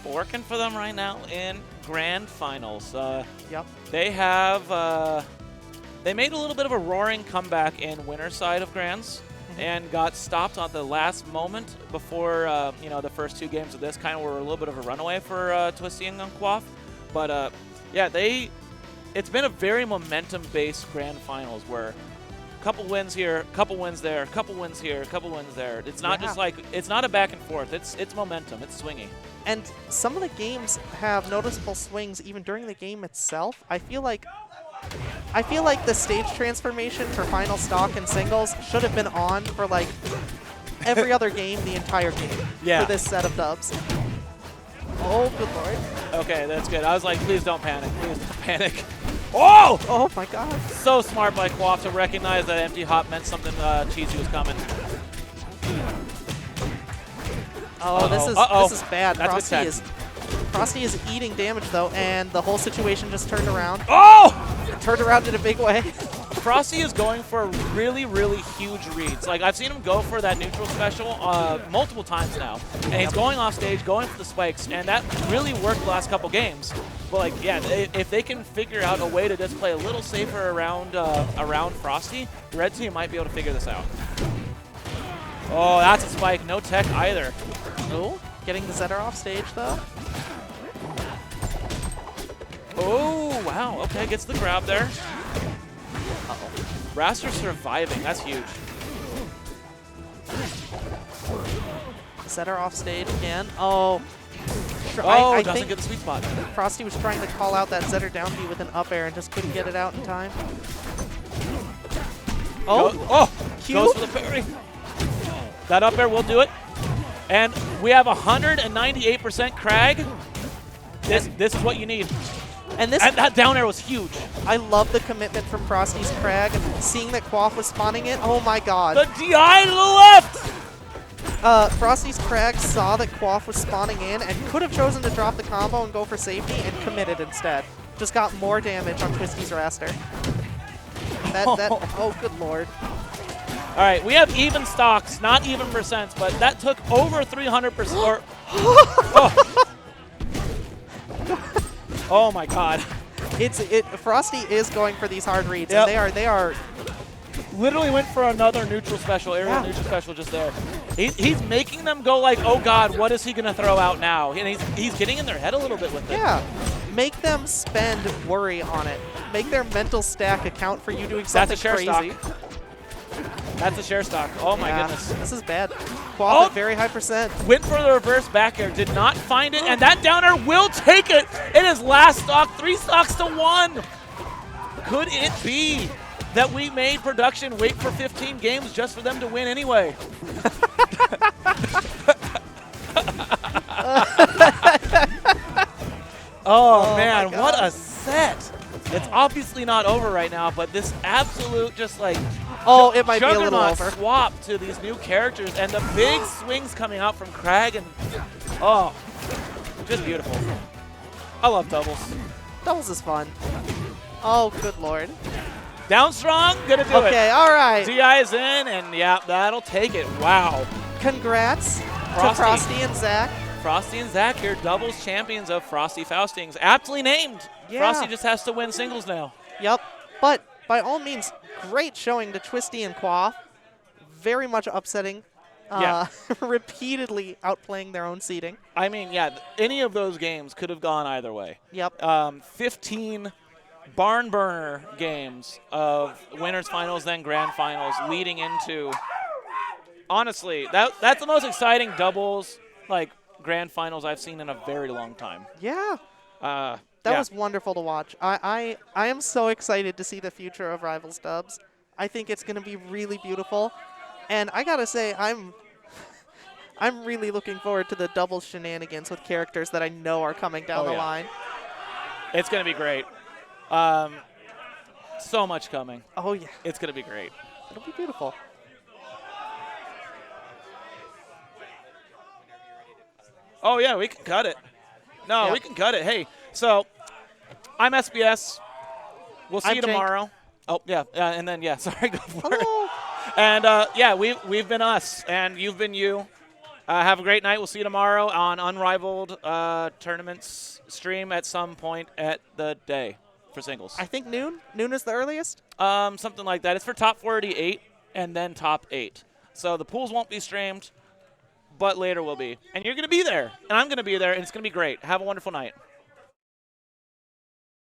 working for them right now in Grand Finals.
Yep.
They have they made a little bit of a roaring comeback in Winners side of Grands. and got stopped at the last moment before you know, the first 2 games of this kind of were a little bit of a runaway for Twisty and Quaff. But yeah, it's been a very momentum-based grand finals where couple wins here, couple wins there, couple wins here, couple wins there. It's not just like, it's not a back and forth. It's momentum. It's swingy.
And some of the games have noticeable swings even during the game itself. I feel like the stage transformation for final stock and singles should have been on for like every other game, the entire game for this set of dubs. Oh, good lord.
Okay, that's good. I was like, please don't panic. Please don't panic. Oh!
Oh my god.
So smart by Quaff to recognize that empty hop meant something cheesy was coming.
Oh, this is bad.
That's
Frosty is eating damage though, and the whole situation just turned around.
Oh!
It turned around in a big way.
Frosty is going for really, really huge reads. Like, I've seen him go for that neutral special multiple times now. And he's going off stage, going for the spikes, and that really worked the last couple games. But, like, yeah, if they can figure out a way to just play a little safer around Frosty, the red team might be able to figure this out. Oh, that's a spike. No tech either.
Oh, getting the Zetter off stage, though.
Oh, wow. Okay, gets the grab there. Uh-oh. Raster surviving. That's huge.
Zetter off stage again. Oh.
I
I
doesn't
think
get the sweet spot.
Frosty was trying to call out that Zetter down B with an up air and just couldn't get it out in time. Oh, Q?
Goes for the parry. That up air will do it. And we have 198% Crag. This is what you need.
And
that down air was huge.
I love the commitment from Frosty's Crag. Seeing that Quaff was spawning it, oh my god.
The DI to the left!
Frosty's Crag saw that Quaff was spawning in and could have chosen to drop the combo and go for safety and committed instead. Just got more damage on Twisty's Raster. Oh, good lord.
All right, we have even stocks, not even percents, but that took over 300%. Oh my god.
Frosty is going for these hard reads,
Yep.
and they are
Literally went for another neutral special, aerial neutral special just there. He's making them go like, oh god, what is he gonna throw out now? And he's getting in their head a little bit with it.
Yeah. Make them spend worry on it. Make their mental stack account for you doing something crazy.
Stock. That's a share stock. Oh my goodness.
This is bad. Quaff at very high percent.
Went for the reverse back air, did not find it, and that down air will take it. It is last stock, 3 stocks to 1. Could it be that we made production wait for 15 games just for them to win anyway? Oh man, what a set. It's obviously not over right now, but this absolute just like
it might be a little over.
Swap to these new characters and the big swings coming out from Crag and just beautiful. I love doubles.
Doubles is fun. Oh, good lord.
Down strong, gonna do it.
Okay, all right.
DI is in, and yeah, that'll take it. Wow.
Congrats to Frosty and Zach.
Frosty and Zach here, doubles champions of Frosty Faustings. Aptly named.
Yeah.
Frosty just has to win singles now.
Yep. But by all means, great showing to Twisty and Quaff. Very much upsetting. Repeatedly outplaying their own seeding.
I mean, yeah, any of those games could have gone either way.
Yep.
15 barn burner games of winners finals, then grand finals, leading into, honestly, that's the most exciting doubles, like, grand finals I've seen in a very long time.
Yeah. That was wonderful to watch. I am so excited to see the future of Rivals dubs. I think it's going to be really beautiful. And I got to say, I'm really looking forward to the doubles shenanigans with characters that I know are coming down the line.
It's going to be great. So much coming.
Oh, yeah.
It's going to be great.
It'll be beautiful.
Oh, yeah, we can cut it. No, we can cut it. Hey, so I'm SBS. We'll see you tomorrow. Oh, yeah, and then, sorry, go for it. And, we've been us, and you've been you. Have a great night. We'll see you tomorrow on Unrivaled Tournaments stream at some point at the day for singles.
I think noon. Noon is the earliest?
Something like that. It's for top 48 and then top 8. So the pools won't be streamed, but later will be. And you're going to be there, and I'm going to be there, and it's going to be great. Have a wonderful night.